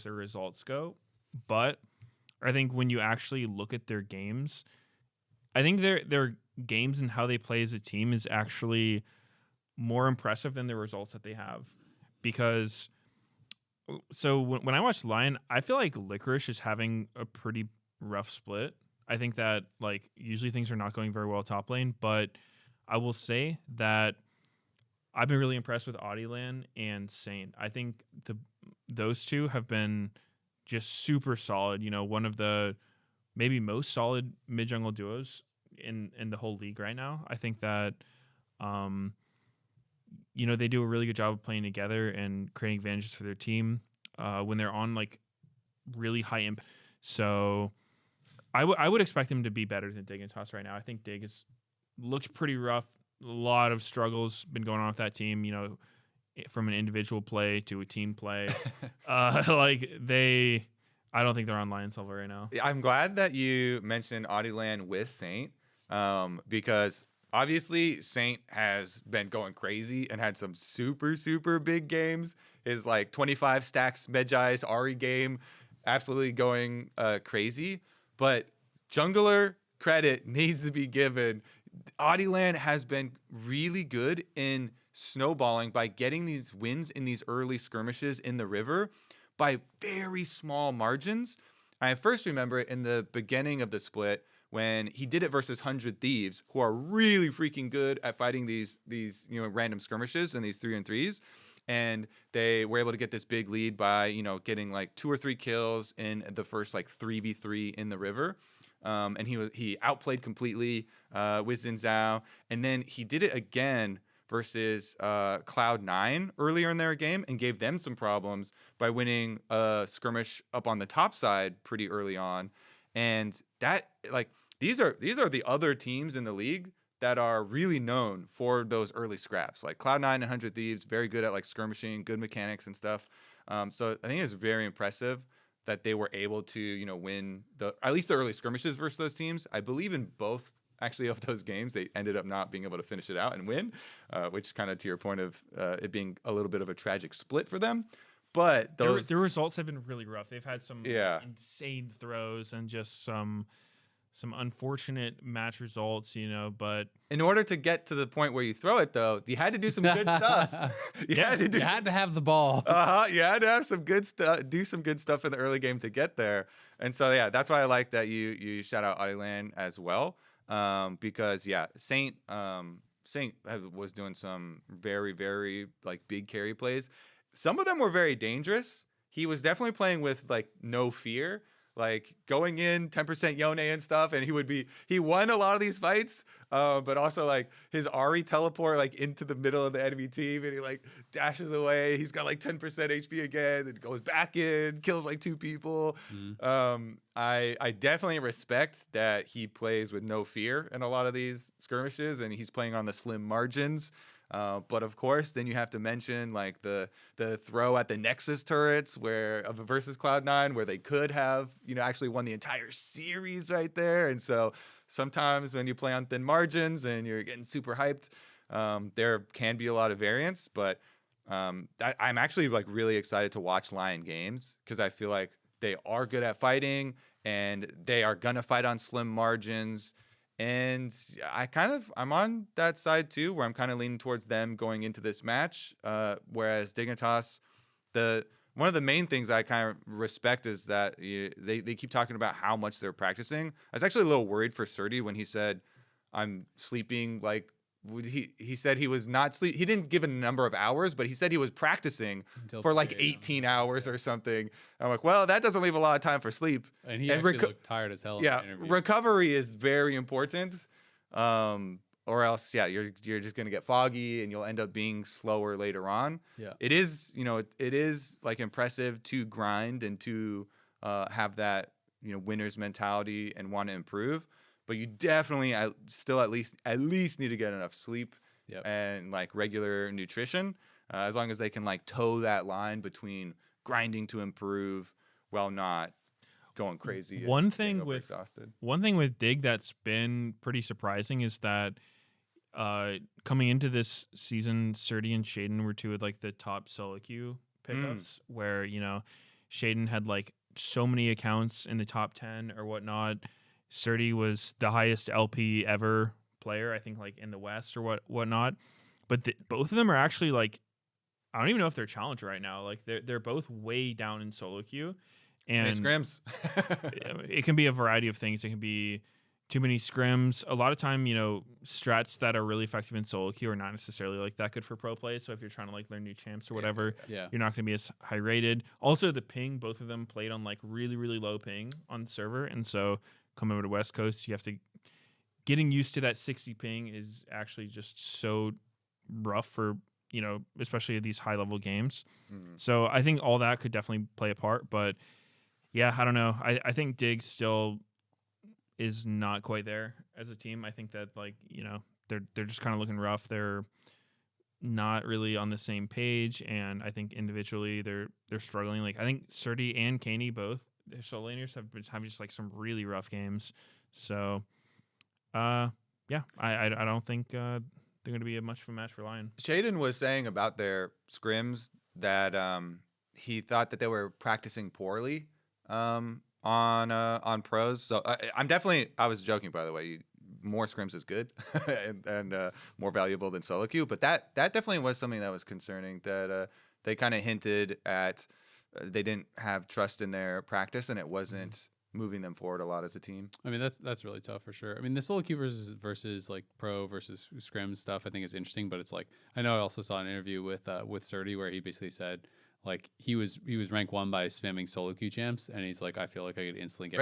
their results go. But I think when you actually look at their games, I think their games and how they play as a team is actually more impressive than the results that they have. Because so when I watch Lyon, I feel like Licorice is having a pretty rough split. I think that like usually things are not going very well top lane, but I will say that I've been really impressed with Audieland and Saint. I think those two have been just super solid. You know, one of the maybe most solid mid jungle duos in the whole league right now. I think that you know, they do a really good job of playing together and creating advantages for their team when they're on like really high impact. So I would expect them to be better than Dignitas right now. I think Dig has looked pretty rough. A lot of struggles been going on with that team, you know, from an individual play to a team play. I don't think they're on Lion's level right now. I'm glad that you mentioned Audieland with Saint because obviously Saint has been going crazy and had some super, super big games. His like 25 stacks Medjai's Ari game, absolutely going crazy. But jungler credit needs to be given. Audieland has been really good in snowballing by getting these wins in these early skirmishes in the river by very small margins. I first remember it in the beginning of the split when he did it versus 100 Thieves, who are really freaking good at fighting these you know random skirmishes and these 3-on-3s. And they were able to get this big lead by, you know, getting like 2 or 3 kills in the first like 3v3 in the river. And he outplayed completely with Xin Zhao. And then he did it again versus Cloud9 earlier in their game and gave them some problems by winning a skirmish up on the top side pretty early on. And that like these are the other teams in the league that are really known for those early scraps. Like Cloud9 and 100 Thieves, very good at like skirmishing, good mechanics and stuff. So I think it's very impressive that they were able to, you know, win at least the early skirmishes versus those teams. I believe in both actually of those games, they ended up not being able to finish it out and win, which kind of to your point of it being a little bit of a tragic split for them. But their results have been really rough. They've had some insane throws and just some unfortunate match results, you know, but in order to get to the point where you throw it, though, you had to do some good stuff. You had to have the ball. You had to have some good stuff, do some good stuff in the early game to get there. And so, yeah, that's why I like that you shout out Audieland as well, because, yeah, Saint was doing some very, very, like, big carry plays. Some of them were very dangerous. He was definitely playing with, like, no fear. Like going in 10% Yone and stuff, and he won a lot of these fights, but also like his Ari teleport like into the middle of the enemy team, and he like dashes away. He's got like 10% HP again, and goes back in, kills like 2 people. I definitely respect that he plays with no fear in a lot of these skirmishes, and he's playing on the slim margins. But of course, then you have to mention like the throw at the Nexus turrets versus Cloud9, where they could have, you know, actually won the entire series right there. And so sometimes when you play on thin margins and you're getting super hyped, there can be a lot of variance. But I'm actually like really excited to watch Lyon games because I feel like they are good at fighting and they are gonna fight on slim margins. And I'm on that side too, where I'm kind of leaning towards them going into this match. Whereas Dignitas, one of the main things I kind of respect is that they keep talking about how much they're practicing. I was actually a little worried for Surdy when he said, I'm sleeping like, he said he was not sleep. He didn't give a number of hours, but he said he was practicing for like 18 hours or something. I'm like, well, that doesn't leave a lot of time for sleep. And he actually looked tired as hell. Yeah, in the interview. recovery is very important. Or else, yeah, you're just gonna get foggy and you'll end up being slower later on. Yeah, it is, you know, it is like impressive to grind and to have that, you know, winner's mentality and want to improve. But you definitely still at least need to get enough sleep and like regular nutrition, as long as they can like toe that line between grinding to improve while not going crazy. One thing with Dig that's been pretty surprising is that coming into this season, Surdy and Shaden were 2 of like the top solo queue pickups, where, you know, Shaden had like so many accounts in the top 10 or whatnot. Surdy was the highest LP ever player, I think, like in the West or whatnot. But both of them are actually like, I don't even know if they're challenged right now. Like they're both way down in solo queue, and scrims. It can be a variety of things. It can be too many scrims. A lot of time, strats that are really effective in solo queue are not necessarily like that good for pro play. So if you're trying to like learn new champs or whatever, you're not going to be as high rated. Also, the ping, both of them played on like really, really low ping on the server, and so coming over to West Coast, you have to getting used to that 60 ping is actually just so rough for. Especially these high level games. So I think all that could definitely play a part. But yeah, I don't know. I think Dig still is not quite there as a team. I think that they're just kind of looking rough. They're not really on the same page, and I think individually they're struggling. Like I think Surdy and Caney both their solo laners have been having just like some really rough games. So I don't think they're going to be much of a match for Lyon. Shaden was saying about their scrims that he thought that they were practicing poorly on pros. So I was joking, by the way. More scrims is good and more valuable than solo queue. But that definitely was something that was concerning. That they kind of hinted at they didn't have trust in their practice, and it wasn't moving them forward a lot as a team. I mean, that's really tough for sure. I mean, the solo queue versus like pro versus scrims stuff I think is interesting, but it's like I know I also saw an interview with Surdy where he basically said like he was rank 1 by spamming solo queue champs, and he's like, I feel like I could instantly get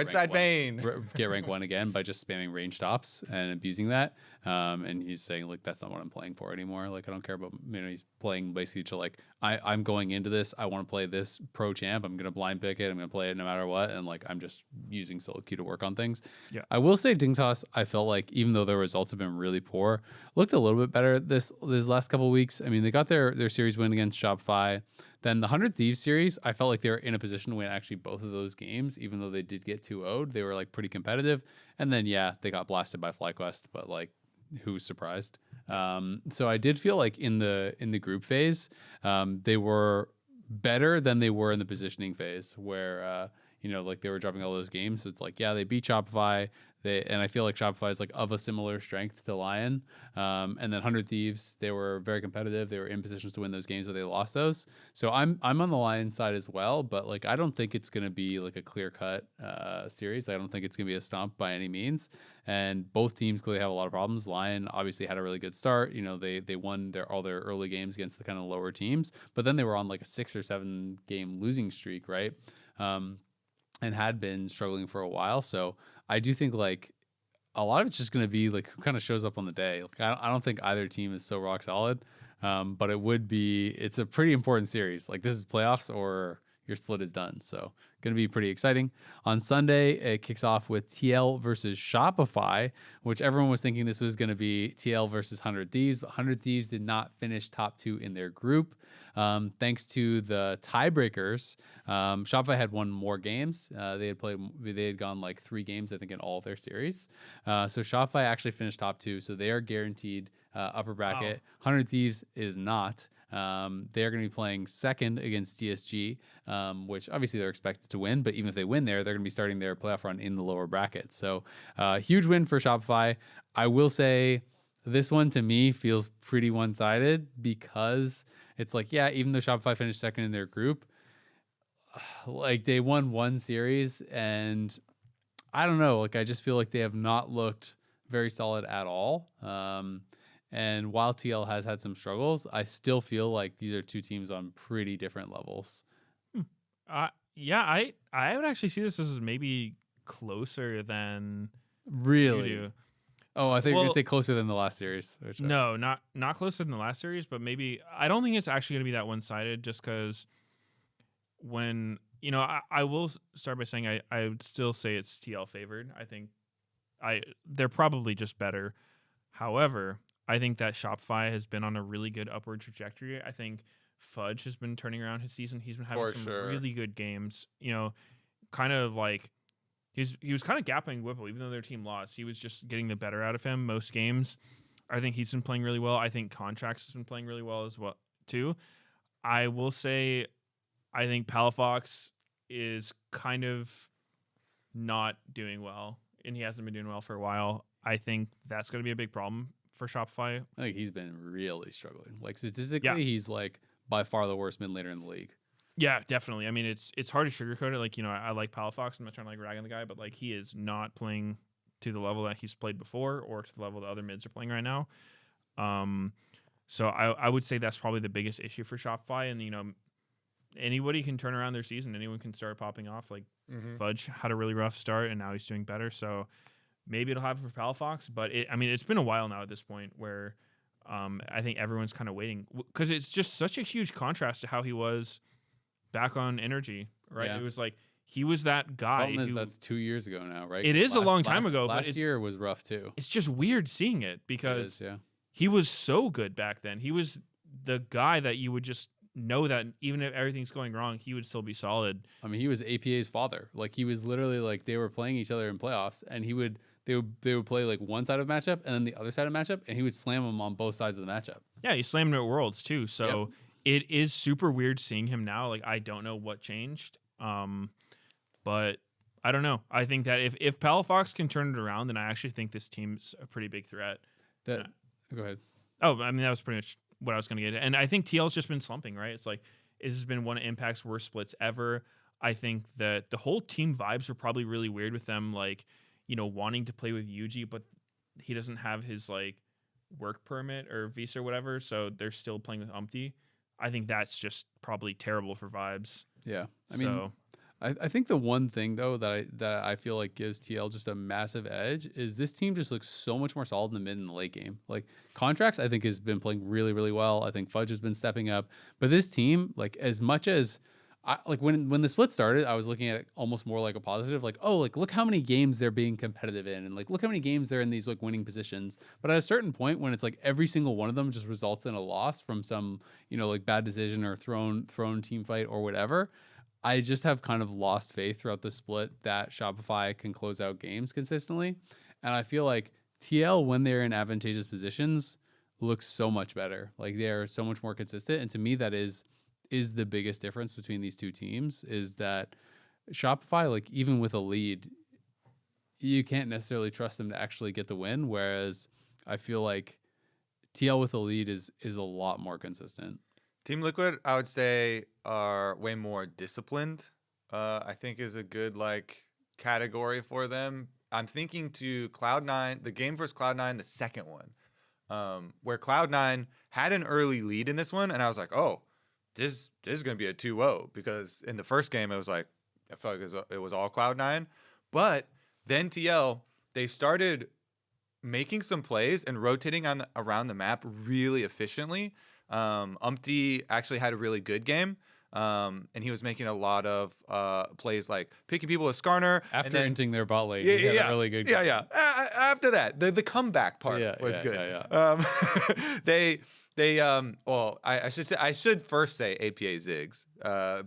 get rank 1 again by just spamming range stops and abusing that. And he's saying like that's not what I'm playing for anymore. Like I don't care about he's playing basically to like I'm going into this, I want to play this pro champ, I'm gonna blind pick it, I'm gonna play it no matter what, and like I'm just using solo queue to work on things. Yeah. I will say Dignitas, I felt like even though their results have been really poor, looked a little bit better this last couple of weeks. I mean, they got their series win against Shopify. Then the 100 Thieves series, I felt like they were in a position to win actually both of those games, even though they did get 2-0'd. They were like pretty competitive. And then, they got blasted by FlyQuest, but like, who's surprised? So I did feel like in the group phase, they were better than they were in the positioning phase where, like they were dropping all those games. So it's like, they beat Shopify. And I feel like Shopify is like of a similar strength to Lyon. And then 100 Thieves, they were very competitive. They were in positions to win those games, but they lost those. So I'm on the Lyon side as well, but like I don't think it's going to be like a clear-cut series. I don't think it's going to be a stomp by any means. And both teams clearly have a lot of problems. Lyon obviously had a really good start. They won all their early games against the kind of lower teams, but then they were on like a 6 or 7 game losing streak, right? And had been struggling for a while. So I do think like a lot of it's just going to be like who kind of shows up on the day. Like I don't think either team is so rock solid, but it's a pretty important series. Like this is playoffs or your split is done. So going to be pretty exciting. On Sunday, it kicks off with TL versus Shopify, which everyone was thinking this was going to be TL versus 100 Thieves, but 100 Thieves did not finish top 2 in their group. Thanks to the tiebreakers, Shopify had won more games. They had gone like 3 games, I think, in all of their series. So Shopify actually finished top 2, so they are guaranteed upper bracket. Wow. 100 Thieves is not. They're going to be playing second against DSG, which obviously they're expected to win, but even if they win they're going to be starting their playoff run in the lower bracket. So huge win for Shopify. I will say this one to me feels pretty one-sided because it's like, even though Shopify finished second in their group, like they won 1 series and I don't know, like I just feel like they have not looked very solid at all. And while TL has had some struggles, I still feel like these are 2 teams on pretty different levels. I would actually see this as maybe closer than really. You do. Oh, I think you're gonna say closer than the last series. No, not closer than the last series, but maybe I don't think it's actually gonna be that one-sided. Just because when I will start by saying I would still say it's TL favored. I think they're probably just better. However, I think that Shopify has been on a really good upward trajectory. I think Fudge has been turning around his season. He's been having really good games. Kind of like he was kind of gapping Whipple, even though their team lost. He was just getting the better out of him most games. I think he's been playing really well. I think Contracts has been playing really well as well too. I will say, I think Palafox is kind of not doing well, and he hasn't been doing well for a while. I think that's going to be a big problem for Shopify. I think he's been really struggling. Like statistically, he's like by far the worst mid laner in the league. Yeah, definitely. I mean, it's hard to sugarcoat it. Like, I like Palafox. I'm not trying to like rag on the guy, but like he is not playing to the level that he's played before or to the level the other mids are playing right now. So I would say that's probably the biggest issue for Shopify. And, anybody can turn around their season. Anyone can start popping off. Like Fudge had a really rough start and now he's doing better. So maybe it'll happen for Palafox, but it's been a while now at this point where I think everyone's kind of waiting because it's just such a huge contrast to how he was back on Energy, right? Yeah. It was like he was that guy. That's 2 years ago now, right? It is a long time ago. Last but year was rough too. It's just weird seeing it because yeah. he was so good back then. He was the guy that you would just know that even if everything's going wrong, he would still be solid. I mean, he was APA's father. Like he was literally like they were playing each other in playoffs, and they would play like one side of the matchup and then the other side of the matchup, and he would slam them on both sides of the matchup. Yeah, he slammed him at Worlds too. So it is super weird seeing him now. Like I don't know what changed, but I don't know. I think that if Palafox can turn it around, then I actually think this team's a pretty big threat. Go ahead. Oh, I mean that was pretty much what I was going to get at. And I think TL's just been slumping, right? It's like this has been one of Impact's worst splits ever. I think that the whole team vibes are probably really weird with them, like, wanting to play with Yuji, but he doesn't have his like work permit or visa or whatever, so they're still playing with Umpty. I think that's just probably terrible for vibes. Yeah. I mean, I think the one thing though that I feel like gives TL just a massive edge is this team just looks so much more solid in the mid and the late game. Like Contracts, I think has been playing really, really well. I think Fudge has been stepping up, but this team, like as much as when the split started, I was looking at it almost more like a positive, like, oh, like look how many games they're being competitive in, and like look how many games they're in these like winning positions. But at a certain point, when it's like every single one of them just results in a loss from some like bad decision or thrown team fight or whatever, I just have kind of lost faith throughout the split that Shopify can close out games consistently. And I feel like TL, when they're in advantageous positions, looks so much better. Like they're so much more consistent. And to me, that is the biggest difference between these two teams, is that Shopify, like even with a lead, you can't necessarily trust them to actually get the win. Whereas I feel like TL with a lead is a lot more consistent. Team Liquid, I would say, are way more disciplined. I think is a good like category for them. I'm thinking to Cloud9, the game versus Cloud9, the second one, where Cloud9 had an early lead in this one, and I was like, oh, this is going to be a 2-0, because in the first game it was like I felt like it was all Cloud9, but then TL, they started making some plays and rotating around the map really efficiently. Umpty actually had a really good game, and he was making a lot of plays like picking people with Skarner. After entering their bot lane, he had a really good game. After that, the comeback part was good. Well, I should first say APA Ziggs,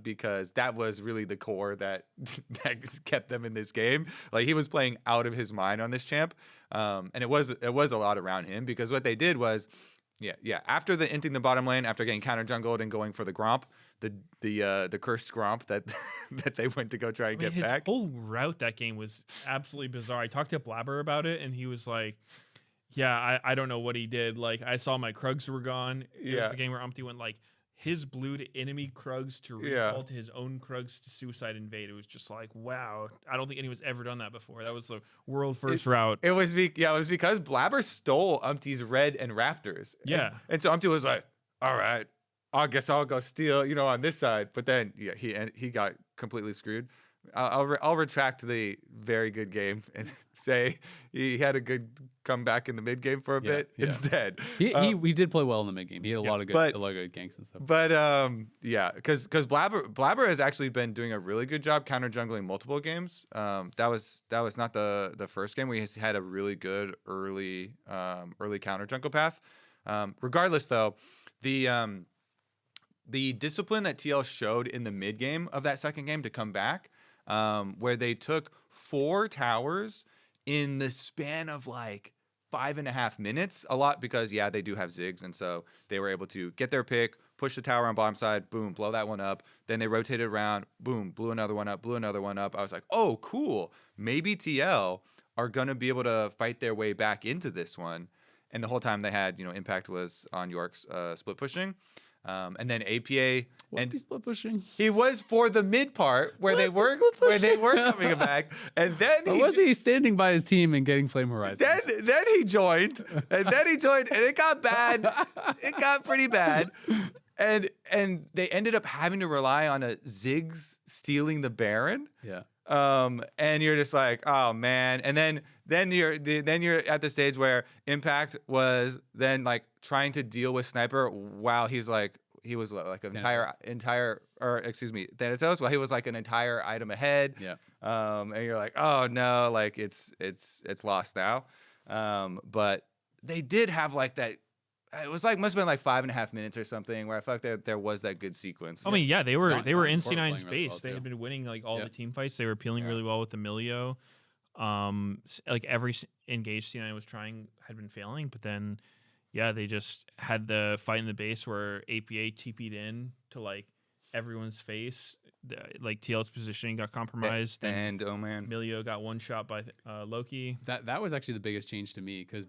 because that was really the core that kept them in this game. Like he was playing out of his mind on this champ, and it was a lot around him, because what they did was, after entering the bottom lane, after getting counter jungled and going for the Gromp, the cursed Gromp that they went to go try and get his back. His whole route that game was absolutely bizarre. I talked to Blabber about it, and he was like, yeah, I don't know what he did. Like, I saw my Krugs were gone. It was the game where Umpty went like his blue to enemy Krugs to recall to his own Krugs to suicide invade. It was just like, wow. I don't think anyone's ever done that before. That was the world first route. It was because Blabber stole Umpty's red and Raptors. Yeah. And so Umpty was like, all right, I guess I'll go steal, on this side. But then he got completely screwed. I'll retract the very good game and say he had a good comeback in the mid game for a bit instead. He did play well in the mid game. He had a lot of good ganks and stuff. But because Blabber has actually been doing a really good job counter jungling multiple games. That was not the first game. We had a really good early counter jungle path. Regardless though, the discipline that TL showed in the mid game of that second game to come back, where they took 4 towers in the span of like 5.5 minutes, a lot because they do have Ziggs, and so they were able to get their pick, push the tower on bottom side, boom, blow that one up. Then they rotated around, boom, blew another one up, blew another one up. I was like, oh, cool. Maybe TL are going to be able to fight their way back into this one. And the whole time they had, Impact was on York's split pushing. And then APA Was he split pushing? he was for the mid part where they were coming back, and then Or was he standing by his team and getting Flame Horizon? then he joined, and it got bad. It got pretty bad, and they ended up having to rely on a Ziggs stealing the Baron. Yeah. And you're just like, oh man, and then you're at the stage where Impact was then like trying to deal with Sniper while he was like Thanatos, while he was like an entire item ahead. Yeah. And you're like, oh no, like it's lost now. But they did have like that. It was like must have been like 5.5 minutes or something where I felt like there was that good sequence. I mean, yeah, they were in Court C9's playing really base. well, They too. had been winning like all Yeah. the team fights. They were peeling really well with Emilio. Like every engaged C9 had been failing, but then they just had the fight in the base where APA TP'd in to like everyone's face. Like TL's positioning got compromised, and oh man, Emilio got one shot by Loki. That was actually the biggest change to me because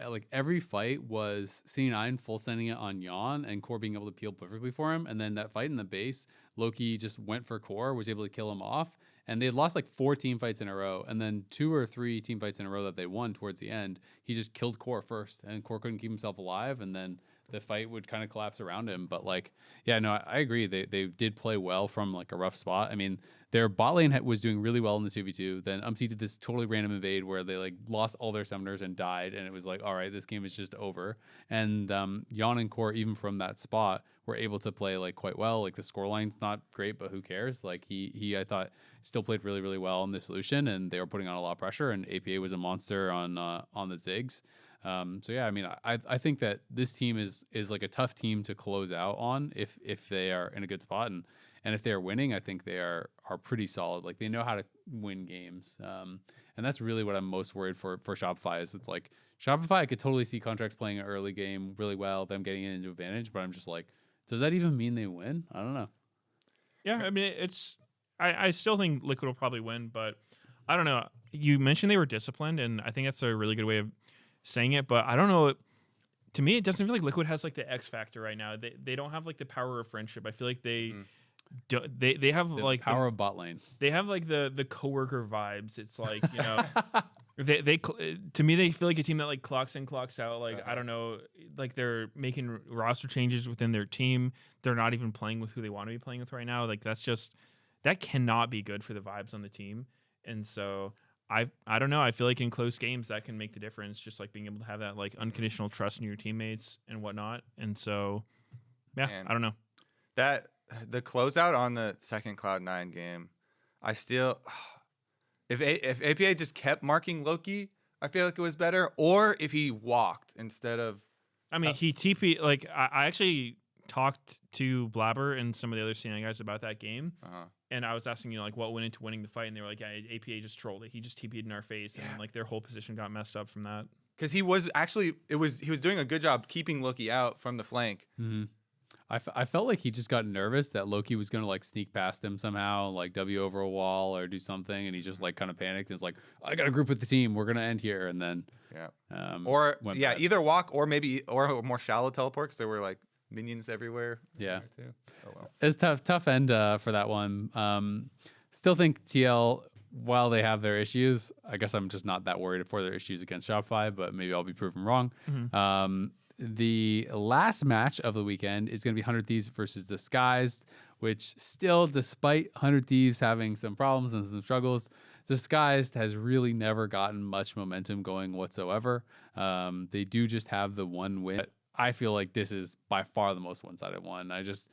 like every fight was C9 full sending it on Yon and Core being able to peel perfectly for him, and then that fight in the base, Loki just went for Core, was able to kill him off, and they had lost like 4 team fights in a row, and then 2 or 3 team fights in a row that they won towards the end. He just killed Core first, and Core couldn't keep himself alive, and then the fight would kind of collapse around him. But like, yeah, no, I agree. They did play well from like a rough spot. I mean, their bot lane was doing really well in the 2v2. Then Umpty did this totally random invade where they like lost all their summoners and died. And it was like, all right, this game is just over. And Yon and Core, even from that spot, were able to play like quite well. Like the scoreline's not great, but who cares? Like he I thought still played really, really well in the solution, and they were putting on a lot of pressure, and APA was a monster on the Ziggs. So yeah, I mean, I think that this team is like a tough team to close out on if they are in a good spot, and if they are winning, I think they are pretty solid. Like they know how to win games, and that's really what I'm most worried for Shopify. Is it's like Shopify, I could totally see Contracts playing an early game really well, them getting it into advantage, but I'm just like, does that even mean they win? I don't know. Yeah, I mean, I still think Liquid will probably win, but I don't know. You mentioned they were disciplined, and I think that's a really good way of saying it, but I don't know. To me, it doesn't feel like Liquid has like the X factor right now. They don't have like the power of friendship. I feel like they have The like power of bot lane. they have like the coworker vibes. It's like, to me they feel like a team that like clocks in, clocks out. Like I don't know, like they're making roster changes within their team. They're not even playing with who they want to be playing with right now. Like that cannot be good for the vibes on the team. And so I don't know. I feel like in close games that can make the difference. Just like being able to have that like unconditional trust in your teammates and whatnot. And so, yeah, Man. I don't know. that the closeout on the second Cloud9 game, I still if APA just kept marking Loki, I feel like it was better. Or if he walked instead of, I mean, he TP like I actually talked to Blabber and some of the other C9 guys about that game. And I was asking, like, what went into winning the fight, and they were like, yeah, APA just trolled it. He just TP'd in our face, and like their whole position got messed up from that. because he was doing a good job keeping Loki out from the flank. Mm-hmm. I felt like he just got nervous that Loki was going to like sneak past him somehow, like W over a wall or do something. And he just like kind of panicked and was like, I got to group with the team. We're going to end here. And then, went bad. Either walk or a more shallow teleport, because there were like minions everywhere. Yeah. Too. Oh well. It's tough end for that one. Still think TL, while they have their issues, I guess I'm just not that worried for their issues against Shopify, but maybe I'll be proven wrong. Mm-hmm. The last match of the weekend is going to be 100 Thieves versus Disguised, which still, despite 100 Thieves having some problems and some struggles, Disguised has really never gotten much momentum going whatsoever. They do just have the one win. I feel like this is by far the most one-sided one. I just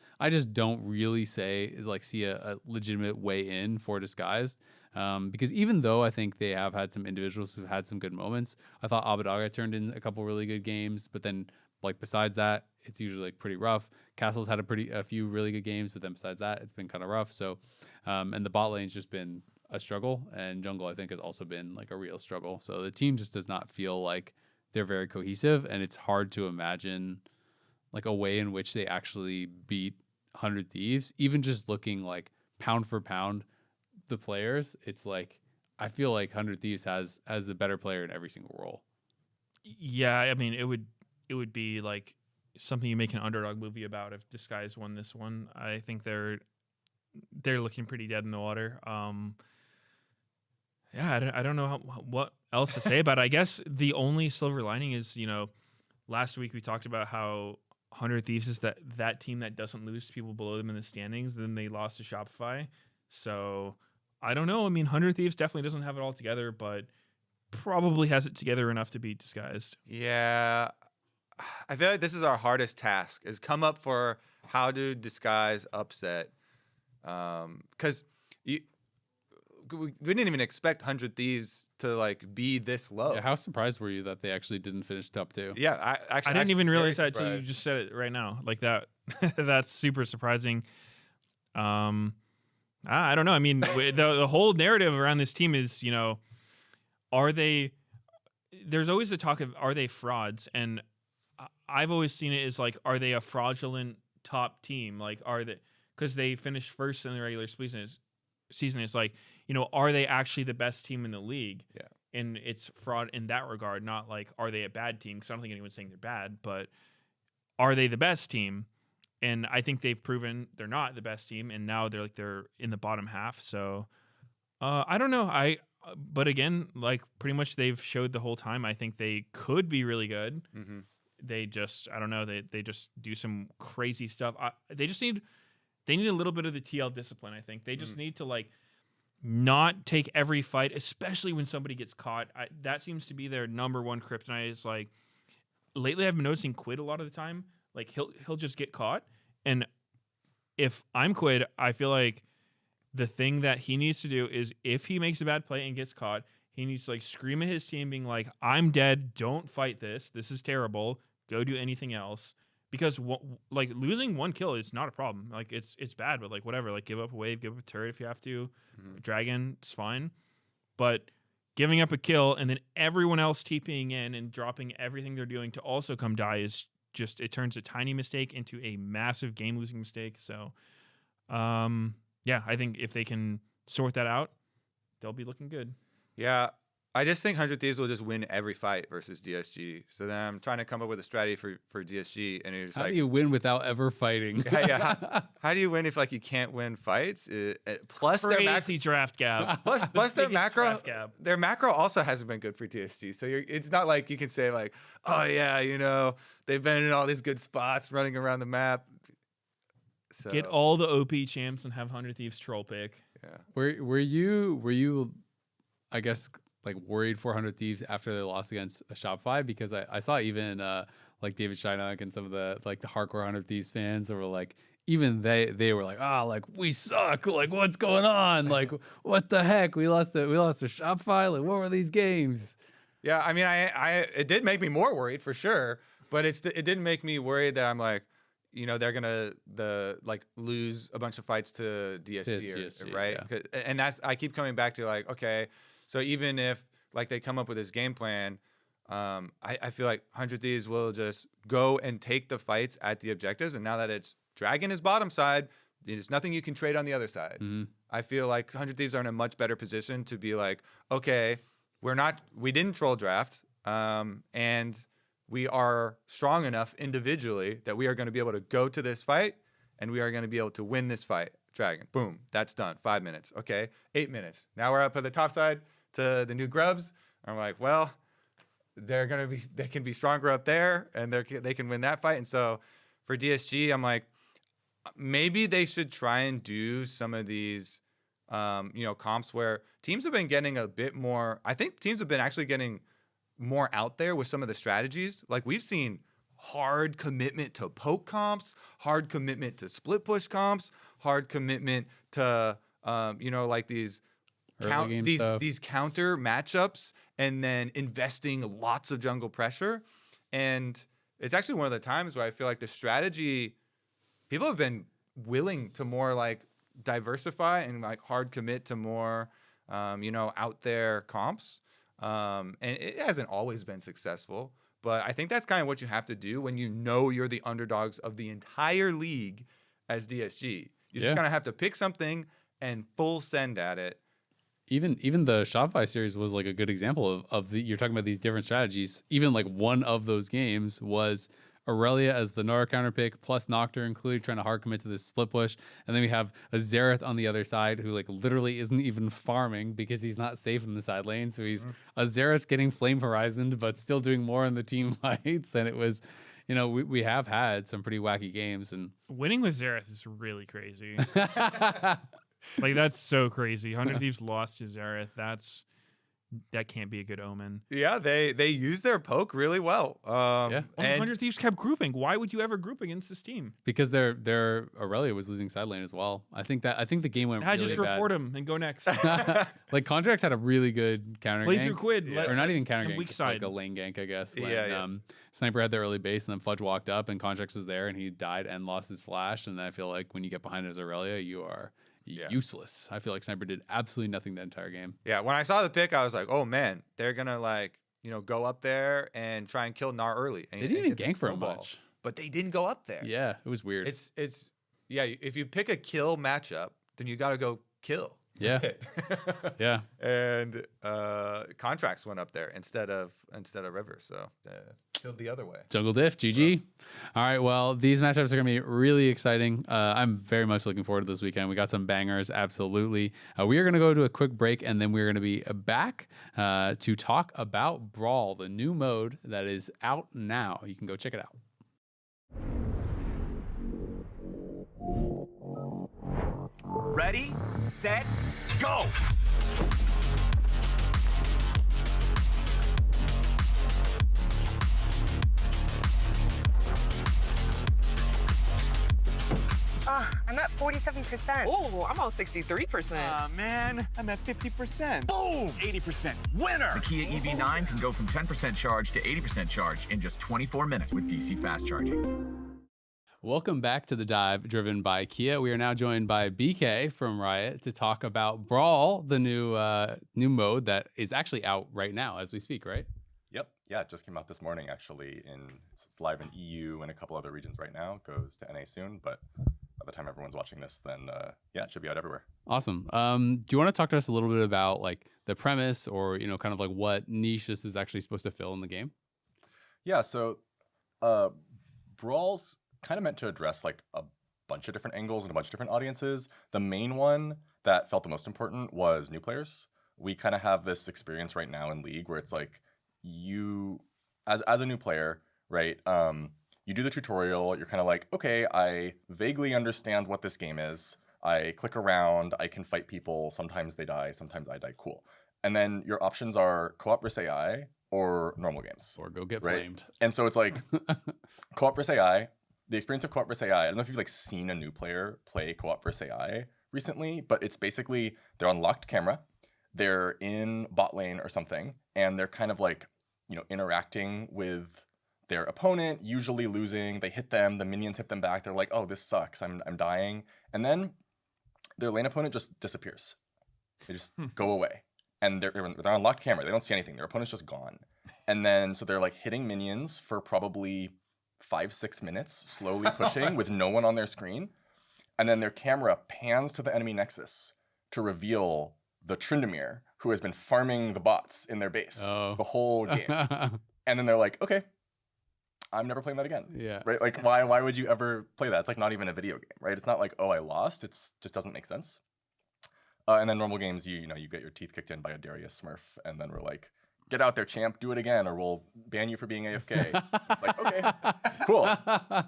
don't really see a legitimate way in for Disguised. Because even though I think they have had some individuals who've had some good moments, I thought Abadaga turned in a couple really good games, but then like besides that, it's usually like pretty rough. Castle's had a few really good games, but then besides that, it's been kind of rough. So, and the bot lane's just been a struggle, and jungle I think has also been like a real struggle. So the team just does not feel like they're very cohesive, and it's hard to imagine like a way in which they actually beat 100 Thieves, even just looking like pound for pound the players, it's like I feel like 100 Thieves has the better player in every single role. Yeah, I mean, it would be like something you make an underdog movie about if Disguise won this one. I think they're looking pretty dead in the water. Yeah, I don't know what else to say about it. I guess the only silver lining is, last week we talked about how 100 Thieves is that team that doesn't lose to people below them in the standings. Then they lost to Shopify. So I don't know. I mean, 100 Thieves definitely doesn't have it all together, but probably has it together enough to beat Disguised. Yeah, I feel like this is our hardest task: is come up for how to Disguise upset. Because we didn't even expect 100 Thieves to like be this low. Yeah, how surprised were you that they actually didn't finish top 2? Yeah, I didn't even realize that until you just said it right now. Like that, that's super surprising. I don't know. I mean, the whole narrative around this team is, are they? There's always the talk of, are they frauds? And I've always seen it as like, are they a fraudulent top team? Like, are they, because they finished first in the regular season? It's like, are they actually the best team in the league? Yeah. And it's fraud in that regard, not like, are they a bad team? Because I don't think anyone's saying they're bad, but are they the best team? And I think they've proven they're not the best team, and now they're in the bottom half. So I don't know. But again, like pretty much they've showed the whole time. I think they could be really good. Mm-hmm. They just, I don't know. They just do some crazy stuff. They need a little bit of the TL discipline. I think they just need to like not take every fight, especially when somebody gets caught. That seems to be their number one kryptonite. Is like lately I've been noticing Quid a lot of the time. Like he'll just get caught, and if I'm Quid, I feel like the thing that he needs to do is if he makes a bad play and gets caught, he needs to like scream at his team, being like, "I'm dead. Don't fight this. This is terrible. Go do anything else." Because like losing one kill is not a problem. Like it's bad, but like whatever. Like give up a wave, give up a turret if you have to. Dragon, it's fine. But giving up a kill and then everyone else TPing in and dropping everything they're doing to also come die is just, it turns a tiny mistake into a massive game losing mistake. So yeah, I think if they can sort that out, they'll be looking good. Yeah, I just think 100 Thieves will just win every fight versus DSG. So then I'm trying to come up with a strategy for DSG, and it's How like, do you win without ever fighting? how do you win if like you can't win fights? Plus Crazy draft gap. plus their Biggest macro, draft gap. their macro also hasn't been good for DSG. So it's not like you can say like, oh yeah, they've been in all these good spots running around the map. So, Get all the OP champs and have 100 Thieves troll pick. yeah. Were you I guess like worried for 100 Thieves after they lost against a Shopify? Because I saw even like David Shynock and some of the like the hardcore 100 Thieves fans that were like, even they were like, like we suck, like what's going on, like what the heck, we lost to Shopify, like what were these games? Yeah, I mean, it did make me more worried for sure, but it didn't make me worried that I'm like, they're gonna lose a bunch of fights to DSG, right? Yeah. And I keep coming back to like, okay, so even if like they come up with this game plan, I feel like 100 Thieves will just go and take the fights at the objectives, and now that it's Dragon is bottom side, there's nothing you can trade on the other side. Mm-hmm. I feel like 100 Thieves are in a much better position to be like, okay, we didn't troll draft, and we are strong enough individually that we are going to be able to go to this fight and we are going to be able to win this fight. Dragon, boom, that's done. 5 minutes. Okay, 8 minutes. Now we're up at the top side to the new grubs. I'm like, well, they can be stronger up there and they can win that fight. And so for DSG, I'm like, maybe they should try and do some of these, comps where teams have been getting a bit more. I think teams have been actually getting more out there with some of the strategies. Like we've seen hard commitment to poke comps, hard commitment to split push comps, hard commitment to like these counter matchups, and then investing lots of jungle pressure. And it's actually one of the times where I feel like the strategy, people have been willing to more like diversify and like hard commit to more out there comps. And it hasn't always been successful, But I think that's kind of what you have to do when you know you're the underdogs of the entire league as DSG. You just kind of have to pick something and full send at it. Even the Shopify series was like a good example of the, you're talking about these different strategies. Even like one of those games was Aurelia as the Nora counter pick plus Nocturne clearly trying to hard commit to this split push. And then we have a Xerath on the other side who like literally isn't even farming because he's not safe in the side lane. So he's a Xerath getting Flame Horizoned, but still doing more in the team fights. And it was, you know, we have had some pretty wacky games. And winning with Xerath is really crazy. Like, that's so crazy. 100 Thieves lost to Xerath. That can't be a good omen. Yeah, they used their poke really well. And 100 Thieves kept grouping. Why would you ever group against this team? Because their Aurelia was losing side lane as well. I think the game went really just bad. Report him and go next. Like Contracts had a really good counter Play gank. through Quid. Or not even counter gank, weak just side. like a lane gank, I guess. When Sniper had the early base and then Fudge walked up and Contracts was there and he died and lost his flash. And I feel like when you get behind his Aurelia, you are useless. I feel like Sniper did absolutely nothing the entire game. Yeah, when I saw the pick, I was like, oh man, they're gonna like, you know, go up there and try and kill Gnar early. And, they didn't even gank for him much. But they didn't go up there. Yeah, it was weird. It's if you pick a kill matchup, then you gotta go kill. Yeah. Yeah. And Contracts went up there instead of River, so killed the other way. Jungle Diff, GG. All right, well, these matchups are going to be really exciting. I'm very much looking forward to this weekend. We got some bangers, absolutely. We are going to go to a quick break, and then we're going to be back to talk about Brawl, the new mode that is out now. You can go check it out. Ready, set, go! I'm at 47%. Oh, I'm on 63%. Man, I'm at 50%. Boom! 80%. Winner! The Kia EV9 can go from 10% charge to 80% charge in just 24 minutes with DC fast charging. Welcome back to The Dive, driven by Kia. We are now joined by BK from Riot to talk about Brawl, the new mode that is actually out right now as we speak, right? Yep. Yeah, it just came out this morning, actually. It's live in EU and a couple other regions right now. Goes to NA soon, but by the time everyone's watching this, then it should be out everywhere. Awesome. Do you want to talk to us a little bit about like the premise or, you know, kind of like what niche this is actually supposed to fill in the game? Yeah, so Brawl's kind of meant to address like a bunch of different angles and a bunch of different audiences. The main one that felt the most important was new players. We kind of have this experience right now in League where it's like you, as a new player, right, you do the tutorial, you're kind of like, okay, I vaguely understand what this game is. I click around, I can fight people, sometimes they die, sometimes I die, cool. And then your options are co-op versus AI or normal games. Or go get right? flamed. And so it's like co-op versus AI. The experience of co-op versus AI, I don't know if you've like seen a new player play co-op versus AI recently, but it's basically they're on locked camera, they're in bot lane or something, and they're kind of like, you know, interacting with their opponent, usually losing. They hit them, the minions hit them back. They're like, oh, this sucks, I'm dying. And then their lane opponent just disappears. They just go away. And they're on locked camera. They don't see anything. Their opponent's just gone. And then, so they're like hitting minions for probably 5-6 minutes, slowly pushing with no one on their screen. And then their camera pans to the enemy nexus to reveal the Tryndamere, who has been farming the bots in their base the whole game. And then they're like, okay, I'm never playing that again. Yeah. Right? Like, why would you ever play that? It's like not even a video game, right? It's not like, oh, I lost. It's just doesn't make sense. And then normal games, you get your teeth kicked in by a Darius Smurf, and then we're like, get out there, champ, do it again, or we'll ban you for being AFK. It's like, okay, cool.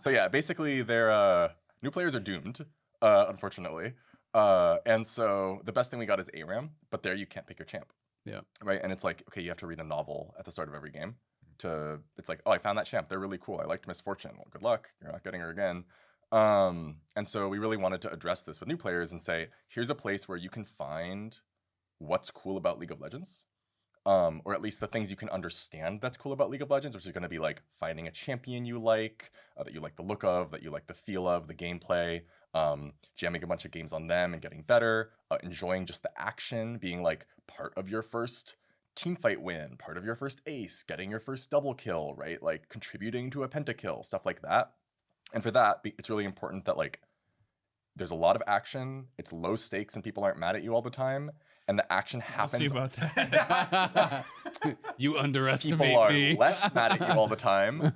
So yeah, basically, their new players are doomed, unfortunately. And so the best thing we got is ARAM, but there you can't pick your champ. Yeah. Right. And it's like, okay, you have to read a novel at the start of every game. It's like, oh, I found that champ. They're really cool. I liked Misfortune. Well, good luck. You're not getting her again. And so we really wanted to address this with new players and say, here's a place where you can find what's cool about League of Legends. Or at least the things you can understand that's cool about League of Legends, which is going to be like finding a champion you like, that you like the look of, that you like the feel of, the gameplay, jamming a bunch of games on them and getting better, enjoying just the action, being like part of your first team fight win, part of your first ace, getting your first double kill, right? Like contributing to a pentakill, stuff like that. And for that, it's really important that like there's a lot of action, it's low stakes, and people aren't mad at you all the time. And the action We'll see happens. about that. You underestimate People are me. less mad at you all the time.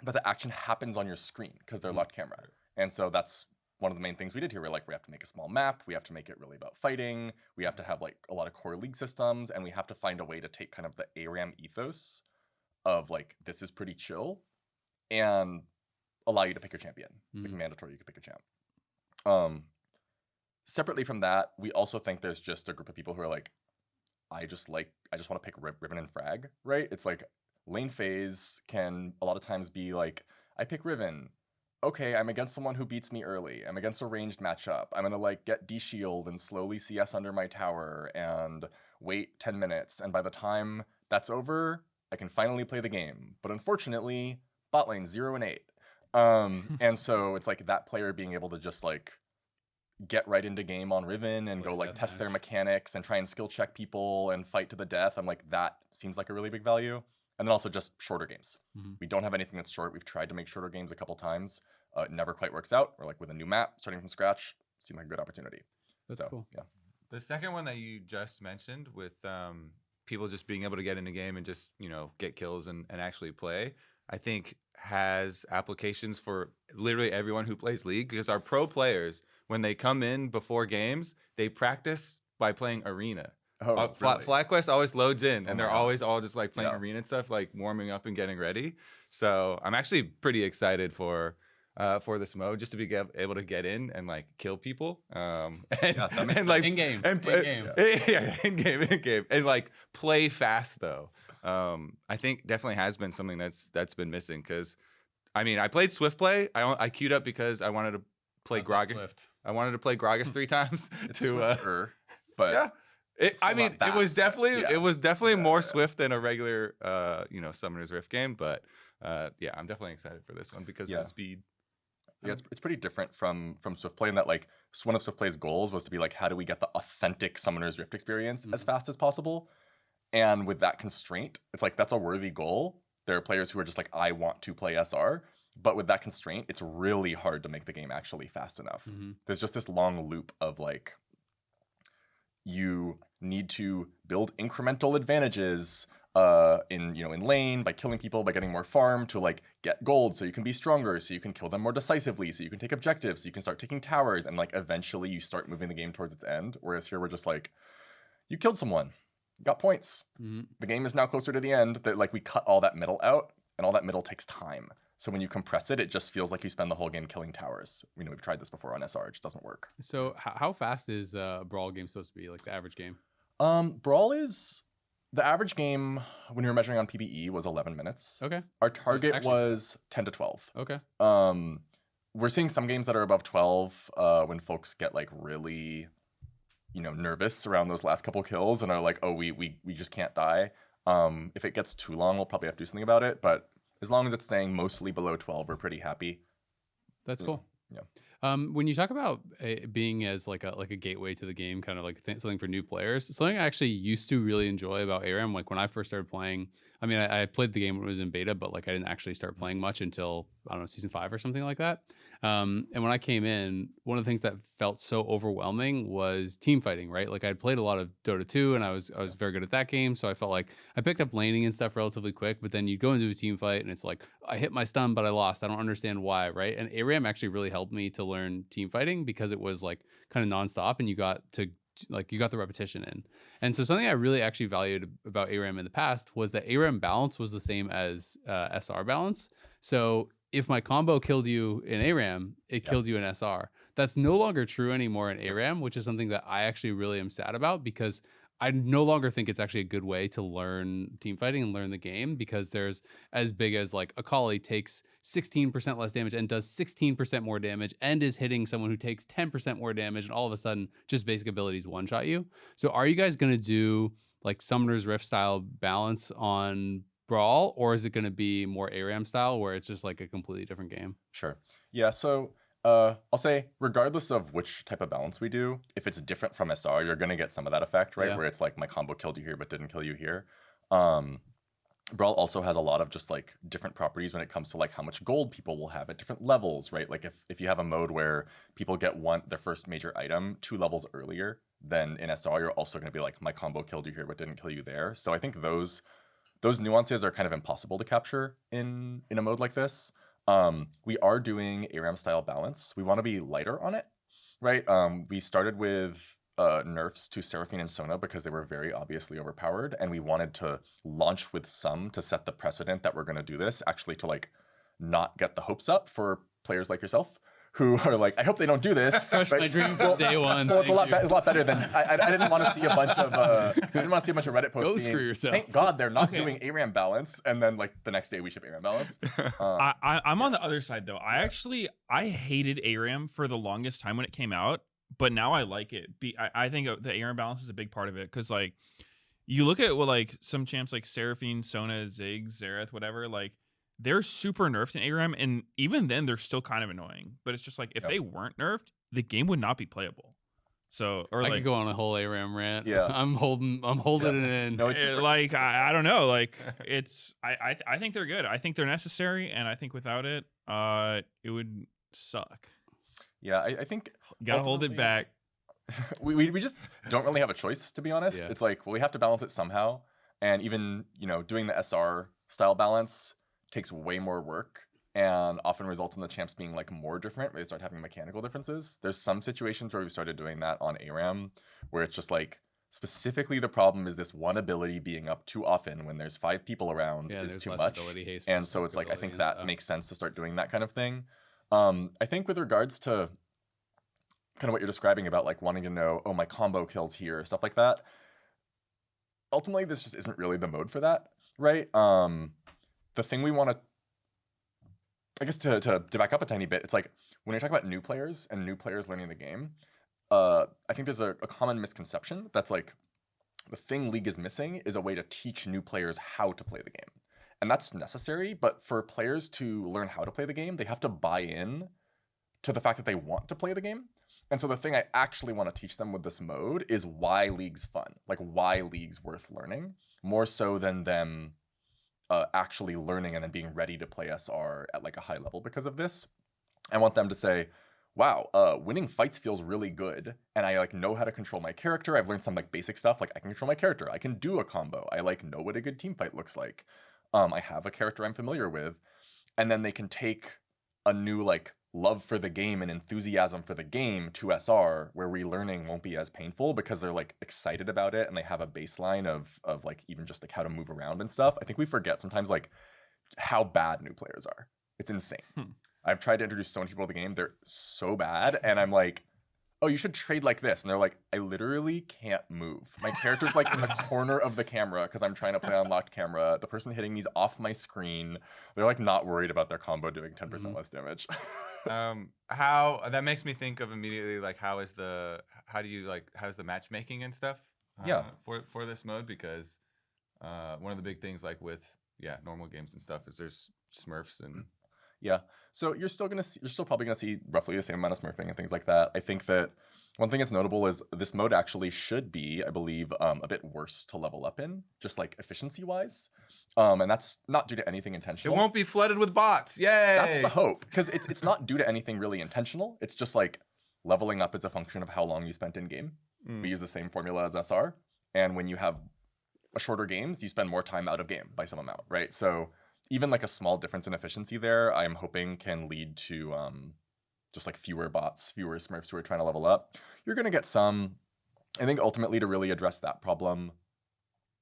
But the action happens on your screen because they're locked camera. And so that's one of the main things we did here. We're like, we have to make a small map. We have to make it really about fighting. We have to have like a lot of core league systems, and we have to find a way to take kind of the ARAM ethos of like, this is pretty chill, and allow you to pick your champion. It's like mandatory, you can pick your champ. Separately from that, we also think there's just a group of people who are like, I just want to pick Riven and Frag, right? It's like lane phase can a lot of times be like, I pick Riven. Okay, I'm against someone who beats me early. I'm against a ranged matchup. I'm gonna like get D-shield and slowly CS under my tower and wait 10 minutes. And by the time that's over, I can finally play the game. But unfortunately, bot lane 0 and 8. And so it's like that player being able to just like get right into game on Riven and go like test their mechanics and try and skill check people and fight to the death. I'm like, that seems like a really big value. And then also just shorter games. We don't have anything that's short. We've tried to make shorter games a couple times. It never quite works out. Or like with a new map, starting from scratch, seemed like a good opportunity. That's cool. Yeah. The second one that you just mentioned with people just being able to get in a game and just, get kills and actually play, I think has applications for literally everyone who plays League, because our pro players, when they come in before games, they practice by playing Arena. Oh, really? FlyQuest always loads in, and they're God. always all just like playing Arena and stuff, like warming up and getting ready. So I'm actually pretty excited for this mode, just to be able to get in and like kill people, and like in game, in game, and like play fast though. I think definitely has been something that's been missing, because I mean, I played Swift play. I queued up because I wanted to play Gragas. I waned to play Gragas 3 times but yeah. It was definitely more yeah. Swift than a regular Summoner's Rift game, but yeah, I'm definitely excited for this one because of the speed. Yeah, it's pretty different from Swift play in that like one of Swift play's goals was to be like, how do we get the authentic Summoner's Rift experience as fast as possible? And with that constraint, it's like that's a worthy goal. There are players who are just like, I want to play SR, but with that constraint, it's really hard to make the game actually fast enough. There's just this long loop of like, you need to build incremental advantages in lane by killing people, by getting more farm to like get gold so you can be stronger, so you can kill them more decisively, so you can take objectives, so you can start taking towers, and like eventually you start moving the game towards its end. Whereas here we're just like, you killed someone, got points. The game is now closer to the end. That like we cut all that middle out, and all that middle takes time. So when you compress it, it just feels like you spend the whole game killing towers. We've tried this before on SR, it just doesn't work. So how fast is a Brawl game supposed to be, like the average game? Brawl is, the average game when you were measuring on PBE was 11 minutes. Okay. Our target was 10 to 12. Okay. We're seeing some games that are above 12 when folks get like really, nervous around those last couple kills and are like, oh, we just can't die. If it gets too long, we'll probably have to do something about it. But as long as it's staying mostly below 12, we're pretty happy. That's cool. Yeah. When you talk about being as like a gateway to the game, kind of like something for new players, something I actually used to really enjoy about ARAM, like when I first started playing, I mean, I played the game when it was in beta, but like I didn't actually start playing much until, I don't know, season 5 or something like that. And when I came in, one of the things that felt so overwhelming was team fighting, right? Like I'd played a lot of Dota 2 and I was very good at that game. So I felt like I picked up laning and stuff relatively quick, but then you go into a team fight and it's like, I hit my stun, but I lost. I don't understand why, right? And ARAM actually really helped me to learn team fighting because it was like kind of nonstop and you got the repetition in. And so something I really actually valued about ARAM in the past was that ARAM balance was the same as SR balance. So if my combo killed you in ARAM, it killed you in SR. That's no longer true anymore in ARAM, which is something that I actually really am sad about because I no longer think it's actually a good way to learn team fighting and learn the game, because there's as big as like Akali takes 16% less damage and does 16% more damage and is hitting someone who takes 10% more damage, and all of a sudden just basic abilities one-shot you. So are you guys going to do like Summoner's Rift style balance on Brawl, or is it going to be more ARAM style where it's just like a completely different game? Sure. Yeah, so I'll say, regardless of which type of balance we do, if it's different from SR, you're gonna get some of that effect, right? Yeah. Where it's like my combo killed you here but didn't kill you here. Brawl also has a lot of just like different properties when it comes to like how much gold people will have at different levels, right? Like if you have a mode where people get their first major item 2 levels earlier, then in SR you're also going to be like, my combo killed you here but didn't kill you there. So I think those nuances are kind of impossible to capture in a mode like this. We are doing ARAM style balance. We want to be lighter on it, right? We started with nerfs to Seraphine and Sona because they were very obviously overpowered, and we wanted to launch with some to set the precedent that we're going to do this, actually to like not get the hopes up for players like yourself who are like, I hope they don't do this. Crushed my dream from day one. Well, it's a lot better than just, I didn't want to see a bunch of Reddit posts. Go being, screw yourself. Thank God they're not doing ARAM balance, and then like the next day we ship ARAM balance. I'm on the other side though. I hated ARAM for the longest time when it came out, but now I like it. I think the ARAM balance is a big part of it, because like you look at like some champs like Seraphine, Sona, Ziggs, Xerath, whatever, like they're super nerfed in ARAM, and even then they're still kind of annoying. But it's just like if they weren't nerfed, the game would not be playable. So I could go on a whole ARAM rant. Yeah. I'm holding it in. No, it's like I don't know, like it's I think they're good. I think they're necessary, and I think without it, it would suck. Yeah, I think Gotta hold it back. We just don't really have a choice, to be honest. Yeah. It's like, well, we have to balance it somehow, and even doing the SR style balance takes way more work and often results in the champs being like more different where they start having mechanical differences. There's some situations where we started doing that on ARAM where it's just like, specifically the problem is this one ability being up too often when there's 5 people around is too much. And so it's like, I think that makes sense to start doing that kind of thing. I think with regards to kind of what you're describing about like wanting to know, oh, my combo kills here, stuff like that. Ultimately, this just isn't really the mode for that, right? The thing we want to, I guess to back up a tiny bit, it's like when you're talking about new players and new players learning the game, I think there's a common misconception that's like the thing League is missing is a way to teach new players how to play the game. And that's necessary, but for players to learn how to play the game, they have to buy in to the fact that they want to play the game. And so the thing I actually want to teach them with this mode is why League's fun, like why League's worth learning, more so than them actually learning and then being ready to play SR at like a high level because of this. I want them to say, wow, winning fights feels really good, and I like know how to control my character. I've learned some like basic stuff, like I can control my character, I can do a combo, I like know what a good team fight looks like. I have a character I'm familiar with, and then they can take a new like love for the game and enthusiasm for the game to SR, where relearning won't be as painful because they're like excited about it and they have a baseline of like even just like how to move around and stuff. I think we forget sometimes like how bad new players are. It's insane. I've tried to introduce so many people to the game, they're so bad, and I'm like, oh, you should trade like this. And they're like, I literally can't move. My character's like in the corner of the camera because I'm trying to play on locked camera. The person hitting me's off my screen. They're like not worried about their combo doing 10% less damage. How that makes me think of immediately like how's the matchmaking and stuff for this mode, because one of the big things like with normal games and stuff is there's smurfs and so you're still probably gonna see roughly the same amount of smurfing and things like that. I think that one thing that's notable is this mode actually should be, I believe, a bit worse to level up in, just like efficiency wise. And that's not due to anything intentional. It won't be flooded with bots. Yay! That's the hope, because it's not due to anything really intentional. It's just like leveling up is a function of how long you spent in game. We use the same formula as SR, and when you have shorter games, you spend more time out of game by some amount, right? So even like a small difference in efficiency there, I'm hoping can lead to just like fewer bots, fewer smurfs who are trying to level up. You're gonna get some. I think ultimately to really address that problem,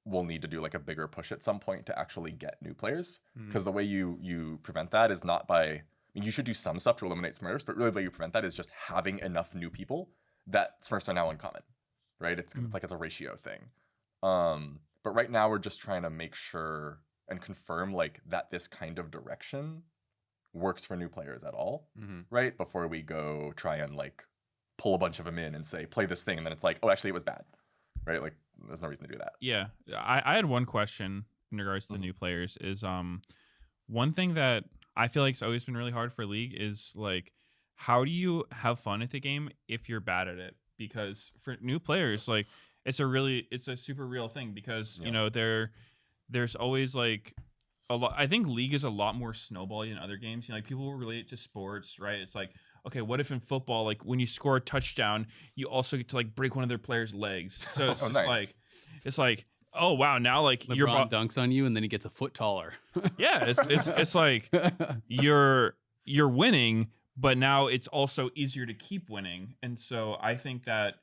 we'll need to do like a bigger push at some point to actually get new players, because the way you prevent that is not by, I mean, you should do some stuff to eliminate smurfs, but really the way you prevent that is just having enough new people that smurfs are now uncommon, right? It's like it's a ratio thing. But right now we're just trying to make sure and confirm like that this kind of direction works for new players at all, right? Before we go try and like pull a bunch of them in and say, play this thing, and then it's like, oh, actually it was bad, right? Like there's no reason to do that. Yeah. I had one question in regards to the new players is one thing that I feel like it's always been really hard for League is like, how do you have fun at the game if you're bad at it? Because for new players, like it's a super real thing because you know there's always like a lot. I think League is a lot more snowbally than other games. You know, like people relate it to sports, right? It's like, okay, what if in football, like when you score a touchdown, you also get to like break one of their players' legs? So it's nice. it's like, oh wow, now like LeBron dunks on you and then he gets a foot taller. Yeah, it's like you're winning, but now it's also easier to keep winning. And so I think that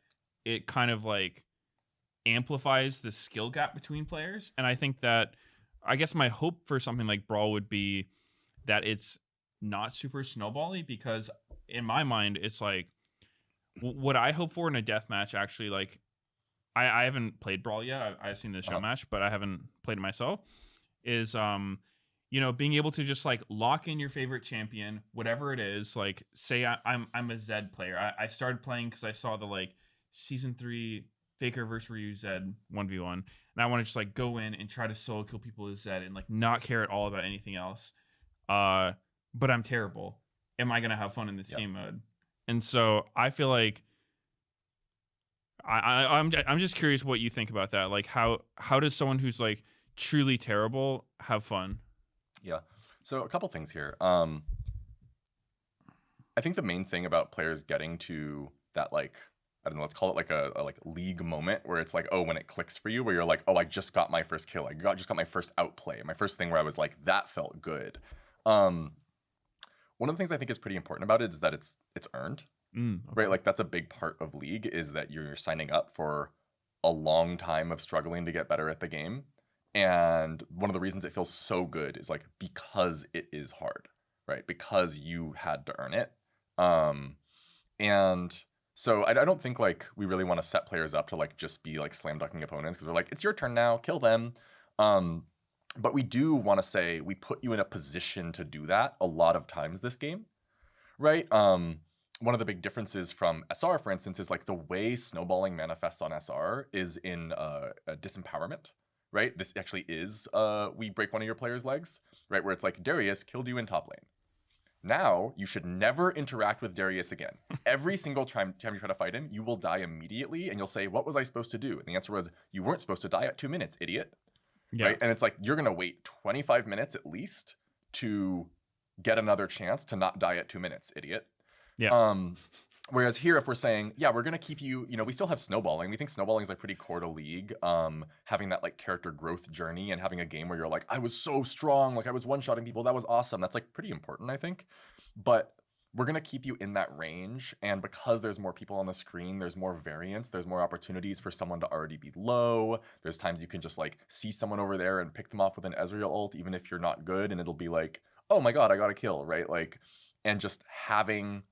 it kind of like amplifies the skill gap between players. And I think that I guess my hope for something like Brawl would be that it's not super snowbally, because in my mind it's like what I hope for in a deathmatch, actually, like I haven't played Brawl yet. I've seen the show match, but I haven't played it myself. Is you know, being able to just like lock in your favorite champion, whatever it is. Like, say I'm a Zed player. I started playing because I saw the like season 3 Faker versus Ryu Zed 1v1, and I want to just like go in and try to solo kill people with Zed and like not care at all about anything else. But I'm terrible. Am I gonna have fun in this game mode? And so I feel like I'm just curious what you think about that. Like, how does someone who's like truly terrible have fun? Yeah. So a couple things here. I think the main thing about players getting to that, like, I don't know, let's call it like a like League moment where it's like, oh, when it clicks for you, where you're like, oh, I just got my first kill. Just got my first outplay. My first thing where I was like, that felt good. One of the things I think is pretty important about it is that it's earned. Okay. Right? Like, that's a big part of League, is that you're signing up for a long time of struggling to get better at the game. And one of the reasons it feels so good is like because it is hard, right? Because you had to earn it. And so I don't think like we really want to set players up to like just be like slam dunking opponents, because we're like, it's your turn now, kill them. But we do want to say we put you in a position to do that a lot of times this game, right? One of the big differences from SR, for instance, is like the way snowballing manifests on SR is in a disempowerment, right? This actually is we break one of your player's legs, right? Where it's like, Darius killed you in top lane. Now you should never interact with Darius again. Every single time you try to fight him, you will die immediately, and you'll say, what was I supposed to do? And the answer was, you weren't supposed to die at 2 minutes, idiot. Yeah. Right? And it's like, you're gonna wait 25 minutes at least to get another chance to not die at 2 minutes, idiot. Yeah. Whereas here, if we're saying, yeah, we're gonna keep you, you know, we still have snowballing. We think snowballing is like pretty core to League. Having that like character growth journey and having a game where you're like, I was so strong, like I was one-shotting people, that was awesome. That's like pretty important, I think. But we're gonna keep you in that range, and because there's more people on the screen, there's more variance, there's more opportunities for someone to already be low. There's times you can just like see someone over there and pick them off with an Ezreal ult, even if you're not good, and it'll be like, oh my god, I got a kill, right? Like, and just having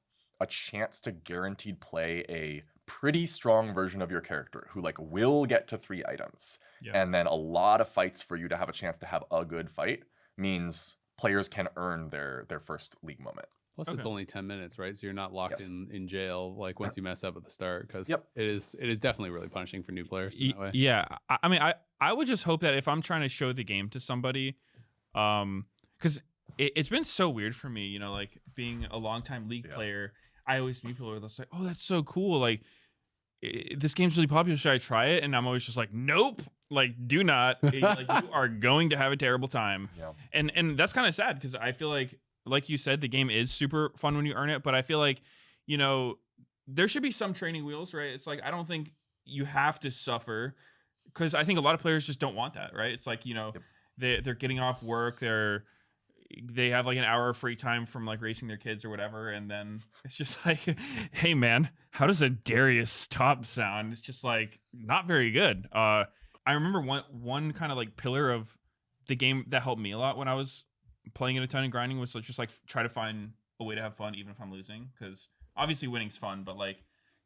a chance to guaranteed play a pretty strong version of your character who like will get to 3 items, and then a lot of fights for you to have a chance to have a good fight means players can earn their first League moment. Plus, it's only 10 minutes, right? So you're not locked in jail like once you mess up at the start, because it is definitely really punishing for new players in that way. Yeah, I mean, I would just hope that if I'm trying to show the game to somebody, because it's been so weird for me, you know, like being a longtime League player. I always meet people who are like, oh, that's so cool. Like, this game's really popular. Should I try it? And I'm always just like, nope. Like, do not. Like, you are going to have a terrible time. Yeah. And that's kind of sad, because I feel like you said, the game is super fun when you earn it. But I feel like, you know, there should be some training wheels, right? It's like, I don't think you have to suffer, because I think a lot of players just don't want that, right? It's like, you know, they're getting off work, they have like an hour of free time from like racing their kids or whatever, and then it's just like, hey man, how does a Darius stop sound? It's just like not very good. I remember one kind of like pillar of the game that helped me a lot when I was playing it a ton and grinding was just like try to find a way to have fun even if I'm losing, because obviously winning's fun, but like,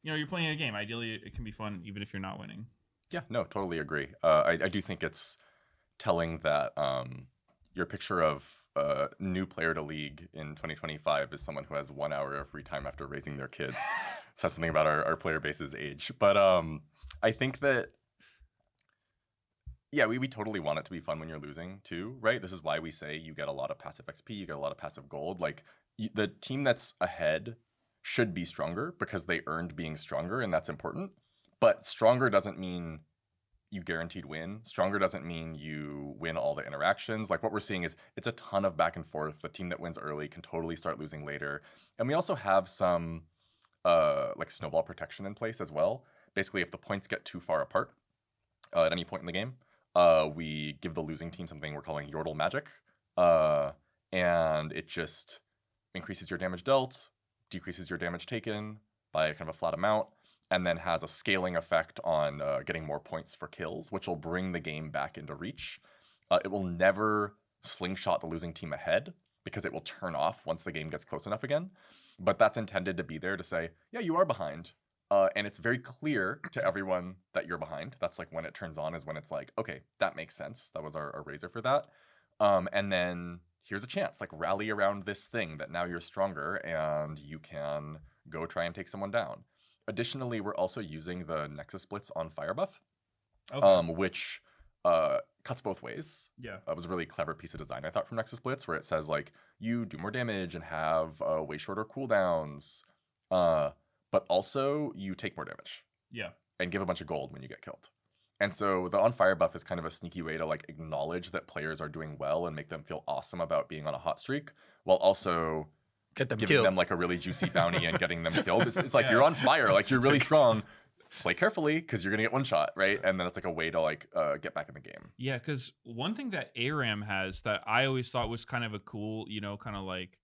you know, you're playing a game, ideally it can be fun even if you're not winning. Yeah, no, totally agree. I do think it's telling that your picture of a new player to League in 2025 is someone who has 1 hour of free time after raising their kids. Says something about our player base's age. But I think that, yeah, we totally want it to be fun when you're losing too, right? This is why we say you get a lot of passive XP, you get a lot of passive gold. Like, the team that's ahead should be stronger because they earned being stronger, and that's important. But stronger doesn't mean you guaranteed win. Stronger doesn't mean you win all the interactions. Like what we're seeing is it's a ton of back and forth. The team that wins early can totally start losing later. And we also have some like snowball protection in place as well. Basically, if the points get too far apart at any point in the game, we give the losing team something we're calling Yordle Magic. And it just increases your damage dealt, decreases your damage taken by kind of a flat amount, and then has a scaling effect on getting more points for kills, which will bring the game back into reach. It will never slingshot the losing team ahead because it will turn off once the game gets close enough again. But that's intended to be there to say, yeah, you are behind. And it's very clear to everyone that you're behind. That's like when it turns on is when it's like, okay, that makes sense. That was our razor for that. And then here's a chance, like rally around this thing that now you're stronger and you can go try and take someone down. Additionally, we're also using the Nexus splits on Fire Buff, which cuts both ways. Yeah. It was a really clever piece of design, I thought, from Nexus splits, where it says like you do more damage and have way shorter cooldowns, but also you take more damage. Yeah. And give a bunch of gold when you get killed. And so the on fire buff is kind of a sneaky way to like acknowledge that players are doing well and make them feel awesome about being on a hot streak, while also giving them like a really juicy bounty and getting them killed. It's like you're on fire, like you're really strong. Play carefully because you're gonna get one shot, right? And then it's like a way to like get back in the game. Yeah, because one thing that ARAM has that I always thought was kind of a cool, you know, kind of like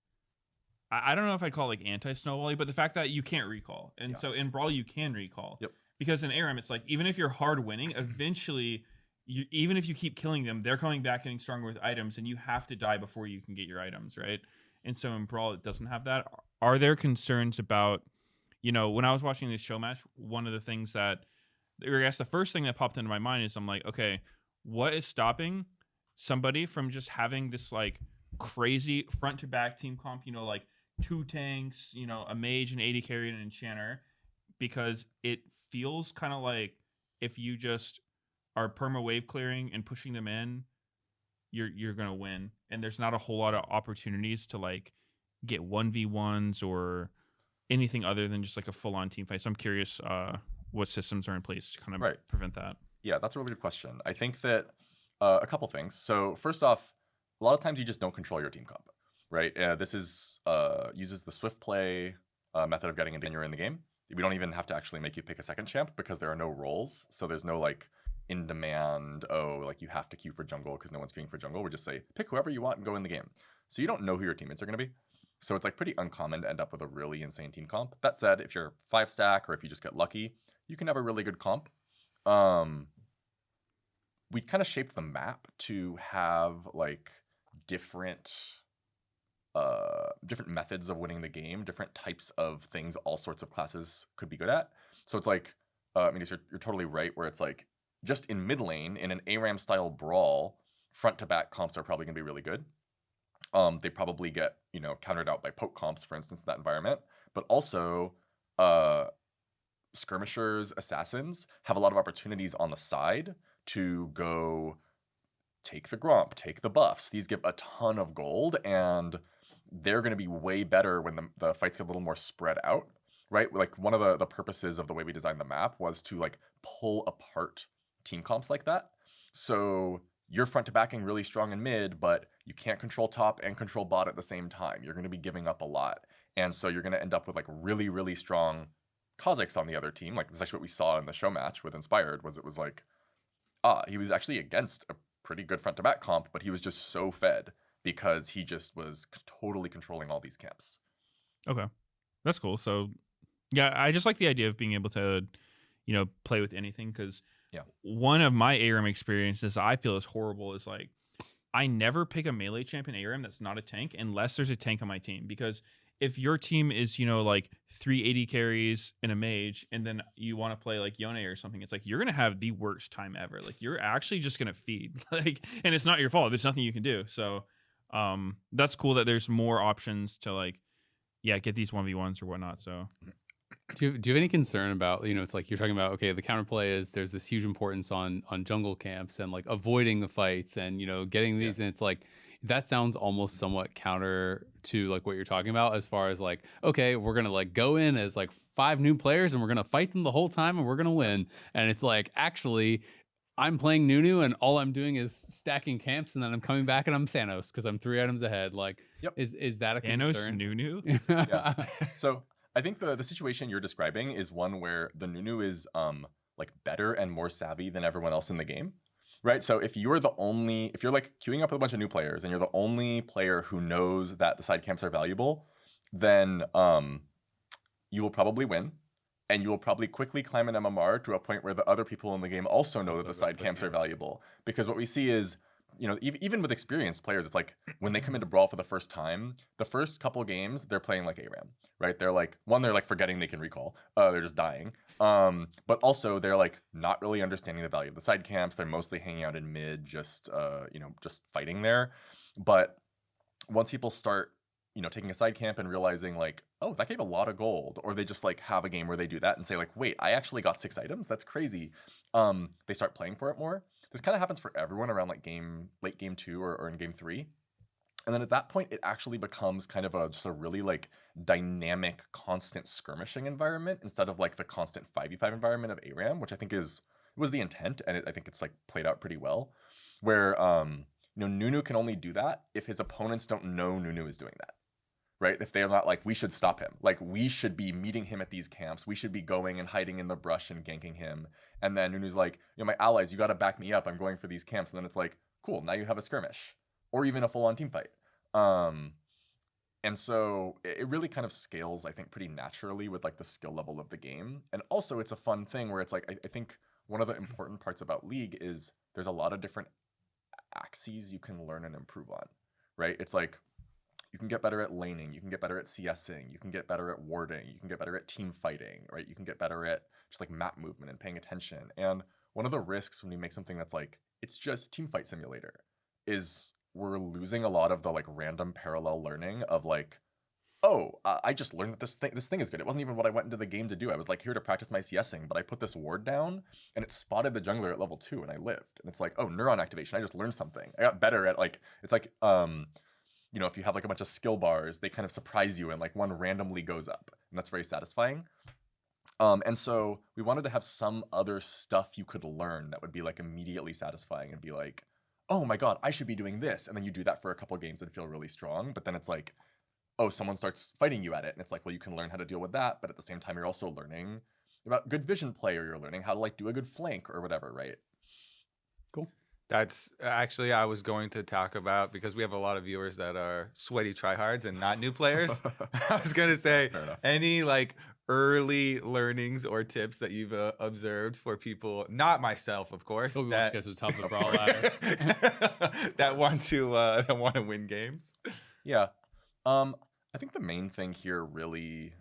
I don't know if I'd call it like anti-snowbally, but the fact that you can't recall, and so in Brawl you can recall. Yep. Because in ARAM it's like even if you're hard winning, eventually even if you keep killing them, they're coming back getting stronger with items, and you have to die before you can get your items, right? And so in Brawl, it doesn't have that. Are there concerns about, you know, when I was watching this show match, one of the things that, or I guess the first thing that popped into my mind is I'm like, okay, what is stopping somebody from just having this like crazy front to back team comp, you know, like 2 tanks, you know, a mage, an AD carry, and an enchanter, because it feels kind of like if you just are perma wave clearing and pushing them in, you're gonna win, and there's not a whole lot of opportunities to like get 1v1s or anything other than just like a full-on team fight. So I'm curious what systems are in place to kind of prevent that. Yeah, that's a really good question. I think that a couple things. So first off, a lot of times you just don't control your team comp, right? This is uses the swift play method of getting in when you're in the game. We don't even have to actually make you pick a second champ because there are no roles. So there's no like in demand, like you have to queue for jungle because no one's queuing for jungle. We just say pick whoever you want and go in the game. So you don't know who your teammates are going to be. So it's like pretty uncommon to end up with a really insane team comp. That said, if you're 5 stack or if you just get lucky, you can have a really good comp. We kind of shaped the map to have like different methods of winning the game, different types of things all sorts of classes could be good at. So it's like, I mean, you're totally right where it's like, just in mid lane, in an ARAM style brawl, front to back comps are probably going to be really good. They probably get, you know, countered out by poke comps, for instance, in that environment. But also, skirmishers, assassins have a lot of opportunities on the side to go take the gromp, take the buffs. These give a ton of gold, and they're going to be way better when the fights get a little more spread out, right? Like one of the purposes of the way we designed the map was to like pull apart team comps like that. So you're front to backing really strong in mid, but you can't control top and control bot at the same time. You're going to be giving up a lot. And so you're going to end up with like really, really strong Kazakhs on the other team. Like this is actually what we saw in the show match with Inspired, was it was like, he was actually against a pretty good front to back comp, but he was just so fed because he just was totally controlling all these camps. Okay. That's cool. So yeah, I just like the idea of being able to, you know, play with anything, because one of my ARAM experiences I feel is horrible is like I never pick a melee champion ARAM that's not a tank unless there's a tank on my team. Because if your team is, you know, like 3 AD carries and a mage, and then you want to play like Yone or something, it's like you're gonna have the worst time ever. Like you're actually just gonna feed, like, and it's not your fault. There's nothing you can do. So that's cool that there's more options to like, get these 1v1s or whatnot. So Do you have any concern about, it's like you're talking about, okay, the counterplay is there's this huge importance on jungle camps and like avoiding the fights and, getting these. And it's like, that sounds almost somewhat counter to like what you're talking about as far as like, okay, we're going to like go in as like 5 new players and we're going to fight them the whole time and we're going to win. And it's like, actually, I'm playing Nunu and all I'm doing is stacking camps and then I'm coming back and I'm Thanos because I'm 3 items ahead. Like, is that a concern? Thanos Nunu? Yeah. So I think the situation you're describing is one where the Nunu is like better and more savvy than everyone else in the game, right? So if you're like queuing up with a bunch of new players and you're the only player who knows that the side camps are valuable, then you will probably win. And you will probably quickly climb an MMR to a point where the other people in the game also know that the side camps are valuable. Because what we see is, even with experienced players, it's like when they come into Brawl for the first time, the first couple games, they're playing like ARAM, right? They're like, they're like forgetting they can recall. They're just dying. But also they're like not really understanding the value of the side camps. They're mostly hanging out in mid, just fighting there. But once people start taking a side camp and realizing like, oh, that gave a lot of gold, or they just like have a game where they do that and say like, wait, I actually got 6 items. That's crazy. They start playing for it more. This kind of happens for everyone around like late game 2 or in game 3. And then at that point, it actually becomes kind of just a really like dynamic, constant skirmishing environment instead of like the constant 5v5 environment of ARAM, which I think was the intent. And I think it's like played out pretty well, where Nunu can only do that if his opponents don't know Nunu is doing that. Right? If they're not like, we should stop him. Like, we should be meeting him at these camps. We should be going and hiding in the brush and ganking him. And then Nunu's like, my allies, you got to back me up. I'm going for these camps. And then it's like, cool, now you have a skirmish or even a full-on team fight. And so it really kind of scales, I think, pretty naturally with like the skill level of the game. And also it's a fun thing where it's like, I think one of the important parts about League is there's a lot of different axes you can learn and improve on, right? It's like, you can get better at laning, you can get better at CSing, you can get better at warding, you can get better at team fighting, right? You can get better at just like map movement and paying attention. And one of the risks when you make something that's like, it's just team fight simulator, is we're losing a lot of the like random parallel learning of like, I just learned that this thing is good. It wasn't even what I went into the game to do. I was like here to practice my CSing, but I put this ward down and it spotted the jungler at level 2 and I lived. And it's like, oh, neuron activation, I just learned something. I got better at like, it's like, if you have like a bunch of skill bars, they kind of surprise you and like one randomly goes up, and that's very satisfying. And so we wanted to have some other stuff you could learn that would be like immediately satisfying and be like, oh my God, I should be doing this. And then you do that for a couple games and feel really strong. But then it's like, oh, someone starts fighting you at it. And it's like, well, you can learn how to deal with that. But at the same time, you're also learning about good vision play, or you're learning how to like do a good flank or whatever, right? Cool. That's actually I was going to talk about, because we have a lot of viewers that are sweaty tryhards and not new players. I was going to say any like early learnings or tips that you've observed for people, not myself, of course, that get to the top of the Brawl ladder. that want to win games. Yeah. I think the main thing here really,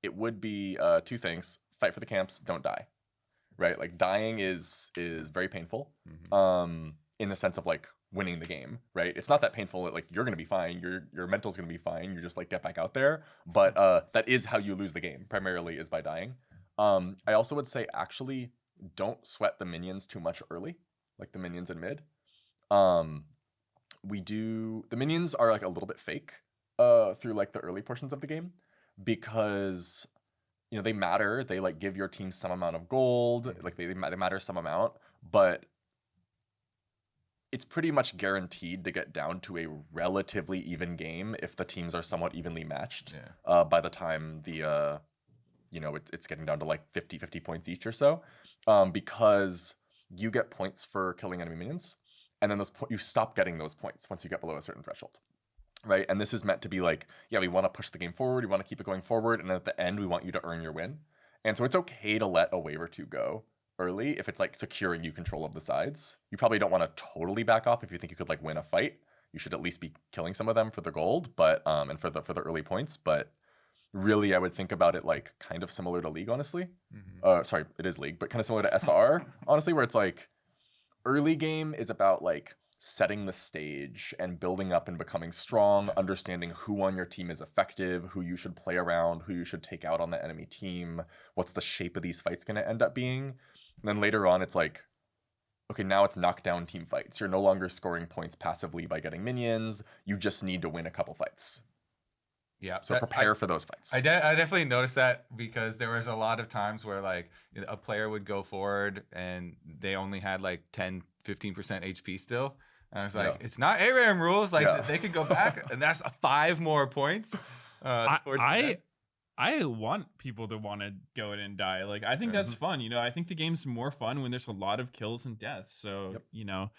it would be 2 things. Fight for the camps, don't die. Right, like dying is very painful, in the sense of like winning the game. Right, it's not that painful. Like you're gonna be fine. Your mental's gonna be fine. You just like get back out there. But that is how you lose the game. Primarily is by dying. I also would say actually don't sweat the minions too much early, like the minions in mid. The minions are like a little bit fake through like the early portions of the game, because they matter. They like give your team some amount of gold. Like they matter some amount, but it's pretty much guaranteed to get down to a relatively even game if the teams are somewhat evenly matched. By the time it's getting down to like 50 points each or so, because you get points for killing enemy minions, and then you stop getting those points once you get below a certain threshold. Right, and this is meant to be like, we want to push the game forward, we want to keep it going forward, and at the end we want you to earn your win. And so it's okay to let a wave or 2 go early if it's like securing you control of the sides. You probably don't want to totally back off if you think you could like win a fight. You should at least be killing some of them for the gold, but and for the early points. But really, I would think about it like kind of similar to League, honestly. Sorry, it is League, but kind of similar to SR, honestly, where it's like early game is about like setting the stage and building up and becoming strong, understanding who on your team is effective, who you should play around, who you should take out on the enemy team, what's the shape of these fights going to end up being. And then later on, it's like, okay, now it's knockdown team fights. You're no longer scoring points passively by getting minions. You just need to win a couple fights. Yeah. So prepare for those fights. I definitely noticed that because there was a lot of times where like a player would go forward and they only had like 10, 15% HP still. And I was like, it's not ARAM rules. Like they could go back and that's 5 more points. I want people to want to go in and die. Like, I think that's fun. You know, I think the game's more fun when there's a lot of kills and deaths. So, you know,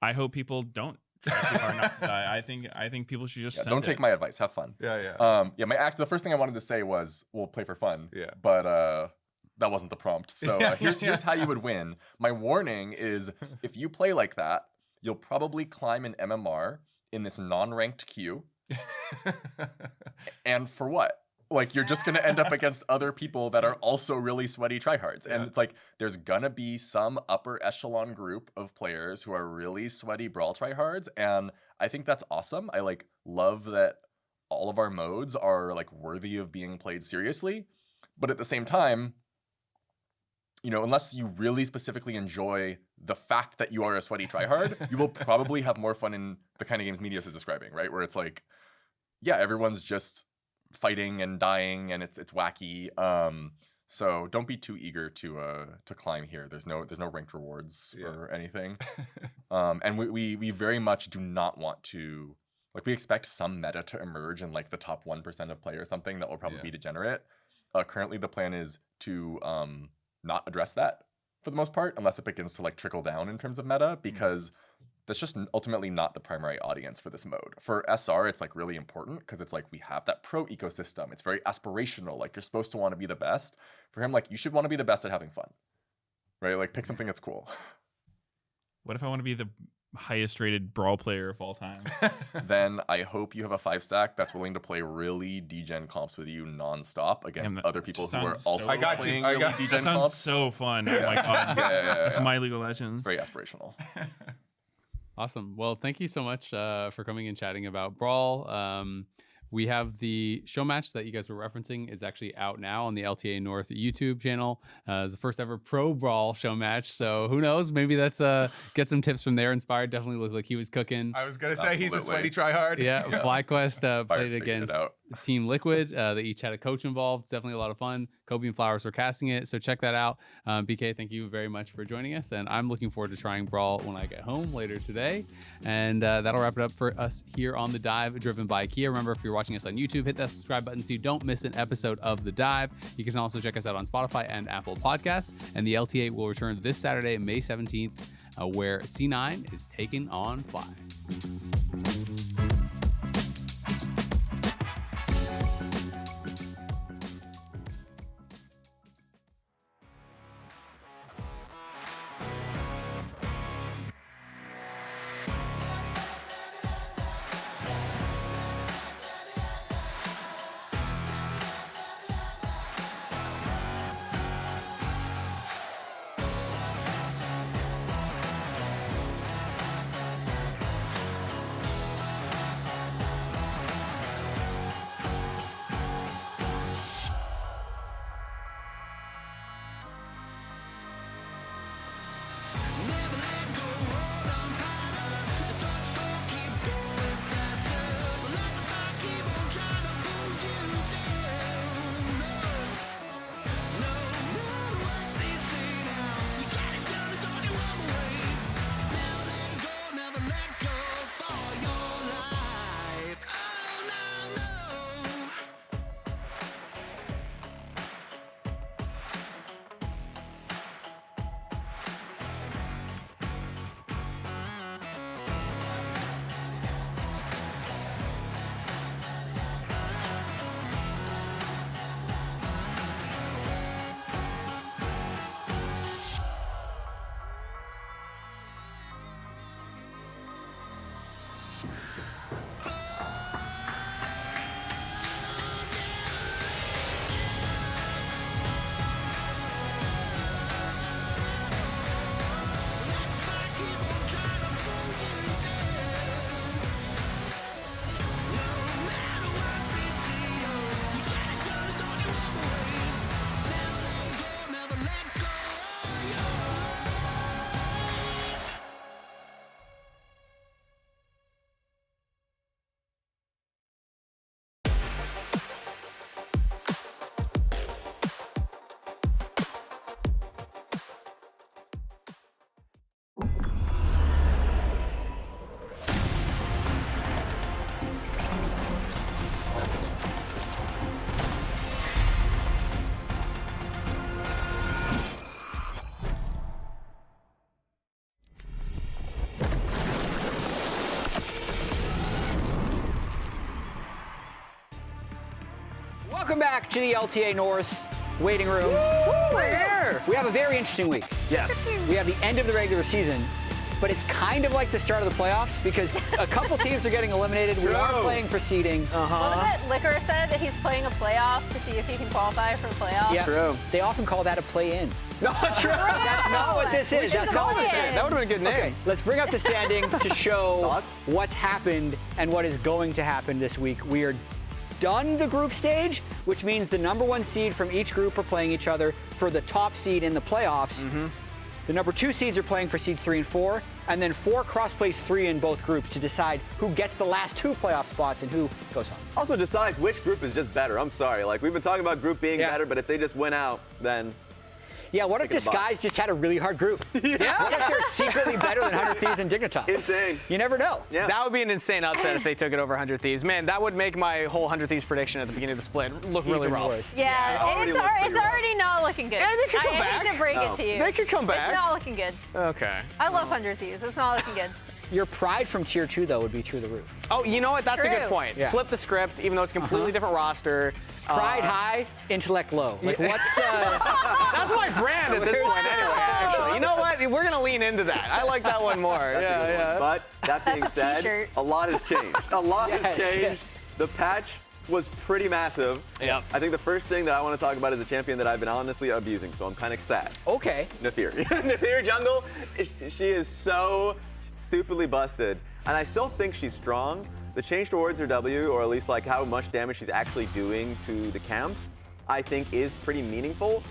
I hope people don't try too hard not to die. I think people should just don't take my advice. Have fun. The first thing I wanted to say was we'll play for fun. Yeah. But that wasn't the prompt. So here's how you would win. My warning is if you play like that, you'll probably climb an MMR in this non-ranked queue. And for what? Like, you're just going to end up against other people that are also really sweaty tryhards. And it's like, there's going to be some upper echelon group of players who are really sweaty brawl tryhards. And I think that's awesome. I like love that all of our modes are like worthy of being played seriously. But at the same time, you know, unless you really specifically enjoy the fact that you are a sweaty tryhard, you will probably have more fun in the kind of games Medios is describing, right? Where it's like, yeah, everyone's just fighting and dying and it's wacky. So don't be too eager to climb here. There's no ranked rewards or anything. And we very much do not want to, like, we expect some meta to emerge in like the top 1% of play or something that will probably be degenerate. Currently the plan is to not address that for the most part, unless it begins to like trickle down in terms of meta, because that's just ultimately not the primary audience for this mode. For SR, it's like really important because it's like we have that pro ecosystem. It's very aspirational. Like, you're supposed to want to be the best. For him, like, you should want to be the best at having fun, right? Like, pick something that's cool. What if I want to be the highest rated brawl player of all time? Then I hope you have a 5-stack that's willing to play really degen comps with you nonstop against other people who are also playing really degen that sounds comps. so fun. Oh my god. That's my League of Legends. Very aspirational. Awesome. Well, thank you so much for coming and chatting about Brawl. We have the show match that you guys were referencing is actually out now on the LTA North YouTube channel. It's the first ever pro Brawl show match. So who knows? Maybe that's get some tips from there. Inspired definitely looked like he was cooking. I was going to say he's a sweaty tryhard. Yeah. FlyQuest played against Team Liquid. They each had a coach involved. Definitely a lot of fun. Kobe and Flowers were casting it. So check that out. BK, thank you very much for joining us. And I'm looking forward to trying Brawl when I get home later today. And that'll wrap it up for us here on The Dive, driven by Kia. Remember, if you're watching us on YouTube, hit that subscribe button so you don't miss an episode of The Dive. You can also check us out on Spotify and Apple Podcasts. And the LTA will return this Saturday, May 17th, where C9 is taking on Fly. Welcome back to the LTA North waiting room. We're here. We have a very interesting week. Yes. We have the end of the regular season, but it's kind of like the start of the playoffs because a couple teams are getting eliminated. We are playing for seeding. What was it? Liquor said that he's playing a playoff to see if he can qualify for the playoffs. Yeah. True. They often call that a play-in. No, true. That's not what this is. That's not what this is. That would have been a good name. Okay, let's bring up the standings to show what's happened and what is going to happen this week. We are done the group stage, which means the number 1 seed from each group are playing each other for the top seed in the playoffs. The number 2 seeds are playing for seeds 3 and 4, and then 4 cross-plays 3 in both groups to decide who gets the last 2 playoff spots and who goes home. Also decides which group is just better. I'm sorry. Like, we've been talking about group being better, but if they just win out, then... Yeah, what if Disguise just had a really hard group? Yeah. What if they're secretly better than 100 Thieves and Dignitas? Insane. You never know. Yeah. That would be an insane upset if they took it over 100 Thieves. Man, that would make my whole 100 Thieves prediction at the beginning of the split look really rough. Worse. Yeah, it's already not looking good. Yeah, they could come I back. hate to break it to you. They could come back. It's not looking good. Okay. I love 100 Thieves. It's not looking good. Your pride from tier 2, though, would be through the roof. Oh, you know what? That's a good True. point. Yeah. Flip the script, even though it's a completely different roster. Pride high, intellect low. Like, what's the... That's my brand at this point anyway, actually. You know what? We're going to lean into that. I like that one more. Yeah. But that being That's a said, t-shirt. a lot has changed. A lot has changed. Yes. The patch was pretty massive. Yep. I think the first thing that I want to talk about is a champion that I've been honestly abusing, so I'm kind of sad. Okay. Nafir. Nafir Jungle, she is so stupidly busted, and I still think she's strong. The change towards her W, or at least like how much damage she's actually doing to the camps, I think is pretty meaningful.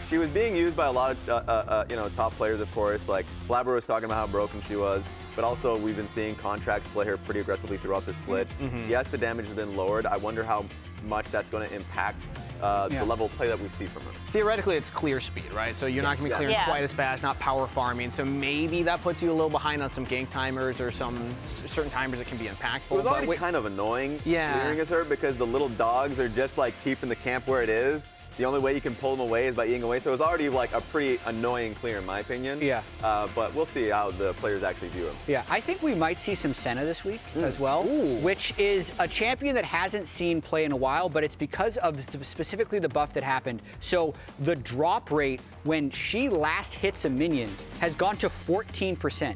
She was being used by a lot of top players, of course. Like Blabber was talking about how broken she was, but also we've been seeing Contracts play her pretty aggressively throughout the split. Yes, the damage has been lowered. I wonder how much that's going to impact the level of play that we see from her. Theoretically, it's clear speed, right? So you're not going to be clearing quite as fast, not power farming. So maybe that puts you a little behind on some gank timers or some certain timers that can be impactful. It was already kind of annoying clearing as her because the little dogs are just like keeping the camp where it is. The only way you can pull them away is by eating away. So it was already like a pretty annoying clear in my opinion. Yeah. But we'll see how the players actually view him. Yeah, I think we might see some Senna this week as well, which is a champion that hasn't seen play in a while, but it's because of specifically the buff that happened. So the drop rate when she last hits a minion has gone to 14%.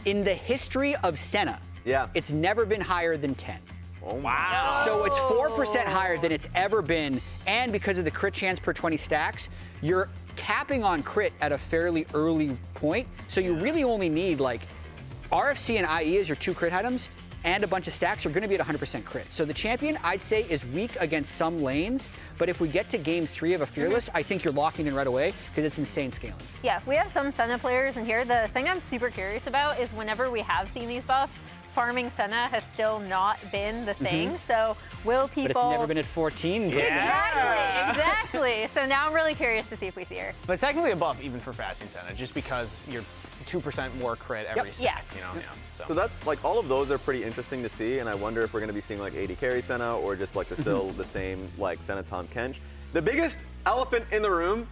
In the history of Senna, it's never been higher than 10. Oh, wow. So it's 4% higher than it's ever been, and because of the crit chance per 20 stacks, you're capping on crit at a fairly early point, so you really only need like RFC and IE as your 2 crit items, and a bunch of stacks are going to be at 100% crit. So the champion, I'd say, is weak against some lanes, but if we get to game 3 of a Fearless, I think you're locking in right away because it's insane scaling. Yeah, we have some Senna players in here. The thing I'm super curious about is whenever we have seen these buffs, farming Senna has still not been the thing. So will people... But it's never been at 14. Exactly. So now I'm really curious to see if we see her. But it's technically a buff even for fasting Senna, just because you're 2% more crit every stack. You know. So that's like all of those are pretty interesting to see, and I wonder if we're going to be seeing like 80 carry Senna or just like still the same like Senna Tom Kench. The biggest elephant in the room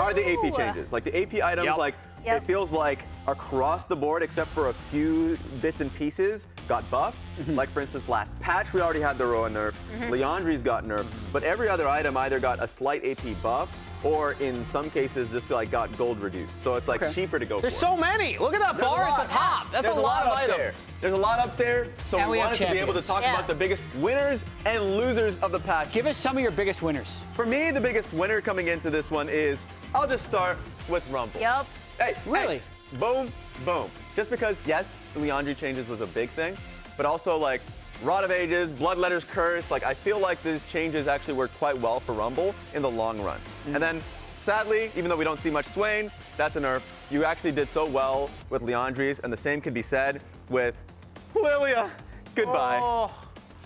are the AP changes. Like the AP items, like it feels like across the board, except for a few bits and pieces, got buffed. Like for instance, last patch we already had the Roa nerfs. Leandri's got nerfed, but every other item either got a slight AP buff or in some cases just like got gold reduced. So it's like cheaper to go There's for. so many. Look at that bar at the top. That's a lot of items. There's a lot up there. So we wanted to be able to talk about the biggest winners and losers of the patch. Give us some of your biggest winners. For me, the biggest winner coming into this one is, I'll just start with Rumble. Yep. Hey, really? Hey, boom, boom. Just because, yes, the Leandri changes was a big thing, but also like Rod of Ages, Bloodletter's Curse, like I feel like these changes actually work quite well for Rumble in the long run. And then sadly, even though we don't see much Swain, that's a nerf. You actually did so well with Leandri's, and the same can be said with Lilia. Goodbye.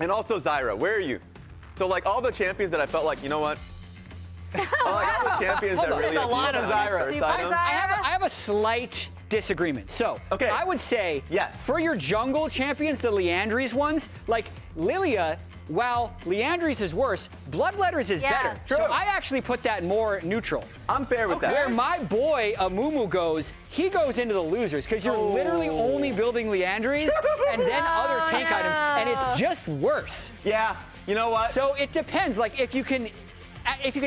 And also Zyra, where are you? So like all the champions that I felt like, you know what? Like all the champions that really There's a lot of Zyra. I have a slight disagreement. So I would say, for your jungle champions, the Leandri's ones, like Lilia while Leandri's is worse, Bloodletter's is better. True. So I actually put that more neutral. I'm fair with that. Where my boy Amumu goes, he goes into the losers because you're literally only building Leandri's and then other tank items, and it's just worse. Yeah, you know what? So it depends. Like if you can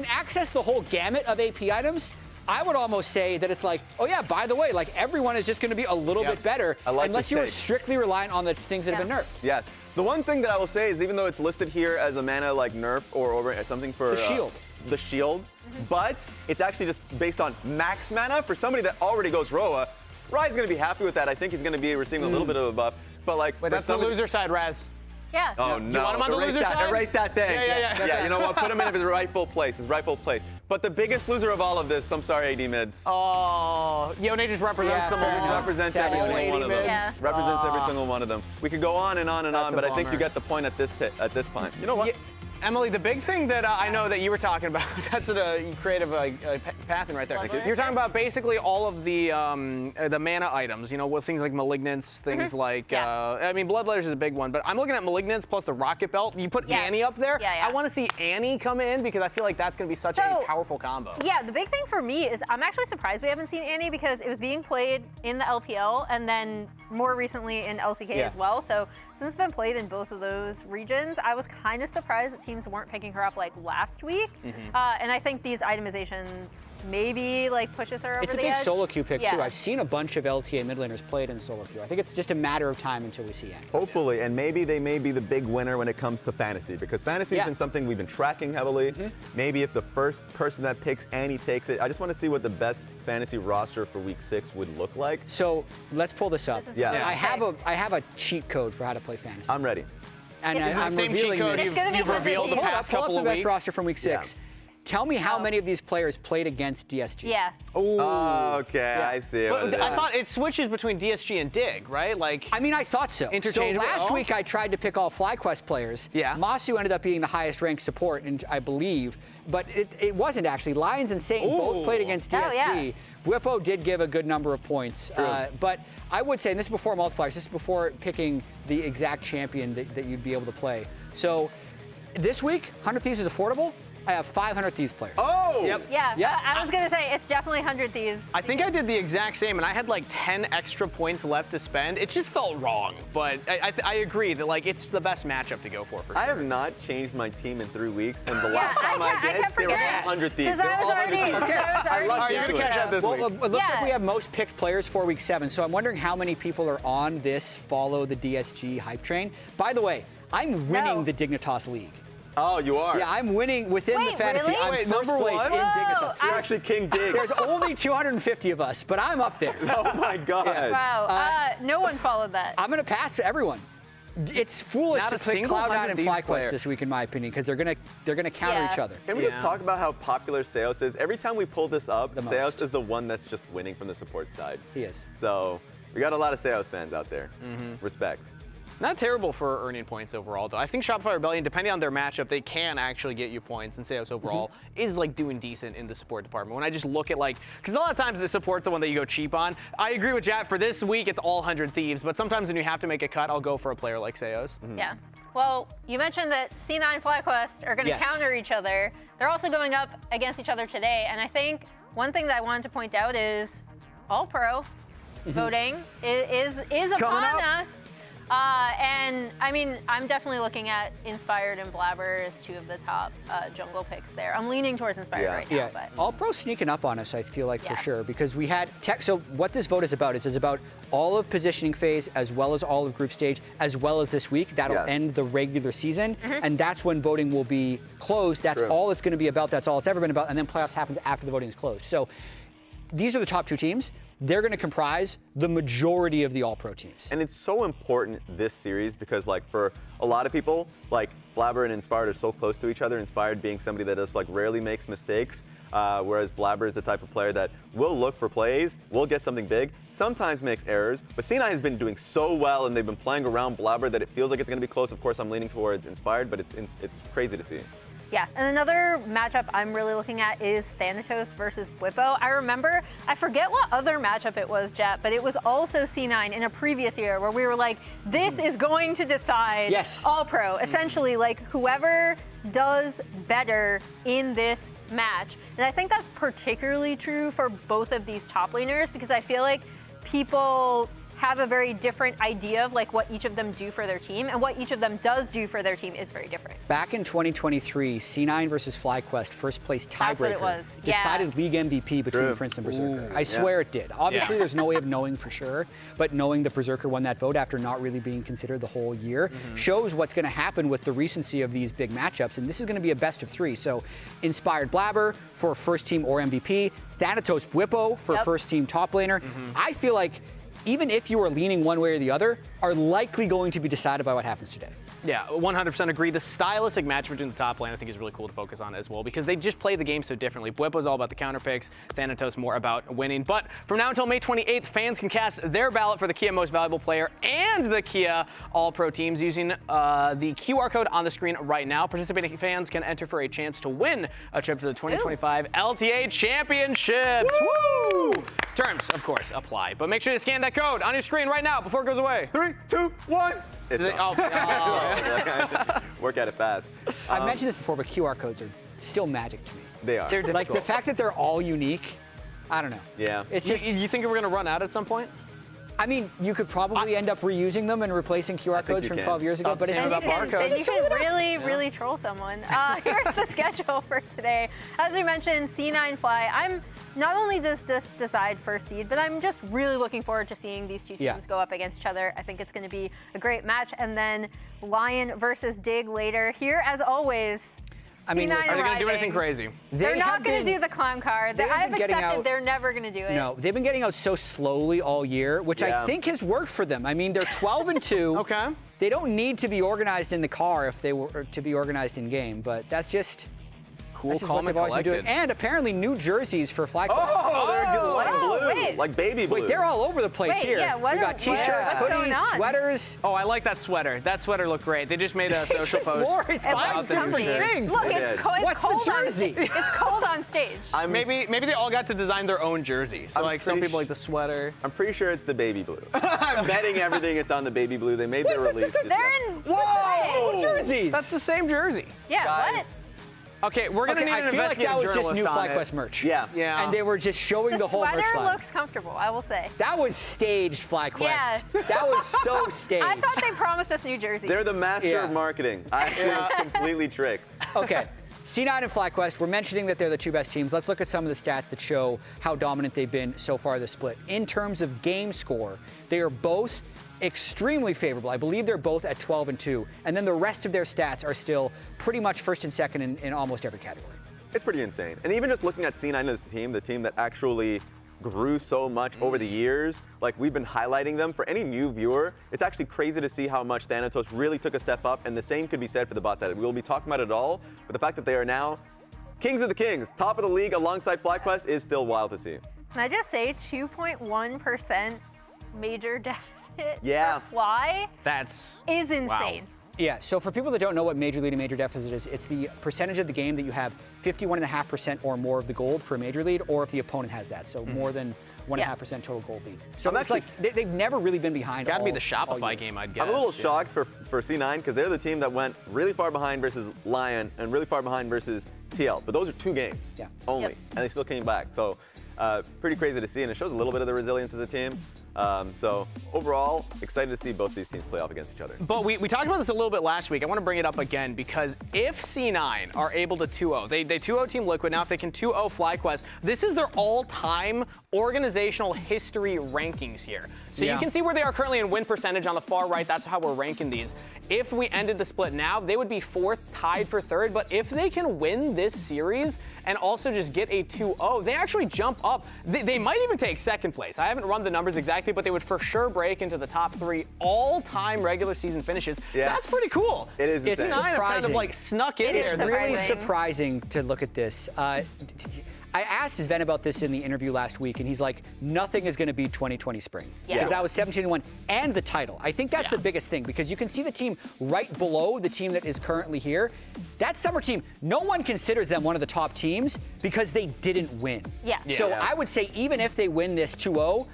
access the whole gamut of AP items, I would almost say that it's like, oh yeah, by the way, like everyone is just going to be a little bit better unless you're strictly reliant on the things that have been nerfed. Yes. The one thing that I will say is even though it's listed here as a mana like nerf or something for the shield. The shield, but it's actually just based on max mana for somebody that already goes Roa. Rai's going to be happy with that. I think he's going to be receiving a little bit of a buff. But like, wait, that's the loser side, Raz. Yeah. Oh no! You want him on the loser side? Erase that thing. Yeah. You know what? Put him in his rightful place. But the biggest loser of all of this, I'm sorry, AD mids. Oh, Yone just represents them all. Represents every single one of them. Yeah. Represents every single one of them. We could go on and on and on, but I think you get the point at this point. You know what? Yeah. Emily, the big thing that I know that you were talking about, that's a creative passing right there. You're talking about basically all of the mana items, you know, with things like Malignance, things like, I mean, Bloodletters is a big one, but I'm looking at Malignance plus the Rocket Belt. You put Annie up there. I want to see Annie come in because I feel like that's going to be such a powerful combo. Yeah, the big thing for me is I'm actually surprised we haven't seen Annie because it was being played in the LPL and then more recently in LCK as well. So since it's been played in both of those regions, I was kind of surprised that teams weren't picking her up like last week. And I think these itemization maybe like pushes her over It's a the big edge. solo queue pick too. I've seen a bunch of LTA mid laners played in solo queue. I think it's just a matter of time until we see Annie. Hopefully, and maybe they may be the big winner when it comes to fantasy because fantasy has been something we've been tracking heavily. Maybe if the first person that picks Annie takes it, I just want to see what the best fantasy roster for week 6 would look like. So let's pull this up. Yeah. I have a cheat code for how to play fantasy. I'm ready. And Is it the same cheat code you've revealed the past couple of the weeks? best roster from week 6. Tell me how many of these players played against DSG. Yeah. Oh, okay, I see. But I thought it switches between DSG and Dig, right? Like, I mean, I thought so. Interchangeable. So last week I tried to pick all FlyQuest players. Yeah. Masu ended up being the highest ranked support, I believe, but it wasn't actually. Lions and Satan both played against DSG. Oh, yeah. Whippo did give a good number of points, but I would say, and this is before multipliers, this is before picking the exact champion that you'd be able to play. So this week, 100 Thieves is affordable. I have 500 Thieves players. Oh! Yep. Yeah, I was gonna say it's definitely 100 Thieves. I think I did the exact same, and I had like 10 extra points left to spend. It just felt wrong, but I agree that like it's the best matchup to go for sure. I have not changed my team in 3 weeks, and the last time I did, kept they were all forgetting. 100 Thieves. Because I was already. I lucked You're into gonna catch it. up this week. Well, it looks like we have most picked players for week 7, so I'm wondering how many people are on this follow the DSG hype train. By the way, I'm winning the Dignitas League. Oh, you are? Yeah, I'm winning within the fantasy. Really? I'm first place in Dignitas. You're actually King Dig. There's only 250 of us, but I'm up there. Oh my God. Wow. No one followed that. I'm going to pass to everyone. It's foolish Not to a pick single Cloud9 100 and Thieves FlyQuest player. this week, in my opinion, because they're gonna counter each other. Can we just talk about how popular Seos is? Every time we pull this up, Seos is the one that's just winning from the support side. He is. So we got a lot of Seos fans out there. Respect. Not terrible for earning points overall, though. I think Shopify Rebellion, depending on their matchup, they can actually get you points, and Seos overall is like doing decent in the support department. When I just look at like, because a lot of times the support's the one that you go cheap on. I agree with Jat. For this week, it's all 100 Thieves, but sometimes when you have to make a cut, I'll go for a player like Seos. Yeah. Well, you mentioned that C9 and FlyQuest are going to counter each other. They're also going up against each other today, and I think one thing that I wanted to point out is All-Pro voting is upon us. And I mean, I'm definitely looking at Inspired and Blabber as 2 of the top jungle picks there. I'm leaning towards Inspired right now. But All-Pro sneaking up on us, I feel like, for sure, because we had tech. So what this vote is about is about all of positioning phase, as well as all of group stage, as well as this week. That'll end the regular season, and that's when voting will be closed. That's all it's going to be about. That's all it's ever been about. And then playoffs happens after the voting is closed. So these are the top 2 teams. They're going to comprise the majority of the All-Pro teams. And it's so important this series because, like, for a lot of people, like, Blabber and Inspired are so close to each other. Inspired being somebody that just, like, rarely makes mistakes, whereas Blabber is the type of player that will look for plays, will get something big, sometimes makes errors. But C9 has been doing so well, and they've been playing around Blabber that it feels like it's going to be close. Of course, I'm leaning towards Inspired, but it's crazy to see. Yeah, and another matchup I'm really looking at is Thanatos versus Bwipo. I forget what other matchup it was, Jet, but it was also C9 in a previous year where we were like, this is going to decide All-Pro. Essentially, like, whoever does better in this match. And I think that's particularly true for both of these top laners because I feel like people have a very different idea of like what each of them do for their team, and what each of them does do for their team is very different. Back in 2023, C9 versus FlyQuest, first place tiebreaker, That's what it was. decided league MVP between Prince and Berserker. I swear it did. Obviously, there's no way of knowing for sure, but knowing the Berserker won that vote after not really being considered the whole year shows what's going to happen with the recency of these big matchups, and this is going to be a best of 3. So, Inspired Blabber for first team or MVP, Thanatos Bwipo for first team top laner. I feel like even if you are leaning one way or the other, are likely going to be decided by what happens today. Yeah, 100% agree. The stylistic match between the top lane I think is really cool to focus on as well because they just play the game so differently. Bwipo's all about the counter picks, Thanatos more about winning. But from now until May 28th, fans can cast their ballot for the Kia Most Valuable Player and the Kia All-Pro teams using the QR code on the screen right now. Participating fans can enter for a chance to win a trip to the 2025 LTA Championships. Woo! Terms, of course, apply. But make sure to scan that code on your screen right now before it goes away. 3, 2, 1. Work at it fast. I've mentioned this before, but QR codes are still magic to me. They are. Like the fact that they're all unique, I don't know. Yeah. It's just. You think we're going to run out at some point? I mean, you could probably end up reusing them and replacing QR codes from 12 years ago, but it's just then you can really troll someone. Here's the schedule for today. As we mentioned, C9 Fly. I'm not only does this decide first seed, but I'm just really looking forward to seeing these two teams go up against each other. I think it's going to be a great match. And then Lyon versus Dig later. Here, as always, I mean, are they going to do anything crazy? They're not going to do the clown card. I've accepted they're never going to do it. No, they've been getting out so slowly all year, which I think has worked for them. I mean, they're 12-2. Okay. They don't need to be organized in the car if they were to be organized in game, but that's just cool, calm, and collected. And apparently new jerseys for FlyQuest. Oh, they're like blue, like baby blue. Wait, they're all over the place here. Yeah, we got t-shirts, hoodies, sweaters. Oh, I like that sweater. That sweater looked great. They just made a social post about the new shirts. Look, it's cold. What's the jersey? It's cold on stage. Maybe they all got to design their own jersey. So like some people like the sweater. I'm pretty sure it's the baby blue. I'm betting everything it's on the baby blue. They made their release. They're in jerseys. That's the same jersey. Yeah, Guys. what? Okay, we're gonna need an investigative I feel like that was just new journalist FlyQuest merch. Yeah. And they were just showing the whole merch sweater line. looks comfortable, I will say. That was staged, FlyQuest. Yeah. That was so staged. I thought they promised us new jerseys. They're the master of marketing. I was completely tricked. Okay. C9 and FlyQuest, we're mentioning that they're the two best teams. Let's look at some of the stats that show how dominant they've been so far this split. In terms of game score, they are both extremely favorable. I believe they're both at 12-2. And then the rest of their stats are still pretty much first and second in almost every category. It's pretty insane. And even just looking at C9 as a team, the team that actually grew so much over the years, like we've been highlighting them. For any new viewer, it's actually crazy to see how much Thanatos really took a step up, and the same could be said for the bot side. We will be talking about it all, but the fact that they are now kings of the kings, top of the league alongside FlyQuest is still wild to see. Can I just say 2.1% major deficit Yeah. for Fly is insane. Wow. Yeah, so for people that don't know what major lead and major deficit is, it's the percentage of the game that you have 51.5% or more of the gold for a major lead, or if the opponent has that, so more than 1.5% total gold lead. So it's like they've never really been behind. Got to be the Shopify game, I'd guess. I'm a little shocked for C9 because they're the team that went really far behind versus Lyon and really far behind versus TL. But those are 2 games only, and they still came back. So pretty crazy to see, and it shows a little bit of the resilience as a team. So overall, excited to see both these teams play off against each other. But we talked about this a little bit last week. I want to bring it up again because if C9 are able to 2-0, they 2-0 Team Liquid. Now if they can 2-0 FlyQuest, this is their all-time organizational history rankings here. So you can see where they are currently in win percentage on the far right. That's how we're ranking these. If we ended the split now, they would be 4th, tied for 3rd. But if they can win this series and also just get a 2-0, they actually jump up. They might even take 2nd place. I haven't run the numbers exactly, but they would for sure break into the top 3 all-time regular season finishes. Yeah. That's pretty cool. It is insane. It's kind of like snuck in there. It's really surprising to look at this. I asked Sven about this in the interview last week, and he's like, nothing is going to beat 2020 spring. Because that was 17-1 and the title. I think that's the biggest thing, because you can see the team right below the team that is currently here. That summer team, no one considers them one of the top teams because they didn't win. So I would say even if they win this 2-0,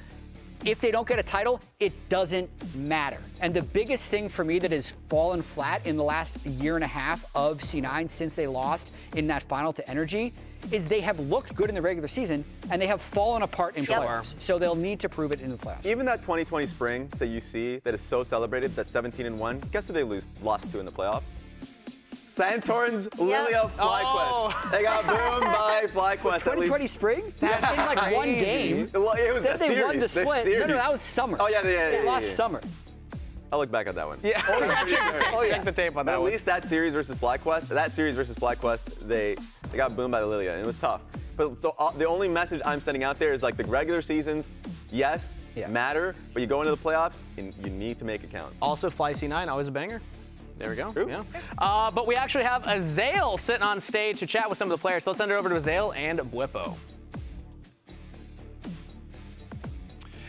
if they don't get a title, it doesn't matter. And the biggest thing for me that has fallen flat in the last year and a half of C9 since they lost in that final to Energy is they have looked good in the regular season and they have fallen apart in playoffs. So they'll need to prove it in the playoffs. Even that 2020 spring that you see that is so celebrated, that 17-1, guess who they lost to in the playoffs? Santorin's Lilia FlyQuest. They got boomed by FlyQuest. 2020 spring? That in like one game. Well, it was then they series, won the split. No, that was summer. Oh, yeah. They lost summer. I'll look back at that one. Check the tape on that At one. least that series versus FlyQuest, they got boomed by the Lilia, and it was tough. But so the only message I'm sending out there is like the regular seasons, yes, matter, but you go into the playoffs and you need to make it count. Also, Fly C9, always a banger. There we go. Yeah. But we actually have Azale sitting on stage to chat with some of the players. So let's send it over to Azale and Bwipo.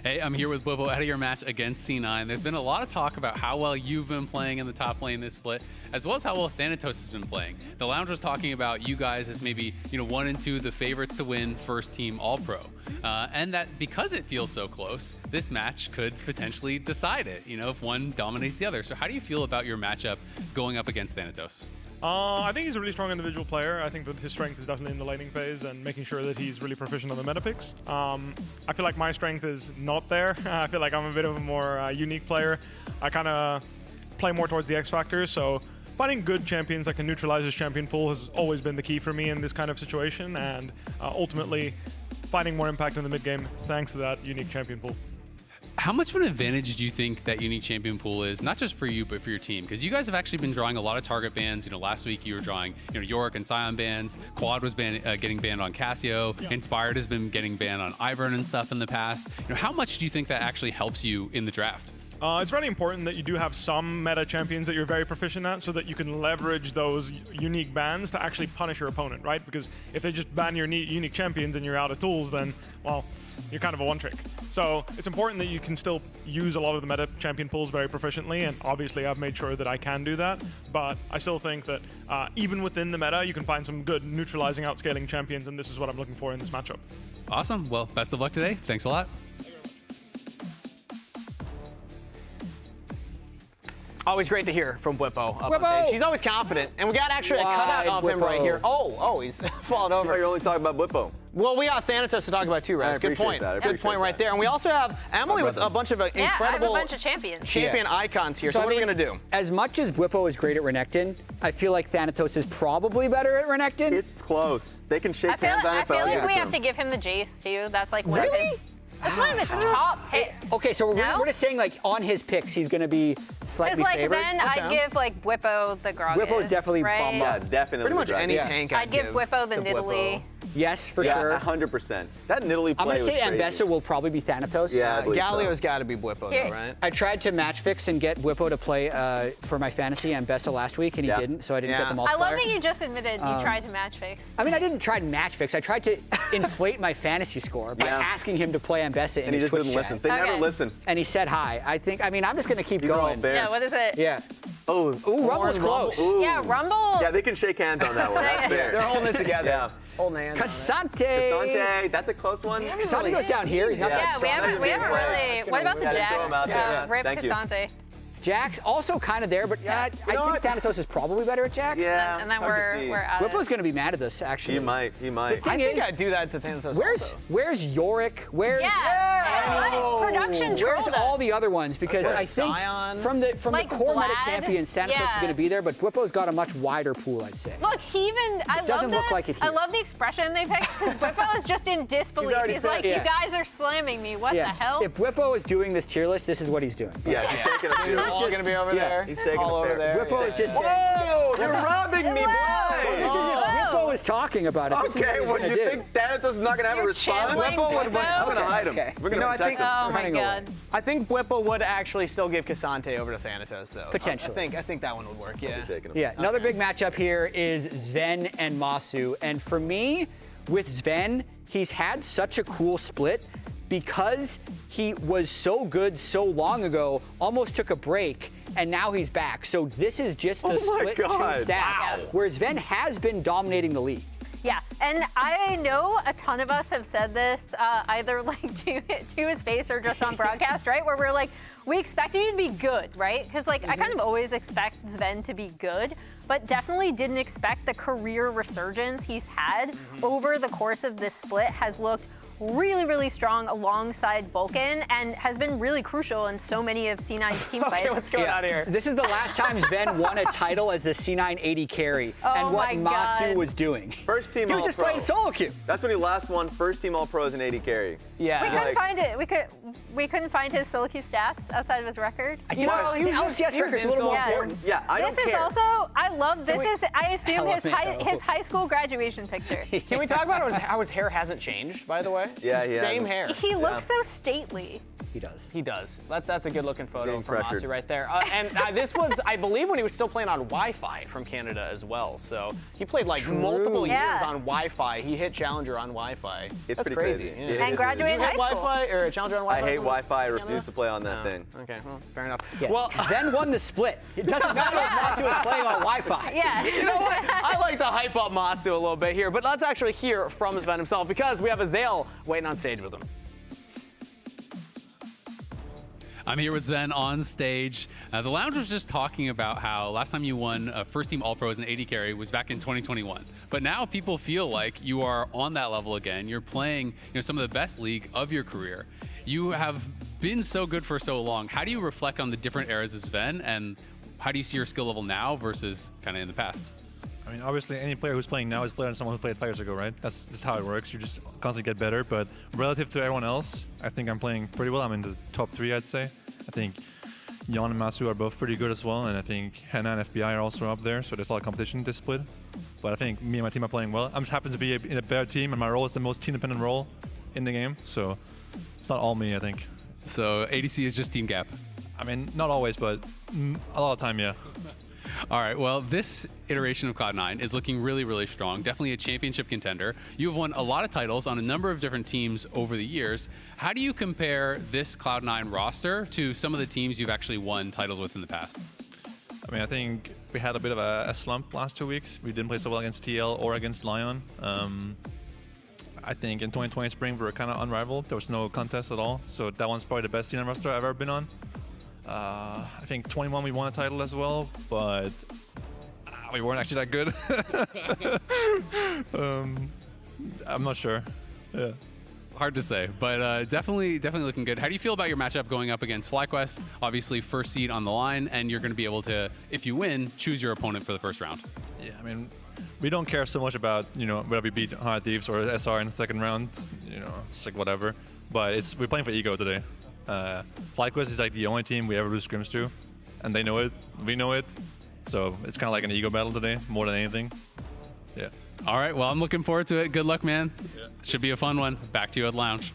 Hey, I'm here with Bwipo out of your match against C9. There's been a lot of talk about how well you've been playing in the top lane this split, as well as how well Thanatos has been playing. The Lounge was talking about you guys as maybe 1 and 2 the favorites to win first team All-Pro. And that because it feels so close, this match could potentially decide it, if one dominates the other. So how do you feel about your matchup going up against Thanatos? I think he's a really strong individual player. I think that his strength is definitely in the laning phase and making sure that he's really proficient on the meta picks. I feel like my strength is not there. I feel like I'm a bit of a more unique player. I kind of play more towards the X factor, so finding good champions that can neutralize his champion pool has always been the key for me in this kind of situation, and ultimately finding more impact in the mid game thanks to that unique champion pool. How much of an advantage do you think that unique champion pool is, not just for you, but for your team? Because you guys have actually been drawing a lot of target bans. Last week you were drawing, Yorick and Sion bans. Quad was getting banned on Cassio. Yeah. Inspired has been getting banned on Ivern and stuff in the past. How much do you think that actually helps you in the draft? It's really important that you do have some meta champions that you're very proficient at so that you can leverage those unique bans to actually punish your opponent, right? Because if they just ban your unique champions and you're out of tools, then, well, you're kind of a one-trick. So it's important that you can still use a lot of the meta champion pools very proficiently, and obviously I've made sure that I can do that, but I still think that even within the meta, you can find some good neutralizing, outscaling champions, and this is what I'm looking for in this matchup. Awesome. Well, best of luck today. Thanks a lot. Always great to hear from Bwipo up on stage. He's always confident. And we got actually a cutout of him right here. Oh, he's falling over. You're only talking about Bwipo. Well, we got Thanatos to talk about too, Raz. Good point. Good point right there. And we also have Emily with a bunch of incredible I have a bunch of champions. Champion icons here. So what are we going to do? As much as Bwipo is great at Renekton, I feel like Thanatos is probably better at Renekton. It's close. They can shake hands on it. I feel like we have to give him the Jace too. That's like one of his... That's one of his top picks. Okay, so we're just saying like on his picks, he's going to be slightly favored. Then I'd give like Bwipo the Gragas. Bwipo's definitely right? Yeah, definitely. Pretty much any tank I'd give Bwipo the Nidalee. Yes, for sure. 100%. That Nidalee play I'm going to say was Ambessa will probably be Thanatos. Yeah, Galio's got to be Bwipo, though, right? I tried to match fix and get Bwipo to play for my fantasy Ambessa last week, and he didn't, so I didn't get the multiplier. I love that you just admitted you tried to match fix. I mean, I didn't try to match fix. I tried to inflate my fantasy score by asking him to play Ambessa in his Twitch chat. Listen. They never listen. And he said hi. I'm just going to keep going. Yeah, what is it? Yeah. Oh, Rumble's close. Ooh. Yeah, Rumble. Yeah, they can shake hands on that one. That's fair. They're holding it together. Yeah. Holding hands. Casante. That's a close one. Casante goes down here. He's not that strong. We haven't really. What about the Jack? Rip Thank you. Casante. Jax also kind of there, but I think Thanatos is probably better at Jax. Yeah. And then we're out. Bwipo's going to be mad at this, actually. He might. I think I'd do that to Thanatos. Where's Yorick? Where's production? Where's all the other ones? Because I think from the core meta champions, Thanatos is going to be there, but Bwipo's got a much wider pool, I'd say. Look, he even doesn't look like it here. I love the expression they picked because Bwipo is just in disbelief. He's like, you guys are slamming me. What the hell? If Bwipo is doing this tier list, this is what he's doing. Yeah, he's taking a few. All going to be over there. He's taking all over there. Bwipo is just saying. Whoa! You're robbing me blind. This is if Bwipo is talking about it. Okay, well, you think Thanatos is not going to have a response? Bwipo would. I'm going to hide him. We're going to protect him. Oh my god. I think Bwipo would actually still give Casante over to Thanatos, though. Potentially. I think that one would work. Yeah. Yeah. Another big matchup here is Sven and Masu, and for me, with Sven, he's had such a cool split because he was so good so long ago, almost took a break, and now he's back. So this is just the split 2 stats, where Sven has been dominating the league. Yeah, and I know a ton of us have said this either like to his face or just on broadcast, right? Where we're like, we expect you to be good, right? Because like I kind of always expect Sven to be good, but definitely didn't expect the career resurgence he's had over the course of this split. Has looked really, really strong alongside Vulcan and has been really crucial in so many of C9's team fights. Okay, what's going on here? This is the last time Sven won a title as the C9 AD carry, and what Masu was doing. First team He was All just Pro. playing solo queue. That's when he last won first team All Pro as an AD carry. Yeah. We couldn't find it. We couldn't find his solo queue stats outside of his record. You know, the LCS record's a little more important. Yeah, I don't This is care. also, I love, this is, I assume his high school graduation picture. Can we talk about how his hair hasn't changed, by the way? Yeah, he Same hasn't. hair. He looks so stately. He does. He does. That's a good looking photo Getting from pressured. Masu right there. And this was, I believe, when he was still playing on Wi-Fi from Canada as well. So he played like multiple years on Wi-Fi. He hit Challenger on Wi-Fi. It's That's pretty crazy. crazy. Yeah. It And is graduated Did you high hit school. Wi-Fi or Challenger on I Wi-Fi? hate Wi-Fi. I Canada? refuse to play on that thing. Okay, well, fair enough. Yes. Well, Sven won the split. It doesn't matter if Masu is playing on Wi-Fi. Yeah. you know what? I like to hype up Masu a little bit here, but let's actually hear from Sven himself because we have Azale waiting on stage with him. I'm here with Sven on stage. The Lounge was just talking about how last time you won first team All-Pro as an AD carry was back in 2021. But now people feel like you are on that level again. You're playing some of the best league of your career. You have been so good for so long. How do you reflect on the different eras as Sven, and how do you see your skill level now versus kind of in the past? I mean, obviously, any player who's playing now is playing someone who played 5 years ago, right? That's just how it works. You just constantly get better. But relative to everyone else, I think I'm playing pretty well. I'm in the top 3, I'd say. I think Jan and Masu are both pretty good as well. And I think Henna and FBI are also up there. So there's a lot of competition in this split. But I think me and my team are playing well. I just happen to be in a better team, and my role is the most team-dependent role in the game. So it's not all me, I think. So ADC is just team gap. I mean, not always, but a lot of time, yeah. All right, well, this iteration of Cloud9 is looking really, really strong. Definitely a championship contender. You've won a lot of titles on a number of different teams over the years. How do you compare this Cloud9 roster to some of the teams you've actually won titles with in the past? I mean, I think we had a bit of a slump last 2 weeks. We didn't play so well against TL or against Lyon. I think in 2020 spring, we were kind of unrivaled. There was no contest at all. So that one's probably the best C9 roster I've ever been on. I think 21 we won a title as well, but we weren't actually that good. I'm not sure. Yeah. Hard to say, but definitely looking good. How do you feel about your matchup going up against FlyQuest? Obviously, first seed on the line, and you're going to be able to, if you win, choose your opponent for the first round. Yeah, I mean, we don't care so much about whether we beat Thieves or SR in the second round. It's like whatever. But we're playing for ego today. FlyQuest is like the only team we ever lose scrims to, and they know it. We know it. So it's kind of like an ego battle today, more than anything. Yeah. All right. Well, I'm looking forward to it. Good luck, man. Yeah. Should be a fun one. Back to you at Lounge.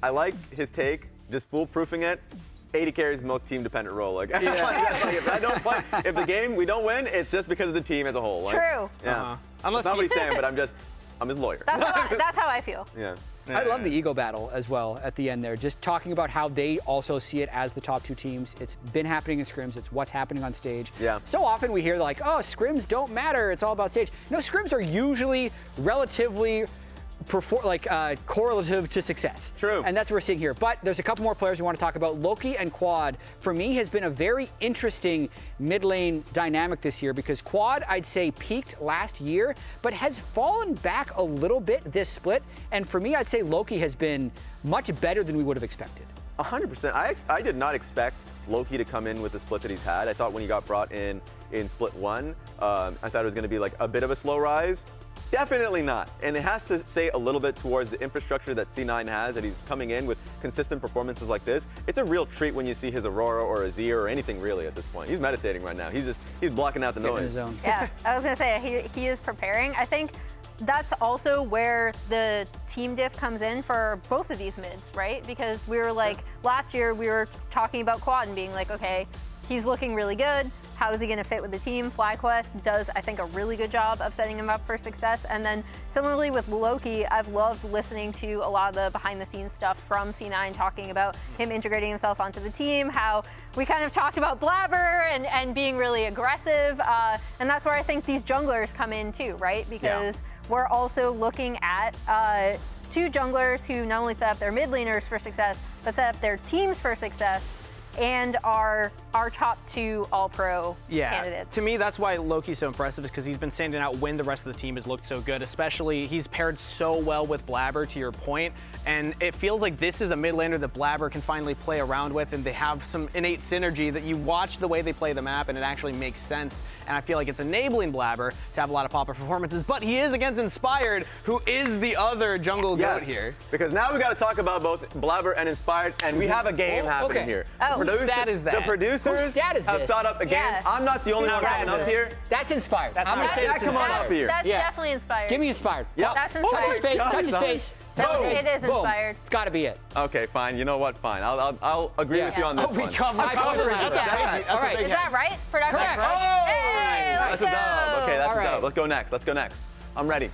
I like his take, just foolproofing it. AD carry is the most team-dependent role. Like, if I don't play, if the game we don't win, it's just because of the team as a whole. Like, True. Yeah. That's not what he's saying, but I'm his lawyer. That's how I feel. Yeah. I love the ego battle as well at the end there. Just talking about how they also see it as the top 2 teams. It's been happening in scrims. It's what's happening on stage. Yeah. So often we hear like, oh, scrims don't matter. It's all about stage. No, scrims are usually relatively correlative to success. True. And that's what we're seeing here. But there's a couple more players we want to talk about. Loki and Quad, for me, has been a very interesting mid lane dynamic this year because Quad, I'd say, peaked last year, but has fallen back a little bit this split. And for me, I'd say Loki has been much better than we would have expected. 100%. I did not expect Loki to come in with the split that he's had. I thought when he got brought in split 1, I thought it was going to be like a bit of a slow rise. Definitely not. And it has to say a little bit towards the infrastructure that C9 has, that he's coming in with consistent performances like this. It's a real treat when you see his Aurora or a Zir or anything really at this point. He's meditating right now. He's blocking out the noise. In his zone. Yeah, I was going to say, he is preparing. I think that's also where the team diff comes in for both of these mids, right? Because we were like, last year we were talking about Quad and being like, okay, he's looking really good. how is he going to fit with the team? FlyQuest does, I think, a really good job of setting him up for success. And then similarly with Loki, I've loved listening to a lot of the behind-the-scenes stuff from C9 talking about him integrating himself onto the team, how we kind of talked about Blabber and being really aggressive. And that's where I think these junglers come in too, right? Because we're also looking at two junglers who not only set up their mid laners for success, but set up their teams for success and are our top 2 all-pro candidates. To me, that's why Loki's so impressive, is because he's been standing out when the rest of the team has looked so good. Especially, he's paired so well with Blabber, to your point, and it feels like this is a mid laner that Blabber can finally play around with, and they have some innate synergy that you watch the way they play the map, and it actually makes sense. And I feel like it's enabling Blabber to have a lot of pop-up performances, but he is against Inspired, who is the other jungle goat here. Because now we got to talk about both Blabber and Inspired, and we have a game happening here. Whose stat is that? The producers have thought up a game. I'm not the only one coming up here. That's Inspired. I'm going to say come on up here. That's definitely Inspired. Give me Inspired. Yep. That's Inspired. Touch his face, touch his face. It is Inspired. It's got to be it. Okay, fine. You know what? Fine. I'll agree with you on this one. We covered it. All right. Is that right? Production? Correct. Hey, that's a dub. Okay, that's a dub. Let's go next. Let's go next. I'm ready.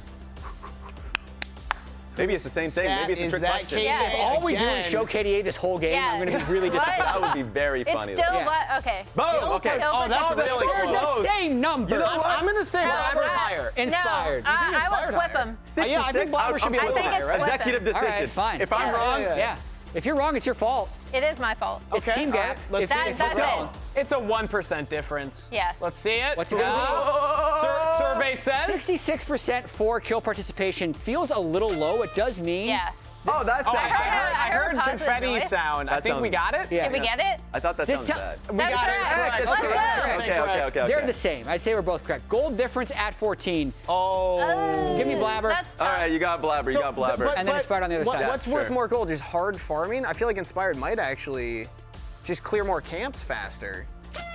Maybe it's the same thing. Maybe it's a trick question. If all we do is show KDA this whole game, I'm going to be really disappointed. That would be very funny. It's still okay. Boom. Okay. Oh, that's really They're the same number. You know what? I'm going to say Blabber higher. Inspired. No, I will flip him. Yeah, I think Blabber should be a little higher, right? Executive decision. All right, fine. If I'm wrong, If you're wrong, it's your fault. It is my fault. It's team gap. Let's see it. That's it. It's a 1% difference. Yeah. Let's see it. What's it going to be? Survey says 66% for kill participation feels a little low. It does mean. Yeah. Oh, that's I heard positive confetti noise. sound. I think we got it. Yeah. Did we get it? I thought that sounded bad. We got it. Let's go. Okay. They're the same. I'd say we're both correct. Gold difference at 14. Oh. Give me Blabber. That's All right, you got Blabber. You got Blabber. And then Inspired on the other side. What's worth more gold? Just hard farming? I feel like Inspired might actually just clear more camps faster.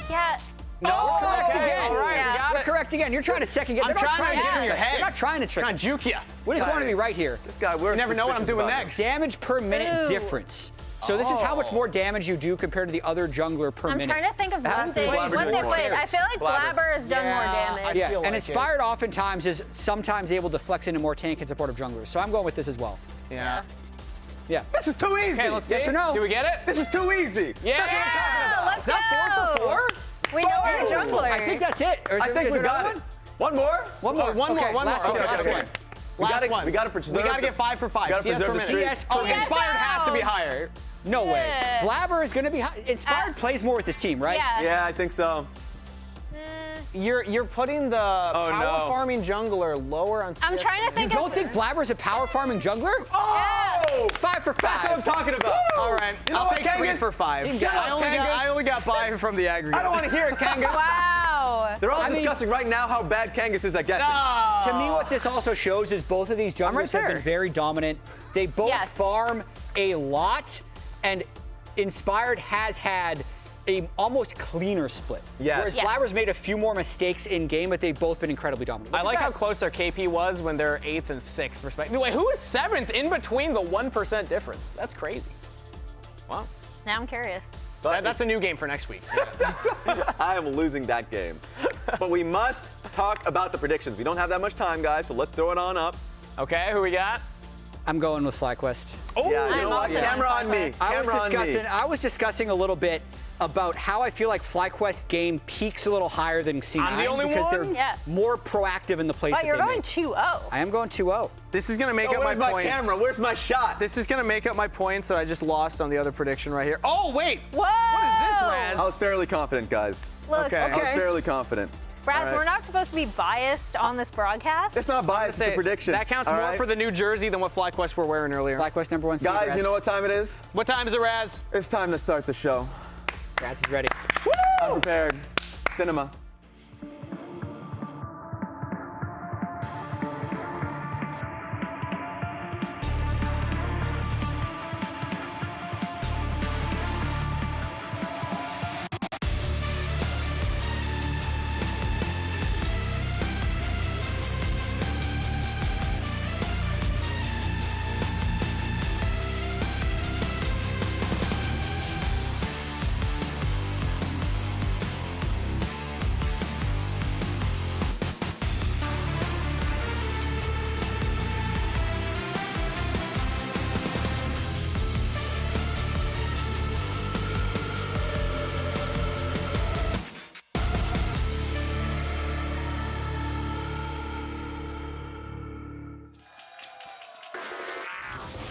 Yeah. No, we're correct okay. again. All right, we got We're it. correct again. You're trying to second guess. I'm trying to get in your head. They're not trying to trick Trying us. to juke you. We just want to be right here. This guy, we're You never know what I'm doing next. Damage per minute difference. So this is how much more damage you do compared to the other jungler per minute. I'm trying to think of one thing. Blabber One did thing. more. Wait, I feel like Blabber has done more damage. Yeah, feel and like Inspired oftentimes is sometimes able to flex into more tank and supportive junglers. So I'm going with this as well. Yeah. Yeah. This is too easy. Okay, let's see. Yes or no? Do we get it? This is too easy. Yeah. Let's Is that 4 for 4? We know our jungler. I think that's it. Or is I there- think is we there got another it. One more? One more. One more. Okay, One last more. one. Okay, Last okay. one. Last one. We got to preserve. We got to get 5 for 5. Gotta CS preserve per the minute. streak. CS per minute. Inspired has to be higher. No way. Blabber is going to be high. Inspired plays more with his team, right? Yeah. Yeah, I think so. You're putting the power farming jungler lower on CS. I'm trying to think You of. don't think Blabber is a power farming jungler? Oh! 5 for 5. That's what I'm talking about. All right, You know I'll what, take 3 Kangas? for 5. Team Kangas. I only got 5 from the aggregate. I don't want to hear it, Kangas. Wow. They're all discussing right now how bad Kangas is at guessing. To me, what this also shows is both of these junglers have been very dominant. They both farm a lot, and Inspired has had a almost cleaner split. Yes. Whereas Blabber's made a few more mistakes in game, but they've both been incredibly dominant. I like how close their KP was when they're 8th and 6th, respectively. Wait, who is 7th in between the 1% difference? That's crazy. Wow. Now I'm curious. That's a new game for next week. I am losing that game. But we must talk about the predictions. We don't have that much time, guys, so let's throw it on up. Okay, who we got? I'm going with FlyQuest. Oh, yeah, you know what? Camera on me. I was discussing a little bit about how I feel like FlyQuest game peaks a little higher than C9 I'm the only because one? they're more proactive in the plays. But that you're they going make. 2-0. I am going 2-0. This is going to make up my Where's my points. camera? Where's my shot? This is going to make up my points that I just lost on the other prediction right here. Oh, wait. Whoa! What is this, Raz? I was fairly confident, guys. Look, Okay. I was fairly confident. Raz, All right. we're not supposed to be biased on this broadcast. It's not biased, it's a prediction. That counts all more right? for the new jersey than what FlyQuest were wearing earlier. FlyQuest number 1 seed. Guys, Raz. you know what time it is? What time is it, Raz? It's time to start the show. Raz is ready. I'm prepared. Cinema.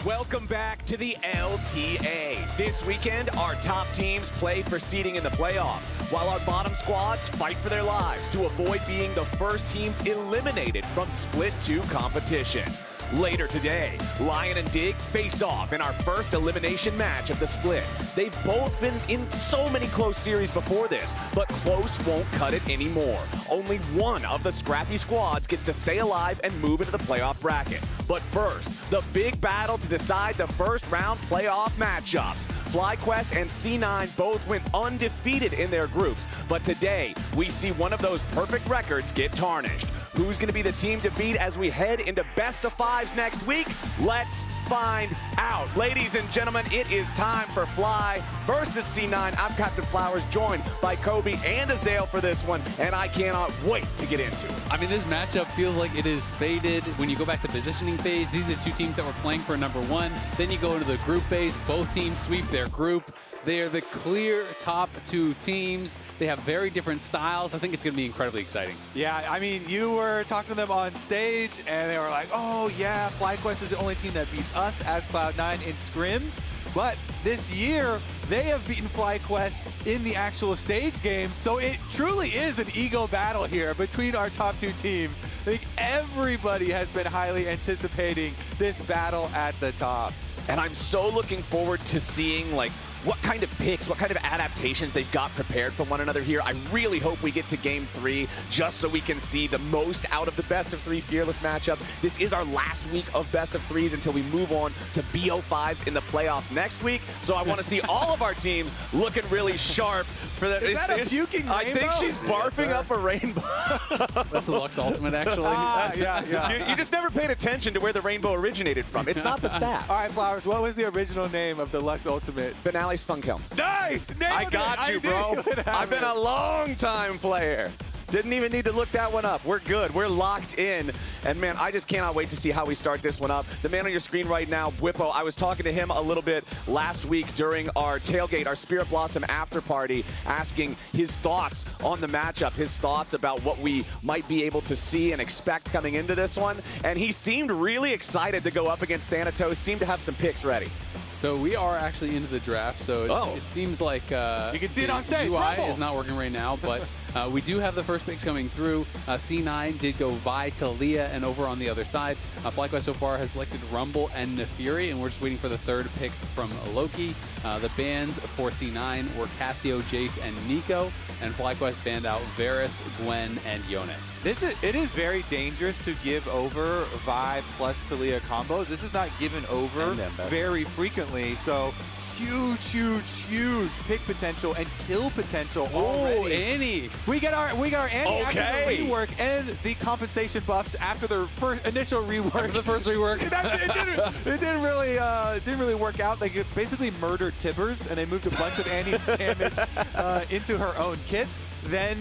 Welcome back to the LTA. This weekend, our top teams play for seeding in the playoffs, while our bottom squads fight for their lives to avoid being the first teams eliminated from Split 2 competition. Later today, Lyon and Dig face off in our first elimination match of the split. They've both been in so many close series before this, but close won't cut it anymore. Only one of the scrappy squads gets to stay alive and move into the playoff bracket. But first, the big battle to decide the first round playoff matchups. FlyQuest and C9 both went undefeated in their groups, but today we see one of those perfect records get tarnished. Who's going to be the team to beat as we head into best of fives next week? Let's find out. Ladies and gentlemen, it is time for Fly versus C9. I'm Captain Flowers, joined by Kobe and Azael for this one, and I cannot wait to get into it. I mean, this matchup feels like it is faded. When you go back to positioning phase, these are the two teams that were playing for number one. Then you go into the group phase. Both teams sweep their group. They are the clear top two teams. They have very different styles. I think it's going to be incredibly exciting. Yeah, I mean, you were talking to them on stage, and they were like, oh, yeah, FlyQuest is the only team that beats us as Cloud9 in scrims. But this year, they have beaten FlyQuest in the actual stage game. So it truly is an ego battle here between our top two teams. I think everybody has been highly anticipating this battle at the top. And I'm so looking forward to seeing, like, what kind of picks, what kind of adaptations they've got prepared for one another here. I really hope we get to game 3 just so we can see the most out of the best of 3 Fearless matchup. This is our last week of best of 3s until we move on to BO5s in the playoffs next week. So I want to see all of our teams looking really sharp for that. Is that a puking rainbow? I think she's barfing up a rainbow. That's a Lux Ultimate, actually. Yeah. You just never paid attention to where the rainbow originated from. It's not the staff. All right, Flowers, what was the original name of the Lux Ultimate? Finale Spunkhelm. Nice! I got you, bro. I've been a long time player. Didn't even need to look that one up. We're good. We're locked in. And, man, I just cannot wait to see how we start this one up. The man on your screen right now, Whippo, I was talking to him a little bit last week during our tailgate, our Spirit Blossom after party, asking his thoughts on the matchup, his thoughts about what we might be able to see and expect coming into this one. And he seemed really excited to go up against Thanatos, seemed to have some picks ready. So we are actually into the draft, so it seems like you can see it on stage. UI Rumble is not working right now, but we do have the first picks coming through. C9 did go Vi to Leah, and over on the other side, FlyQuest so far has selected Rumble and Neferi, and we're just waiting for the third pick from Loki. The bans for C9 were Cassio, Jace, and Nico, and FlyQuest banned out Varus, Gwen, and Yone. It is very dangerous to give over Vi plus Talia combos. This is not given over very frequently, so huge pick potential and kill potential already. Oh, Annie. We got our Annie after the rework and the compensation buffs after the initial rework. After the first rework. it didn't really work out. They basically murdered Tibbers, and they moved a bunch of Annie's damage into her own kit. Then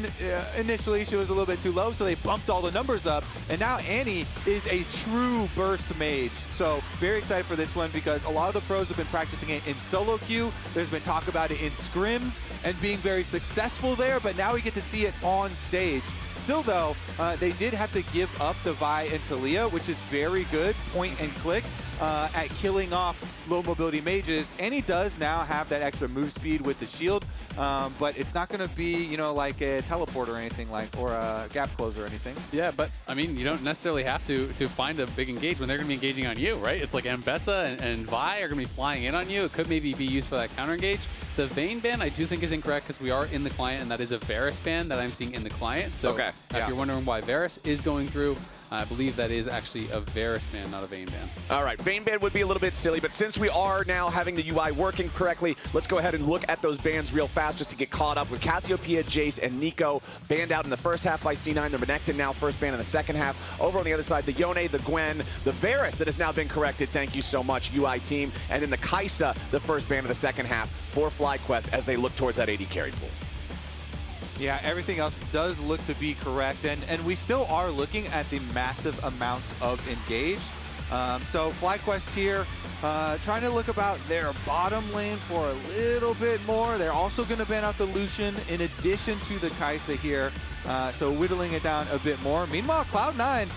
initially she was a little bit too low, so they bumped all the numbers up, and now Annie is a true burst mage. So very excited for this one because a lot of the pros have been practicing it in solo queue. There's been talk about it in scrims and being very successful there, but now we get to see it on stage. Still though, they did have to give up the Vi and Talia, which is very good point and click at killing off low mobility mages. And he does now have that extra move speed with the shield, but it's not going to be, like a teleport or anything or a gap close or anything. Yeah, but I mean, you don't necessarily have to find a big engage when they're going to be engaging on you, right? It's like Ambessa and Vi are going to be flying in on you. It could maybe be used for that counter engage. The Vayne ban I do think is incorrect because we are in the client, and that is a Varus ban that I'm seeing in the client. So if you're wondering why Varus is going through, I believe that is actually a Varus ban, not a Vayne ban. All right, Vayne ban would be a little bit silly, but since we are now having the UI working correctly, let's go ahead and look at those bans real fast just to get caught up with Cassiopeia, Jace, and Nico banned out in the first half by C9. The Renekton now first ban in the second half. Over on the other side, the Yone, the Gwen, the Varus that has now been corrected. Thank you so much, UI team. And then the Kaisa, the first ban in the second half for FlyQuest as they look towards that AD carry pool. Yeah, everything else does look to be correct, and we still are looking at the massive amounts of engage. So FlyQuest here, trying to look about their bottom lane for a little bit more. They're also going to ban out the Lucian in addition to the Kaisa here, so whittling it down a bit more. Meanwhile, Cloud9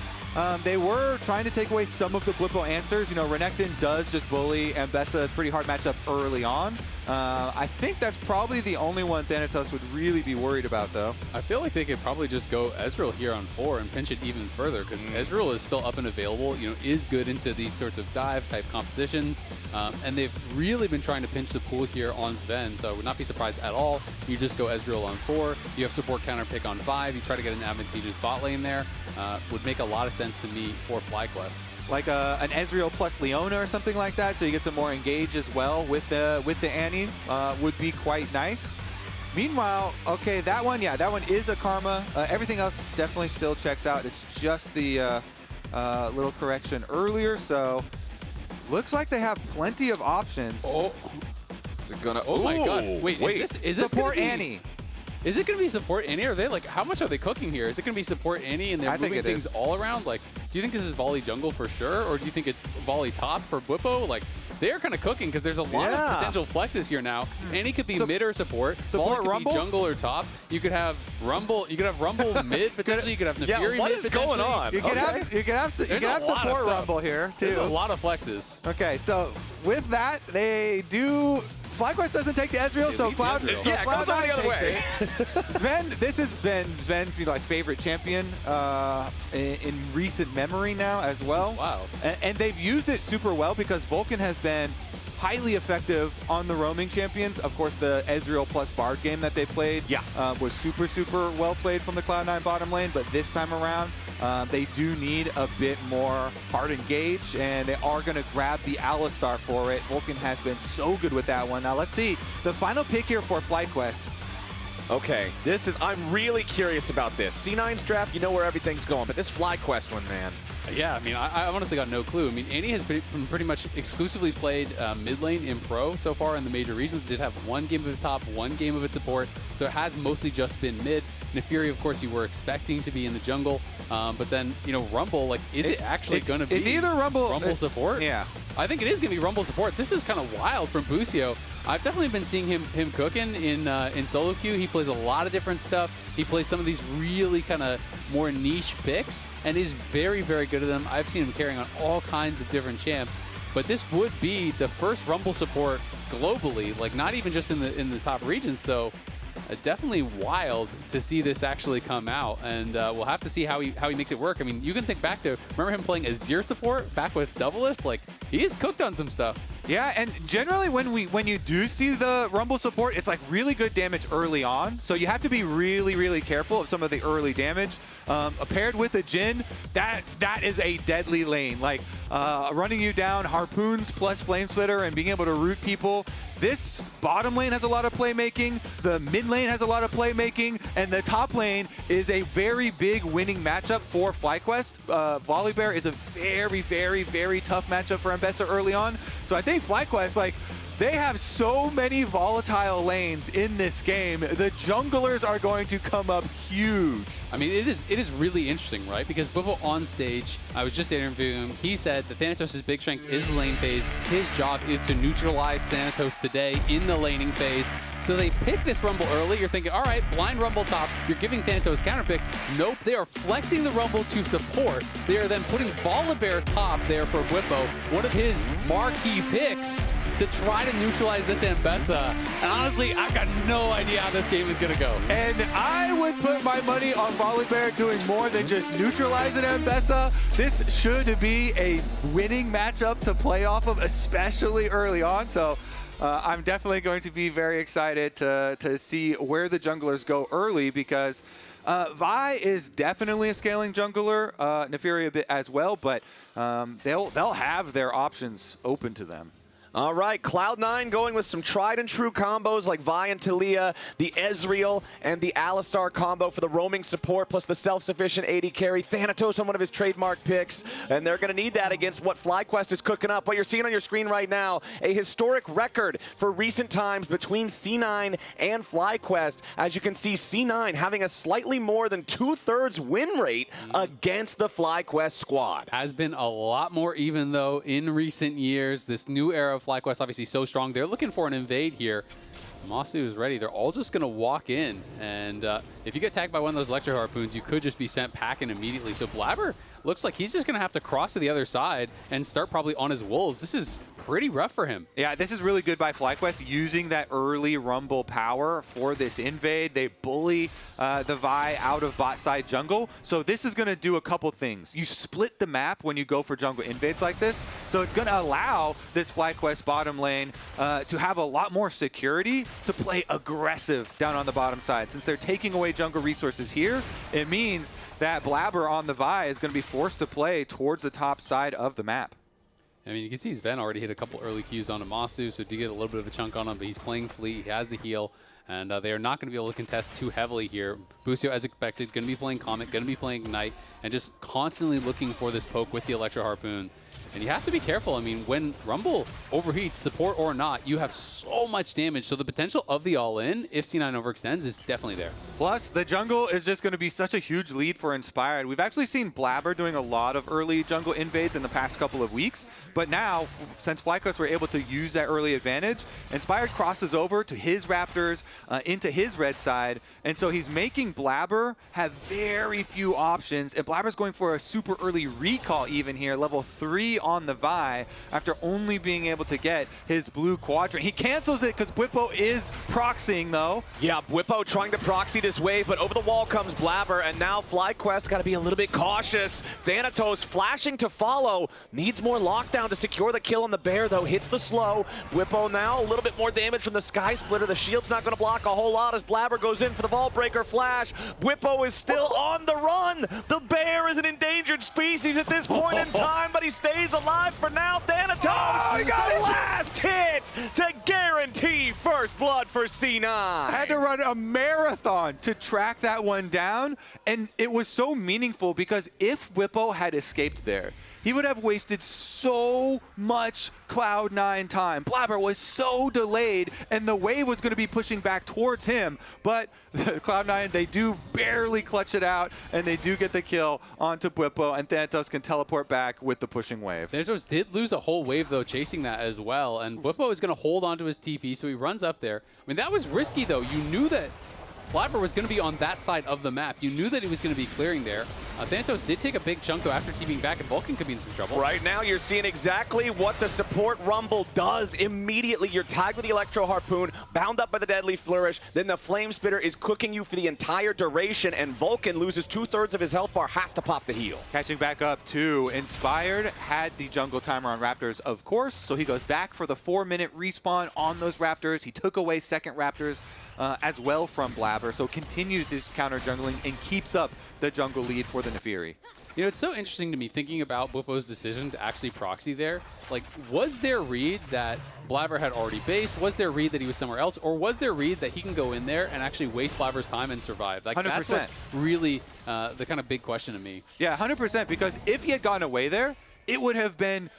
they were trying to take away some of the Blippo answers. You know, Renekton does just bully Ambessa, a pretty hard matchup early on. I think that's probably the only one Thanatos would really be worried about, though. I feel like they could probably just go Ezreal here on 4 and pinch it even further, because Ezreal is still up and available, you know, is good into these sorts of dive-type compositions, and they've really been trying to pinch the pool here on Sven, so I would not be surprised at all. You just go Ezreal on 4, you have support counter pick on 5, you try to get an advantageous bot lane there. Would make a lot of sense to me for FlyQuest. Like an Ezreal plus Leona or something like that, so you get some more engage as well with the Annie, would be quite nice. Meanwhile, okay, that one is a Karma. Everything else definitely still checks out. It's just the little correction earlier, so looks like they have plenty of options. Oh, is it gonna? Oh my God! Wait, is this support Annie? Is it going to be support Annie? Are they like, how much are they cooking here? Is it going to be support Annie and they're moving things all around? Like, do you think this is volley jungle for sure? Or do you think it's volley top for Blippo? Like, they're kind of cooking because there's a lot of potential flexes here now. Annie could be mid or support. Volley could be jungle or top. You could have Rumble. You could have Rumble mid potentially. You could have Nefiri what mid is potentially. going on? You can have support Rumble here too. There's a lot of flexes. Okay, so with that, they do. FlyQuest doesn't take the Ezreal, so Cloud9 takes it. Sven, this has been Sven's like favorite champion in recent memory now as well. Wow. And they've used it super well because Vulcan has been highly effective on the roaming champions. Of course, the Ezreal plus Bard game that they played was super, super well played from the Cloud9 bottom lane, but this time around, they do need a bit more hard engage, and they are going to grab the Alistar for it. Vulcan has been so good with that one. Now, let's see. The final pick here for FlyQuest. Okay, I'm really curious about this. C9's draft, you know where everything's going, but this FlyQuest one, man. Yeah, I mean, I honestly got no clue. I mean, Annie has been pretty much exclusively played mid lane in pro so far in the major regions. It did have one game of its top, one game of its support, so it has mostly just been mid. Nefiri, of course, you were expecting to be in the jungle, but then, you know, Rumble, like, is it actually going to be it's either Rumble support? Yeah. I think it is going to be Rumble support. This is kind of wild from Busio. I've definitely been seeing him cooking in solo queue. He plays a lot of different stuff. He plays some of these really kind of more niche picks and is very, very good at them. I've seen him carrying on all kinds of different champs. But this would be the first Rumble support globally, like not even just in the top regions. So definitely wild to see this actually come out, and we'll have to see how he makes it work. I mean, you can think back to, remember him playing Azir support back with Doublelift? Like, he is cooked on some stuff. Yeah, and generally when you do see the Rumble support, it's like really good damage early on. So you have to be really, really careful of some of the early damage. Paired with a Jhin, that is a deadly lane. Like running you down, harpoons plus Flame Splitter, and being able to root people. This bottom lane has a lot of playmaking, the mid lane has a lot of playmaking, and the top lane is a very big winning matchup for FlyQuest. Volibear is a very, very, very tough matchup for Ambessa early on. So I think FlyQuest, like, they have so many volatile lanes in this game. The junglers are going to come up huge. I mean, it is really interesting, right? Because Vivo on stage, I was just interviewing him. He said that Thanatos' big strength is the lane phase. His job is to neutralize Thanatos today in the laning phase. So they pick this Rumble early. You're thinking, all right, blind Rumble top. You're giving Thanatos counterpick. Nope, they are flexing the Rumble to support. They are then putting Volibear top there for Whippo, one of his marquee picks, to try to neutralize this Ambessa. And honestly, I've got no idea how this game is going to go. And I would put my money on Volibear doing more than just neutralizing Ambessa. This should be a winning matchup to play off of, especially early on. So I'm definitely going to be very excited to see where the junglers go early, because Vi is definitely a scaling jungler, Nefiri a bit as well, but they'll have their options open to them. All right, Cloud9 going with some tried and true combos like Vi and Talia, the Ezreal and the Alistar combo for the roaming support, plus the self-sufficient AD carry, Thanatos on one of his trademark picks, and they're going to need that against what FlyQuest is cooking up. What you're seeing on your screen right now, a historic record for recent times between C9 and FlyQuest. As you can see, C9 having a slightly more than 2/3 win rate against the FlyQuest squad. Has been a lot more even, though, in recent years. This new era of FlyQuest obviously so strong. They're looking for an invade here. Masu is ready. They're all just going to walk in, and if you get tagged by one of those electro harpoons, you could just be sent packing immediately. So Blabber looks like he's just going to have to cross to the other side and start probably on his wolves. This is pretty rough for him. Yeah, this is really good by FlyQuest, using that early Rumble power for this invade. They bully the Vi out of bot side jungle. So this is going to do a couple things. You split the map when you go for jungle invades like this. So it's going to allow this FlyQuest bottom lane to have a lot more security to play aggressive down on the bottom side. Since they're taking away jungle resources here, it means that Blabber on the Vi is going to be forced to play towards the top side of the map. I mean, you can see Sven already hit a couple early Qs on Amasu, so did get a little bit of a chunk on him, but he's playing Fleet, he has the heal, and they are not going to be able to contest too heavily here. Busio, as expected, going to be playing Comet, going to be playing Ignite, and just constantly looking for this poke with the Electro Harpoon. And you have to be careful. I mean, when Rumble overheats, support or not, you have so much damage. So the potential of the all-in, if C9 overextends, is definitely there. Plus, the jungle is just going to be such a huge lead for Inspired. We've actually seen Blabber doing a lot of early jungle invades in the past couple of weeks. But now, since FlyQuest were able to use that early advantage, Inspired crosses over to his Raptors, into his red side. And so he's making Blabber have very few options. And Blabber's going for a super early recall even here, level 3 on the Vi, after only being able to get his blue quadrant. He cancels it because Bwipo is proxying though. Yeah, Bwipo trying to proxy this wave, but over the wall comes Blabber, and now FlyQuest got to be a little bit cautious. Thanatos flashing to follow, needs more lockdown to secure the kill on the bear though, hits the slow. Bwipo now a little bit more damage from the Sky Splitter. The shield's not going to block a whole lot as Blabber goes in for the Vault Breaker flash. Bwipo is still on the run. The bear is an endangered species at this point in time, but he stays alive for now. Thanatos, he got the it! last hit to guarantee first blood for C9. Had to run a marathon to track that one down, and it was so meaningful because if Bwipo had escaped there, he would have wasted so much Cloud9 time. Blabber was so delayed, and the wave was going to be pushing back towards him. But Cloud9, they do barely clutch it out, and they do get the kill onto Bwipo, and Thanatos can teleport back with the pushing wave. Thanatos did lose a whole wave, though, chasing that as well. And Bwipo is going to hold onto his TP, so he runs up there. I mean, that was risky, though. You knew that Blabber was going to be on that side of the map. You knew that he was going to be clearing there. Thanatos did take a big chunk, though, after TPing back, and Vulcan could be in some trouble. Right now, you're seeing exactly what the support Rumble does. Immediately, you're tagged with the Electro Harpoon, bound up by the Deadly Flourish, then the Flame Spitter is cooking you for the entire duration, and Vulcan loses 2/3 of his health bar, has to pop the heal. Catching back up to Inspired, had the jungle timer on Raptors, of course, so he goes back for the 4-minute respawn on those Raptors. He took away second Raptors as well from Blabber, so continues his counter jungling and keeps up the jungle lead for the Nefiri. You know, it's so interesting to me thinking about Bwipo's decision to actually proxy there. Like, was there read that Blabber had already based? Was there read that he was somewhere else? Or was there read that he can go in there and actually waste Blabber's time and survive? Like, 100%. That's what's really the kind of big question to me. Yeah, 100%, because if he had gone away there, it would have been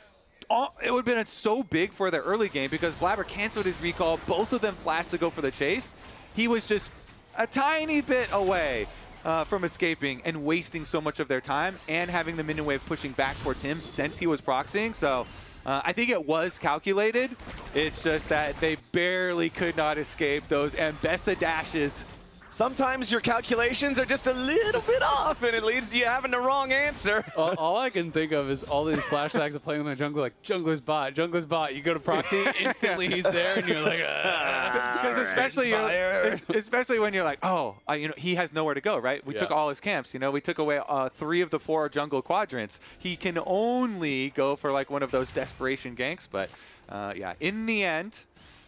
so big for the early game because Blabber canceled his recall. Both of them flashed to go for the chase. He was just a tiny bit away from escaping and wasting so much of their time and having the minion wave pushing back towards him since he was proxying. So I think it was calculated. It's just that they barely could not escape those Ambessa dashes. Sometimes your calculations are just a little bit off, and it leads to you having the wrong answer. All I can think of is all these flashbacks of playing with the jungler, like, jungler's bot, jungler's bot. You go to proxy, instantly he's there, and you're like, because especially when you're like, oh, you know, he has nowhere to go, right? We took all his camps. You know, we took away 3 of the 4 jungle quadrants. He can only go for like one of those desperation ganks, but yeah, in the end,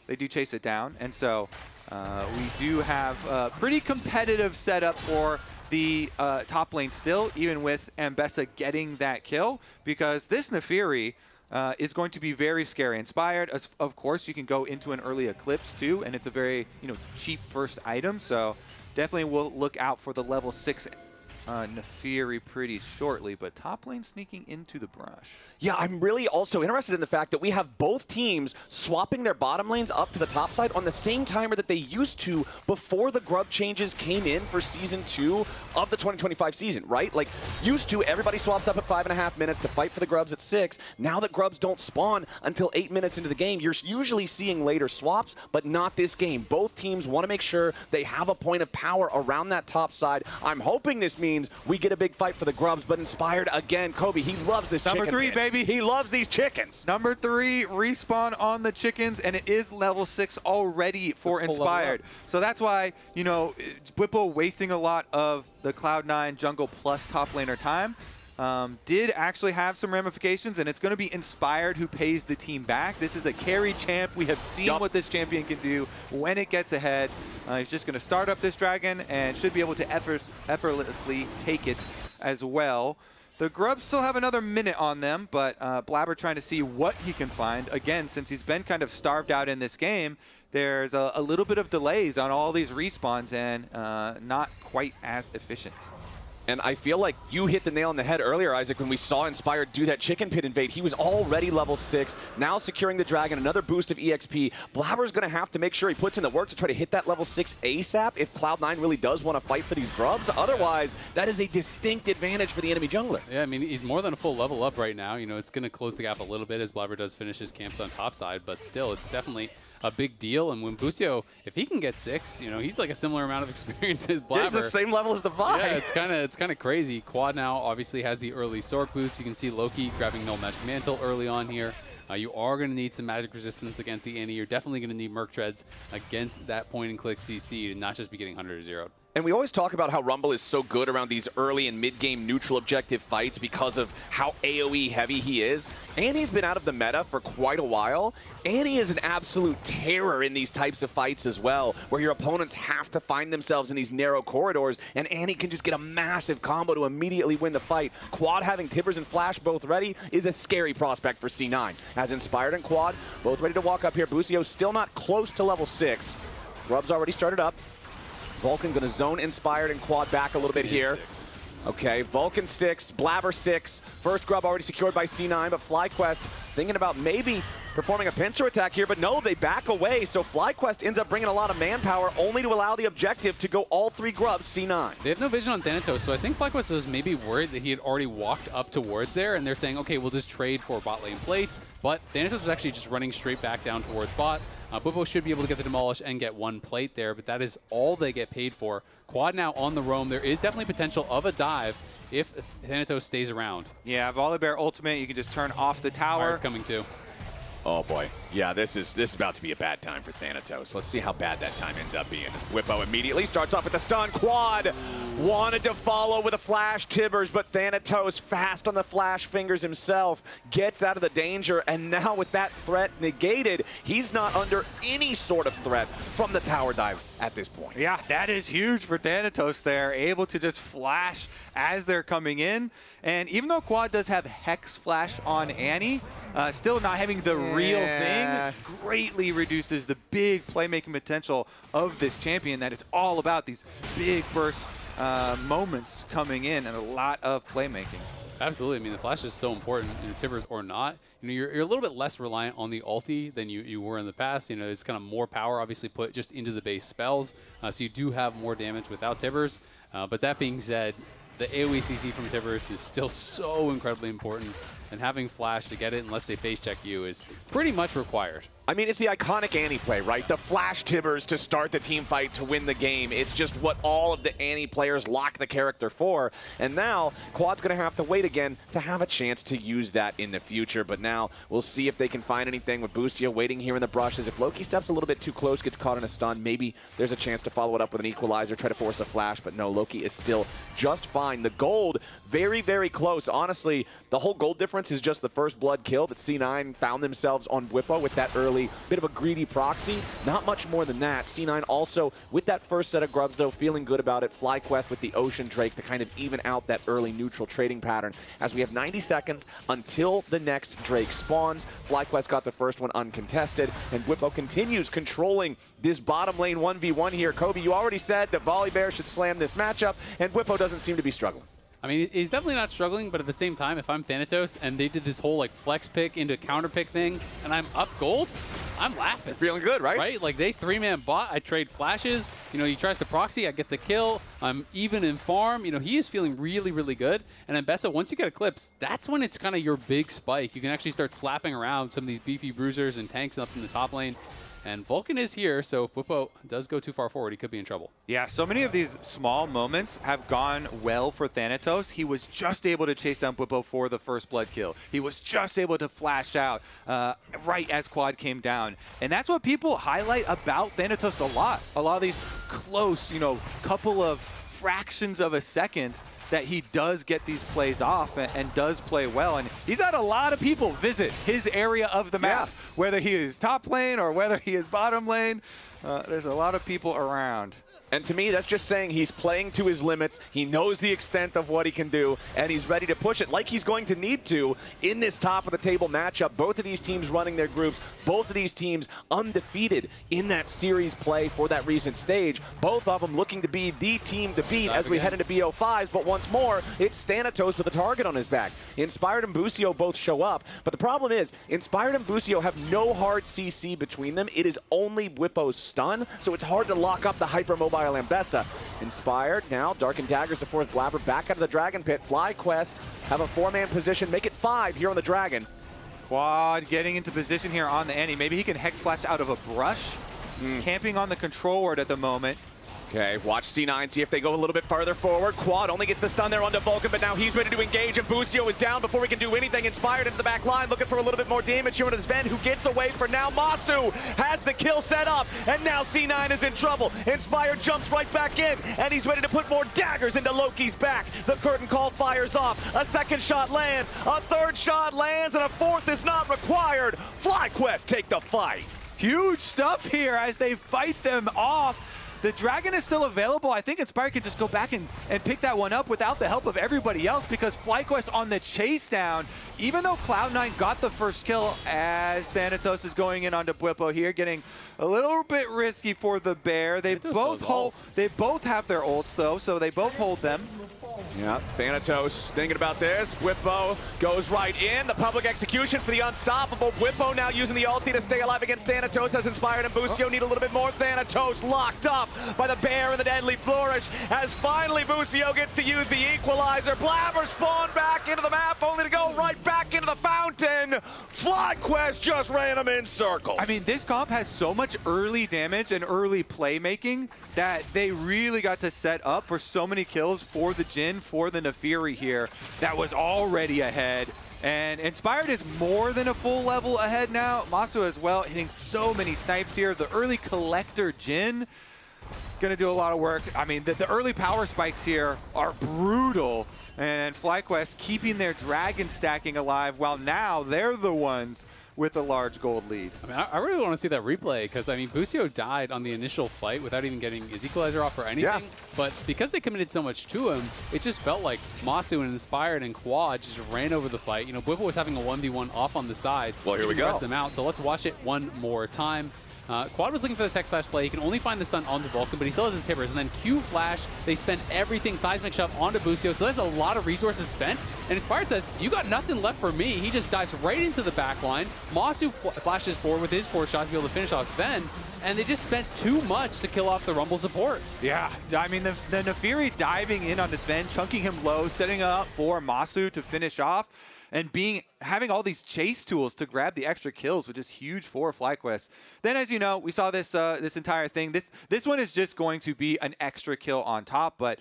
they do chase it down, and so. We do have a pretty competitive setup for the top lane still, even with Ambessa getting that kill, because this Nefiri is going to be very scary. Inspired, of course, you can go into an early Eclipse too, and it's a very cheap first item, so definitely we'll look out for the level 6 Nefiri pretty shortly, but top lane sneaking into the brush. Yeah, I'm really also interested in the fact that we have both teams swapping their bottom lanes up to the top side on the same timer that they used to before the grub changes came in for Season 2 of the 2025 season, right? Like, used to, everybody swaps up at 5.5 minutes to fight for the grubs at 6. Now that grubs don't spawn until 8 minutes into the game, you're usually seeing later swaps, but not this game. Both teams want to make sure they have a point of power around that top side. I'm hoping this means teams. We get a big fight for the grubs, but Inspired again. Kobe, he loves this Number chicken 3, pit. baby. He loves these chickens. Number 3, respawn on the chickens, and it is level 6 already for Inspired. So that's why, you know, Bwipo wasting a lot of the Cloud9 jungle plus top laner time did actually have some ramifications, and it's going to be Inspired who pays the team back. This is a carry champ. We have seen what this champion can do when it gets ahead. He's just going to start up this dragon and should be able to effortlessly take it as well. The Grubs still have another minute on them, but Blabber trying to see what he can find. Again, since he's been kind of starved out in this game, there's a little bit of delays on all these respawns and not quite as efficient. And I feel like you hit the nail on the head earlier, Isaac, when we saw Inspired do that chicken pit invade. He was already level 6, now securing the dragon, another boost of EXP. Blabber's going to have to make sure he puts in the work to try to hit that level 6 ASAP if Cloud9 really does want to fight for these grubs. Otherwise, that is a distinct advantage for the enemy jungler. Yeah, I mean, he's more than a full level up right now. You know, it's going to close the gap a little bit as Blabber does finish his camps on top side, but still, it's definitely a big deal. And when Busio, if he can get 6, you know, he's like a similar amount of experience as Blabber. He's the same level as the Vi. Yeah, it's kind of crazy. Quad now obviously has the early Sork boots. You can see Loki grabbing Null Magic Mantle early on here. You are going to need some magic resistance against the Annie. You're definitely going to need Merc Treads against that point-and-click CC to not just be getting 100-0'd. And we always talk about how Rumble is so good around these early and mid-game neutral objective fights because of how AoE heavy he is. Annie's been out of the meta for quite a while. Annie is an absolute terror in these types of fights as well, where your opponents have to find themselves in these narrow corridors, and Annie can just get a massive combo to immediately win the fight. Quad having Tibbers and Flash both ready is a scary prospect for C9. As Inspired and Quad both ready to walk up here. Busio still not close to level 6. Grub's already started up. Vulcan going to zone Inspired and Quad back a little bit here. 6. Okay, Vulcan 6, Blabber 6. First grub already secured by C9, but FlyQuest thinking about maybe performing a pincer attack here, but no, they back away. So FlyQuest ends up bringing a lot of manpower only to allow the objective to go all 3 grubs C9. They have no vision on Thanatos, so I think FlyQuest was maybe worried that he had already walked up towards there, and they're saying, okay, we'll just trade for bot lane plates. But Thanatos was actually just running straight back down towards bot. Bwipo should be able to get the demolish and get 1 plate there, but that is all they get paid for. Quad now on the roam. There is definitely potential of a dive if Thanatos stays around. Yeah, Volibear ultimate, you can just turn off the tower. Right, it's coming too. Oh boy, yeah, this is about to be a bad time for Thanatos. Let's see how bad that time ends up being. As Bwipo immediately starts off with the stun. Quad wanted to follow with a flash Tibbers, but Thanatos fast on the flash fingers himself, gets out of the danger, and now with that threat negated, he's not under any sort of threat from the tower dive at this point. Yeah, that is huge for Thanatos there, able to just flash as they're coming in. And even though Quad does have Hex Flash on Annie, still not having the real thing greatly reduces the big playmaking potential of this champion that is all about these big burst moments coming in and a lot of playmaking. Absolutely. I mean, the flash is so important, you know, Tibbers or not. You know, you're a little bit less reliant on the ulti than you were in the past. You know, it's kind of more power obviously put just into the base spells. So you do have more damage without Tibbers. But that being said, the AoE CC from Tibbers is still so incredibly important. And having flash to get it unless they face check you is pretty much required. I mean, it's the iconic Annie play, right? The flash Tibbers to start the team fight to win the game. It's just what all of the Annie players lock the character for. And now, Quad's going to have to wait again to have a chance to use that in the future. But now, we'll see if they can find anything with Busio waiting here in the brushes. If Loki steps a little bit too close, gets caught in a stun, maybe there's a chance to follow it up with an equalizer, try to force a flash. But no, Loki is still just fine. The gold, very, very close. Honestly, the whole gold difference is just the first blood kill that C9 found themselves on Bwipo with that early bit of a greedy proxy. Not much more than that. C9 also, with that first set of grubs, though, feeling good about it. FlyQuest with the Ocean Drake to kind of even out that early neutral trading pattern. As we have 90 seconds until the next Drake spawns. FlyQuest got the first one uncontested, and Bwipo continues controlling this bottom lane 1v1 here. Kobe, you already said that Volibear should slam this matchup, and Bwipo doesn't seem to be struggling. I mean, he's definitely not struggling, but at the same time, if I'm Thanatos and they did this whole like flex pick into counter pick thing and I'm up gold, I'm laughing. Feeling good, right? Right? Like they 3-man bot, I trade flashes, you know, he tries to proxy, I get the kill, I'm even in farm, you know, he is feeling really, really good. And then Bessa, once you get Eclipse, that's when it's kind of your big spike. You can actually start slapping around some of these beefy bruisers and tanks up in the top lane. And Vulcan is here, so if Bwipo does go too far forward, he could be in trouble. Yeah, so many of these small moments have gone well for Thanatos. He was just able to chase down Bwipo for the first blood kill. He was just able to flash out right as Quad came down. And that's what people highlight about Thanatos a lot. A lot of these close, couple of fractions of a second that he does get these plays off and does play well. And he's had a lot of people visit his area of the map, whether he is top lane or whether he is bottom lane. There's a lot of people around. And to me, that's just saying he's playing to his limits. He knows the extent of what he can do, and he's ready to push it like he's going to need to in this top-of-the-table matchup. Both of these teams running their groups, both of these teams undefeated in that series play for that recent stage. Both of them looking to be the team to beat as we head into BO5s, but once more, it's Thanatos with a target on his back. Inspired and Busio both show up, but the problem is, Inspired and Busio have no hard CC between them. It is only Bwipo's stun, so it's hard to lock up the hypermobile Ambessa. Inspired now, Dark and Daggers the fourth Blabber back out of the Dragon Pit. FlyQuest have a 4-man position, make it 5 here on the Dragon. Quad getting into position here on the Annie. Maybe he can Hex Flash out of a brush. Camping on the control ward at the moment. Okay, watch C9, see if they go a little bit farther forward. Quad only gets the stun there onto Vulcan, but now he's ready to engage, and Busio is down before he can do anything. Inspired into the back line, looking for a little bit more damage here on Sven, who gets away for now. Masu has the kill set up, and now C9 is in trouble. Inspired jumps right back in, and he's ready to put more daggers into Loki's back. The curtain call fires off. A second shot lands, a third shot lands, and a fourth is not required. FlyQuest take the fight. Huge stuff here as they fight them off. The Dragon is still available. I think Inspired can just go back and pick that one up without the help of everybody else, because FlyQuest on the chase down, even though Cloud9 got the first kill as Thanatos is going in onto Bwipo here, getting a little bit risky for the Bear. They both have their ults though, so they both hold them. Yeah, Thanatos thinking about this. Bwipo goes right in. The public execution for the unstoppable. Bwipo now using the ulti to stay alive against Thanatos as Inspired and Busio need a little bit more. Thanatos locked up by the Bear and the Deadly Flourish as finally Busio gets to use the equalizer. Blabber spawned back into the map only to go right back into the fountain. FlyQuest just ran him in circles. I mean, this comp has so much early damage and early playmaking that they really got to set up for so many kills for the Jhin, for the Nefiri here, that was already ahead. And Inspired is more than a full level ahead now. Masu as well, hitting so many snipes here. The early collector Jhin, gonna do a lot of work. I mean, the early power spikes here are brutal. And FlyQuest keeping their Dragon stacking alive, while now they're the ones with a large gold lead. I mean, I really want to see that replay, because, I mean, Busio died on the initial fight without even getting his equalizer off or anything. Yeah. But because they committed so much to him, it just felt like Masu and Inspired and Quad just ran over the fight. You know, Bwipo was having a 1v1 off on the side. Well, here we go. Rest them out. So let's watch it one more time. Quad was looking for this Hex Flash play. He can only find the stun onto Vulcan, but he still has his tippers. And then Q Flash, they spend everything Seismic Shove onto Busio, so that's a lot of resources spent. And Inspired says, you got nothing left for me. He just dives right into the back line. Masu flashes forward with his 4 shot to be able to finish off Sven. And they just spent too much to kill off the Rumble support. Yeah, I mean, the Nefiri diving in on Sven, chunking him low, setting up for Masu to finish off. And having all these chase tools to grab the extra kills, which is huge for FlyQuest. Then, as you know, we saw this this entire thing. This one is just going to be an extra kill on top, but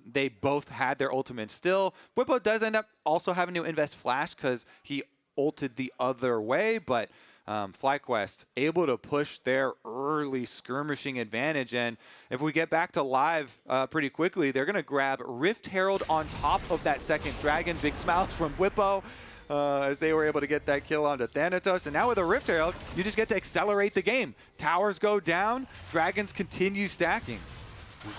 they both had their ultimates still. Bwipo does end up also having to invest flash because he ulted the other way, but FlyQuest able to push their early skirmishing advantage. And if we get back to live pretty quickly, they're going to grab Rift Herald on top of that second Dragon. Big smiles from Bwipo as they were able to get that kill onto Thanatos. And now with a Rift Herald, you just get to accelerate the game. Towers go down, Dragons continue stacking.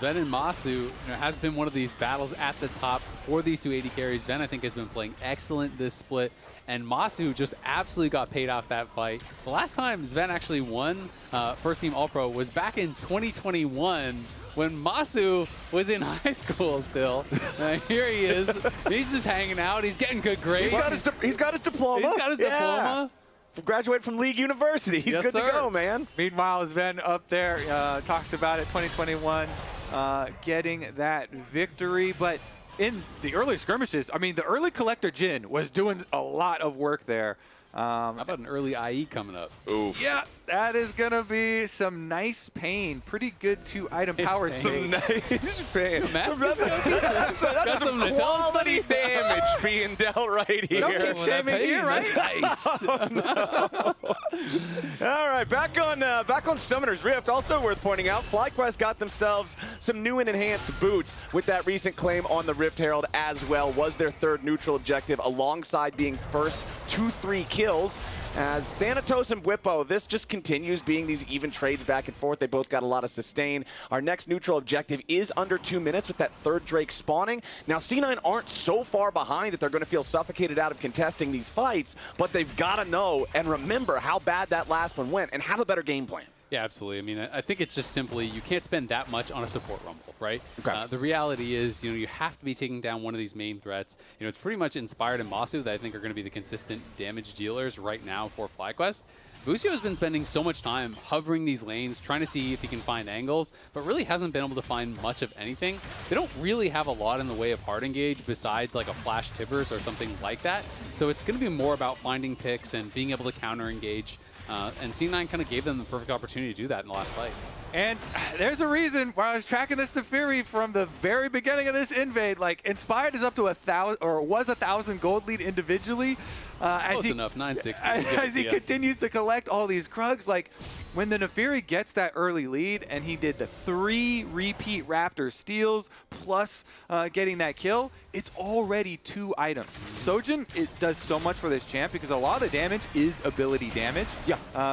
Ven and Masu has been one of these battles at the top for these two AD carries. Ven, I think, has been playing excellent this split, and Masu just absolutely got paid off that fight. The last time Sven actually won First Team All-Pro was back in 2021 when Masu was in high school still. Here he is. He's just hanging out. He's getting good grades. He's got his diploma. He's got his diploma. Graduated from League University. He's good to go, man. Meanwhile, Sven up there talks about it, 2021, getting that victory. But in the early skirmishes, I mean, the early collector Jhin was doing a lot of work there. How about an early IE coming up? Oof. Yeah, that is going to be some nice pain. Pretty good 2-item power Some nice pain. That's some quality damage being dealt right here. No kick shaming here, right? Nice. All right, back on Summoner's Rift. Also worth pointing out, FlyQuest got themselves some new and enhanced boots with that recent claim on the Rift Herald as well. Was their third neutral objective alongside being first 2-3 kills. As Thanatos and Whippo, this just continues being these even trades back and forth. They both got a lot of sustain. Our next neutral objective is under 2 minutes with that third Drake spawning. Now, C9 aren't so far behind that they're going to feel suffocated out of contesting these fights, but they've got to know and remember how bad that last one went and have a better game plan. Yeah, absolutely. I mean, I think it's just simply you can't spend that much on a support rumble, right? Okay. The reality is, you have to be taking down one of these main threats. It's pretty much Inspired and Masu that I think are going to be the consistent damage dealers right now for FlyQuest. Busio has been spending so much time hovering these lanes, trying to see if he can find angles, but really hasn't been able to find much of anything. They don't really have a lot in the way of hard engage besides like a flash Tibbers or something like that. So it's going to be more about finding picks and being able to counter engage. And C9 kind of gave them the perfect opportunity to do that in the last fight. And there's a reason why I was tracking this to Fury from the very beginning of this invade. Like, Inspired is up to 1,000, or was 1,000 gold lead individually. Close enough, 960. As he continues to collect all these Krugs, like, when the Neferi gets that early lead, and he did the 3 repeat Raptor steals, plus getting that kill, it's already 2 items. Sojin, it does so much for this champ, because a lot of the damage is ability damage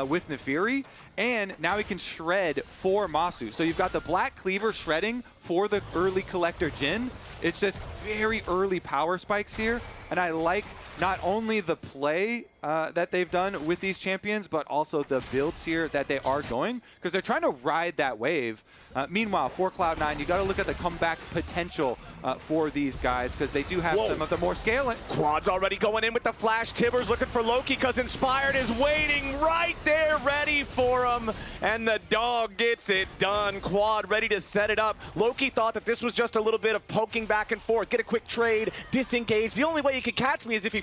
with Neferi. And now he can shred for Masu. So you've got the Black Cleaver shredding for the early collector Jhin. It's just very early power spikes here. And I like not only the play that they've done with these champions, but also the builds here that they are going, because they're trying to ride that wave. Meanwhile, for Cloud9, you got to look at the comeback potential for these guys, because they do have some of the more scaling. Quad's already going in with the flash. Tibbers looking for Loki because Inspired is waiting right there, ready for him. And the dog gets it done. Quad ready to set it up. Loki thought that this was just a little bit of poking back and forth. Get a quick trade, disengage. The only way he could catch me is if he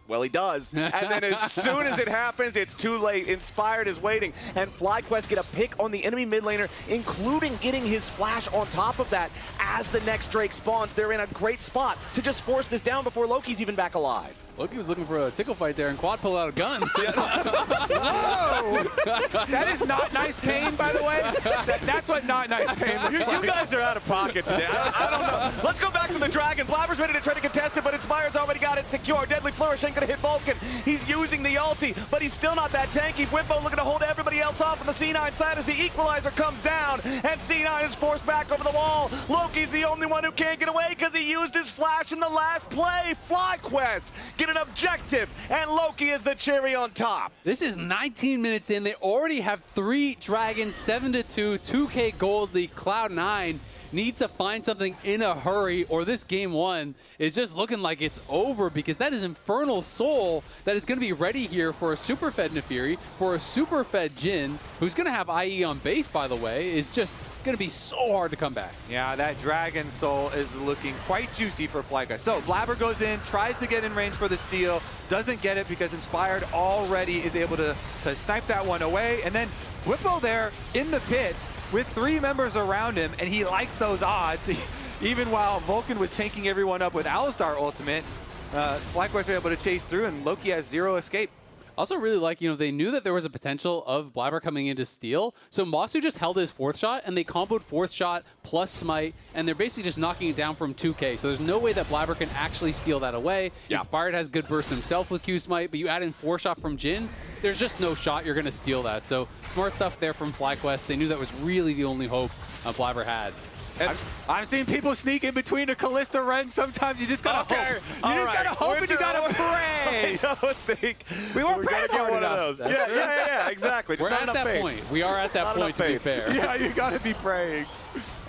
Well, he does. And then as soon as it happens, it's too late. Inspired is waiting. And FlyQuest get a pick on the enemy mid laner, including getting his flash on top of that. As the next Drake spawns, they're in a great spot to just force this down before Loki's even back alive. Loki was looking for a tickle fight there, and Quad pulled out a gun. Whoa! That is not nice pain, by the way. That's what not nice pain looks like. You guys are out of pocket today. I don't know. Let's go back to the Dragon. Blabber's ready to try to contest it, but Inspired's already got it secure. Deadly Flourish ain't going to hit Vulcan. He's using the ulti, but he's still not that tanky. Whippo looking to hold everybody else off on the C9 side as the equalizer comes down, and C9 is forced back over the wall. Loki's the only one who can't get away because he used his flash in the last play. FlyQuest get an objective, and Loki is the cherry on top. This is 19 minutes in. They already have 3 Dragons, 7-2, 2K gold lead. Cloud9 needs to find something in a hurry, or this game 1 is just looking like it's over, because that is Infernal Soul that is going to be ready here for a super fed Neferi, for a super fed Jhin, who's going to have IE on base, by the way, is just going to be so hard to come back. Yeah, that Dragon Soul is looking quite juicy for FlyQuest. So Blabber goes in, tries to get in range for the steal, doesn't get it because Inspired already is able to snipe that one away. And then Whippo there in the pit with 3 members around him, and he likes those odds. Even while Vulcan was tanking everyone up with Alistar ultimate, FlyQuest were able to chase through, and Loki has 0 escape. Also really like, they knew that there was a potential of Blabber coming in to steal, so Masu just held his 4th shot, and they comboed 4th shot plus smite, and they're basically just knocking it down from 2K, so there's no way that Blabber can actually steal that away. Yeah. Inspired has good burst himself with Q smite, but you add in 4 shot from Jhin, there's just no shot you're going to steal that. So smart stuff there from FlyQuest. They knew that was really the only hope Blabber had. I've seen people sneak in between a Callista run. Sometimes you just gotta hope. You just gotta hope and you gotta pray. I don't think we weren't praying get one of those. Yeah, exactly. We're at that point. We are at that point, to be fair. Yeah, you gotta be praying.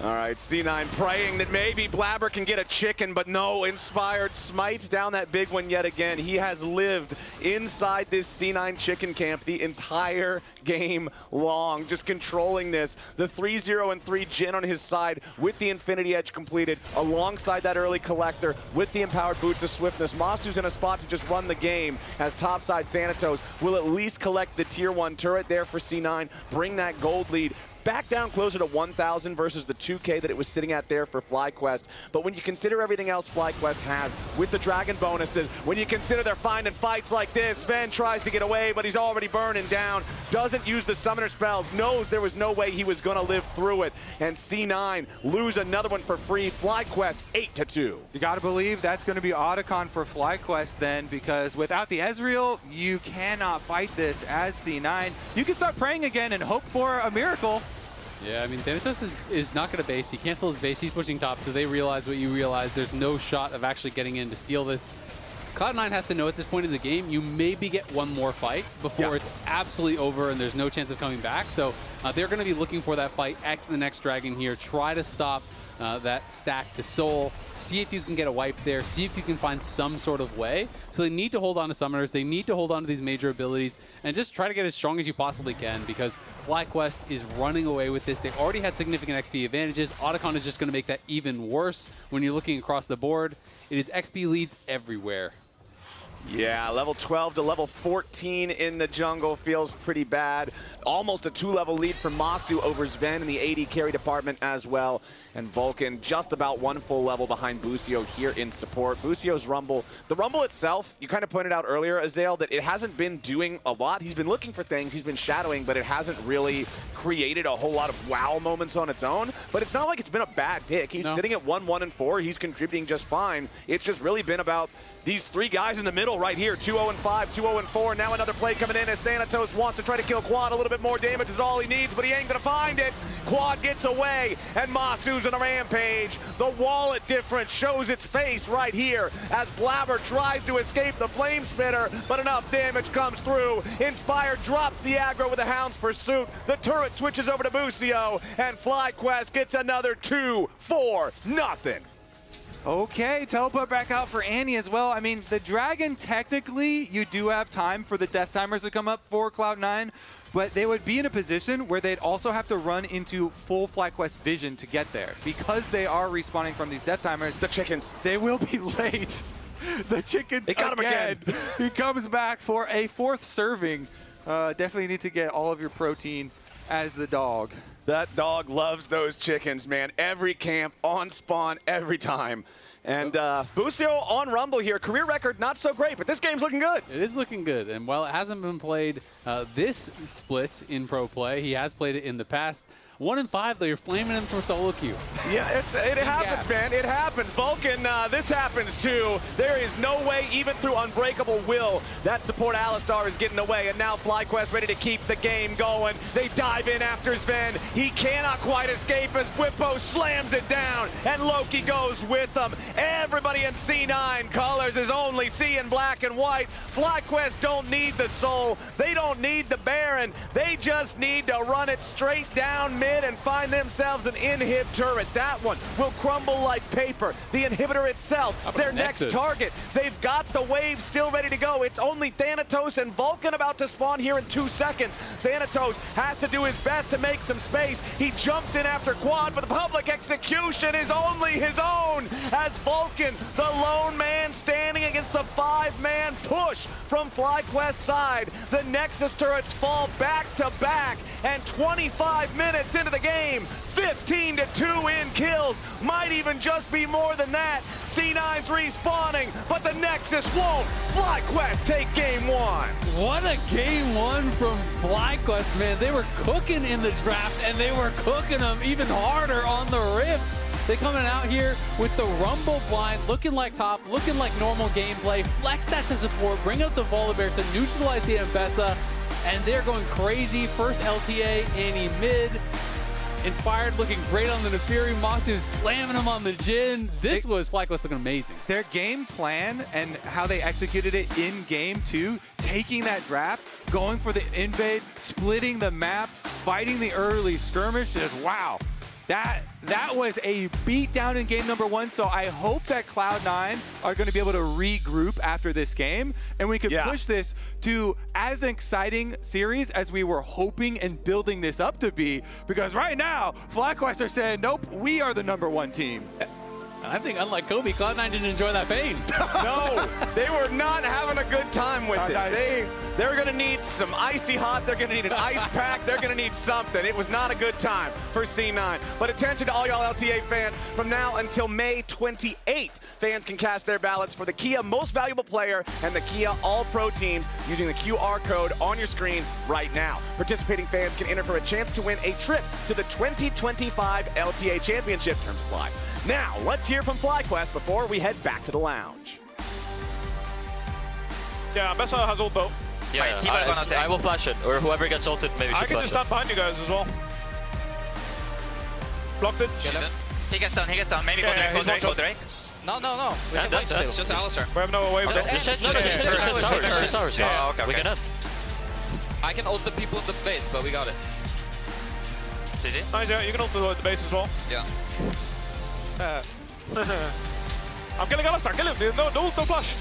All right, C9 praying that maybe Blabber can get a chicken, but no, Inspired smites down that big one yet again. He has lived inside this C9 chicken camp the entire game long, just controlling this. The 3-0 and 3 Jin on his side with the Infinity Edge completed, alongside that early Collector with the Empowered Boots of Swiftness. Masu's in a spot to just run the game, as topside Thanatos will at least collect the Tier 1 turret there for C9, bring that gold lead back down closer to 1,000 versus the 2K that it was sitting at there for FlyQuest. But when you consider everything else FlyQuest has with the Dragon bonuses, when you consider they're finding fights like this, Sven tries to get away, but he's already burning down, doesn't use the summoner spells, knows there was no way he was going to live through it, and C9 lose another one for free. FlyQuest 8-2. You got to believe that's going to be Otacon for FlyQuest then, because without the Ezreal, you cannot fight this as C9. You can start praying again and hope for a miracle. Yeah, I mean, Dignitas is not going to base. He can't fill his base. He's pushing top, so they realize what you realize. There's no shot of actually getting in to steal this. Cloud9 has to know at this point in the game, you maybe get one more fight before it's absolutely over and there's no chance of coming back. So they're going to be looking for that fight at the next Dragon here. Try to stop that stack to Soul. See if you can get a wipe there. See if you can find some sort of way. So they need to hold on to Summoners. They need to hold on to these major abilities and just try to get as strong as you possibly can, because FlyQuest is running away with this. They already had significant XP advantages. Otacon is just going to make that even worse when you're looking across the board. It is XP leads everywhere. Yeah, level 12 to level 14 in the jungle feels pretty bad. Almost a 2-level lead for Masu over Sven in the AD carry department as well. And Vulcan just about 1 full level behind Busio here in support. Busio's Rumble, the Rumble itself, you kind of pointed out earlier, Azael, that it hasn't been doing a lot. He's been looking for things, he's been shadowing, but it hasn't really created a whole lot of wow moments on its own. But it's not like it's been a bad pick. He's sitting at 1-1-4. He's contributing just fine. It's just really been about these 3 guys in the middle right here, 2-0-5, 2-0-4. Now another play coming in as Thanatos wants to try to kill Quad. A little bit more damage is all he needs, but he ain't gonna find it. Quad gets away, and Masu's on a rampage. The wallet difference shows its face right here as Blabber tries to escape the Flame Spitter, but enough damage comes through. Inspired drops the aggro with a Hound's Pursuit. The turret switches over to Busio, and FlyQuest gets another 2-4-0. Okay, teleport back out for Annie as well. I mean, the Dragon, technically, you do have time for the death timers to come up for Cloud9, but they would be in a position where they'd also have to run into full FlyQuest vision to get there. Because they are respawning from these death timers, the chickens, they will be late. The chickens, they got him again. He comes back for a 4th serving. Definitely need to get all of your protein as the dog. That dog loves those chickens, man. Every camp, on spawn, every time. And Busio on Rumble here. Career record, not so great, but this game's looking good. It is looking good. And while it hasn't been played this split in pro play, he has played it in the past. 1-5, though, you're flaming him for solo queue. Yeah, it happens, man. It happens. Vulcan, this happens too. There is no way, even through Unbreakable Will, that support Alistar is getting away. And now FlyQuest ready to keep the game going. They dive in after Sven. He cannot quite escape as Whippo slams it down, and Loki goes with them. Everybody in C9 colors is only seeing black and white. FlyQuest don't need the soul. They don't need the Baron. They just need to run it straight down mid and find themselves an inhib turret. That one will crumble like paper. The inhibitor itself, their next target. They've got the wave still ready to go. It's only Thanatos and Vulcan about to spawn here in 2 seconds. Thanatos has to do his best to make some space. He jumps in after Quad, but the public execution is only his own as Vulcan, the lone man standing against the 5-man push from FlyQuest's side. The Nexus turrets fall back to back, and 25 minutes into the game, 15-2 in kills. Might even just be more than that. C9's respawning, but the Nexus won't. FlyQuest take game 1. What a game 1 from FlyQuest, man. They were cooking in the draft, and they were cooking them even harder on the Rift. They coming out here with the Rumble blind, looking like top, looking like normal gameplay. Flex that to support, bring out the Volibear to neutralize the Ambessa, and they're going crazy. First LTA, Annie mid. Inspired looking great on the Nefiri. Masu slamming him on the Jin. This was FlyQuest looking amazing. Their game plan and how they executed it in game 2, taking that draft, going for the invade, splitting the map, fighting the early skirmish, is wow. That was a beatdown in game number 1, so I hope that Cloud9 are going to be able to regroup after this game, and we can push this to as an exciting series as we were hoping and building this up to be, because right now, FlyQuest are saying, nope, we are the #1 team. I think unlike Kobe, Cloud9 didn't enjoy that pain. No, they were not having a good time with it. Nice. They're going to need some icy hot. They're going to need an ice pack. They're going to need something. It was not a good time for C9. But attention to all y'all LTA fans. From now until May 28th, fans can cast their ballots for the Kia Most Valuable Player and the Kia All-Pro teams using the QR code on your screen right now. Participating fans can enter for a chance to win a trip to the 2025 LTA Championship. Terms apply. Now, let's hear from FlyQuest before we head back to the lounge. Yeah, Bessa has ult though. Yeah, I will flash it, or whoever gets ulted maybe should flash it. I can just stand behind you guys as well. Blocked it. He gets down, maybe go Drake. No. We can wait still. Just Alistar. We have no way. Just towers. Oh, okay. We can end. I can ult the people in the base, but we got it. Did he? Nice, yeah, you can ult the base as well. Yeah. I'm killing Alistar, kill him, dude. No flash.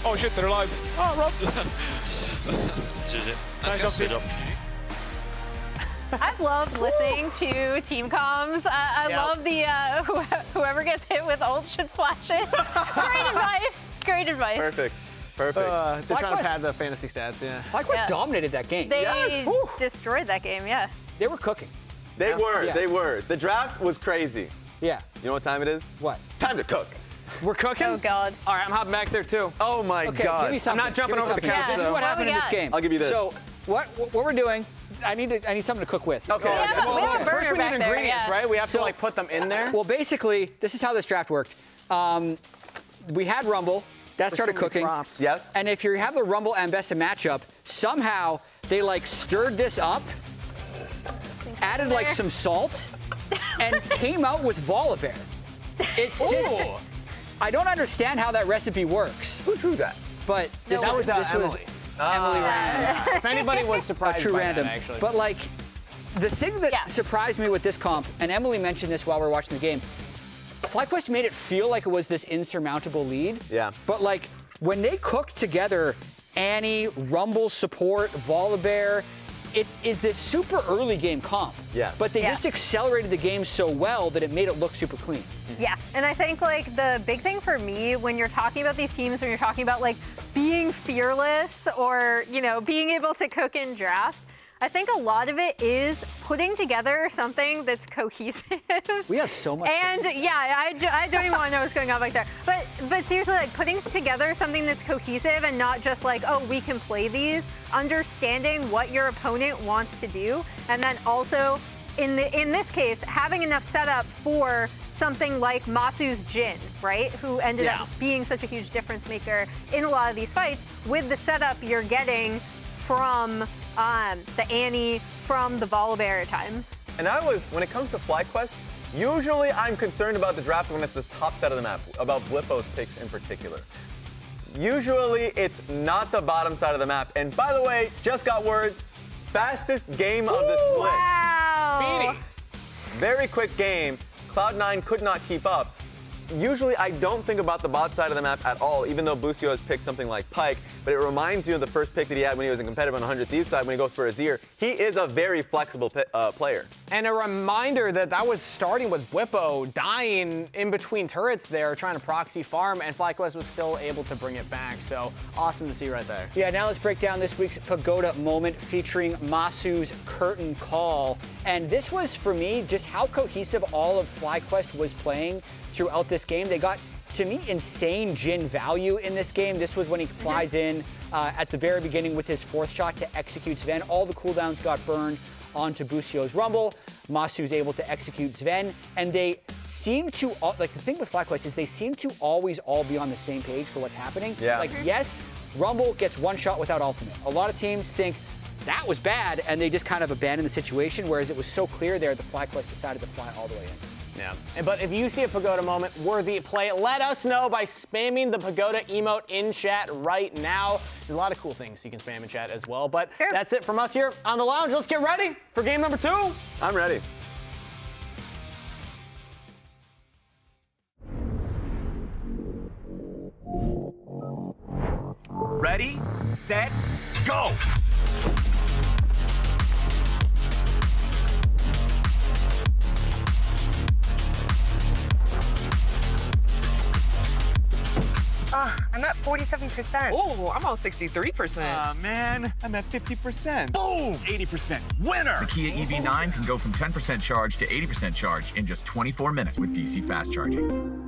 Oh shit, they're alive. Oh, Rob. GG. Nice job. I've loved listening to team comms. I love the whoever gets hit with ult should flash it. Great advice. Perfect. They're trying to pad the fantasy stats, yeah. FlyQuest dominated that game. They destroyed that game, yeah. They were cooking. They were. The draft was crazy. Yeah. You know what time it is? What? Time to cook. We're cooking? Oh, God. All right, I'm hopping back there, too. Oh, my God. Give me something. I'm not jumping over the couch. This is what happened in this game. I'll give you this. So, what we're doing, I need something to cook with. Okay. We have a burner First, we back need there, ingredients, right? We have to, put them in there? Well, basically, this is how this draft worked. We had Rumble. That started cooking. Yes. And if you have the Rumble and Bessa matchup, somehow they, stirred this up, added, some salt, and came out with Volibear. It's just... I don't understand how that recipe works. Who drew that? But this was Emily. Emily random. If anybody was surprised true by random. that, actually. But the thing that surprised me with this comp, and Emily mentioned this while we were watching the game, FlyQuest made it feel like it was this insurmountable lead. Yeah. But when they cooked together Annie, Rumble support, Volibear, it is this super early game comp. Yeah. But they just accelerated the game so well that it made it look super clean. Yeah, and I think the big thing for me when you're talking about these teams, when you're talking about being fearless or, being able to cook in draft, I think a lot of it is putting together something that's cohesive. We have so much. And I don't even want to know what's going on back there. But seriously, putting together something that's cohesive and not just oh, we can play these, understanding what your opponent wants to do, and then also in this case, having enough setup for something like Masu's Jhin, right? Who ended up being such a huge difference maker in a lot of these fights with the setup you're getting from the Annie, from the Volibear at times. And when it comes to FlyQuest, usually I'm concerned about the draft when it's the top set of the map, about Blippo's picks in particular. Usually it's not the bottom side of the map. And by the way, just got words, fastest game of the split. Wow. Speedy. Very quick game. Cloud9 could not keep up. Usually I don't think about the bot side of the map at all, even though Busio has picked something like Pyke, but it reminds you of the first pick that he had when he was in competitive on the 100 Thieves side when he goes for Azir. He is a very flexible player. And a reminder that was starting with Whippo dying in between turrets there, trying to proxy farm, and FlyQuest was still able to bring it back. So awesome to see right there. Yeah, now let's break down this week's Pagoda moment featuring Masu's curtain call. And this was, for me, just how cohesive all of FlyQuest was playing throughout this game. They got, to me, insane Jhin value in this game. This was when he flies in at the very beginning with his fourth shot to execute Sven. All the cooldowns got burned onto Busio's Rumble. Masu's able to execute Sven, and they seem to, the thing with FlyQuest is they seem to always all be on the same page for what's happening. Yeah. Yes, Rumble gets one shot without ultimate. A lot of teams think that was bad, and they just kind of abandon the situation, whereas it was so clear there that FlyQuest decided to fly all the way in. Yeah, but if you see a Pagoda moment worthy of play, let us know by spamming the Pagoda emote in chat right now. There's a lot of cool things you can spam in chat as well, but that's it from us here on the lounge. Let's get ready for game number 2. I'm ready. Ready, set, go! I'm at 47%. Oh, I'm on 63%. Man, I'm at 50%. Boom! 80%. Winner! The Kia EV9 can go from 10% charge to 80% charge in just 24 minutes with DC fast charging.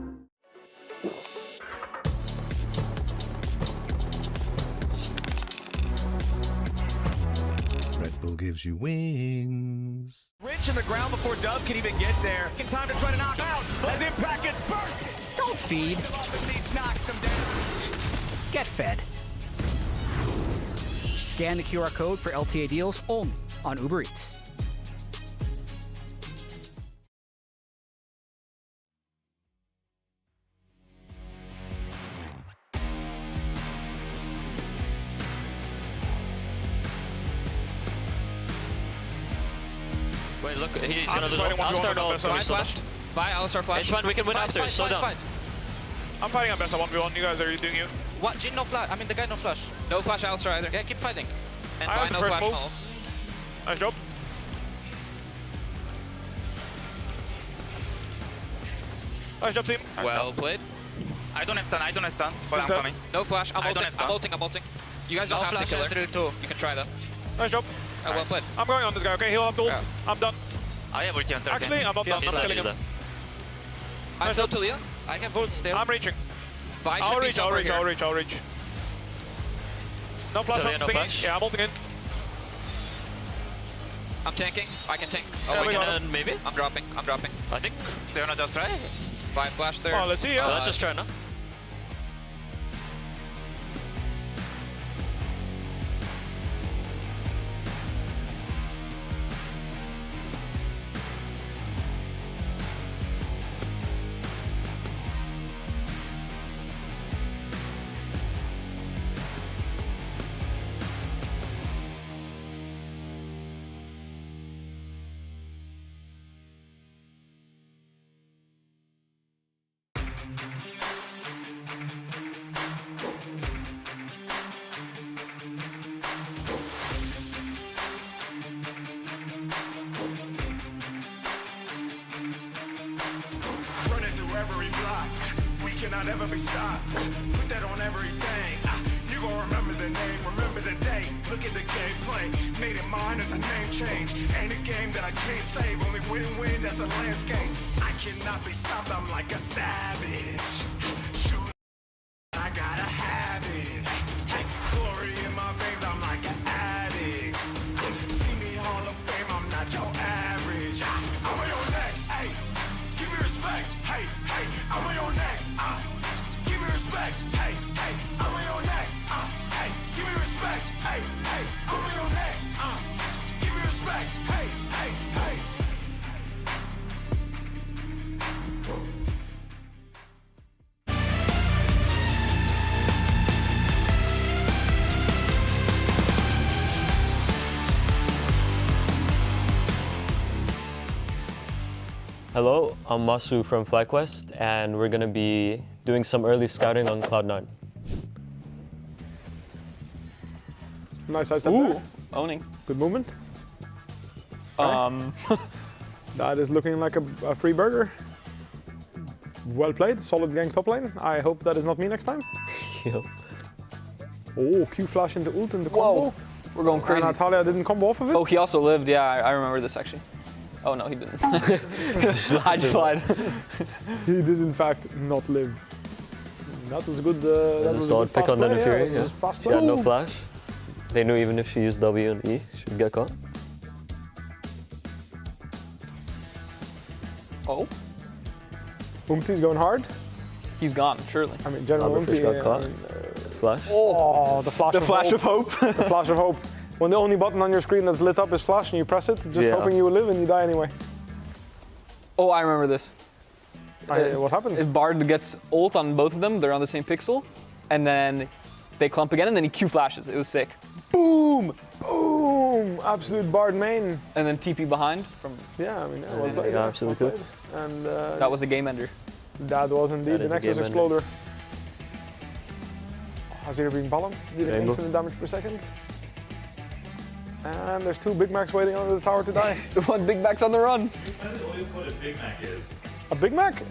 Red Bull gives you wings. Rich in the ground before Dub can even get there. In time to try to knock out as Impact gets burst. Don't feed. Get fed. Scan the QR code for LTA deals only on Uber Eats. Wait, look, he's gonna lose. Alistar no flashed. Bye, Alistar flash. It's fine, we can win after. Slow down. I'm fighting on best 1v1. You guys are doing you. What? Jin no flash. I mean, the guy no flash. No flash Alistar either. Yeah, keep fighting. And I Bye have the no first flash. move. Nice job. Nice job, team. Well played. I don't have stun. I don't have stun, but I'm coming. No flash. I'm I don't ulting. have stun. I'm ulting. I'm ulting. You guys don't No have to flash kill her. too. You can try though. Nice job. Well played. I'm going on this guy, okay? He'll have to ult. Yeah. I'm done. I have ulti on 13. Actually, I'm not done. I'm killing him. I saw Talia. I have ult still. I'm reaching. Vi should I'll be reach, somewhere here. I'll reach. No flash, Talia, I'm no thinking. flash? Yeah, I'm ulting in. I'm tanking. I can tank. Oh, Yeah, we we got can. him. Maybe? I'm dropping. I'm dropping. I think. Do you wanna just try? Vi flash there. Well, let's see, yeah. Let's just try now. Running through every block, we cannot ever be stopped. Put that on everything. You gon' remember the name, remember the date. Look at the gameplay, made it mine as a name change. Ain't a game that I can't save, only win-win, that's a landscape. I cannot be stopped, I'm like a savage. Shoot, I gotta have it. Hey, glory in my veins, I'm like an addict. See me Hall of Fame, I'm not your average. I'm on your neck, hey. Give me respect, hey, hey, I'm on your neck, give me respect, hey, hey, I'm on your neck, hey, give me respect, hey, hey, I'm on your neck, give me respect, hey, hey, hey. Hello, I'm Masu from FlyQuest, and we're going to be doing some early scouting on Cloud9. Nice side step there. Owning. Good movement. That is looking like a free burger. Well played, solid gang top lane. I hope that is not me next time. Yep. Oh, Q flash into ult in the combo. Whoa, we're going crazy. And Natalia didn't combo off of it. Oh, he also lived. Yeah, I remember this actually. Oh no, he didn't. I just lied. He did in fact not live. That was a good. That was a solid good pick fast on play, the Furia. that Yeah. was fast She had no play. flash. They knew even if she used W and E, she'd get caught. Oh. Umti's going hard. He's gone, surely. I mean, General Fish Umti. got caught. Flash. Oh, the flash. The flash of hope. The flash of hope. When the only button on your screen that's lit up is flash and you press it, just Yeah. hoping you will live and you die anyway. Oh, I remember this. What happens? If Bard gets ult on both of them, they're on the same pixel, and then they clump again, and then he Q flashes. It was sick. Boom! Boom! Absolute Bard main. And then TP behind from. Yeah, I mean, Yeah, well played, yeah, absolutely well played. And That was a game ender. that was indeed That the is a Nexus game ender. Exploder. Azir being balanced, dealing infinite damage per second. And there's 2 Big Macs waiting under the tower to die. The one Big Mac's on the run. Depends what a Big Mac is. A Big Mac?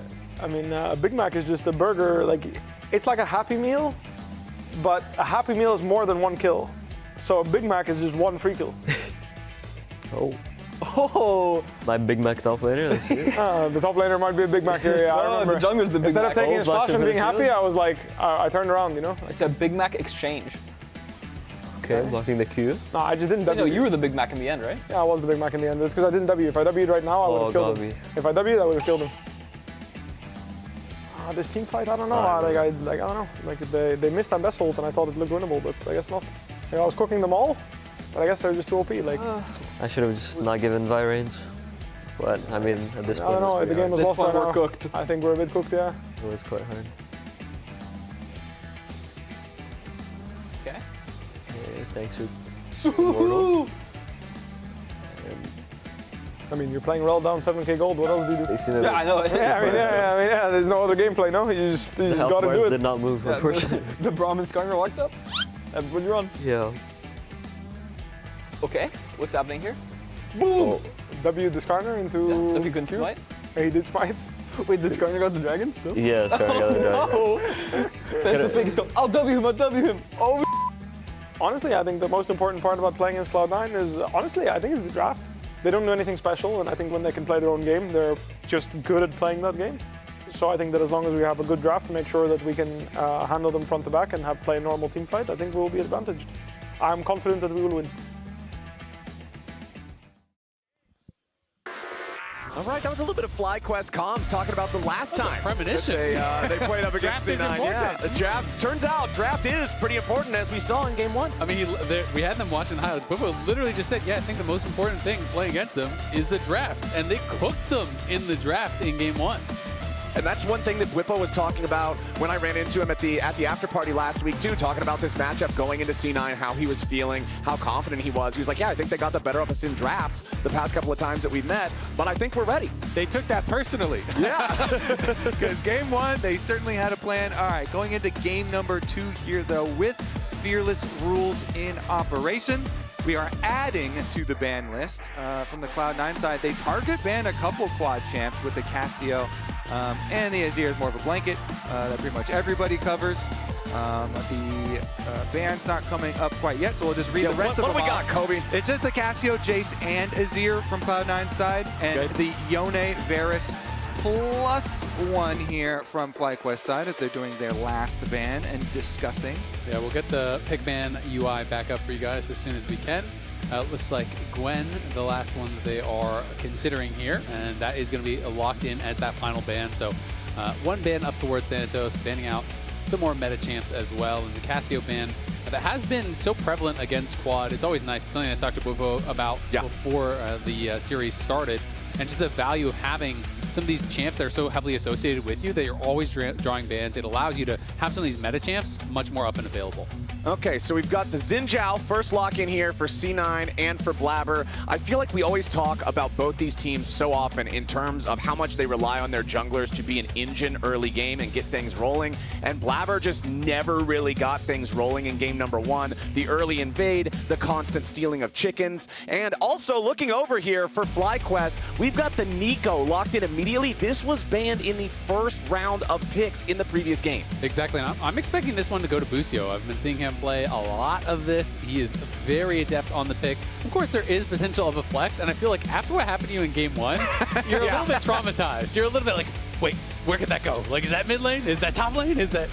I mean, a Big Mac is just a burger, like, it's like a Happy Meal, but a Happy Meal is more than 1 kill. So a Big Mac is just 1 free kill. Oh! My Big Mac top laner, let's see. The top laner might be a Big Mac here, yeah, I remember. The jungler's the Big Instead Mac. of taking his flash and being happy, I was like, I turned around, you know? It's a Big Mac exchange. Okay, blocking the Q. No, I just didn't W. No, you were the Big Mac in the end, right? Yeah, I was the Big Mac in the end. It's because I didn't W. If I W'd right now, I would have killed him. If I W'd, I would have killed him. This team fight, I don't know. I don't know. Like they missed that best ult, and I thought it looked winnable, but I guess not. I was cooking them all, but I guess they're just too OP. Like I should have just not given Vi range. But I mean, at this point, I don't know. The game was lost by now. Cooked. I think we're a bit cooked, yeah. It was quite hard. Okay. Thanks for. I mean, you're playing well down 7k gold. What else do you do? Yeah, I know. Yeah. There's no other gameplay, no. You just got to do it. Did not move, unfortunately. The Brahmin Skarner walked up. Everybody run. Yeah. Okay. What's happening here? Boom! Oh. W the Skarner into. Yeah, so he couldn't smite. He did smite. Wait, the Skarner got the dragon still? Yeah, Skarner got the dragon. That's the fake scope. I'll W him. Oh. Honestly, I think the most important part about playing against Cloud9 is, I think it's the draft. They don't do anything special, and I think when they can play their own game, they're just good at playing that game. So I think that as long as we have a good draft, make sure that we can handle them front to back and play a normal team fight, I think we'll be advantaged. I'm confident that we will win. All right, that was a little bit of FlyQuest comms talking about the last time premonition. they played up against C9. Yeah, the draft, turns out draft is pretty important, as we saw in game 1. I mean, we had them watching the highlights. Bwipo literally just said, yeah, I think the most important thing playing against them is the draft. And they cooked them in the draft in game 1. And that's one thing that Bwipo was talking about when I ran into him at the after party last week too, talking about this matchup going into C9, how he was feeling, how confident he was. He was like, yeah, I think they got the better of us in draft the past couple of times that we've met, but I think we're ready. They took that personally. Yeah. Because game 1, they certainly had a plan. All right, going into game number 2 here though, with Fearless rules in operation. We are adding to the ban list from the Cloud9 side. They target ban a couple quad champs with the Casio and the Azir is more of a blanket that pretty much everybody covers. The ban's not coming up quite yet, so we'll just read the rest of them. What do we got, Kobe? It's just the Casio, Jace, and Azir from Cloud9's side, and the Yone, Varus, +1 here from FlyQuest side as they're doing their last ban and discussing. Yeah, we'll get the pick ban UI back up for you guys as soon as we can. It looks like Gwen, the last one that they are considering here, and that is going to be locked in as that final ban. So 1 ban up towards Thanatos, banning out some more meta champs as well. And the Casio ban that has been so prevalent against Quad is always nice. It's something I talked to Vivo about before the series started. And just the value of having some of these champs that are so heavily associated with you that you're always drawing bans. It allows you to have some of these meta champs much more up and available. Okay, so we've got the Xin Zhao first lock in here for C9 and for Blabber. I feel like we always talk about both these teams so often in terms of how much they rely on their junglers to be an engine early game and get things rolling. And Blabber just never really got things rolling in game number 1. The early invade, the constant stealing of chickens. And also looking over here for FlyQuest, we've got the Nico locked in immediately. This was banned in the first round of picks in the previous game. Exactly, and I'm expecting this one to go to Busio. I've been seeing him play a lot of this. He is very adept on the pick. Of course, there is potential of a flex, and I feel like after what happened to you in game 1, you're a little bit traumatized. You're a little bit like, wait, where could that go? Like, is that mid lane? Is that top lane? Is that...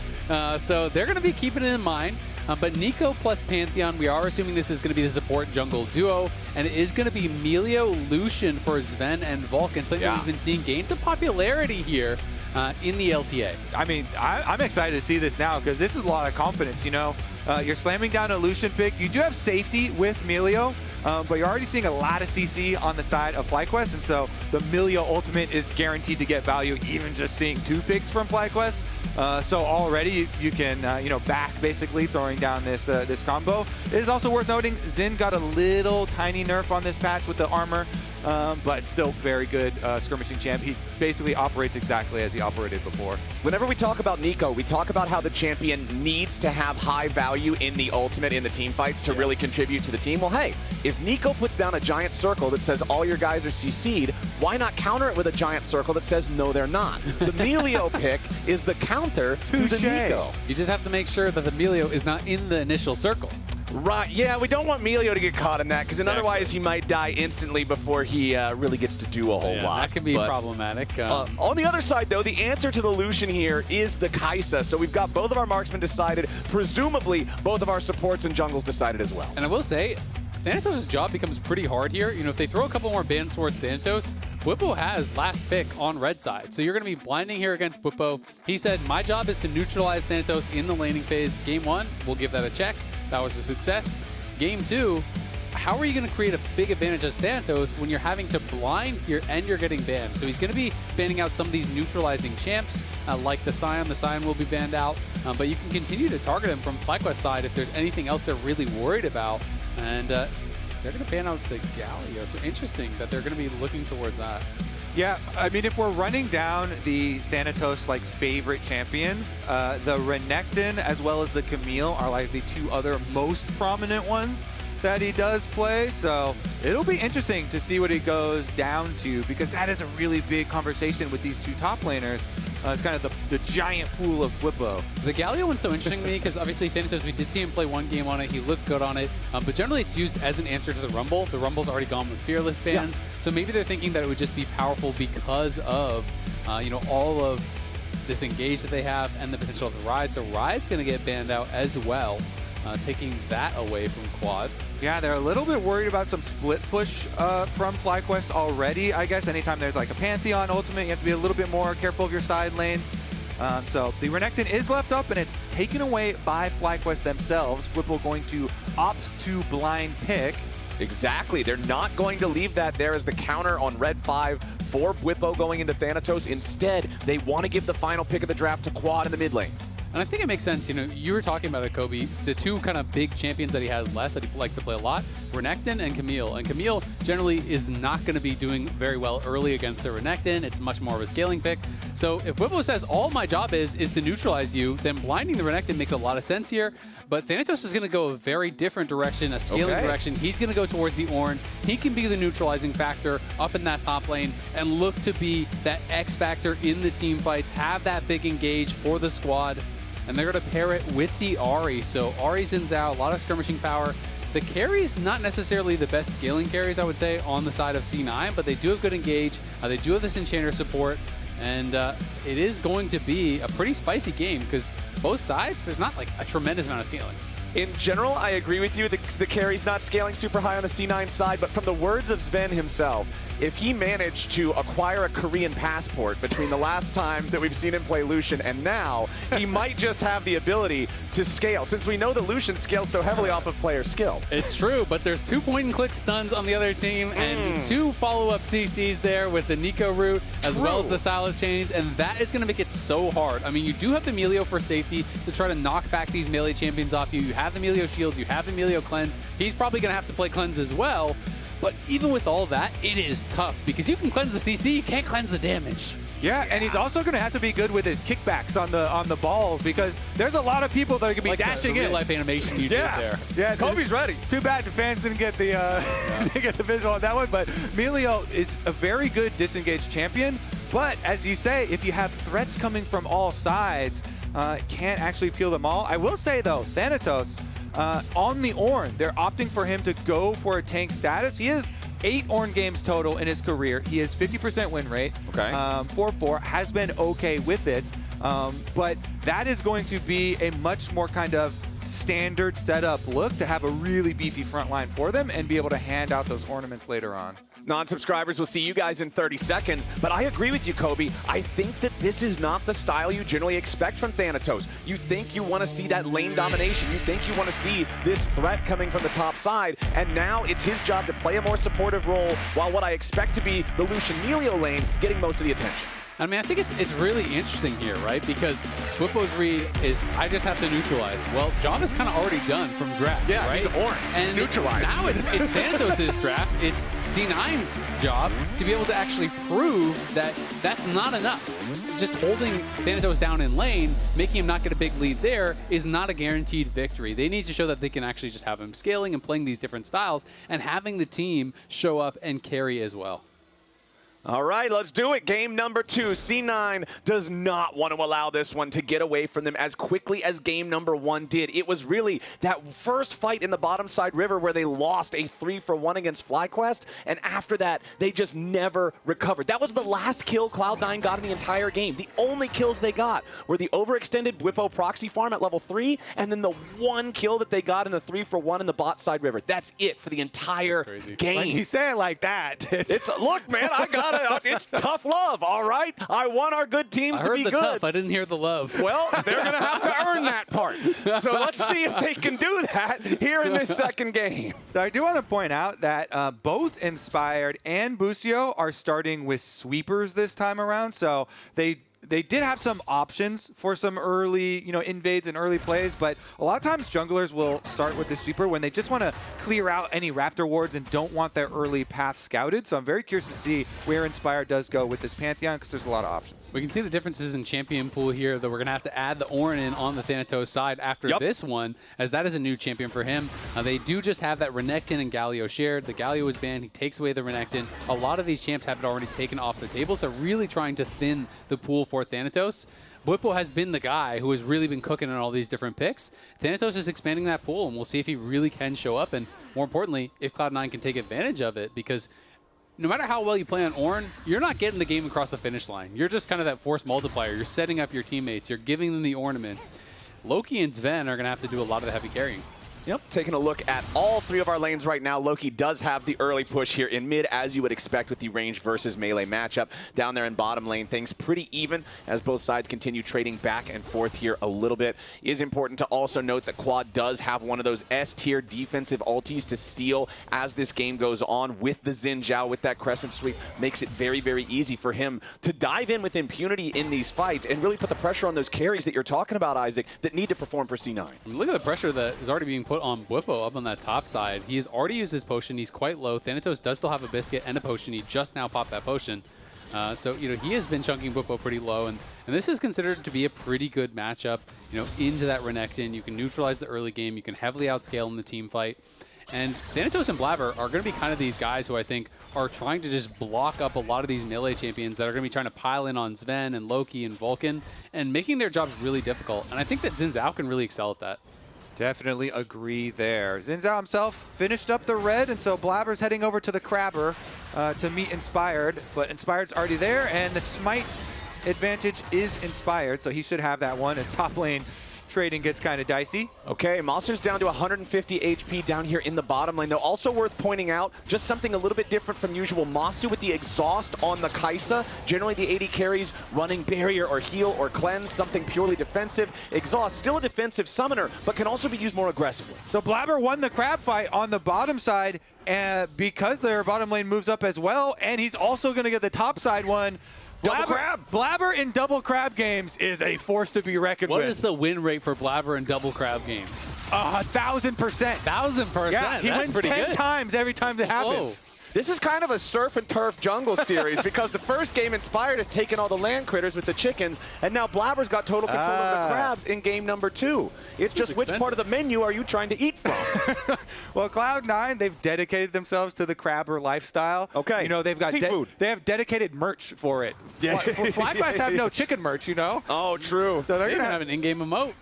so they're going to be keeping it in mind. But Nico plus Pantheon, we are assuming this is going to be the support jungle duo, and it is going to be Melio, Lucian for Sven and Vulcan. So we've been seeing gains of popularity here in the LTA. I mean, I'm excited to see this now because this is a lot of confidence, you know. You're slamming down a Lucian pick. You do have safety with Melio, but you're already seeing a lot of CC on the side of FlyQuest, and so the Melio ultimate is guaranteed to get value even just seeing 2 picks from FlyQuest. So already you can, back basically throwing down this this combo. It is also worth noting Xin got a little tiny nerf on this patch with the armor, but still very good skirmishing champ. He basically operates exactly as he operated before. Whenever we talk about Nico, we talk about how the champion needs to have high value in the ultimate, in the team fights to really contribute to the team. Well, hey, if Nico puts down a giant circle that says all your guys are CC'd, why not counter it with a giant circle that says no, they're not? The Melio pick is the counter to the Nico. You just have to make sure that the Melio is not in the initial circle. Right, yeah, we don't want Melio to get caught in that, because then otherwise he might die instantly before he really gets to do a whole lot. That can be problematic. On the other side, though, the answer to the Lucian here is the Kaisa. So we've got both of our marksmen decided. Presumably, both of our supports and jungles decided as well. And I will say, Thanatos' job becomes pretty hard here. You know, if they throw a couple more bans towards Thanatos, Bwipo has last pick on red side. So you're going to be blinding here against Bwipo. He said, my job is to neutralize Thanatos in the laning phase. Game 1, we'll give that a check. That was a success. Game 2, how are you going to create a big advantage as Thanatos when you're having to blind and you're getting banned? So he's going to be banning out some of these neutralizing champs, like the Scion. The Scion will be banned out, but you can continue to target him from FlyQuest side if there's anything else they're really worried about. And they're going to ban out the Galio. So interesting that they're going to be looking towards that. Yeah, I mean, if we're running down the Thanatos favorite champions, the Renekton as well as the Camille are like the two other most prominent ones that he does play. So it'll be interesting to see what he goes down to, because that is a really big conversation with these two top laners. It's kind of the giant pool of Bwipo. The Galio one's so interesting to me because obviously Thanatos, we did see him play one game on it. He looked good on it, but generally it's used as an answer to the Rumble. The Rumble's already gone with Fearless bans, so maybe they're thinking that it would just be powerful because of, all of this engage that they have and the potential of the Rise. So Rise going to get banned out as well, taking that away from Quad. Yeah, they're a little bit worried about some split push from FlyQuest already. I guess anytime there's like a Pantheon ultimate, you have to be a little bit more careful of your side lanes. So the Renekton is left up, and it's taken away by FlyQuest themselves. Bwipo going to opt to blind pick. Exactly. They're not going to leave that there as the counter on red 5 for Bwipo going into Thanatos. Instead, they want to give the final pick of the draft to Quad in the mid lane. And I think it makes sense. You were talking about it, Kobe. The two kind of big champions that he has less, that he likes to play a lot, Renekton and Camille. And Camille generally is not going to be doing very well early against the Renekton. It's much more of a scaling pick. So if Bwipo says, all my job is to neutralize you, then blinding the Renekton makes a lot of sense here. But Thanatos is going to go a very different direction, a scaling direction. He's going to go towards the Ornn. He can be the neutralizing factor up in that top lane and look to be that X factor in the team fights, have that big engage for the squad. And they're going to pair it with the Ahri. So Ahri, Xin Zhao, a lot of skirmishing power. The carries, not necessarily the best scaling carries, I would say, on the side of C9, but they do have good engage. They do have this Enchanter support. And it is going to be a pretty spicy game because both sides, there's not like a tremendous amount of scaling. In general, I agree with you. The carry's not scaling super high on the C9 side, but from the words of Sven himself, if he managed to acquire a Korean passport between the last time that we've seen him play Lucian and now, he might just have the ability to scale, since we know that Lucian scales so heavily off of player skill. It's true, but there's 2 point-and-click stuns on the other team and 2 follow-up CCs there with the Nico route as well as the Silas chains, and that is going to make it so hard. I mean, you do have the Melio for safety to try to knock back these melee champions off you. You have the Melio shields, you have the Melio cleanse. He's probably going to have to play cleanse as well. But even with all that, it is tough because you can cleanse the CC, you can't cleanse the damage. Yeah, and he's also going to have to be good with his kickbacks on the ball because there's a lot of people that are going to be like dashing the in. real life animation you did there. Yeah, Kobe's ready. Too bad the fans didn't get the get the visual on that one. But Melio is a very good disengaged champion. But as you say, if you have threats coming from all sides, can't actually peel them all. I will say though, Thanatos. On the Ornn, they're opting for him to go for a tank status. He has 8 Ornn games total in his career. He has 50% win rate. Okay. 4-4, has been okay with it. But that is going to be a much more kind of standard setup look to have a really beefy front line for them and be able to hand out those ornaments later on. Non-subscribers will see you guys in 30 seconds, but I agree with you, Kobe. I think that this is not the style you generally expect from Thanatos. You think you want to see that lane domination. You think you want to see this threat coming from the top side, and now it's his job to play a more supportive role while what I expect to be the Lucian Melio lane getting most of the attention. I mean, I think it's really interesting here, right? Because Swippo's read is, I just have to neutralize. Well, job is kind of already done from draft, yeah, right? he's orange. And he's neutralized. now it's Thanatos' draft. It's C9's job to be able to actually prove that that's not enough. Just holding Thanatos down in lane, making him not get a big lead there, is not a guaranteed victory. They need to show that they can actually just have him scaling and playing these different styles and having the team show up and carry as well. All right, let's do it. Game number 2. C9 does not want to allow this one to get away from them as quickly as game number 1 did. It was really that first fight in the bottom side river where they lost a 3-for-1 against FlyQuest, and after that, they just never recovered. That was the last kill Cloud9 got in the entire game. The only kills they got were the overextended Bwipo proxy farm at level 3, and then the one kill that they got in the 3-for-1 in the bot side river. That's it for the entire game. When you say it like that, it's look, man, I got it. It's tough love, all right? I want our good teams to be good. I heard the tough, I didn't hear the love. Well, they're going to have to earn that part. So let's see if they can do that here in this second game. So I do want to point out that both Inspired and Busio are starting with sweepers this time around. So they did have some options for some early, invades and early plays, but a lot of times junglers will start with the sweeper when they just want to clear out any Raptor wards and don't want their early path scouted. So I'm very curious to see where Inspired does go with this Pantheon, because there's a lot of options. We can see the differences in champion pool here, that we're going to have to add the Orin in on the Thanatos side after this one, as that is a new champion for him. They do just have that Renekton and Galio shared. The Galio is banned. He takes away the Renekton. A lot of these champs have it already taken off the table, so really trying to thin the pool for Thanatos. Bwipo has been the guy who has really been cooking on all these different picks. Thanatos is expanding that pool, and we'll see if he really can show up, and more importantly, if Cloud9 can take advantage of it, because no matter how well you play on Orin, you're not getting the game across the finish line. You're just kind of that force multiplier. You're setting up your teammates. You're giving them the ornaments. Loki and Sven are going to have to do a lot of the heavy carrying. Yep, taking a look at all 3 of our lanes right now. Loki does have the early push here in mid, as you would expect with the range versus melee matchup. Down there in bottom lane, things pretty even as both sides continue trading back and forth here a little bit. It is important to also note that Quad does have one of those S-tier defensive ultis to steal as this game goes on with the Xin Zhao, with that crescent sweep. Makes it very, very easy for him to dive in with impunity in these fights and really put the pressure on those carries that you're talking about, Isaac, that need to perform for C9. I mean, look at the pressure that is already being put on Bwipo up on that top side. He's already used his potion. He's quite low. Thanatos does still have a biscuit and a potion. He just now popped that potion. So, he has been chunking Bwipo pretty low, and this is considered to be a pretty good matchup, into that Renekton. You can neutralize the early game. You can heavily outscale in the team fight. And Thanatos and Blabber are going to be kind of these guys who I think are trying to just block up a lot of these melee champions that are going to be trying to pile in on Sven and Loki and Vulcan and making their jobs really difficult. And I think that Xin Zhao can really excel at that. Definitely agree there. Xin Zhao himself finished up the red, and so Blabber's heading over to the Crabber to meet Inspired, but Inspired's already there, and the Smite advantage is Inspired, so he should have that one as top lane trading gets kind of dicey. Okay, Monster's down to 150 HP down here in the bottom lane. Though also worth pointing out, just something a little bit different from usual. Masu with the exhaust on the Kaisa. Generally the AD carries running barrier or heal or cleanse, something purely defensive. Exhaust, still a defensive summoner, but can also be used more aggressively. So Blabber won the crab fight on the bottom side because their bottom lane moves up as well, and he's also going to get the top side one. Blabber in double crab games is a force to be reckoned with. What is the win rate for Blabber in double crab games? 1,000%. 1,000%? Yeah, he wins 10 times every time that happens. Whoa. This is kind of a surf and turf jungle series because the first game Inspired has taken all the land critters with the chickens, and now Blabber's got total control of the crabs in game number 2. It's just which part of the menu are you trying to eat from? Well, Cloud9, they've dedicated themselves to the crabber lifestyle. Okay. They've got seafood. They have dedicated merch for it. Yeah. FlyQuest have no chicken merch, Oh, true. So they're going to have an in-game emote.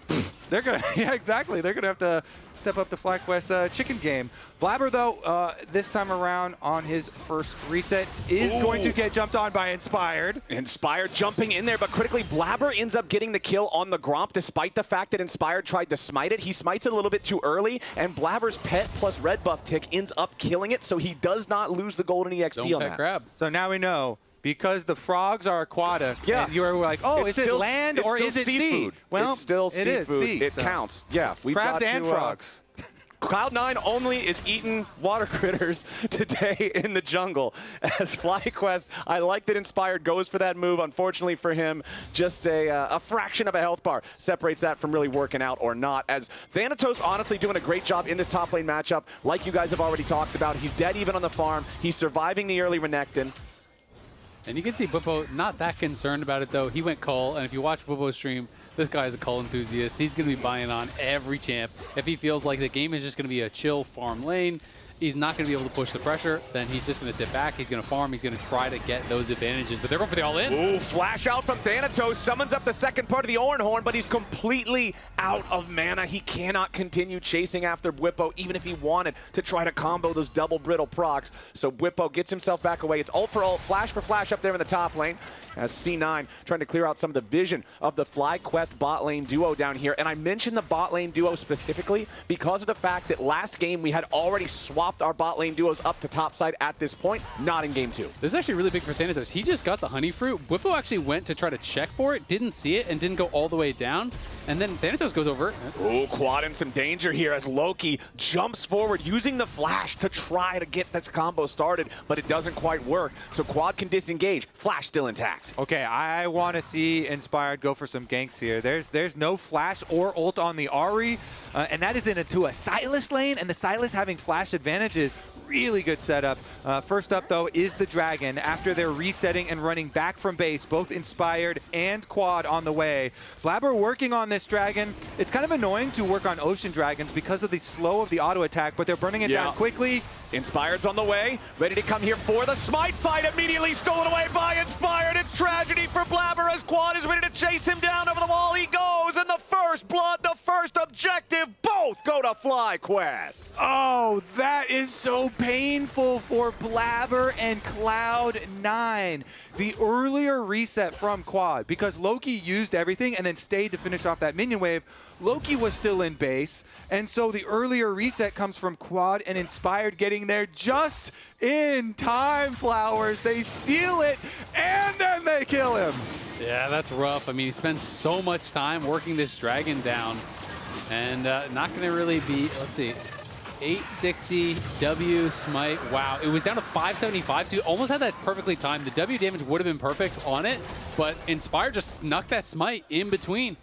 They're going to, yeah, exactly. They're going to have to step up the FlyQuest chicken game. Blabber, though, this time around on his first reset is going to get jumped on by Inspired. Inspired jumping in there, but critically, Blabber ends up getting the kill on the Gromp, despite the fact that Inspired tried to smite it. He smites it a little bit too early, and Blabber's pet plus red buff tick ends up killing it, so he does not lose the golden EXP on that. Crab. So now we know. Because the frogs are aquatic, and you are like, oh, is it land or is it sea? Well, it's still seafood. It is sea, it counts. Yeah, we've crabs got and to, frogs. Cloud9 only is eating water critters today in the jungle. As FlyQuest, I like that Inspired goes for that move. Unfortunately for him, just a fraction of a health bar separates that from really working out or not. As Thanatos honestly doing a great job in this top lane matchup, like you guys have already talked about. He's dead even on the farm. He's surviving the early Renekton. And you can see Bwipo not that concerned about it, though. He went Cull, and if you watch Bwipo's stream, this guy is a Cull enthusiast. He's going to be buying on every champ. If he feels like the game is just going to be a chill farm lane, he's not going to be able to push the pressure, then he's just going to sit back, he's going to farm, he's going to try to get those advantages. But they're going for the all-in. Ooh, flash out from Thanatos, summons up the second part of the Oran Horn, but he's completely out of mana. He cannot continue chasing after Bwipo, even if he wanted to try to combo those double brittle procs. So Bwipo gets himself back away. It's ult for flash up there in the top lane, as C9 trying to clear out some of the vision of the FlyQuest bot lane duo down here. And I mentioned the bot lane duo specifically because of the fact that last game we had already swapped our bot lane duos up to top side at this point, not in game 2. This is actually really big for Thanatos. He just got the honey fruit. Bwipo actually went to try to check for it, didn't see it, and didn't go all the way down. And then Thanatos goes over. Ooh, Quad in some danger here as Loki jumps forward using the flash to try to get this combo started, but it doesn't quite work. So Quad can disengage. Flash still intact. Okay, I want to see Inspired go for some ganks here. There's no flash or ult on the Ahri, and that is into a Sylas lane, and the Sylas having flash advantages. Really good setup. First up, though, is the Dragon. After they're resetting and running back from base, both Inspired and Quad on the way. Blabber working on this Dragon. It's kind of annoying to work on Ocean Dragons because of the slow of the auto attack, but they're burning it down quickly. Inspired's on the way, ready to come here for the smite fight. Immediately stolen away by Inspired. It's tragedy for Blabber as Quad is ready to chase him down over the wall. He goes, and the first blood, the first objective, both go to FlyQuest. Oh, that is so painful for Blabber and Cloud9. The earlier reset from Quad, because Loki used everything and then stayed to finish off that minion wave, Loki was still in base, and so the earlier reset comes from Quad and Inspired getting there just in time, Flowers. They steal it, and then they kill him. Yeah, that's rough. I mean, he spends so much time working this Dragon down, and not going to really be, let's see, 860 W smite. Wow, it was down to 575, so you almost had that perfectly timed. The W damage would have been perfect on it, but Inspired just snuck that smite in between.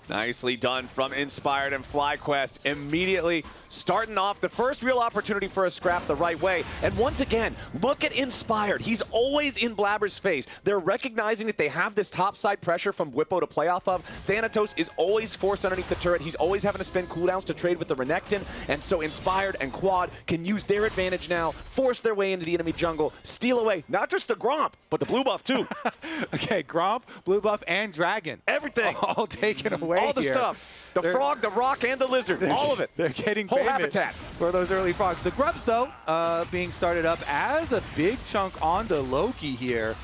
Nicely done from Inspired and FlyQuest. Immediately starting off the first real opportunity for a scrap the right way. And once again, look at Inspired. He's always in Blabber's face. They're recognizing that they have this topside pressure from Bwipo to play off of. Thanatos is always forced underneath the turret. He's always having to spend cooldowns to trade with the Renekton. And so Inspired and Quad can use their advantage now, force their way into the enemy jungle, steal away not just the Gromp, but the blue buff too. Okay, Gromp, blue buff, and Dragon. Everything. All taken away. All the stuff. The frog, the rock, and the lizard. All of it. They're getting whole payment habitat for those early frogs. The grubs, though, being started up as a big chunk onto Loki here.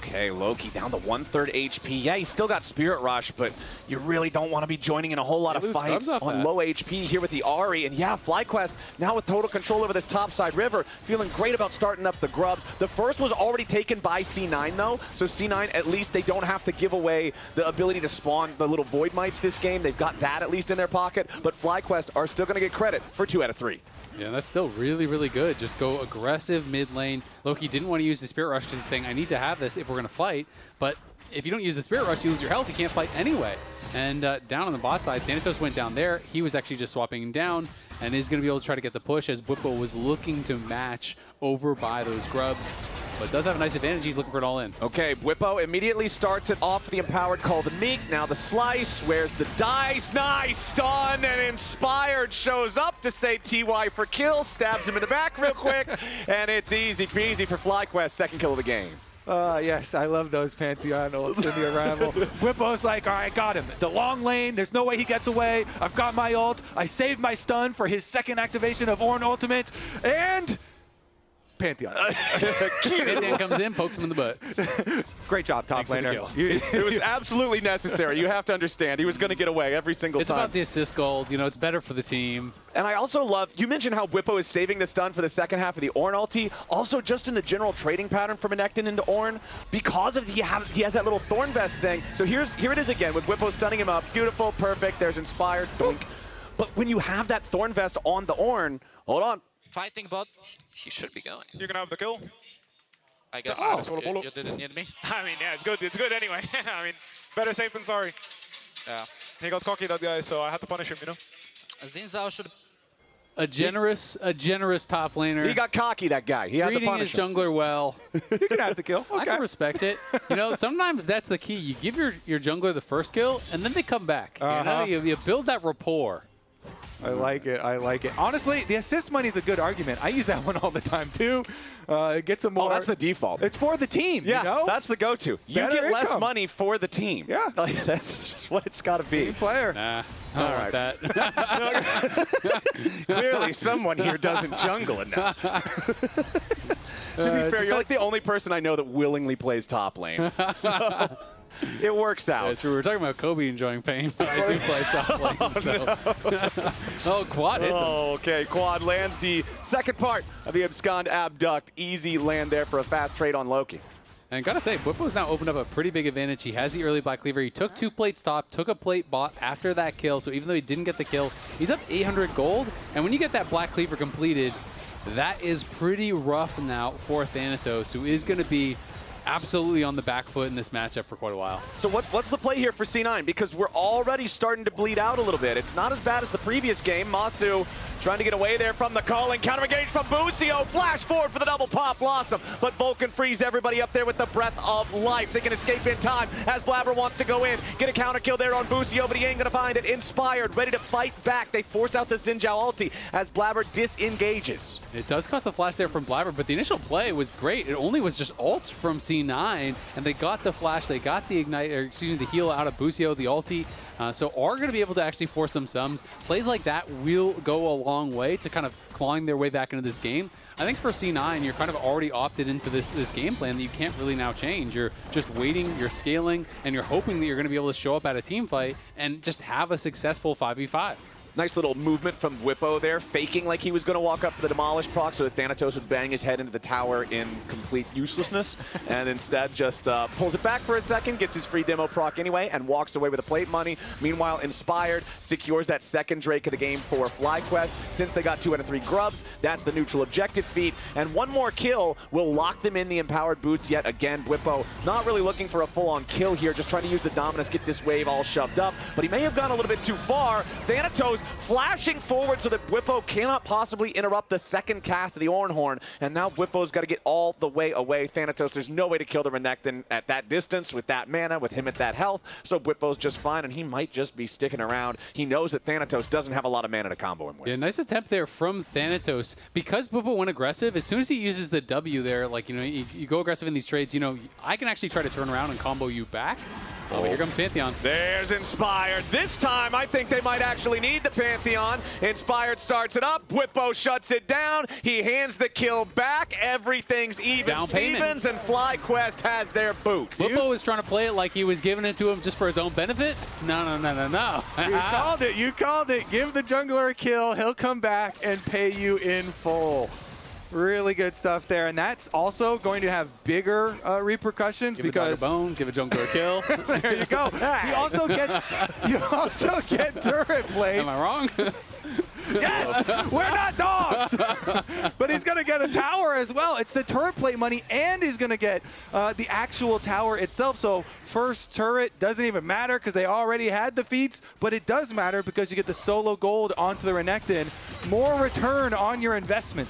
Okay, Loki down to 1/3 HP. Yeah, he's still got Spirit Rush, but you really don't want to be joining in a whole lot of fights on low HP here with the Ahri. And yeah, FlyQuest now with total control over this topside river, feeling great about starting up the grubs. The first was already taken by C9 though, so C9 at least they don't have to give away the ability to spawn the little Void Mites this game. They've got that at least in their pocket, but FlyQuest are still going to get credit for 2 out of 3. Yeah, that's still really, really good. Just go aggressive mid lane. Loki didn't want to use the Spirit Rush because he's saying, I need to have this if we're going to fight. But if you don't use the Spirit Rush, you lose your health. You can't fight anyway. And down on the bot side, Thanatos went down there. He was actually just swapping him down and is going to be able to try to get the push as Bwipo was looking to match over by those grubs. But does have a nice advantage. He's looking for it all in. Okay, Bwipo immediately starts it off for the Empowered Call to Meek. Now the slice, where's the dice? Nice stun, and Inspired shows up to say TY for kill, stabs him in the back real quick, and it's easy peasy for FlyQuest, second kill of the game. Yes, I love those Pantheon ults in the Arrival. Bwipo's like, all right, got him. The long lane, there's no way he gets away. I've got my ult. I saved my stun for his second activation of Ornn Ultimate, and Pantheon. Pantheon comes in, pokes him in the butt. Great job, top laner. It was absolutely necessary. You have to understand. He was going to get away every single time. It's about the assist gold. You know, it's better for the team. And I also love, you mentioned how Bwipo is saving the stun for the second half of the Ornn ulti. Also, just in the general trading pattern from Renekton into Ornn, because of he has that little Thorn Vest thing. So here it is again with Bwipo stunning him up. Beautiful, perfect. There's Inspired. Doink. But when you have that Thorn Vest on the Ornn, hold on. Fighting bot, he should be going. You can have the kill. I guess you didn't need me. I mean, yeah, it's good. It's good anyway. I mean, better safe than sorry. Yeah. He got cocky, that guy, so I had to punish him, you know? Xin Zhao should... A generous top laner. He got cocky, that guy. He had to treating punish his jungler well. You can have the kill. I can respect it. You know, sometimes that's the key. You give your jungler the first kill, and then they come back. You know, you build that rapport. I like it. I like it. Honestly, the assist money is a good argument. I use that one all the time, too. Get some more. Oh, that's the default. It's for the team, yeah, you know? that's the go-to. You Better get less income. money for the team. Yeah. Like, that's just what it's got to be. Team player. Nah, I don't want that. Clearly, someone here doesn't jungle enough. To be fair, you're like the only person I know that willingly plays top lane. So it works out. Yeah, true. We were talking about Kobe enjoying pain, but I do play top lane. So. Oh, Quad hits him. Okay, Quad lands the second part of the abscond abduct. Easy land there for a fast trade on Loki. And gotta say, Bwipo's now opened up a pretty big advantage. He has the early Black Cleaver. He took 2 plates top, took a plate bot after that kill. So even though he didn't get the kill, he's up 800 gold. And when you get that Black Cleaver completed, that is pretty rough now for Thanatos, who is going to be absolutely on the back foot in this matchup for quite a while. So what's the play here for C9? Because we're already starting to bleed out a little bit. It's not as bad as the previous game. Masu trying to get away there from the calling. Counter engage from Busio. Flash forward for the double pop. Lost him. But Vulcan frees everybody up there with the breath of life. They can escape in time as Blabber wants to go in. Get a counter kill there on Busio, but he ain't going to find it. Inspired, ready to fight back. They force out the Xin Zhao ulti as Blabber disengages. It does cost a flash there from Blabber, but the initial play was great. It only was just ult from C9, and they got the flash, they got the ignite, or excuse me, the heal out of Busio, the ulti. So are going to be able to actually force some sums. Plays like that will go a long way to kind of clawing their way back into this game. I think for C9, you're kind of already opted into this game plan that you can't really now change. You're just waiting, you're scaling, and you're hoping that you're going to be able to show up at a team fight and just have a successful 5v5. Nice little movement from Bwipo there, faking like he was going to walk up for the Demolish proc so that Thanatos would bang his head into the tower in complete uselessness, and instead just pulls it back for a second, gets his free demo proc anyway, and walks away with the plate money. Meanwhile, Inspired secures that second Drake of the game for FlyQuest. Since they got 2 out of 3 grubs, that's the neutral objective feat, and one more kill will lock them in the empowered boots yet again. Bwipo not really looking for a full-on kill here, just trying to use the dominance, get this wave all shoved up, but he may have gone a little bit too far. Thanatos flashing forward so that Bwipo cannot possibly interrupt the second cast of the Ornhorn, and now Bwipo's got to get all the way away. Thanatos, there's no way to kill the Renekton at that distance with that mana, with him at that health, so Bwipo's just fine, and he might just be sticking around. He knows that Thanatos doesn't have a lot of mana to combo him with. Yeah, nice attempt there from Thanatos. Because Bwipo went aggressive, as soon as he uses the W there, like, you know, you go aggressive in these trades, you know, I can actually try to turn around and combo you back. Oh, here comes Pantheon. There's Inspired. This time, I think they might actually need the Pantheon. Inspired starts it up. Bwipo shuts it down. He hands the kill back. Everything's even. Down payment. Stevens and FlyQuest has their boots. Bwipo was trying to play it like he was giving it to him just for his own benefit. No. You called it. You called it. Give the jungler a kill. He'll come back and pay you in full. Really good stuff there, and that's also going to have bigger repercussions because a bone, give a jungler a kill. There you go. You also get turret plates. Am I wrong? Yes, we're not dogs. But he's going to get a tower as well. It's the turret plate money, and he's going to get the actual tower itself. So first turret doesn't even matter because they already had the feats, but it does matter because you get the solo gold onto the Renekton. More return on your investment.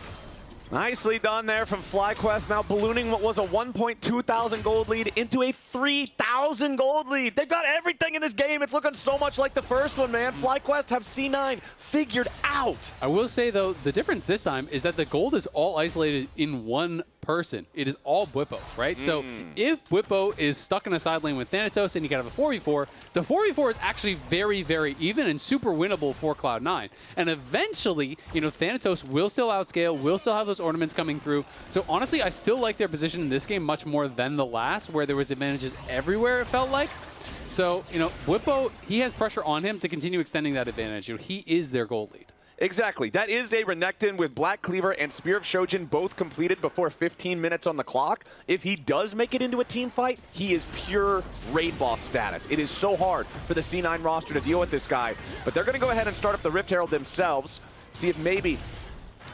Nicely done there from FlyQuest, now ballooning what was a 1.2 thousand gold lead into a 3,000 gold lead. They've got everything in this game. It's looking so much like the first one, man. FlyQuest have C9 figured out. I will say, though, the difference this time is that the gold is all isolated in one person. It is all Bwipo, right? So if Bwipo is stuck in a side lane with Thanatos and you can have a 4v4, the 4v4 is actually very, very even and super winnable for Cloud9. And eventually, you know, Thanatos will still outscale, will still have those ornaments coming through. So honestly, I still like their position in this game much more than the last, where there was advantages everywhere, it felt like. So, you know, Bwipo, he has pressure on him to continue extending that advantage. You know, he is their gold lead. Exactly. That is a Renekton with Black Cleaver and Spear of Shojin both completed before 15 minutes on the clock. If he does make it into a team fight, he is pure raid boss status. It is so hard for the C9 roster to deal with this guy. But they're going to go ahead and start up the Rift Herald themselves. See if maybe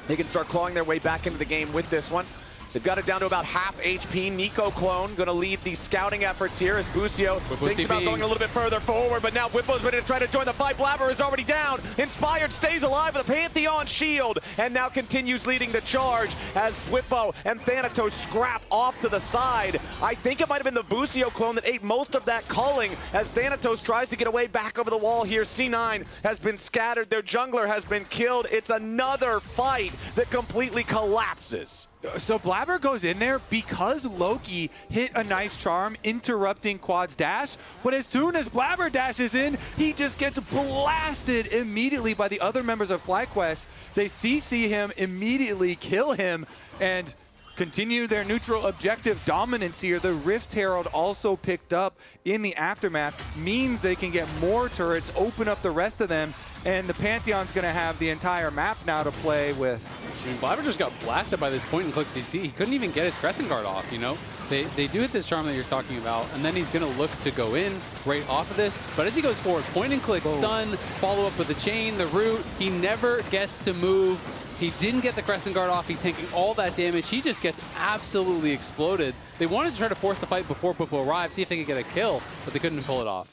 they can start clawing their way back into the game with this one. They've got it down to about half HP. Nico Clone going to lead the scouting efforts here as Busio thinks about going a little bit further forward, but now Whippo's ready to try to join the fight. Blabber is already down. Inspired stays alive with a Pantheon shield and now continues leading the charge as Whippo and Thanatos scrap off to the side. I think it might have been the Busio clone that ate most of that culling as Thanatos tries to get away back over the wall here. C9 has been scattered. Their jungler has been killed. It's another fight that completely collapses. So Blabber goes in there because Loki hit a nice charm interrupting Quad's dash, but as soon as Blabber dashes in, he just gets blasted immediately by the other members of FlyQuest. They CC him, immediately kill him, and continue their neutral objective dominance here. The Rift Herald also picked up in the aftermath, means they can get more turrets, open up the rest of them, and the Pantheon's going to have the entire map now to play with. I mean, Blabber just got blasted by this point-and-click CC. He couldn't even get his Crescent Guard off, you know? They do hit this charm that you're talking about, and then he's going to look to go in right off of this. But as he goes forward, point-and-click, stun, follow up with the chain, the root. He never gets to move. He didn't get the Crescent Guard off. He's taking all that damage. He just gets absolutely exploded. They wanted to try to force the fight before Whippo arrived, see if they could get a kill, but they couldn't pull it off.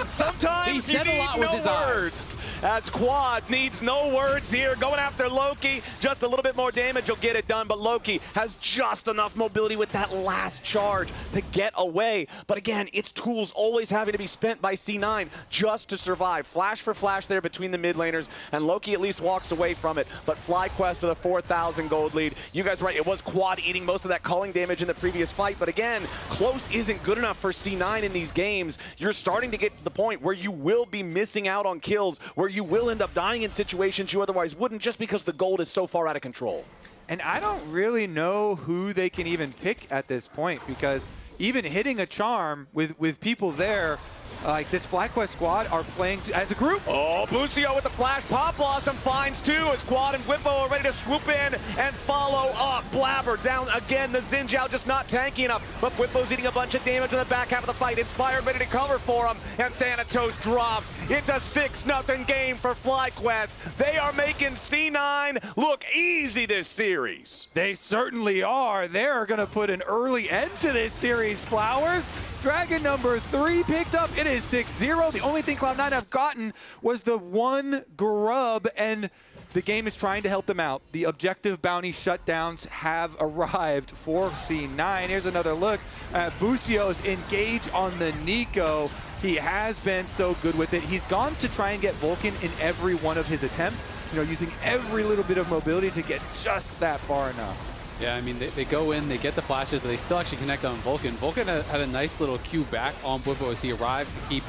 Sometimes he said you need a lot with his words. As Quad needs no words here, going after Loki. Just a little bit more damage will get it done, but Loki has just enough mobility with that last charge to get away. But again, it's tools always having to be spent by C9 just to survive. Flash for flash there between the mid laners, and Loki at least walks away from it. But FlyQuest with a 4,000 gold lead. You guys are right, it was Quad eating most of that culling damage in the previous fight, but again, close isn't good enough for C9 in these games. You're starting to get to the point where you will be missing out on kills, where you will end up dying in situations you otherwise wouldn't, just because the gold is so far out of control. And I don't really know who they can even pick at this point, because even hitting a charm with people there, like this FlyQuest squad are playing as a group. Oh, Busio with the flash. Pop Blossom finds two as Quad and Whippo are ready to swoop in and follow up. Blabber down again. The Xinjiao just not tanky enough, but Whippo's eating a bunch of damage in the back half of the fight. Inspired ready to cover for him, and Thanatos drops. It's a 6-0 game for FlyQuest. They are making C9 look easy this series. They certainly are. They're going to put an early end to this series, Flowers. Dragon number 3 picked up. It is 6-0. The only thing Cloud9 have gotten was the one grub, and the game is trying to help them out. The objective bounty shutdowns have arrived for C9. Here's another look at Busio's engage on the Nico. He has been so good with it. He's gone to try and get Vulcan in every one of his attempts, you know, using every little bit of mobility to get just that far enough. Yeah, I mean, they go in, they get the flashes, but they still actually connect on Vulcan. Vulcan had a nice little Q back on Whippo as he arrives to keep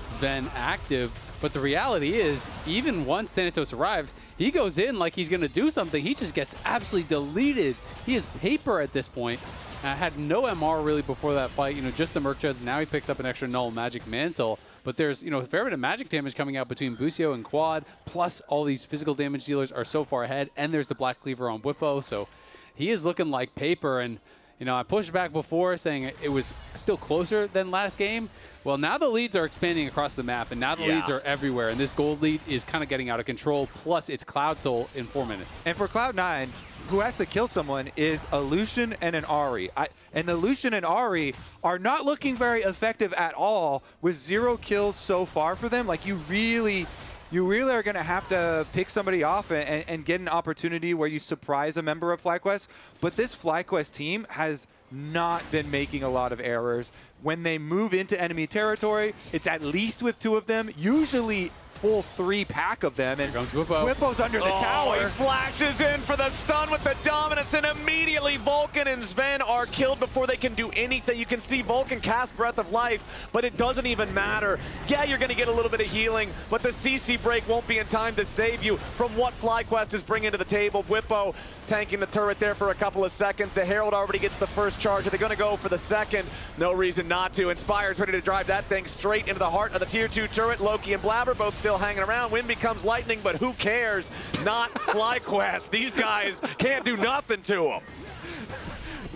Sven active. But the reality is, even once Thanatos arrives, he goes in like he's going to do something. He just gets absolutely deleted. He is paper at this point. Had no MR really before that fight, you know, just the Merc Treads. Now he picks up an extra null magic mantle. But there's, you know, a fair bit of magic damage coming out between Busio and Quad, plus all these physical damage dealers are so far ahead, and there's the Black Cleaver on Whippo, so he is looking like paper. And, you know, I pushed back before saying it was still closer than last game. Well, now the leads are expanding across the map, and now the leads are everywhere, and this gold lead is kind of getting out of control, plus it's Cloud Soul in 4 minutes. And for Cloud9, who has to kill someone is a Lucian and an Ahri. And the Lucian and Ahri are not looking very effective at all with 0 kills so far for them. Like, you really are going to have to pick somebody off and get an opportunity where you surprise a member of FlyQuest. But this FlyQuest team has not been making a lot of errors. When they move into enemy territory, it's at least with 2 of them, usually full 3-pack of them. And comes Whippo. Whippo's under the tower. He flashes in for the stun with the dominance, and immediately Vulcan and Sven are killed before they can do anything. You can see Vulcan cast Breath of Life, but it doesn't even matter. Yeah, you're going to get a little bit of healing, but the CC break won't be in time to save you from what FlyQuest is bringing to the table. Whippo tanking the turret there for a couple of seconds. The Herald already gets the first charge. Are they going to go for the second? No reason not to. Inspire's ready to drive that thing straight into the heart of the tier 2 turret. Loki and Blabber both still hanging around. Wind becomes lightning, but who cares? Not FlyQuest. These guys can't do nothing to them.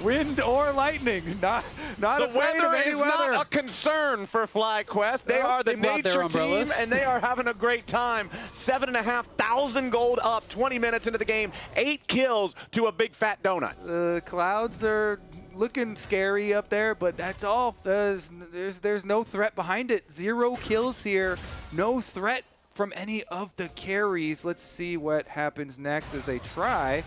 Wind or lightning, not the afraid of weather any is weather. not a concern for FlyQuest. They are the they brought their nature team, umbrellas. and they are having a great time. 7,500 gold up, 20 minutes into the game, 8 kills to a big fat donut. The clouds are looking scary up there, but that's all. There's no threat behind it. 0 kills here, no threat from any of the carries. Let's see what happens next as they try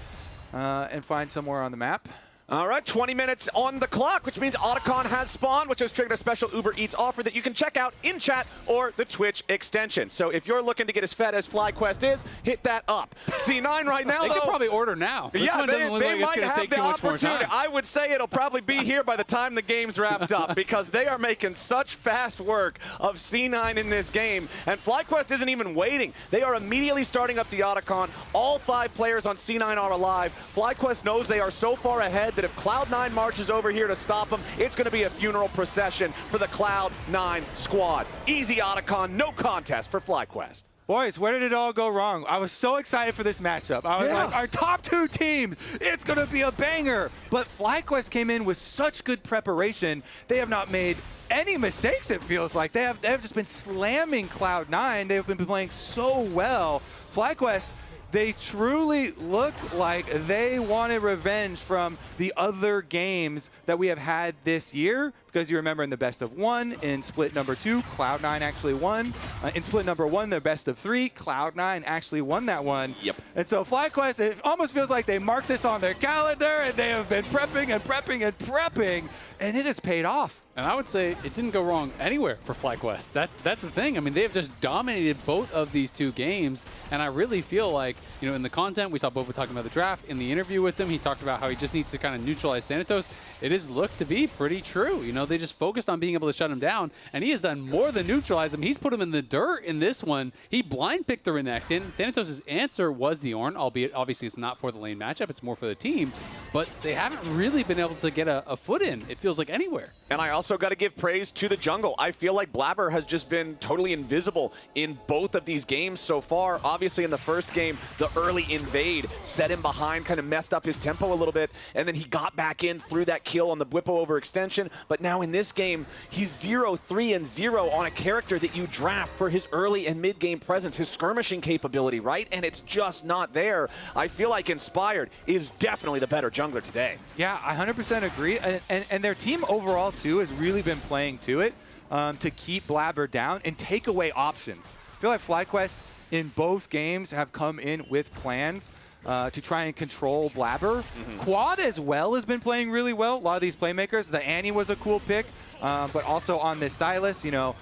and find somewhere on the map. All right, 20 minutes on the clock, which means Otacon has spawned, which has triggered a special Uber Eats offer that you can check out in chat or the Twitch extension. So if you're looking to get as fed as FlyQuest is, hit that up. C9 right now, They could probably order now. This one doesn't look like it's going to take too much more time. I would say it'll probably be here by the time the game's wrapped up because they are making such fast work of C9 in this game. And FlyQuest isn't even waiting. They are immediately starting up the Otacon. All 5 players on C9 are alive. FlyQuest knows they are so far ahead that if Cloud9 marches over here to stop them, it's going to be a funeral procession for the Cloud9 squad. Easy Otacon, no contest for FlyQuest. Boys, where did it all go wrong? I was so excited for this matchup. I was like, our top 2 teams, it's going to be a banger. But FlyQuest came in with such good preparation. They have not made any mistakes, it feels like. They have just been slamming Cloud9. They've been playing so well. FlyQuest, they truly look like they wanted revenge from the other games that we have had this year. Because you remember in the best of 1, in split number 2, Cloud9 actually won. In split number 1, the best of 3, Cloud9 actually won that one. Yep. And so FlyQuest, it almost feels like they marked this on their calendar and they have been prepping and prepping and prepping, and it has paid off. And I would say it didn't go wrong anywhere for FlyQuest. That's the thing. I mean, they have just dominated both of these 2 games, and I really feel like, you know, in the content, we saw Boba talking about the draft. In the interview with him, he talked about how he just needs to kind of neutralize Thanatos. It has looked to be pretty true. You know, they just focused on being able to shut him down, and he has done more than neutralize him. He's put him in the dirt in this one. He blind picked the Renekton. Thanatos' answer was the Ornn, albeit obviously it's not for the lane matchup. It's more for the team, but they haven't really been able to get a foot in, it feels like, anywhere. And I also got to give praise to the jungle. I feel like Blabber has just been totally invisible in both of these games so far. Obviously in the first game, the early invade set him behind, kind of messed up his tempo a little bit, and then he got back in through that kill on the Whippo overextension. But now in this game, he's 0-3-0 on a character that you draft for his early and mid-game presence, his skirmishing capability, right? And it's just not there. I feel like Inspired is definitely the better jungler today. Yeah, I 100% agree. And their team overall, too, has really been playing to it to keep Blabber down and take away options. I feel like FlyQuest in both games have come in with plans to try and control Blabber. Quad as well has been playing really well. A lot of these playmakers. The Annie was a cool pick, but also on this Silas, you know,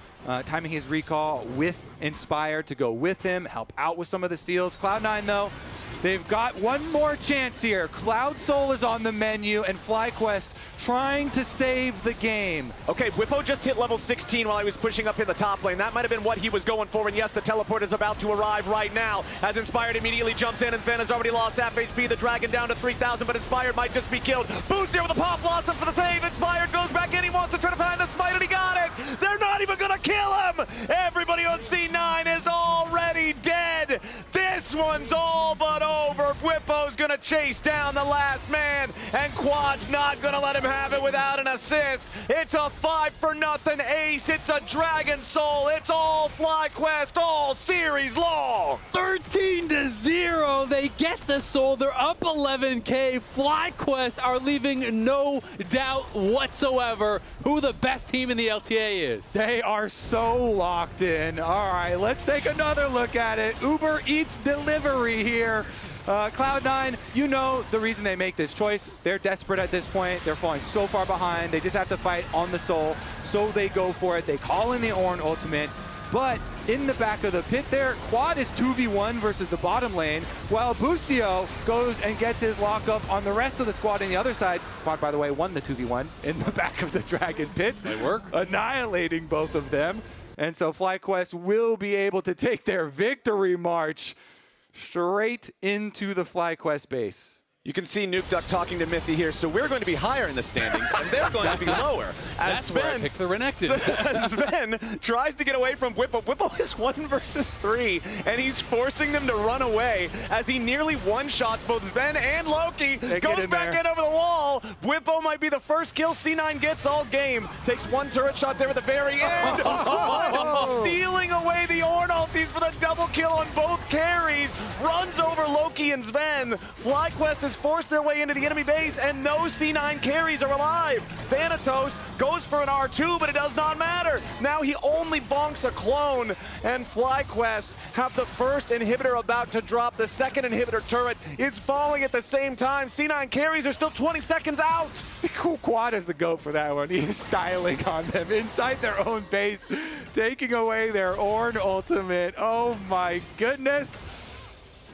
timing his recall with Inspire to go with him, help out with some of the steals. Cloud9, though, they've got one more chance here. Cloud Soul is on the menu, and FlyQuest trying to save the game. Okay, Whippo just hit level 16 while he was pushing up in the top lane. That might have been what he was going for, and yes, the teleport is about to arrive right now, as Inspired immediately jumps in, and Sven has already lost half HP. The Dragon down to 3,000, but Inspired might just be killed. Boost here with a pop blossom for the save. Inspired goes back in, he wants to try to find the smite, and he got it! They're not even gonna kill him! Everybody on C9 is already dead! This one's all but over. Whippo's gonna chase down the last man, and Quad's not gonna let him have it without an assist. It's a 5-for-0 ace. It's a Dragon Soul. It's all FlyQuest all series long. 13-0. They get the soul. They're up 11K. FlyQuest are leaving no doubt whatsoever who the best team in the LTA is. They are so locked in. All right, let's take another look at it. Uber Eats delivery here. Cloud9, you know the reason they make this choice. They're desperate at this point. They're falling so far behind. They just have to fight on the soul, so they go for it. They call in the Ornn ultimate, but in the back of the pit there. Quad is 2v1 versus the bottom lane, while Busio goes and gets his lockup on the rest of the squad on the other side. Quad, by the way, won the 2v1 in the back of the Dragon pit. They work. Annihilating both of them. And so FlyQuest will be able to take their victory march straight into the FlyQuest base. You can see Nuke Duck talking to Mithy here, so we're going to be higher in the standings, and they're going to be lower. That's Sven, where I picked the Renekton. as Sven tries to get away from Whippo. Whippo is 1 versus 3, and he's forcing them to run away as he nearly one-shots both Sven and Loki. Goes back in over the wall. Whippo might be the first kill C9 gets all game. Takes 1 turret shot there at the very end. Stealing away the Ornn ultis for the double kill on both carries. Runs over Loki and Sven. FlyQuest has forced their way into the enemy base, and no C9 carries are alive. Thanatos goes for an R2, but it does not matter. Now he only bonks a clone, and FlyQuest have the first inhibitor about to drop. The second inhibitor turret is falling at the same time. C9 carries are still 20 seconds out. Quad is the GOAT for that one. He is styling on them inside their own base, taking away their Ornn ultimate. Oh my goodness.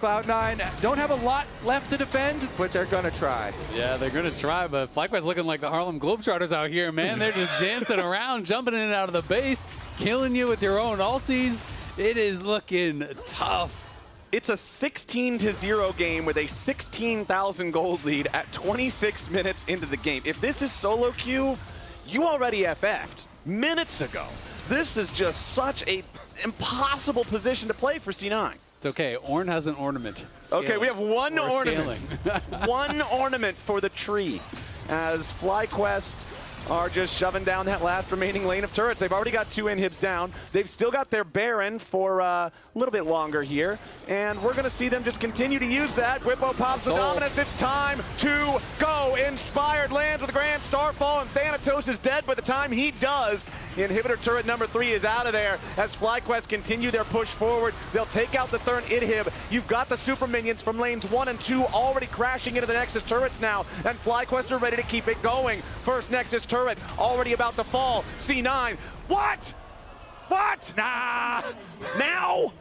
Cloud9 don't have a lot left to defend, but they're going to try. Yeah, they're going to try, but FlyQuest looking like the Harlem Globetrotters out here, man. They're just dancing around, jumping in and out of the base, killing you with your own ultis. It is looking tough. It's a 16-0 game with a 16,000 gold lead at 26 minutes into the game. If this is solo queue, you already FF'd minutes ago. This is just such a impossible position to play for C9. It's okay. Ornn has an ornament. Okay, we have one We're ornament. scaling. One ornament for the tree as FlyQuest are just shoving down that last remaining lane of turrets. They've already got 2 inhibs down. They've still got their Baron for a little bit longer here, and we're going to see them just continue to use that. Whippo pops the dominance. It's time to go. Inspired lands with a grand starfall, and Thanatos is dead by the time he does. Inhibitor turret number 3 is out of there as FlyQuest continue their push forward. They'll take out the third inhib. You've got the super minions from lanes 1 and 2 already crashing into the Nexus turrets now, and FlyQuest are ready to keep it going. First Nexus turret already about to fall. C9, what? What? Nah. Now?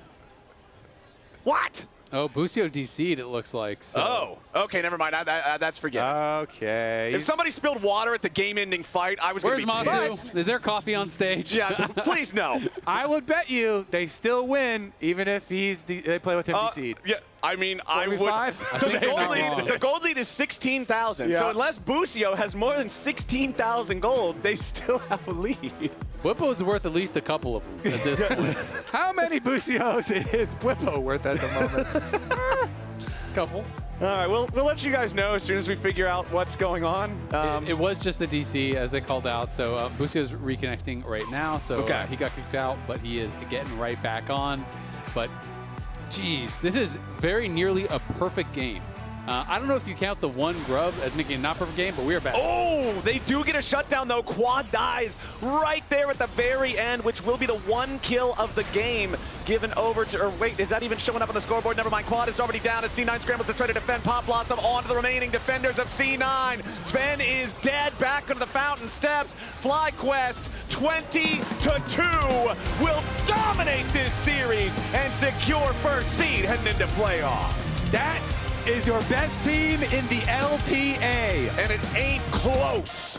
What? Oh, Busio DC'd, it looks like. So. Oh, okay, never mind. That's forgiven. Okay. If somebody spilled water at the game-ending fight, I was going to be pissed. Where's Masu? Is there coffee on stage? Yeah, please no. I would bet you they still win, even if they play with him DC'd. Yeah, I mean, I would. 45? So the gold lead is 16,000. Yeah. So unless Busio has more than 16,000 gold, they still have a lead. Whippo's worth at least a couple of them at this point. How many Busios is Whippo worth at the moment? Couple. All right, we'll let you guys know as soon as we figure out what's going on. It was just the DC, as they called out. So Busio's reconnecting right now. So he got kicked out, but he is getting right back on. But, geez, this is very nearly a perfect game. I don't know if you count the one grub as making a not perfect game, but we are back. Oh, they do get a shutdown, though. Quad dies right there at the very end, which will be the 1 kill of the game given over to, or wait, is that even showing up on the scoreboard? Never mind, Quad is already down as C9 scrambles to try to defend Pop Blossom onto the remaining defenders of C9. Sven is dead back into the fountain steps. FlyQuest 20-2 will dominate this series and secure first seed heading into playoffs. That is your best team in the LTA. And it ain't close.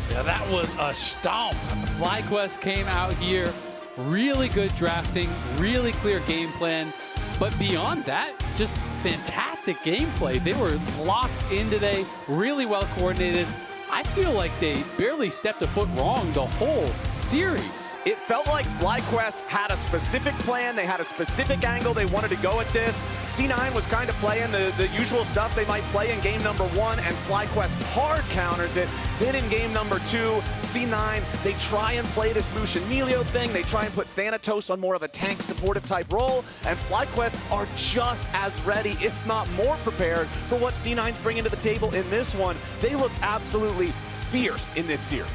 Yeah, that was a stomp. FlyQuest came out here, really good drafting, really clear game plan. But beyond that, just fantastic gameplay. They were locked in today, really well coordinated. I feel like they barely stepped a foot wrong the whole series. It felt like FlyQuest had a specific plan. They had a specific angle they wanted to go at this. C9 was kind of playing the usual stuff they might play in game number 1, and FlyQuest hard counters it. Then in game number 2, C9, they try and play this Lucian Melio thing. They try and put Thanatos on more of a tank supportive type role, and FlyQuest are just as ready, if not more prepared, for what C9's bringing to the table in this one. They look absolutely fierce in this series.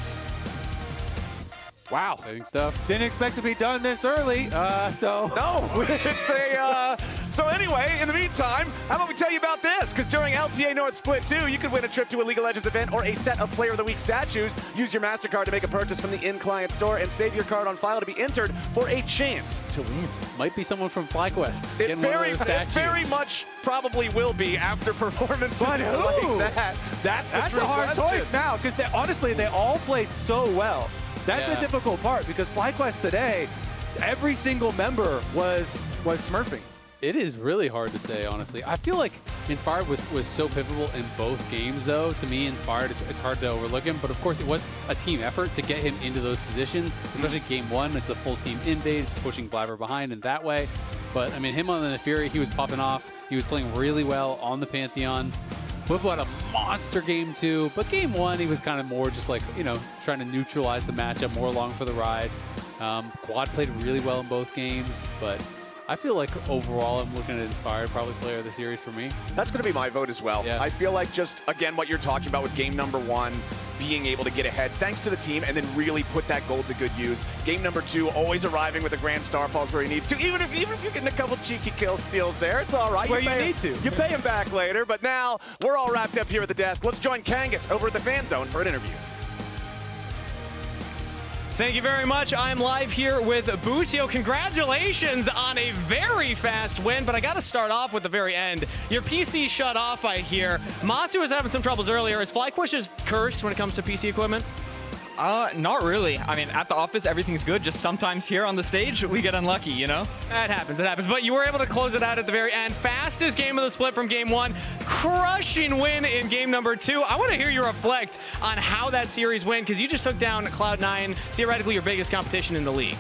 Wow. Exciting stuff. Didn't expect to be done this early, so. No, it's So anyway, in the meantime, how about we tell you about this? Because during LTA North Split 2, you could win a trip to a League of Legends event or a set of Player of the Week statues. Use your MasterCard to make a purchase from the in-client store and save your card on file to be entered for a chance to win. Might be someone from FlyQuest. It very much probably will be after performances But who? like that. That's a hard choice now, because honestly, they all played so well. That's the difficult part, because FlyQuest today, every single member was smurfing. It is really hard to say, honestly. I feel like Inspired was so pivotal in both games, though. To me, Inspired, it's hard to overlook him. But of course, it was a team effort to get him into those positions, especially game one. It's a full team invade. It's pushing Blabber behind in that way. But, I mean, him on the Furia, he was popping off. He was playing really well on the Pantheon. Whipple had a monster game two, but game one, he was kind of more just like, you know, trying to neutralize the matchup, more along for the ride. Quad played really well in both games, but I feel like overall I'm looking at Inspired, probably player of the series for me. That's going to be my vote as well. Yeah. I feel like just, again, what you're talking about with game number one, being able to get ahead thanks to the team and then really put that gold to good use. Game number two, always arriving with a grand star pulse where he needs to. Even if you're getting a couple cheeky kill steals there, it's all right. Where you need to. You pay him back later, but now we're all wrapped up here at the desk. Let's join Kangas over at the fan zone for an interview. Thank you very much. I'm live here with Busio. Congratulations on a very fast win, but I got to start off with the very end. Your PC shut off, I hear. Masu was having some troubles earlier. Is FlyQuest just cursed when it comes to PC equipment? Not really. I mean, at the office, everything's good. Just sometimes here on the stage, we get unlucky, you know? That happens, it happens. But you were able to close it out at the very end. Fastest game of the split from game one. Crushing win in game number two. I want to hear you reflect on how that series went, because you just took down Cloud9, theoretically your biggest competition in the league.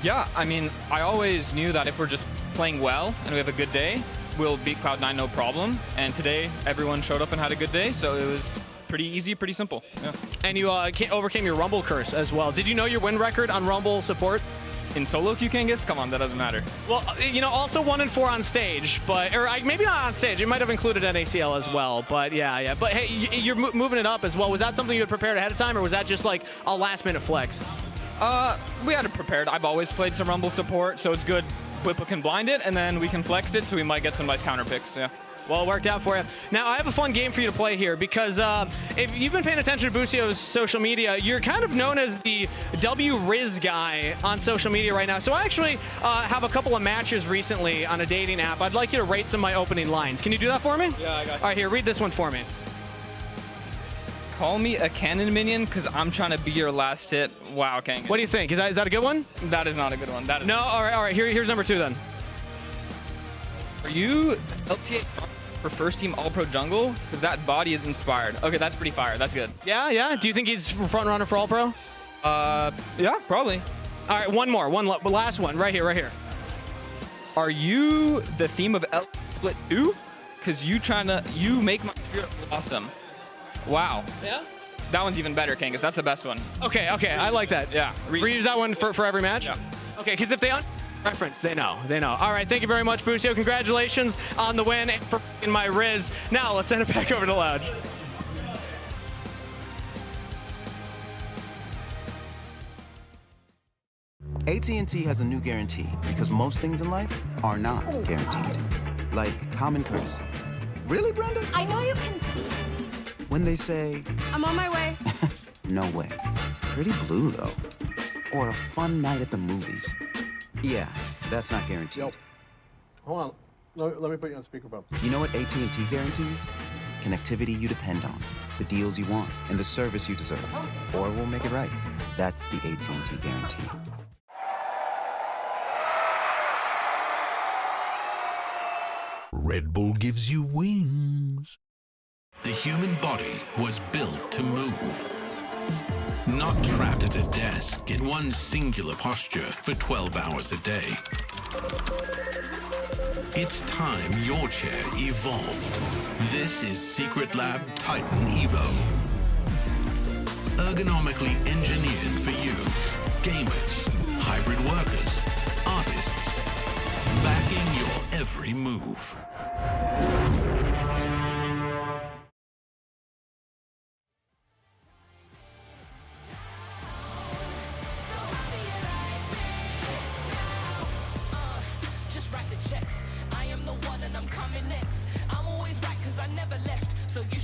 Yeah, I mean, I always knew that if we're just playing well and we have a good day, we'll beat Cloud9 no problem. And today, everyone showed up and had a good day, so it was pretty easy, pretty simple. Yeah. And you overcame your Rumble curse as well. Did you know your win record on Rumble support? In solo queue, Kangas? Come on, that doesn't matter. Well, you know, also 1-4 on stage, but maybe not on stage. It might have included NACL as well, but yeah. But hey, you're moving it up as well. Was that something you had prepared ahead of time, or was that just like a last-minute flex? We had it prepared. I've always played some Rumble support, so it's good. Whipple can blind it, and then we can flex it, so we might get some nice counter picks. Yeah. Well, it worked out for you. Now, I have a fun game for you to play here, because if you've been paying attention to Busio's social media, you're kind of known as the W-Riz guy on social media right now. So I actually have a couple of matches recently on a dating app. I'd like you to rate some of my opening lines. Can you do that for me? Yeah, I got you. All right, here, read this one for me. Call me a cannon minion, because I'm trying to be your last hit. Wow, Kangas. What do you think? Is that a good one? That is not a good one. That is no? All right. Here's number two, then. Are you LTA for first team all-pro jungle? Because that body is inspired. Okay, that's pretty fire. That's good. Yeah. Do you think he's front runner for all-pro? Yeah, probably. All right, one more. Last one. Right here. Are you the theme of LTA Split 2? Because you make my spirit awesome. Wow. Yeah? That one's even better, Kangas. That's the best one. Okay. I like that. Yeah. Reuse that one for every match? Yeah. Okay, because if they reference, they know. All right, thank you very much, Busio. Congratulations on the win and for in my Riz. Now, let's send it back over to Lounge. AT&T has a new guarantee, because most things in life are not guaranteed. Like common courtesy. Really, Brenda? I know you can see. When they say, I'm on my way. No way. Pretty blue, though. Or a fun night at the movies. Yeah, that's not guaranteed. Yo, hold on. Let me put you on speakerphone. You know what AT&T guarantees? Connectivity you depend on, the deals you want, and the service you deserve. Or we'll make it right. That's the AT&T guarantee. Red Bull gives you wings. The human body was built to move. Not trapped at a desk in one singular posture for 12 hours a day. It's time your chair evolved. This is Secret Lab Titan Evo. Ergonomically engineered for you. Gamers, hybrid workers, artists. Backing your every move.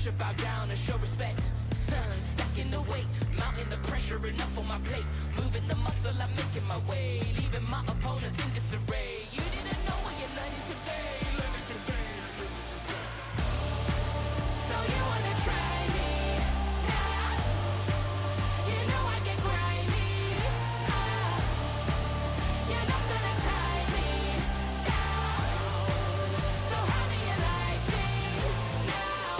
should bow down and show respect. Stacking the weight, mounting the pressure enough on my plate. Moving the muscle, I'm making my way. Leaving my opponents in disarray. You didn't know what you're learning today. Learning today. So you wanna try me? Nah. You know I get grimy. You're not gonna tie me down. So how do you like me now?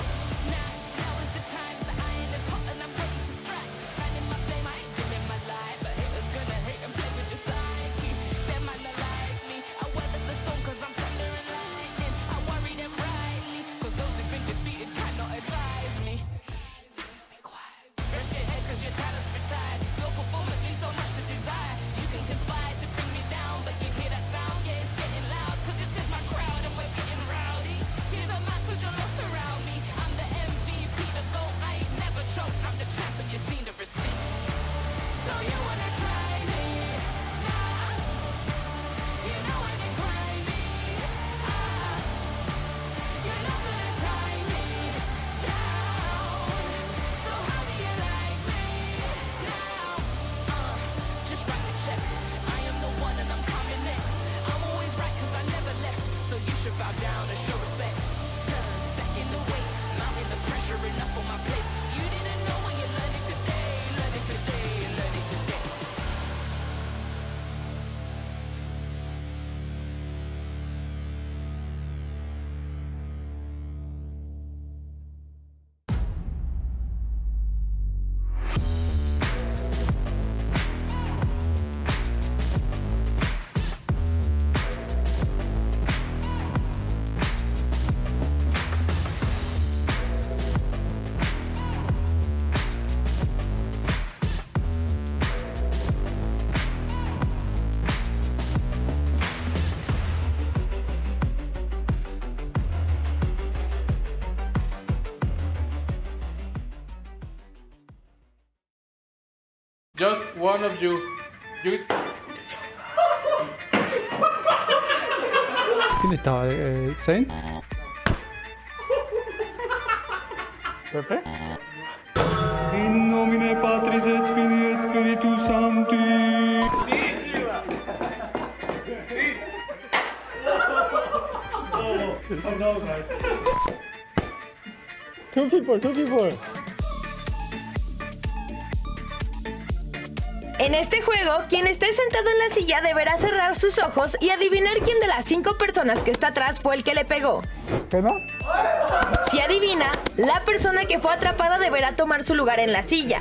Now is the time. The iron is hot and I'm ready to strike. Finding my flame, I ain't dimming my light. But haters gonna hate and play with your psyche. Them might not like me. I weather the storm cause I'm thunder and lightning. I worry them rightly. Cause those who've been defeated cannot advise me. Rest your head cause your talent's retired. Your performance leaves so much to desire. You can conspire to bring me down, but you hear that sound? Yeah, it's getting loud. Cause this is my crowd and we're getting rowdy. Here's a man cause you're lost around me. I'm the MVP, the GOAT. I ain't never choked. I'm the champ and you've seen the receipt. So you wanna try me? Nah. You know I get grimy. You're not gonna tie me down. So how do you like me now? Just write the checks. I am the one and I'm coming next. I'm always right cause I never left. So you should bow down and show respect. Stacking the weight, mounting the pressure enough on my plate. You didn't know what you're learning today. Learning today, learning today. Just one of you. Finita, Saint? Pepe? In nomine Patris et Filii et Spiritus Sancti. Two people. En este juego, quien esté sentado en la silla deberá cerrar sus ojos y adivinar quién de las 5 personas que está atrás fue el que le pegó. ¿Qué no? Si adivina, la persona que fue atrapada deberá tomar su lugar en la silla.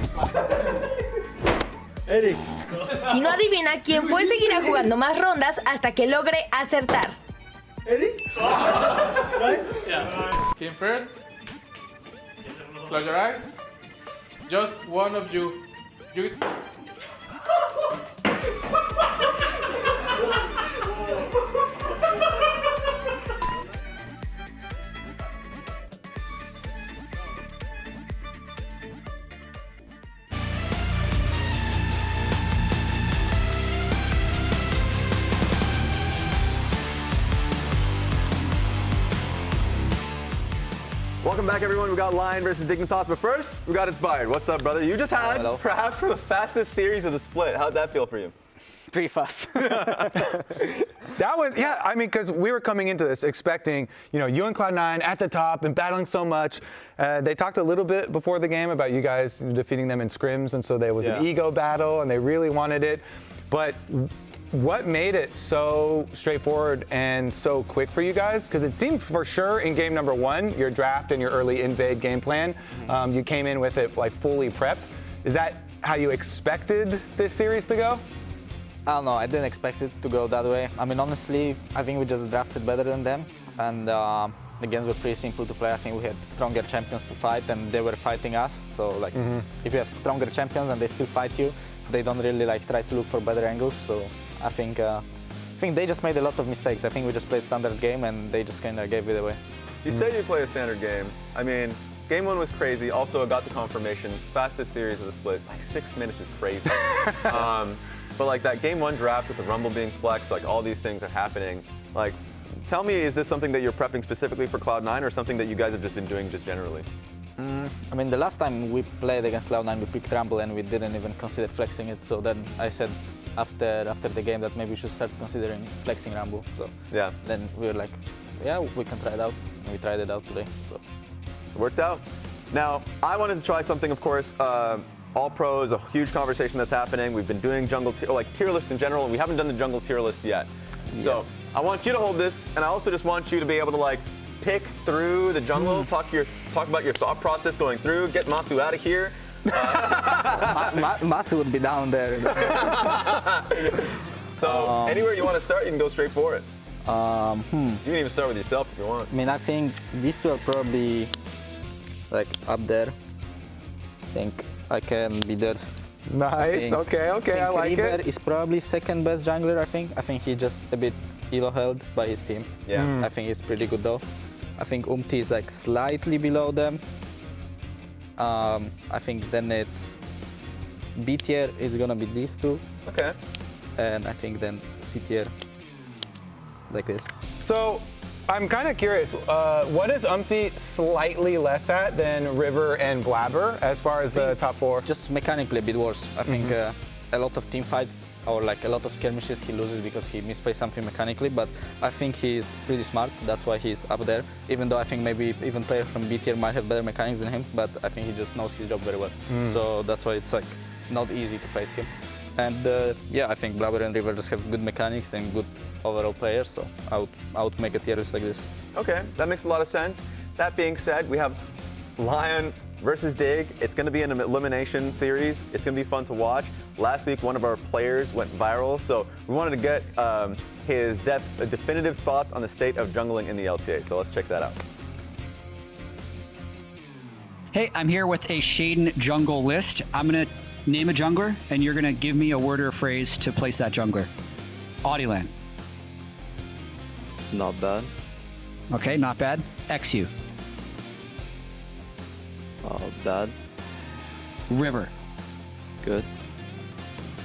Eric. Si no adivina, quien fue seguirá jugando más rondas hasta que logre acertar. Eric? Right? Yeah. Came first. Close your eyes. Just one of you. Welcome back, everyone. We got Lyon versus Dignitas, but first, we got Inspired. What's up, brother? You just had perhaps the fastest series of the split. How'd that feel for you? Pretty fast. That was, yeah, I mean, because we were coming into this expecting, you and Cloud9 at the top and battling so much. They talked a little bit before the game about you guys defeating them in scrims, and so there was an ego battle, and they really wanted it. But what made it so straightforward and so quick for you guys? Because it seemed for sure in game number 1, your draft and your early invade game plan, you came in with it like fully prepped. Is that how you expected this series to go? I don't know, I didn't expect it to go that way. I mean, honestly, I think we just drafted better than them, and the games were pretty simple to play. I think we had stronger champions to fight, and they were fighting us. So, like, if you have stronger champions and they still fight you, they don't really like try to look for better angles. So, I think they just made a lot of mistakes. I think we just played standard game, and they just kind of gave it away. You say you play a standard game. I mean, game 1 was crazy. Also, I got the confirmation. Fastest series of the split. Like 6 minutes is crazy. But like that game 1 draft with the Rumble being flexed, like all these things are happening. Like, tell me, is this something that you're prepping specifically for Cloud9 or something that you guys have just been doing just generally? I mean, the last time we played against Cloud9, we picked Rumble and we didn't even consider flexing it. So then I said after the game that maybe we should start considering flexing Rumble. So yeah, then we were like, yeah, we can try it out. And we tried it out today. So it worked out. Now, I wanted to try something, of course. All pros, a huge conversation that's happening. We've been doing jungle tier lists in general, and we haven't done the jungle tier list yet. Yeah. So I want you to hold this, and I also just want you to be able to pick through the jungle, talk about your thought process going through, get Masu out of here. Masu would be down there. So anywhere you want to start, you can go straight for it. You can even start with yourself if you want. I mean, I think these two are probably up there. I think I can be there. Nice. Okay. I like River it. is probably second best jungler. I think he's just a bit elo held by his team. Yeah. I think he's pretty good though. I think Umti is slightly below them. I think then it's B tier is gonna be these two. Okay. And I think then C tier like this. So I'm kind of curious, what is Umti slightly less at than River and Blabber as far as the top 4? Just mechanically a bit worse. I think a lot of team fights or a lot of skirmishes he loses because he misplays something mechanically, but I think he's pretty smart. That's why he's up there. Even though I think maybe even players from B tier might have better mechanics than him, but I think he just knows his job very well. So that's why it's not easy to face him. And yeah, I think Blabber and River just have good mechanics and good overall players, so I would make a tier list like this. Okay, that makes a lot of sense. That being said, we have Lyon versus Dig. It's going to be an elimination series. It's going to be fun to watch. Last week, one of our players went viral, so we wanted to get his definitive thoughts on the state of jungling in the LTA. So let's check that out. Hey, I'm here with a Shaden jungle list. I'm going to name a jungler, and you're going to give me a word or a phrase to place that jungler. Audieland. Not bad. Okay, not bad. XU. Bad. River. Good.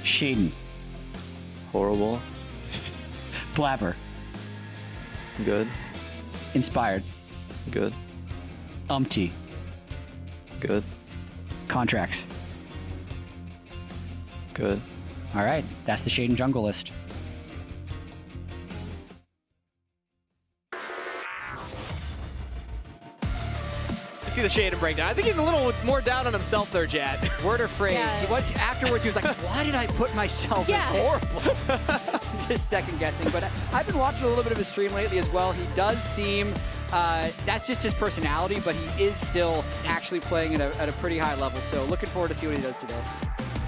Shaden. Horrible. Blabber. Good. Inspired. Good. Umti. Good. Contracts. Good. All right, that's the Shaden jungle list. See the Shaden breakdown. I think he's a little more down on himself there, Jad. Word or phrase. Yeah. Afterwards, he was like, why did I put myself Yeah. as horrible? Just second guessing. But I've been watching a little bit of his stream lately as well. He does seem, that's just his personality, but he is still actually playing at a pretty high level. So looking forward to see what he does today.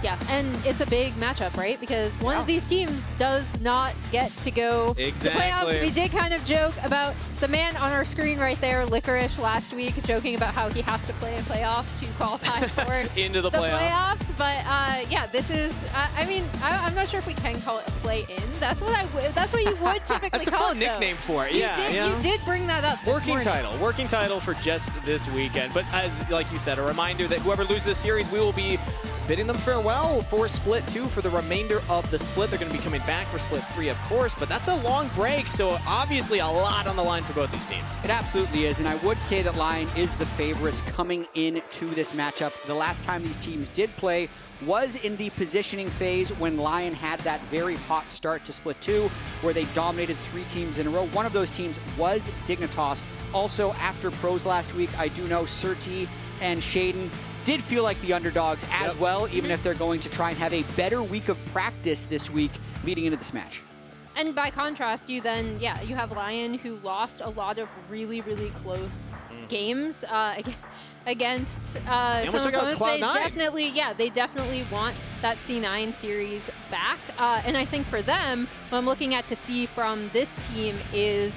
Yeah, and it's a big matchup, right? Because one of these teams does not get to go to playoffs. We did kind of joke about the man on our screen right there, Licorice, last week, joking about how he has to play a playoff to qualify for into the playoffs. But yeah, this is. I mean, I'm not sure if we can call it a play-in. That's what you would typically That's a call fun it. nickname for it. Yeah, You did bring that up. This morning. Working title for just this weekend. But as like you said, a reminder that whoever loses this series, we will be bidding them farewell for Split 2 for the remainder of the split. They're going to be coming back for Split 3, of course, but that's a long break, so obviously a lot on the line for both these teams. It absolutely is, and I would say that Lyon is the favorites coming into this matchup. The last time these teams did play was in the positioning phase when Lyon had that very hot start to Split 2, where they dominated 3 teams in a row. One of those teams was Dignitas. Also, after pros last week, I do know Surti and Shaden did feel like the underdogs as well, even if they're going to try and have a better week of practice this week leading into this match. And by contrast, you have Lyon, who lost a lot of really, really close games against some opponents. They definitely want that C9 series back. And I think for them, what I'm looking at to see from this team is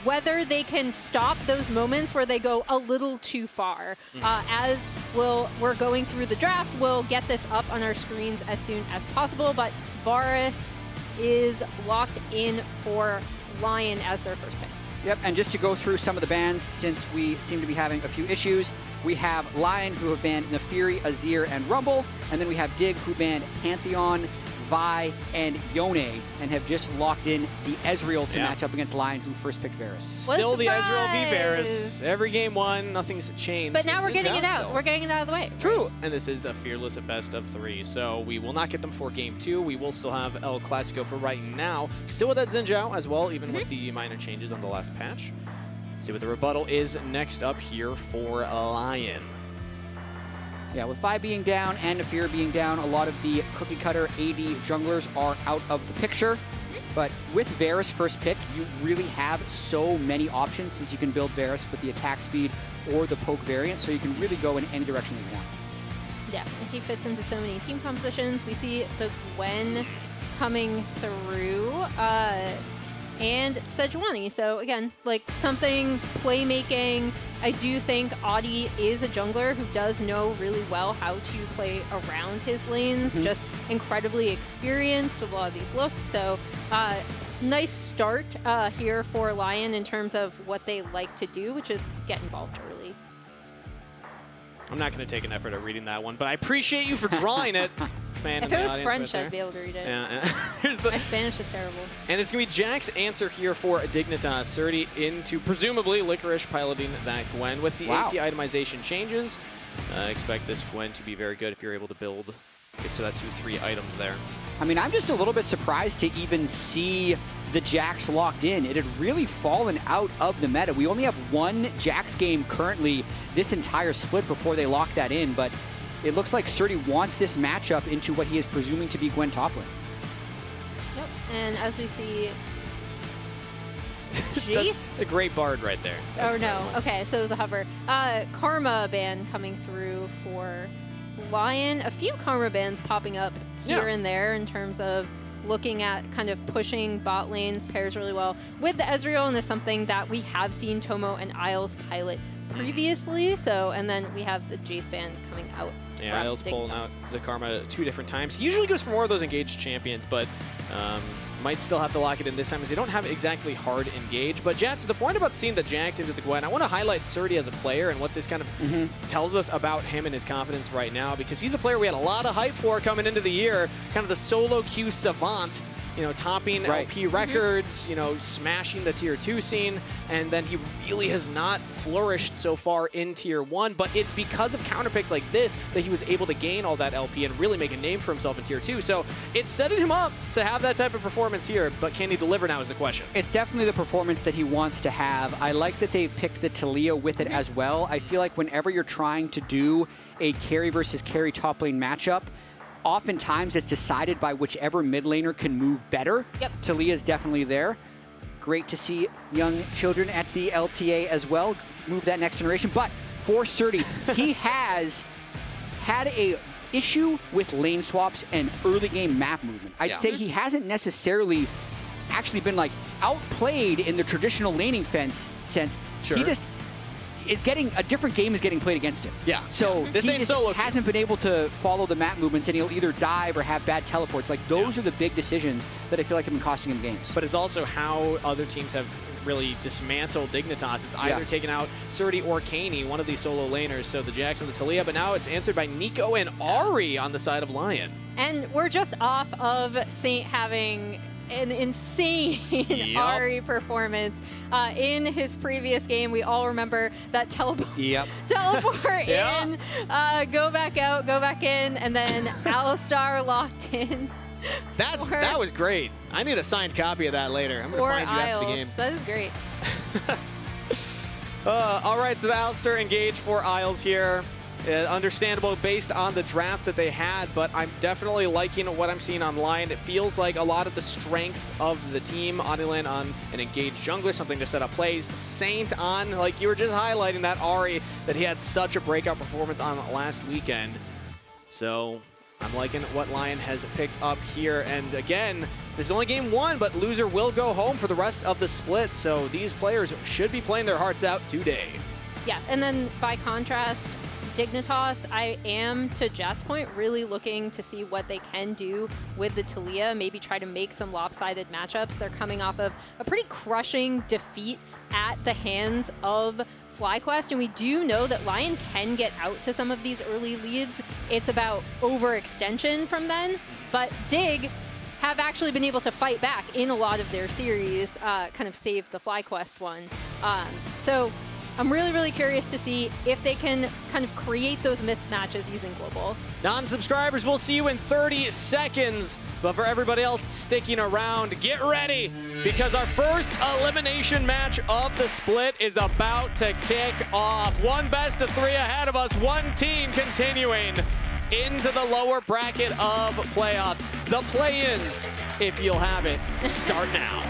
whether they can stop those moments where they go a little too far. As we're going through the draft, we'll get this up on our screens as soon as possible, but Varus is locked in for Lyon as their first pick. Yep, and just to go through some of the bans, since we seem to be having a few issues, we have Lyon, who have banned Nefiri, Azir, and Rumble, and then we have Dig, who banned Pantheon, Vi, and Yone, and have just locked in the Ezreal to match up against Lions who first picked Varus. Still the Ezreal v Varus. Every game won, nothing's changed. But now we're getting it out. Still. We're getting it out of the way. True. And this is a fearless at best of 3, so we will not get them for game 2. We will still have El Clasico for right now. Still with that Xin Zhao as well, even with the minor changes on the last patch. See what the rebuttal is next up here for Lyon. Yeah, with Vi being down and Furia being down, a lot of the cookie cutter AD junglers are out of the picture. But with Varus first pick, you really have so many options since you can build Varus with the attack speed or the poke variant, so you can really go in any direction that you want. Yeah, he fits into so many team compositions. We see the Gwen coming through. And Sejuani. So again, like something playmaking. I do think Audi is a jungler who does know really well how to play around his lanes. Just incredibly experienced with a lot of these looks. So nice start here for Lyon in terms of what they like to do, which is get involved early. I'm not going to take an effort at reading that one, but I appreciate you for drawing it. Fan If it was French, I'd be able to read it. Yeah. My Spanish is terrible. And it's going to be Jack's answer here for Dignitas. 30 into, presumably, Licorice piloting that Gwen. With the AP itemization changes, expect this Gwen to be very good if you're able to get to that 2-3 items there. I mean, I'm just a little bit surprised to even see the Jax locked in. It had really fallen out of the meta. We only have one Jax game currently this entire split before they lock that in, but it looks like Surdy wants this matchup into what he is presuming to be Gwen top lane. Yep, and as we see, Jace? It's a great bard right there. Oh no, okay, so it was a hover. Karma ban coming through for Lyon. A few Karma bans popping up here and there in terms of looking at kind of pushing bot lanes, pairs really well with the Ezreal, and is something that we have seen Tomo and Isles pilot previously. So, and then we have the Jace ban coming out. Yeah, Isles pulling out the Karma 2 different times. He usually goes for more of those engaged champions, but might still have to lock it in this time as they don't have exactly hard engage. But Jats, to the point about seeing the Jax into the Gwen, I want to highlight Surdy as a player and what this kind of tells us about him and his confidence right now, because he's a player we had a lot of hype for coming into the year, kind of the solo queue savant, you know, topping LP records, you know, smashing the tier 2 scene, and then he really has not flourished so far in tier 1, but it's because of counterpicks like this that he was able to gain all that LP and really make a name for himself in tier 2. So it's setting him up to have that type of performance here, but can he deliver now is the question. It's definitely the performance that he wants to have. I like that they picked the Talia with it as well. I feel like whenever you're trying to do a carry versus carry top lane matchup, oftentimes it's decided by whichever mid laner can move better. Talia is definitely there. Great to see young children at the LTA as well move that next generation. But for Surdy, he has had a issue with lane swaps and early game map movement. I'd say he hasn't necessarily actually been like outplayed in the traditional laning fence sense. He just is getting a different game is getting played against him. So this he ain't just solo hasn't been able to follow the map movements, and he'll either dive or have bad teleports. Like those are the big decisions that I feel like have been costing him games. But it's also how other teams have really dismantled Dignitas. It's either taken out Surdy or Caney, one of these solo laners. So the Jax and the Talia, but now it's answered by Nico and Ari on the side of Lyon. And we're just off of Saint having an insane Ari performance in his previous game. We all remember that teleport in, go back out, go back in, and then Alistar locked in. That was great. I need a signed copy of that later. I'm going to find you after the games. That is great. All right, so the Alistar engage for Isles here. Understandable based on the draft that they had, but I'm definitely liking what I'm seeing online. It feels like a lot of the strengths of the team, Anilan on an engaged jungler, something to set up plays. Saint on, like you were just highlighting, that Ari that he had such a breakout performance on last weekend. So I'm liking what Lyon has picked up here. And again, this is only game 1, but loser will go home for the rest of the split. So these players should be playing their hearts out today. Yeah, and then by contrast, Dignitas, I am, to Jat's point, really looking to see what they can do with the Talia, maybe try to make some lopsided matchups. They're coming off of a pretty crushing defeat at the hands of FlyQuest, and we do know that Lyon can get out to some of these early leads. It's about overextension from then, but Dig have actually been able to fight back in a lot of their series, kind of save the FlyQuest one. So I'm really, really curious to see if they can kind of create those mismatches using globals. Non-subscribers, we'll see you in 30 seconds. But for everybody else sticking around, get ready, because our first elimination match of the split is about to kick off. One best of 3 ahead of us, one team continuing into the lower bracket of playoffs. The play-ins, if you'll have it, start now.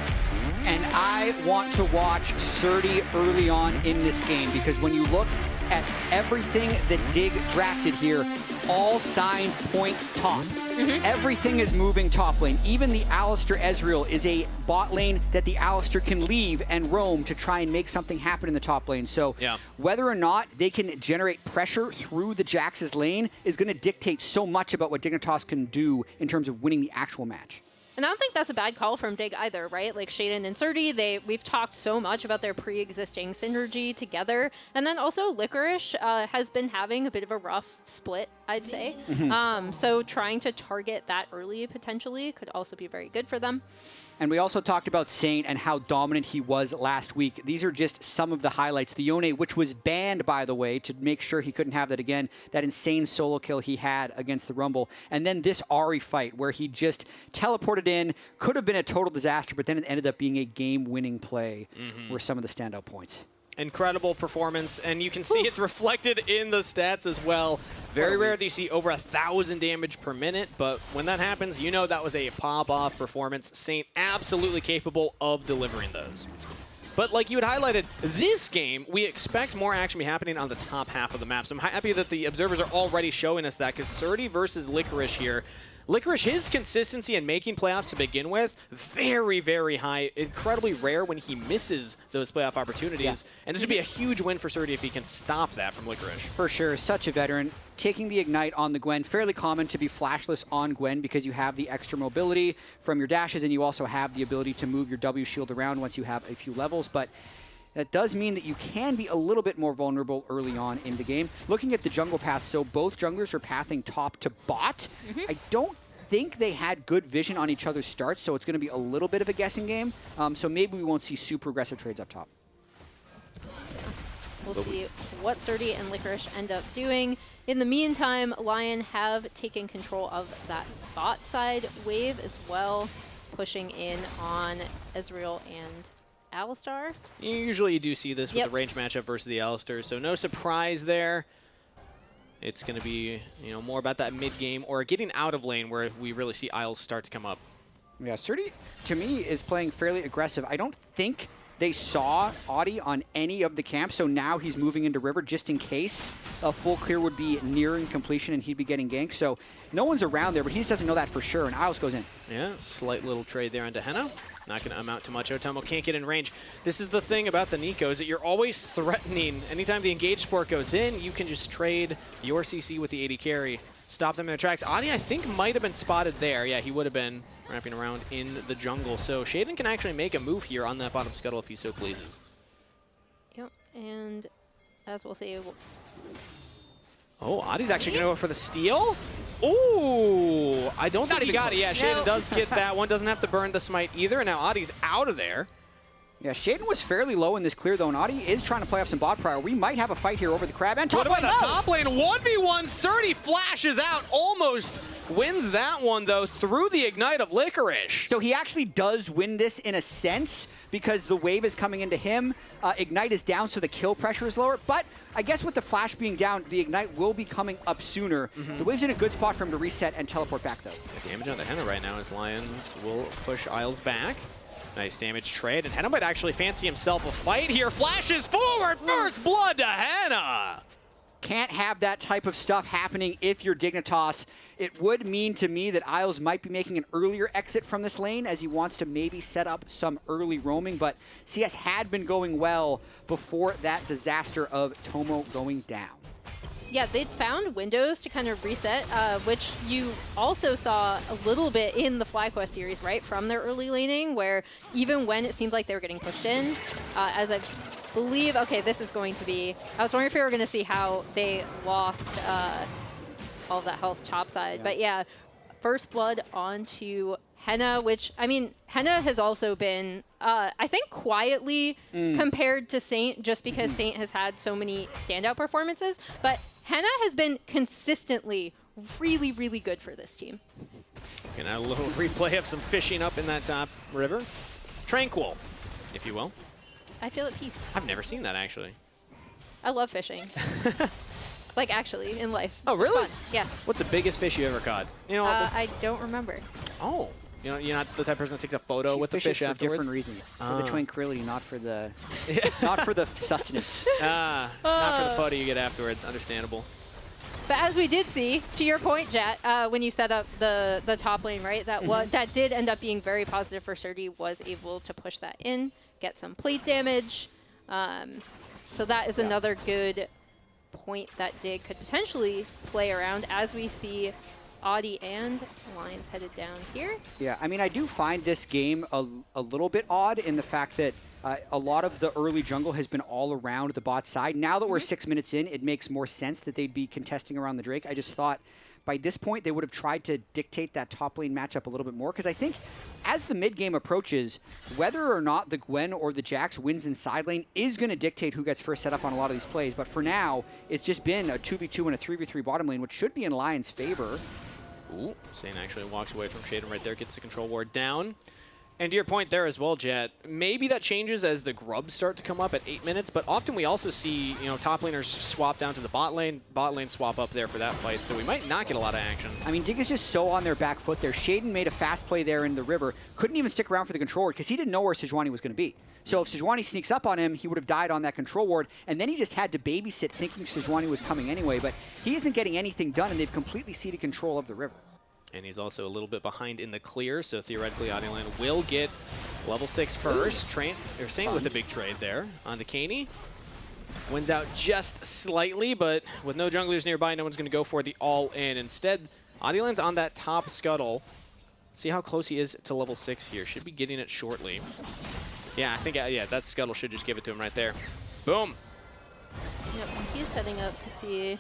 And I want to watch Surdy early on in this game, because when you look at everything that Dig drafted here, all signs point top. Everything is moving top lane. Even the Alistar Ezreal is a bot lane that the Alistar can leave and roam to try and make something happen in the top lane. So whether or not they can generate pressure through the Jax's lane is going to dictate so much about what Dignitas can do in terms of winning the actual match. And I don't think that's a bad call from Dig either, right? Like Shaden and Surdy, we've talked so much about their pre-existing synergy together. And then also Licorice has been having a bit of a rough split, I'd say. So trying to target that early potentially could also be very good for them. And we also talked about Saint and how dominant he was last week. These are just some of the highlights. The Yone, which was banned, by the way, to make sure he couldn't have that again. That insane solo kill he had against the Rumble. And then this Ahri fight where he just teleported in. Could have been a total disaster, but then it ended up being a game-winning play were some of the standout points. Incredible performance, and you can see it's reflected in the stats as well. Very rare that you see over 1,000 damage per minute, but when that happens, you know that was a pop-off performance. Saint absolutely capable of delivering those. But like you had highlighted, this game, we expect more action to be happening on the top half of the map. So I'm happy that the observers are already showing us that, because Surdy versus Licorice here, Licorice, his consistency in making playoffs to begin with, very, very high. Incredibly rare when he misses those playoff opportunities. And this would be a huge win for Surdy if he can stop that from Licorice. For sure, such a veteran. Taking the Ignite on the Gwen, fairly common to be flashless on Gwen because you have the extra mobility from your dashes, and you also have the ability to move your W shield around once you have a few levels. But that does mean that you can be a little bit more vulnerable early on in the game. Looking at the jungle path, so both junglers are pathing top to bot. I don't think they had good vision on each other's starts, so it's going to be a little bit of a guessing game. So maybe we won't see super aggressive trades up top. We'll see what Surdy and Licorice end up doing. In the meantime, Lyon have taken control of that bot side wave as well, pushing in on Ezreal and Alistar. Usually you do see this with the range matchup versus the Alistar, so no surprise there. It's going to be, more about that mid game or getting out of lane where we really see Isles start to come up. Yeah, Surdy, to me, is playing fairly aggressive. I don't think they saw Audi on any of the camps, so now he's moving into River just in case a full clear would be nearing completion and he'd be getting ganked. So no one's around there, but he just doesn't know that for sure, and Isles goes in. Yeah, slight little trade there onto Henna. Not going to amount to much. Otomo can't get in range. This is the thing about the Nico, is that you're always threatening. Anytime the engage support goes in, you can just trade your CC with the AD carry. Stop them in their tracks. Adi, I think, might have been spotted there. Yeah, he would have been wrapping around in the jungle. So Shaden can actually make a move here on that bottom scuttle if he so pleases. Yep, and as we'll see... Oh, Adi's actually going to go for the steal? Ooh, I don't think he got it. Yeah, Shaden does get that one. Doesn't have to burn the smite either. And now Adi's out of there. Yeah, Shaden was fairly low in this clear, though, and Adi is trying to play off some bot prior. We might have a fight here over the crab and top lane. What about the top lane? 1v1, Surdy flashes out, almost wins that one, though, through the Ignite of Licorice. So he actually does win this in a sense, because the wave is coming into him. Ignite is down, so the kill pressure is lower. But I guess with the flash being down, the Ignite will be coming up sooner. The wave's in a good spot for him to reset and teleport back, though. The damage on the Henna right now as Lions will push Isles back. Nice damage trade, and Henna might actually fancy himself a fight here. Flashes forward, first blood to Henna! Can't have that type of stuff happening if you're Dignitas. It would mean to me that Isles might be making an earlier exit from this lane as he wants to maybe set up some early roaming, but CS had been going well before that disaster of Tomo going down. Yeah, they'd found windows to kind of reset, which you also saw a little bit in the FlyQuest series, right? From their early laning, where even when it seemed like they were getting pushed in, as I've believe, okay, this is going to be, I was wondering if we were going to see how they lost all of that health topside. But yeah, first blood onto Henna, which, I mean, Henna has also been, I think, quietly compared to Saint, just because Saint has had so many standout performances. But Henna has been consistently really, really good for this team. And a little replay of some fishing up in that top river. Tranquil, if you will. I feel at peace. I've never seen that, actually. I love fishing. Like, actually, in life. Oh, really? Fun. Yeah. What's the biggest fish you ever caught? You know, I don't remember. Oh. You know, you're not the type of person that takes a photo with the fish afterwards? For different reasons. For the tranquility, not for the not for the sustenance. Not for the photo you get afterwards. Understandable. But as we did see, to your point, Jet, when you set up the top lane, right, that did end up being very positive for Surdy, was able to push that in, get some plate damage. So that is another good point that Dig could potentially play around as we see Audi and Lions headed down here. Yeah, I mean, I do find this game a little bit odd in the fact that a lot of the early jungle has been all around the bot side. Now that we're 6 minutes in, it makes more sense that they'd be contesting around the Drake. I just thought by this point they would have tried to dictate that top lane matchup a little bit more, because I think as the mid game approaches, whether or not the Gwen or the Jax wins in side lane is going to dictate who gets first set up on a lot of these plays. But for now, it's just been a 2v2 and a 3v3 bottom lane, which should be in Lion's favor. Ooh, Saint actually walks away from Shaden right there, gets the control ward down. And to your point there as well, Jet, maybe that changes as the grubs start to come up at 8 minutes, but often we also see, you know, top laners swap down to the bot lane swap up there for that fight, so we might not get a lot of action. I mean, Dig is just so on their back foot there. Shaden made a fast play there in the river, couldn't even stick around for the control ward because he didn't know where Sejuani was going to be. So if Sejuani sneaks up on him, he would have died on that control ward, and then he just had to babysit thinking Sejuani was coming anyway, but he isn't getting anything done, and they've completely ceded control of the river. And he's also a little bit behind in the clear, so theoretically Audioland will get level 6 first. They're saying with a big trade there on the Cani. Wins out just slightly, but with no junglers nearby, no one's going to go for the all-in. Instead, Audioland's on that top scuttle. See how close he is to level 6 here. Should be getting it shortly. Yeah, I think that scuttle should just give it to him right there. Boom. Yep, he's heading up to see...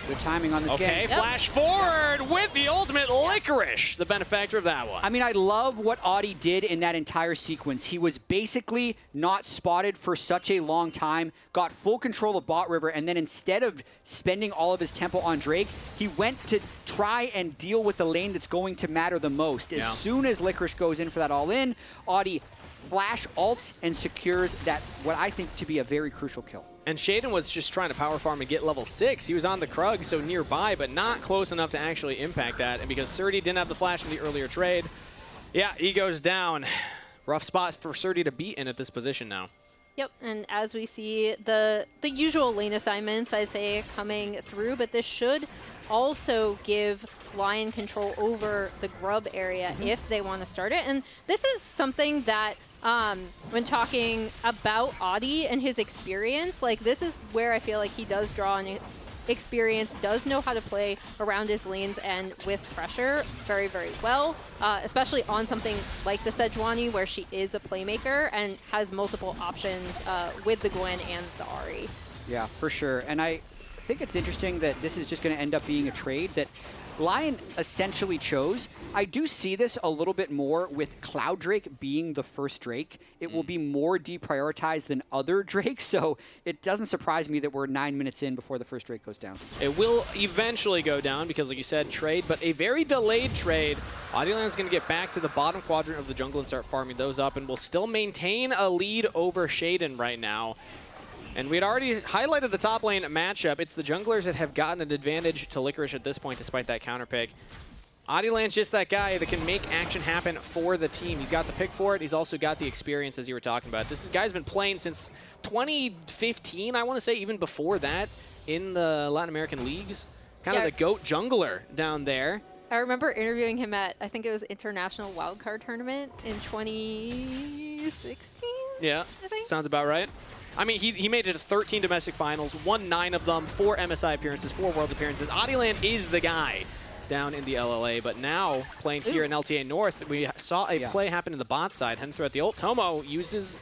Good timing on this game. Okay, flash forward with the ultimate Licorice, the benefactor of that one. I mean, I love what Audi did in that entire sequence. He was basically not spotted for such a long time, got full control of bot river, and then instead of spending all of his tempo on Drake, he went to try and deal with the lane that's going to matter the most. As soon as Licorice goes in for that all-in, Audi flash ults and secures that, what I think to be a very crucial kill. And Shaden was just trying to power farm and get level 6. He was on the Krug, so nearby, but not close enough to actually impact that. And because Surdy didn't have the flash from the earlier trade, yeah, he goes down. Rough spot for Surdy to be in at this position now. Yep, and as we see the usual lane assignments, I'd say, coming through, but this should also give Lion control over the grub area if they want to start it. And this is something that when talking about Audi and his experience, like this is where I feel like he does draw on experience, does know how to play around his lanes and with pressure very, very well, especially on something like the Sejuani where she is a playmaker and has multiple options with the Gwen and the Ahri. Yeah, for sure. And I think it's interesting that this is just going to end up being a trade that Lion essentially chose. I do see this a little bit more with Cloud Drake being the first Drake. It will be more deprioritized than other Drakes, so it doesn't surprise me that we're 9 minutes in before the first Drake goes down. It will eventually go down because, like you said, trade, but a very delayed trade. Audioland's going to get back to the bottom quadrant of the jungle and start farming those up, and will still maintain a lead over Shaden right now. And we had already highlighted the top lane matchup. It's the junglers that have gotten an advantage to Licorice at this point, despite that counter pick. Audioland's just that guy that can make action happen for the team. He's got the pick for it. He's also got the experience, as you were talking about. This guy's been playing since 2015, I want to say, even before that, in the Latin American leagues. Kind of the GOAT jungler down there. I remember interviewing him at, I think it was International Wildcard Tournament in 2016? Yeah, I think. Sounds about right. I mean, he made it to 13 domestic finals, won 9 of them, 4 MSI appearances, 4 World appearances. Audioland is the guy down in the LLA, but now playing here in LTA North, we saw a play happen in the bot side, heading throughout the ult. Tomo uses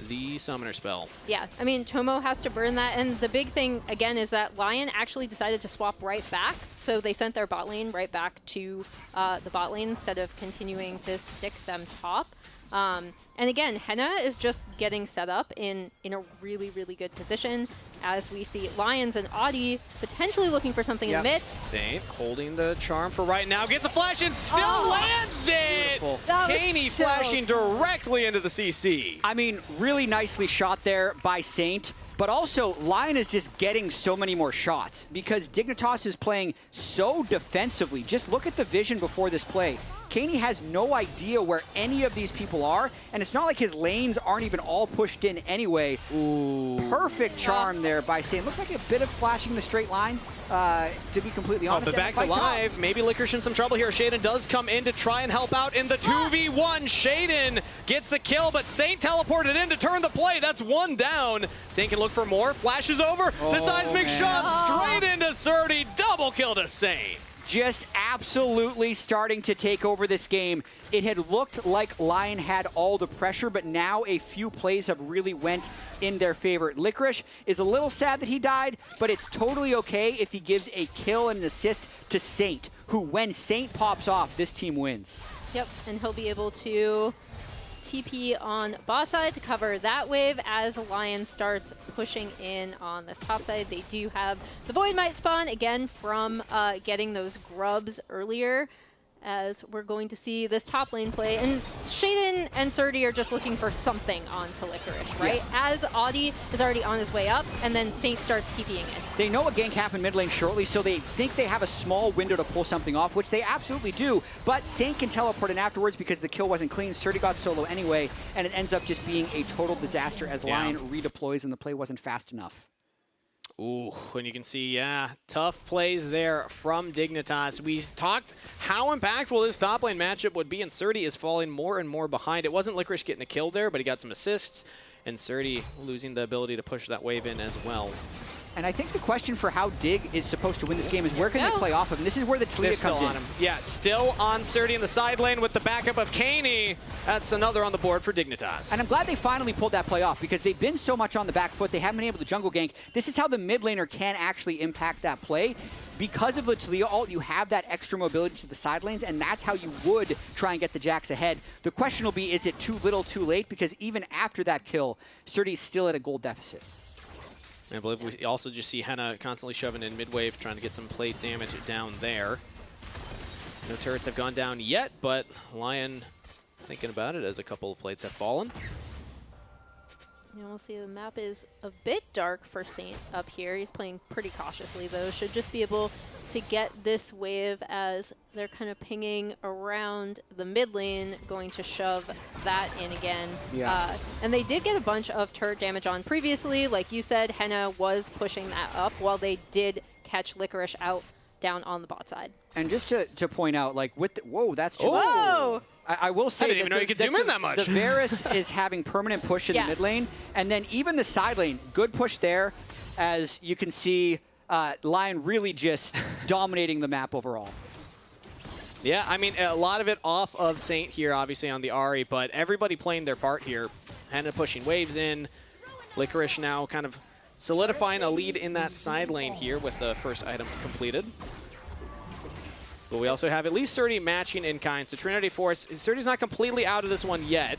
the summoner spell. Yeah, I mean, Tomo has to burn that, and the big thing, again, is that Lyon actually decided to swap right back, so they sent their bot lane right back to the bot lane instead of continuing to stick them top. And again, Henna is just getting set up in a really, really good position as we see Lions and Audi potentially looking for something in mid. Saint holding the charm for right now, gets a flash and still lands it! Caney flashing directly into the CC. I mean, really nicely shot there by Saint. But also, Lyon is just getting so many more shots because Dignitas is playing so defensively. Just look at the vision before this play. Caney has no idea where any of these people are, and it's not like his lanes aren't even all pushed in anyway. Ooh. Perfect charm there by Saint. Looks like a bit of flashing the straight line, to be completely honest. The back's alive. Top. Maybe Licorice in some trouble here. Shaden does come in to try and help out in the 2v1. Shaden gets the kill, but Saint teleported in to turn the play. That's one down. Saint can look for more. Flashes over. The seismic shot straight into Surdy. Double kill to Saint. Just absolutely starting to take over this game. It had looked like Lyon had all the pressure, but now a few plays have really went in their favor. Licorice is a little sad that he died, but it's totally okay if he gives a kill and an assist to Saint, who when Saint pops off, this team wins. Yep, and he'll be able to TP on bot side to cover that wave as Lyon starts pushing in on this top side. They do have the Void Might spawn again from getting those grubs earlier, as we're going to see this top lane play. And Shaden and Surdy are just looking for something onto Licorice, right? Yeah. As Audi is already on his way up, and then Saint starts TPing in. They know a gank happened mid lane shortly, so they think they have a small window to pull something off, which they absolutely do. But Saint can teleport in afterwards because the kill wasn't clean. Surdy got solo anyway, and it ends up just being a total disaster as Lyon redeploys and the play wasn't fast enough. Ooh, and you can see, tough plays there from Dignitas. We talked how impactful this top lane matchup would be, and Surdy is falling more and more behind. It wasn't Licorice getting a kill there, but he got some assists, and Surdy losing the ability to push that wave in as well. And I think the question for how Dig is supposed to win this game is where can they play off of? And this is where the Talia comes in. On him. Yeah, still on Surdy in the side lane with the backup of Caney. That's another on the board for Dignitas. And I'm glad they finally pulled that play off because they've been so much on the back foot. They haven't been able to jungle gank. This is how the mid laner can actually impact that play. Because of the Talia ult, you have that extra mobility to the side lanes, and that's how you would try and get the Jax ahead. The question will be, is it too little, too late? Because even after that kill, Surdy's still at a gold deficit. I believe we also just see Henna constantly shoving in mid-wave, trying to get some plate damage down there. No turrets have gone down yet, but Lyon thinking about it as a couple of plates have fallen. Yeah, we'll see the map is a bit dark for Saint up here. He's playing pretty cautiously, though. Should just be able to get this wave as they're kind of pinging around the mid lane, going to shove that in again. Yeah. And they did get a bunch of turret damage on previously. Like you said, Henna was pushing that up while they did catch Licorice out down on the bot side. And just to point out, like, with the, whoa, that's too Whoa! I will say I didn't even know you could zoom in that much. The Varus is having permanent push in the mid lane, and then even the side lane, good push there, as you can see Lyon really just dominating the map overall. Yeah, I mean, a lot of it off of Saint here, obviously, on the Ahri, but everybody playing their part here. Henna pushing waves in. Licorice now kind of solidifying a lead in that side lane here with the first item completed. But we also have at least Surdy matching in kind. So Trinity Force, Surdy's not completely out of this one yet.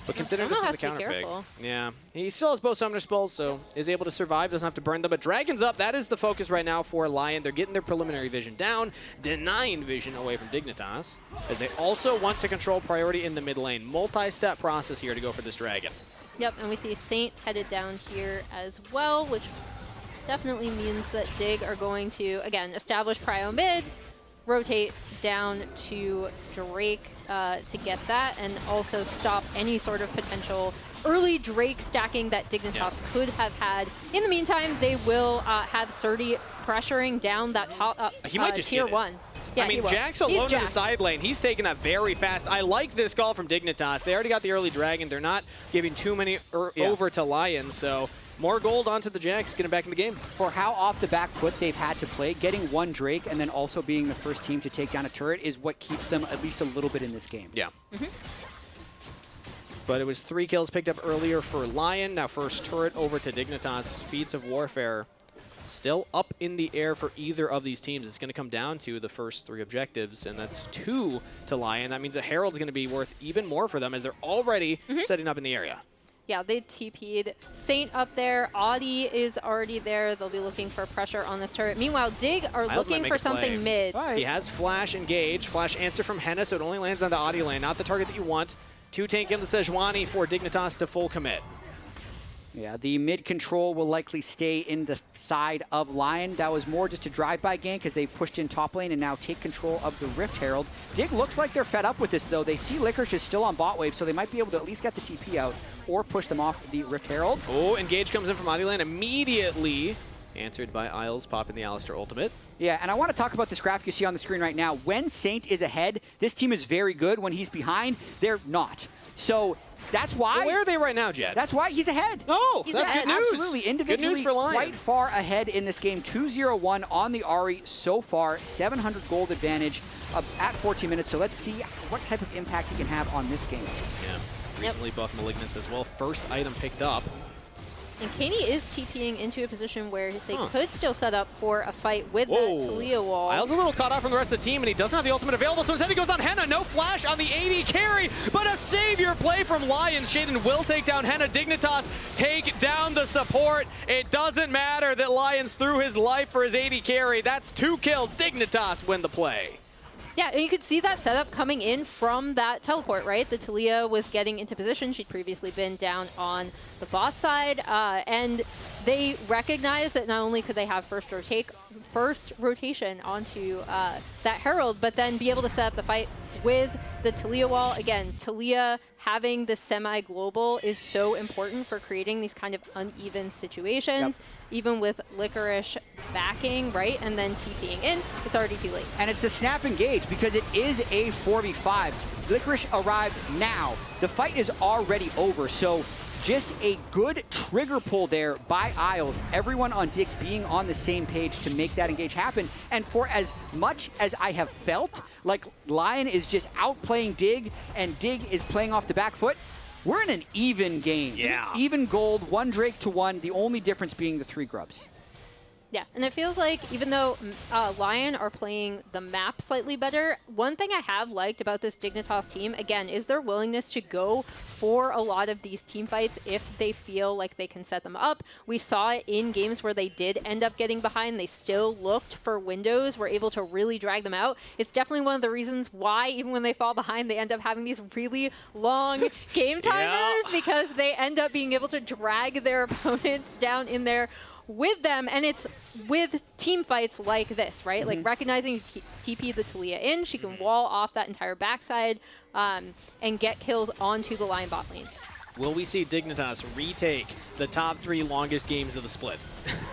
But considering this is the counter pick. Yeah. He still has both summoner spells, so is able to survive, doesn't have to burn them. But Dragon's up, that is the focus right now for Lyon. They're getting their preliminary vision down, denying vision away from Dignitas, as they also want to control priority in the mid lane. Multi-step process here to go for this Dragon. Yep, and we see Saint headed down here as well, which definitely means that Dig are going to, again, establish prio mid, rotate down to Drake to get that, and also stop any sort of potential early Drake stacking that Dignitas could have had. In the meantime, they will have Surdy pressuring down that top he might just tier get it. 1. Yeah, I mean, Jax alone in the side lane. He's taking that very fast. I like this call from Dignitas. They already got the early Dragon. They're not giving too many over to Lyon, so more gold onto the Jax, getting back in the game. For how off the back foot they've had to play, getting one Drake and then also being the first team to take down a turret is what keeps them at least a little bit in this game. Yeah. But it was 3 kills picked up earlier for Lyon. Now first turret over to Dignitas. Feats of Warfare still up in the air for either of these teams. It's going to come down to the first 3 objectives, and that's 2 to Lyon. That means the Herald's going to be worth even more for them as they're already setting up in the area. Yeah, they TP'd Saint up there. Audi is already there. They'll be looking for pressure on this turret. Meanwhile, Dig are looking for something mid. He has Flash engaged. Flash answer from Henna, so it only lands on the Audi lane. Not the target that you want. 2 tank in the Sejuani for Dignitas to full commit. Yeah, the mid control will likely stay in the side of Lyon. That was more just a drive-by gank as they pushed in top lane and now take control of the Rift Herald. Dig looks like they're fed up with this, though. They see Licorice is still on bot wave, so they might be able to at least get the TP out or push them off the Rift Herald. Oh, Engage comes in from Audi lane immediately. Answered by Isles, popping the Alistair ultimate. Yeah, and I want to talk about this graphic you see on the screen right now. When Saint is ahead, this team is very good. When he's behind, they're not. So that's why. Well, where are they right now, Jed? That's why he's ahead. Oh, he's that's ahead. good news. Absolutely, individually good news for Lyon. quite far ahead in this game. 2-0-1 on the Ahri so far. 700 gold advantage at 14 minutes. So let's see what type of impact he can have on this game. Yeah, recently buffed Malignance as well. First item picked up. And Cani is TPing into a position where they could still set up for a fight with that Talia wall. Isles a little caught off from the rest of the team, and he doesn't have the ultimate available, so instead he goes on Henna. No flash on the AD carry, but a savior play from Lions. Shaden will take down Henna. Dignitas take down the support. It doesn't matter that Lions threw his life for his AD carry. That's 2 kills. Dignitas win the play. Yeah, and you could see that setup coming in from that teleport, right? The Talia was getting into position. She'd previously been down on the bot side, and they recognized that not only could they have first rotation onto that Herald, but then be able to set up the fight with the Talia wall. Again, Talia having the semi-global is so important for creating these kind of uneven situations. Even with Licorice backing, right, and then TPing in, it's already too late. And it's the snap engage because it is a 4v5. Licorice arrives now. The fight is already over, so just a good trigger pull there by Isles. Everyone on Dig being on the same page to make that engage happen. And for as much as I have felt like Lyon is just outplaying Dig and Dig is playing off the back foot, we're in an even game. Yeah. Even gold, 1 Drake to 1, the only difference being the 3 grubs. Yeah, and it feels like even though Lyon are playing the map slightly better, one thing I have liked about this Dignitas team, again, is their willingness to go for a lot of these team fights if they feel like they can set them up. We saw it in games where they did end up getting behind. They still looked for windows, were able to really drag them out. It's definitely one of the reasons why, even when they fall behind, they end up having these really long game timers because they end up being able to drag their opponents down in there with them, and it's with team fights like this, right? Like recognizing TP the Talia in, she can wall off that entire backside and get kills onto the Lion bot lane. Will we see Dignitas retake the top 3 longest games of the split?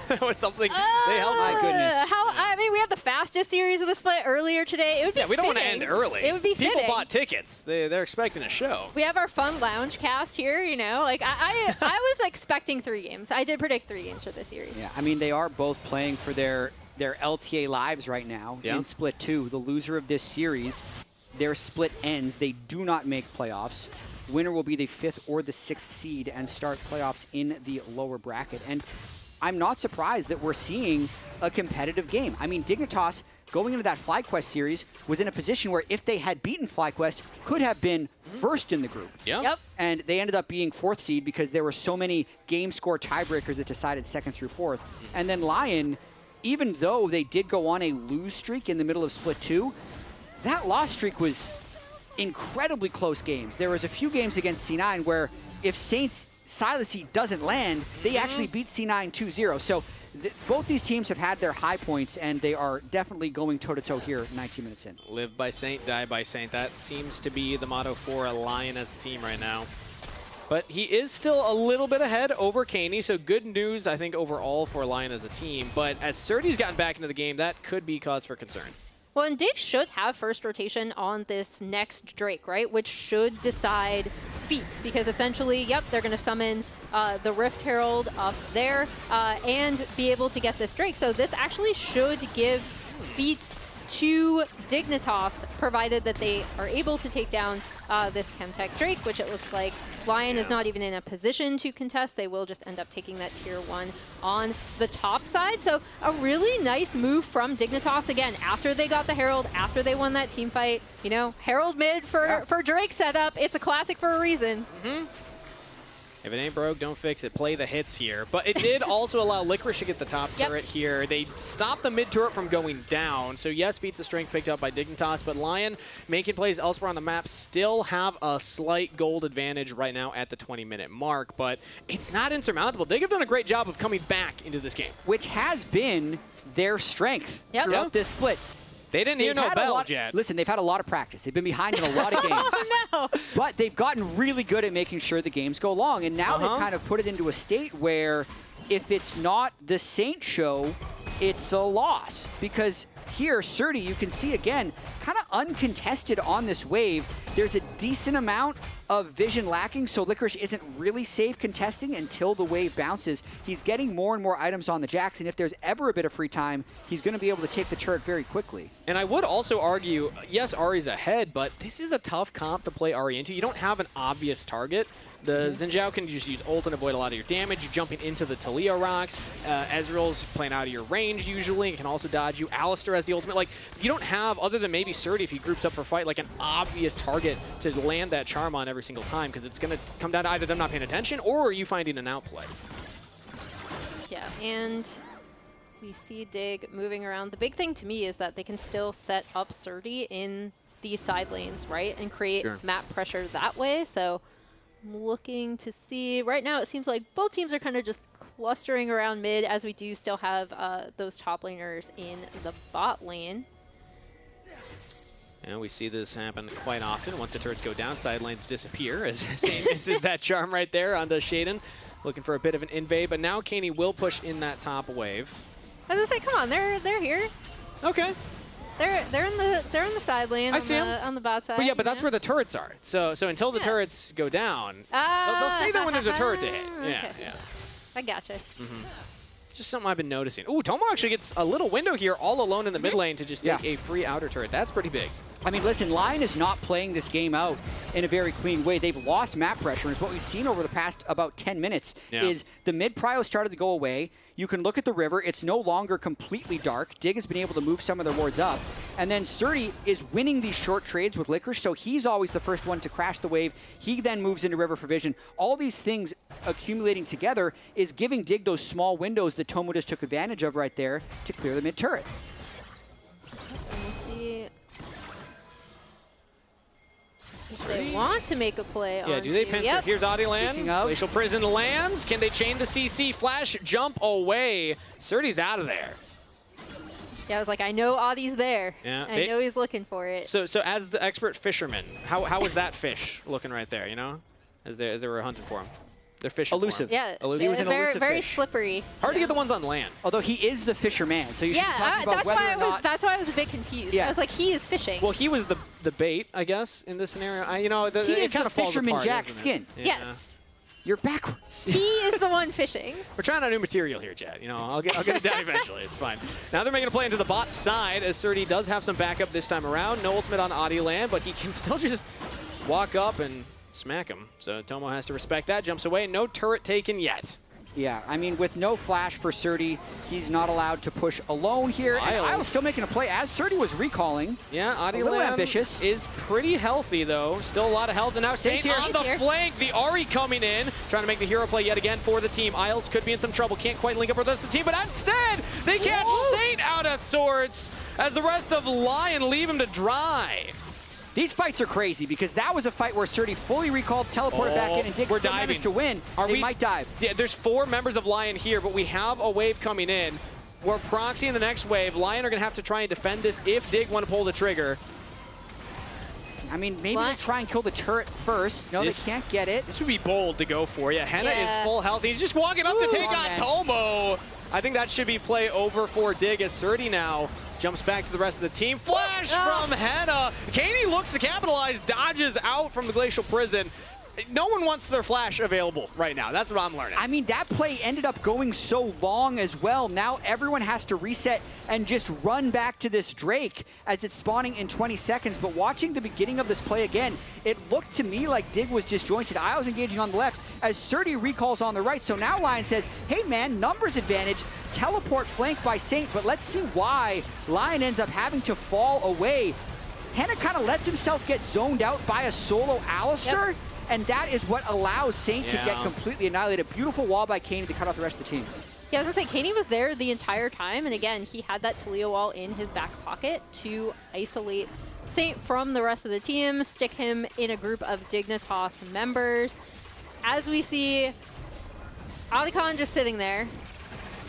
That was something they held. My goodness. I mean, we had the fastest series of the split earlier today. It would be we don't want to fitting. end early. It would be People fitting. bought tickets. They're expecting a show. We have our fun lounge cast here, you know. Like I was expecting 3 games. I did predict 3 games for this series. Yeah, I mean, they are both playing for their LTA lives right now in Split 2. The loser of this series, their split ends. They do not make playoffs. Winner will be the 5th or the 6th seed and start playoffs in the lower bracket. And I'm not surprised that we're seeing a competitive game. I mean, Dignitas, going into that FlyQuest series, was in a position where if they had beaten FlyQuest, could have been first in the group. Yep. And they ended up being 4th seed because there were so many game score tiebreakers that decided 2nd through 4th. And then Lyon, even though they did go on a lose streak in the middle of Split 2, that loss streak was incredibly close games. There was a few games against C9 where if Saints Silasy doesn't land, they actually beat C9 2-0. So both these teams have had their high points, and they are definitely going toe-to-toe here 19 minutes in. Live by Saint, die by Saint. That seems to be the motto for a Lion as a team right now. But he is still a little bit ahead over Cani, so good news, I think, overall for Lion as a team. But as Surdy's gotten back into the game, that could be cause for concern. Well, and Dig should have first rotation on this next Drake, right? Which should decide feats, because essentially, yep, they're going to summon the Rift Herald up there and be able to get this Drake. So this actually should give feats to Dignitas, provided that they are able to take down this Chemtech Drake, which it looks like Lyon is not even in a position to contest. They will just end up taking that tier 1 on the top side. So a really nice move from Dignitas again after they got the Herald, after they won that team fight. You know, Herald mid for Drake setup. It's a classic for a reason. If it ain't broke, don't fix it. Play the hits here. But it did also allow Licorice to get the top turret here. They stopped the mid turret from going down. So yes, feats of strength picked up by Dignitas, but Lyon making plays elsewhere on the map still have a slight gold advantage right now at the 20-minute mark. But it's not insurmountable. They have done a great job of coming back into this game. Which has been their strength throughout this split. They didn't hear no bell yet. Listen, they've had a lot of practice. They've been behind in a lot of games. Oh, no. But they've gotten really good at making sure the games go long. And now they've kind of put it into a state where if it's not the Saint show, it's a loss. Because here, Surdy, you can see again, kind of uncontested on this wave. There's a decent amount of vision lacking, so Licorice isn't really safe contesting until the wave bounces. He's getting more and more items on the jacks, and if there's ever a bit of free time, he's going to be able to take the turret very quickly. And I would also argue, yes, Ari's ahead, but this is a tough comp to play Ari into. You don't have an obvious target. The Xin can just use ult and avoid a lot of your damage. You're jumping into the Talia rocks. Ezreal's playing out of your range usually. It can also dodge you. Alistair has the ultimate. Like, you don't have, other than maybe Surdy if he groups up for fight, like an obvious target to land that charm on every single time, because it's going to come down to either them not paying attention or you finding an outplay. Yeah, and we see Dig moving around. The big thing to me is that they can still set up Surdy in these side lanes, right? And create map pressure that way. So I'm looking to see. Right now, it seems like both teams are kind of just clustering around mid, as we do still have those top laners in the bot lane. And we see this happen quite often. Once the turrets go down, side lanes disappear. As Saint misses that charm right there onto Shaden, looking for a bit of an invade. But now Caney will push in that top wave. I was gonna say, come on, they're here. Okay. They're in the side lane. I see them on the bot side. But yeah, but that's where the turrets are. So until the turrets go down, they'll stay there when there's a turret to hit. Yeah, yeah. I gotcha. Just something I've been noticing. Ooh, Tomo actually gets a little window here all alone in the mid lane to just take a free outer turret. That's pretty big. I mean, listen, Lyon is not playing this game out in a very clean way. They've lost map pressure. And it's what we've seen over the past about 10 minutes is the mid prio started to go away. You can look at the river. It's no longer completely dark. Dig has been able to move some of their wards up. And then Surdy is winning these short trades with Licorice, so he's always the first one to crash the wave. He then moves into river for vision. All these things accumulating together is giving Dig those small windows that Tomo just took advantage of right there to clear the mid turret. We'll see if they want to make a play. Yeah, do they pincer? Here's Adilan. Glacial Prison lands. Can they chain the CC? Flash jump away. Surdy's out of there. Yeah, I was like, I know Adi's there. Yeah, I know he's looking for it. So as the expert fisherman, how was that fish looking right there, you know? As they were hunting for him. They're fishing Elusive. for him. Yeah, Elusive. he was elusive very fish. slippery. Hard to get the ones on land. Although he is the fisherman, so you should be talking about whether or not... That's why I was a bit confused. Yeah. I was like, he is fishing. Well, he was the bait, I guess, in this scenario. He is kind the of falls fisherman apart, Jack isn't skin. it? Yes. You're backwards. He is the one fishing. We're trying out new material here, Chad. You know, I'll get it down eventually. It's fine. Now they're making a play into the bot side, as Surdy does have some backup this time around. No ultimate on Adilan, but he can still just walk up and smack him. So Tomo has to respect that. Jumps away. No turret taken yet. Yeah, I mean, with no flash for Surdy, he's not allowed to push alone here. And Isle's still making a play as Surdy was recalling. Yeah, a little Adilan ambitious. is pretty healthy, though. Still a lot of health. And now Saint on the flank. The Ari coming in, trying to make the hero play yet again for the team. Isles could be in some trouble. Can't quite link up with the rest of the team, but instead, they catch Saint out of sorts as the rest of Lyon leave him to dry. These fights are crazy because that was a fight where Surdy fully recalled, teleported back in, and Dig still managed to win. They might dive. Yeah, there's 4 members of Lyon here, but we have a wave coming in. We're proxying the next wave. Lyon are going to have to try and defend this if Dig want to pull the trigger. I mean, maybe they'll try and kill the turret first. No, they can't get it. This would be bold to go for. Yeah, Henna is full health. He's just walking up to take on Tomo. I think that should be play over for Dig as Surdy now jumps back to the rest of the team. Flash from Henna. Caney looks to capitalize, dodges out from the Glacial Prison. no one wants their flash available right now. That's what I'm learning. I mean, that play ended up going so long as well. Now everyone has to reset and just run back to this Drake as it's spawning in 20 seconds. But watching the beginning of this play again, it looked to me like Dig was disjointed. I was engaging on the left as Surdy recalls on the right. So now Lyon says, hey man, numbers advantage, teleport flanked by Saint, but let's see why Lyon ends up having to fall away. Henna kind of lets himself get zoned out by a solo Alistar. Yep. And that is what allows Saint to get completely annihilated. Beautiful wall by Cani to cut off the rest of the team. Yeah, I was gonna say, Cani was there the entire time, and again, he had that Taliyah wall in his back pocket to isolate Saint from the rest of the team, stick him in a group of Dignitas members. As we see, Otacon just sitting there.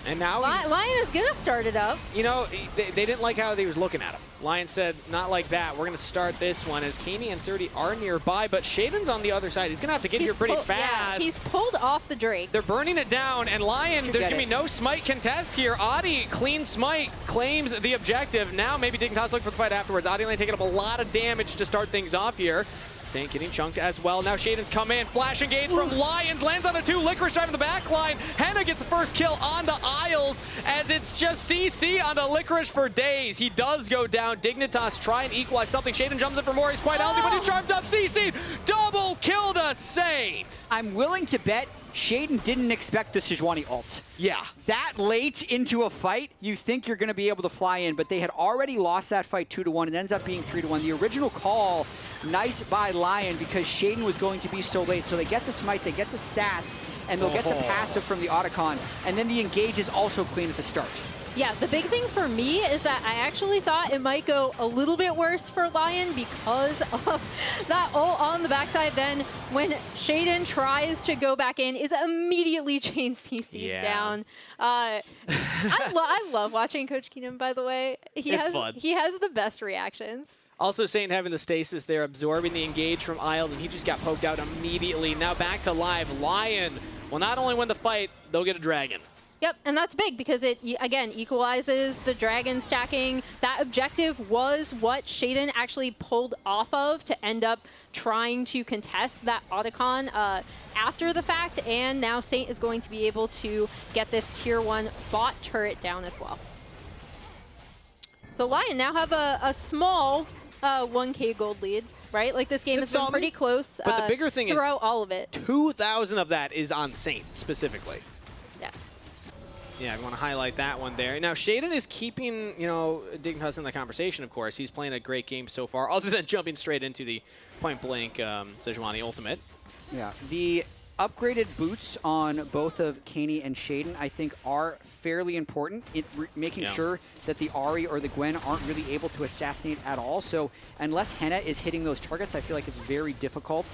And now Lyon is gonna start it up. You know, they didn't like how they was looking at him. Lyon said, not like that. We're gonna start this one as Cani and Surdy are nearby, but Shaden's on the other side. He's gonna have to get here pretty fast. Yeah, he's pulled off the Drake. They're burning it down, and Lyon, there's gonna be no smite contest here. Adi, clean smite, claims the objective. Now maybe Dignitas look for the fight afterwards. Adi Lane taking up a lot of damage to start things off here. Saint getting chunked as well. Now Shaden's come in. Flash engage from Lions. Lands on a 2. Licorice driving the back line. Henna gets the first kill on the Isles as it's just CC on the Licorice for days. He does go down. Dignitas try and equalize something. Shaden jumps in for more. He's quite healthy, but he's charged up CC. Double kill to Saint. I'm willing to bet Shaden didn't expect the Sejuani ult. Yeah. That late into a fight, you think you're going to be able to fly in, but they had already lost that fight 2-1. It ends up being 3-1. The original call, nice by Lyon, because Shaden was going to be so late. So they get the smite, they get the stats, and they'll get the passive from the Otacon. And then the engage is also clean at the start. Yeah, the big thing for me is that I actually thought it might go a little bit worse for Lyon because of that ult on the backside. Then when Shaden tries to go back in, is immediately chain CC'd down. I love watching Coach Keenum, by the way. He has the best reactions. Also, Saint having the stasis there, absorbing the engage from Isles, and he just got poked out immediately. Now back to live. Lyon will not only win the fight, they'll get a dragon. Yep, and that's big because it, again, equalizes the dragon stacking. That objective was what Shaden actually pulled off of to end up trying to contest that Otacon after the fact, and now Saint is going to be able to get this tier 1 bot turret down as well. So Lyon now have a small 1K gold lead, right? Like, this game has been pretty close but the bigger thing throughout all of it. 2,000 of that is on Saint specifically. Yeah. Yeah, I want to highlight that one there. Now, Shaden is keeping, you know, Dignitas in the conversation, of course. He's playing a great game so far, other than jumping straight into the point-blank Sejuani ultimate. Yeah, the upgraded boots on both of Cani and Shaden, I think, are fairly important in making sure that the Ahri or the Gwen aren't really able to assassinate at all. So unless Henna is hitting those targets, I feel like it's very difficult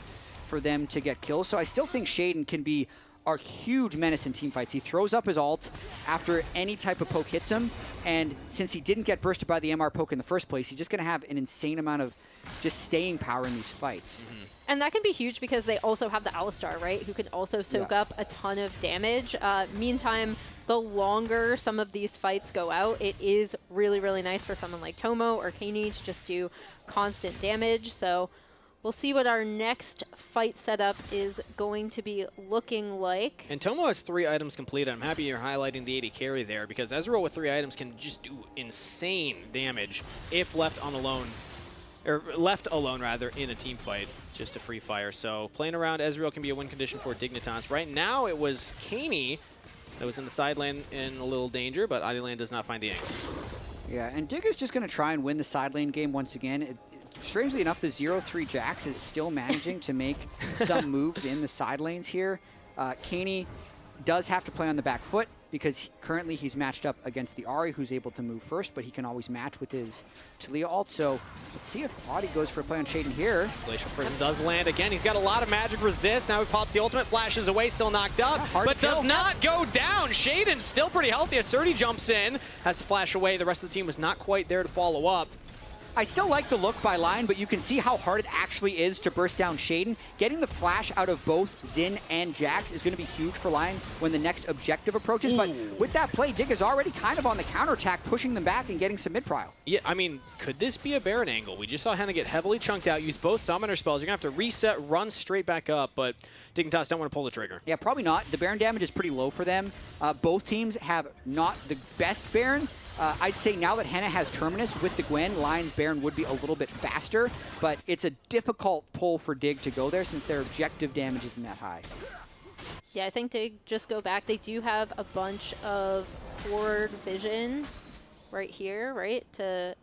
for them to get kills. So I still think Shaden can be a huge menace in teamfights. He throws up his ult after any type of poke hits him, and since he didn't get bursted by the MR poke in the first place, he's just going to have an insane amount of just staying power in these fights. And that can be huge because they also have the Alistar, right, who can also soak up a ton of damage. Meantime, the longer some of these fights go out, it is really, really nice for someone like Tomo or Cani to just do constant damage. So we'll see what our next fight setup is going to be looking like. And Tomo has 3 items completed. I'm happy you're highlighting the 80 carry there because Ezreal with 3 items can just do insane damage if left on alone, or left alone rather, in a team fight, just a free fire. So playing around Ezreal can be a win condition for Dignitas. Right now it was Cani that was in the side lane in a little danger, but Adilan does not find the angle. Yeah, and Dig is just going to try and win the side lane game once again. Strangely enough, the 0-3 Jax is still managing to make some moves in the side lanes here. Cani does have to play on the back foot because currently he's matched up against the Ahri, who's able to move first, but he can always match with his Taliyah ult. So let's see if Adi goes for a play on Shaden here. Glacial Prism does land again. He's got a lot of magic resist. Now he pops the ultimate, flashes away, still knocked up, but does not go down. Shaden's still pretty healthy as Surdy jumps in, has to flash away. The rest of the team was not quite there to follow up. I still like the look by Lyon, but you can see how hard it actually is to burst down Shaden. Getting the flash out of both Xin and Jax is going to be huge for Lyon when the next objective approaches. But with that play, Dig is already kind of on the counterattack, pushing them back and getting some mid-prile. Yeah, I mean, could this be a Baron angle? We just saw Henna get heavily chunked out, use both summoner spells. You're going to have to reset, run straight back up, but Dignitas don't want to pull the trigger. Yeah, probably not. The Baron damage is pretty low for them. Both teams have not the best Baron. I'd say now that Henna has Terminus with the Gwen, Lyon's Baron would be a little bit faster, but it's a difficult pull for Dig to go there since their objective damage isn't that high. Yeah, I think to just go back, they do have a bunch of forward vision right here, right, to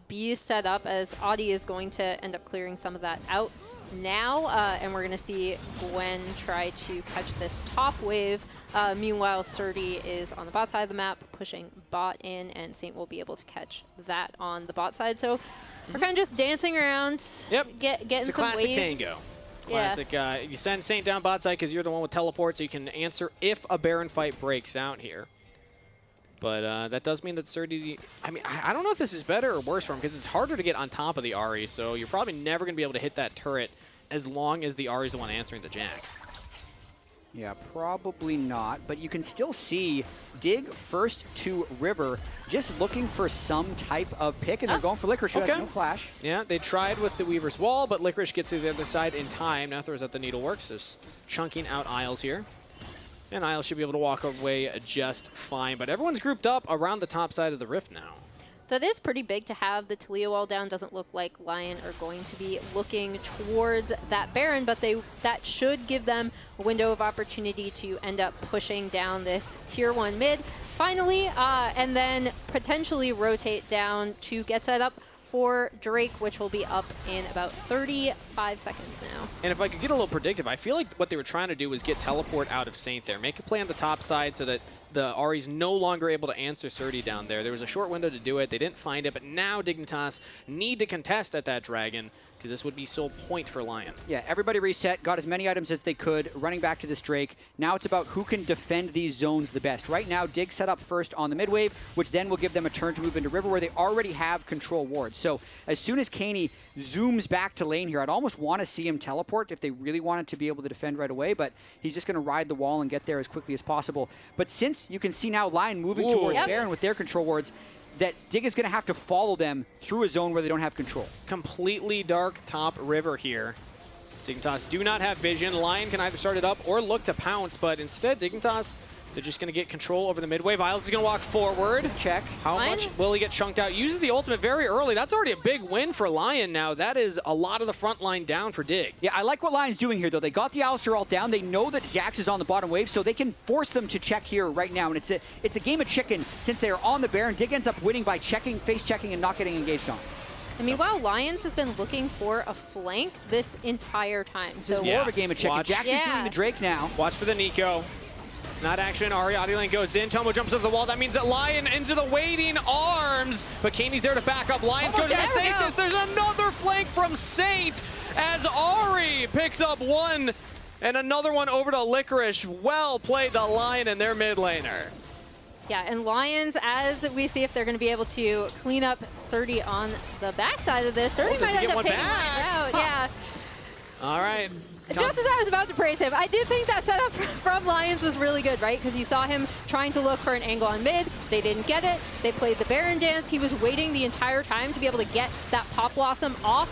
be set up, as Audi is going to end up clearing some of that out now, and we're going to see Gwen try to catch this top wave. Meanwhile, Surdy is on the bot side of the map, pushing bot in, and Saint will be able to catch that on the bot side. So we're kind of just dancing around, getting It's a some classic waves. tango. Classic. You send Saint down bot side because you're the one with teleport, so you can answer if a Baron fight breaks out here. But that does mean that Surdy, I mean, I don't know if this is better or worse for him because it's harder to get on top of the Ahri, so you're probably never going to be able to hit that turret as long as the Ahri's the one answering the Jax. Yeah, probably not, but you can still see Dig first to River, just looking for some type of pick, and they're going for Licorice, who has no flash. Yeah, they tried with the Weaver's Wall, but Licorice gets to the other side in time. Now throws out the Needleworks, is chunking out Isles here. And Isles should be able to walk away just fine, but everyone's grouped up around the top side of the Rift now. That is pretty big to have the Talia wall down. Doesn't look like Lyon are going to be looking towards that Baron, but that should give them a window of opportunity to end up pushing down this tier 1 mid finally, and then potentially rotate down to get set up for Drake, which will be up in about 35 seconds now. And if I could get a little predictive, I feel like what they were trying to do was get teleport out of Saint there. Make a play on the top side so that the Ahri's no longer able to answer Surdy down there. There was a short window to do it. They didn't find it, but now Dignitas need to contest at that Dragon because this would be sole point for Lyon. Yeah, everybody reset, got as many items as they could, running back to this Drake. Now it's about who can defend these zones the best. Right now, Dig set up first on the mid wave, which then will give them a turn to move into River where they already have control wards. So as soon as Caney zooms back to lane here, I'd almost want to see him teleport if they really wanted to be able to defend right away, but he's just going to ride the wall and get there as quickly as possible. But since you can see now Lyon moving towards Baron with their control wards, that Dig is going to have to follow them through a zone where they don't have control. Completely dark top river here. Dignitas do not have vision. Lyon can either start it up or look to pounce, but instead Dignitas, they're just going to get control over the mid wave. Isles is going to walk forward. Check. How much will he get chunked out? Uses the ultimate very early. That's already a big win for Lyon now. That is a lot of the front line down for Dig. Yeah, I like what Lyon's doing here, though. They got the Alistair ult down. They know that Jax is on the bottom wave, so they can force them to check here right now. And it's a game of chicken since they are on the Baron. Dig ends up winning by checking, face checking, and not getting engaged on. And meanwhile, Lyons has been looking for a flank this entire time. This is more of a game of chicken. Jax is doing the Drake now. Watch for the Nico. It's not action. Ahri lane goes in. Tomo jumps over the wall. That means that Lyon into the waiting arms. But Caney's there to back up. Lyon's going to the stasis. There's another flank from Saint as Ahri picks up one and another one over to Licorice. Well played to Lyon and their mid laner. Yeah, and Lyons, as we see if they're going to be able to clean up Surdy on the backside of this. Surdy might end up taking Lyon out. Yeah. All right. Just as I was about to praise him, I do think that setup from Lyons was really good, right? Because you saw him trying to look for an angle on mid. They didn't get it. They played the Baron dance. He was waiting the entire time to be able to get that Pop Blossom off,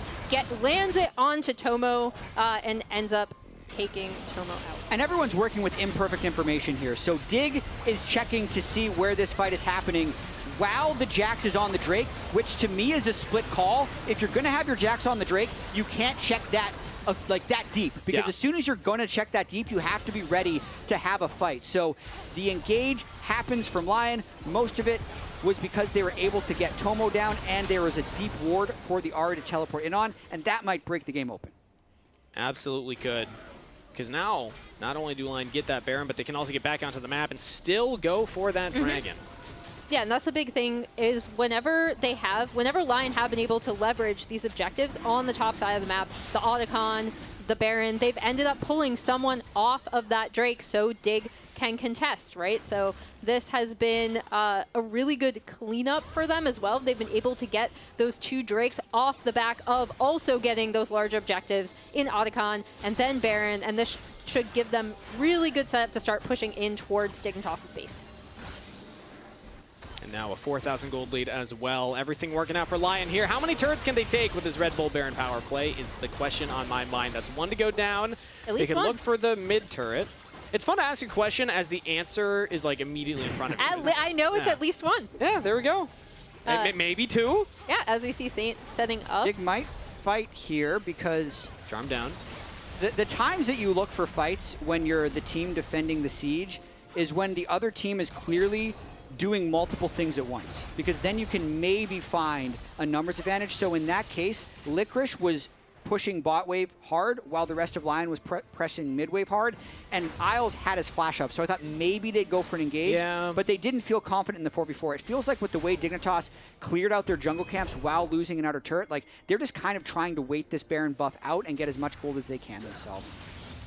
lands it onto Tomo, and ends up taking Tomo out. And everyone's working with imperfect information here. So Dig is checking to see where this fight is happening while the Jax is on the Drake, which to me is a split call. If you're going to have your Jax on the Drake, you can't check that like that deep, because as soon as you're going to check that deep, you have to be ready to have a fight. So the engage happens from Lyon. Most of it was because they were able to get Tomo down, and there was a deep ward for the Ahri to teleport in on, and that might break the game open. Absolutely could. Now, not only do Lyon get that Baron, but they can also get back onto the map and still go for that Dragon. Yeah, and that's the big thing is whenever Lyon have been able to leverage these objectives on the top side of the map, the Otacon, the Baron, they've ended up pulling someone off of that Drake so Dig can contest, right? So this has been a really good cleanup for them as well. They've been able to get those 2 Drakes off the back of also getting those large objectives in Otacon and then Baron, and this should give them really good setup to start pushing in towards Dignitas' base. And now a 4,000 gold lead as well. Everything working out for Lyon here. How many turrets can they take with this Red Bull Baron power play is the question on my mind. That's 1 to go down. At least they can one. look for the mid turret. It's fun to ask a question as the answer is like immediately in front of you. I know it's at least 1. Yeah, there we go. Maybe 2. Yeah, as we see Saint setting up. Dig might fight here because... Charm down. The times that you look for fights when you're the team defending the siege is when the other team is clearly doing multiple things at once, because then you can maybe find a numbers advantage. So in that case, Licorice was pushing bot wave hard while the rest of Lyon was pressing mid wave hard, and Isles had his flash up. So I thought maybe they'd go for an engage, but they didn't feel confident in the 4v4. It feels like with the way Dignitas cleared out their jungle camps while losing an outer turret, like they're just kind of trying to wait this Baron buff out and get as much gold as they can themselves.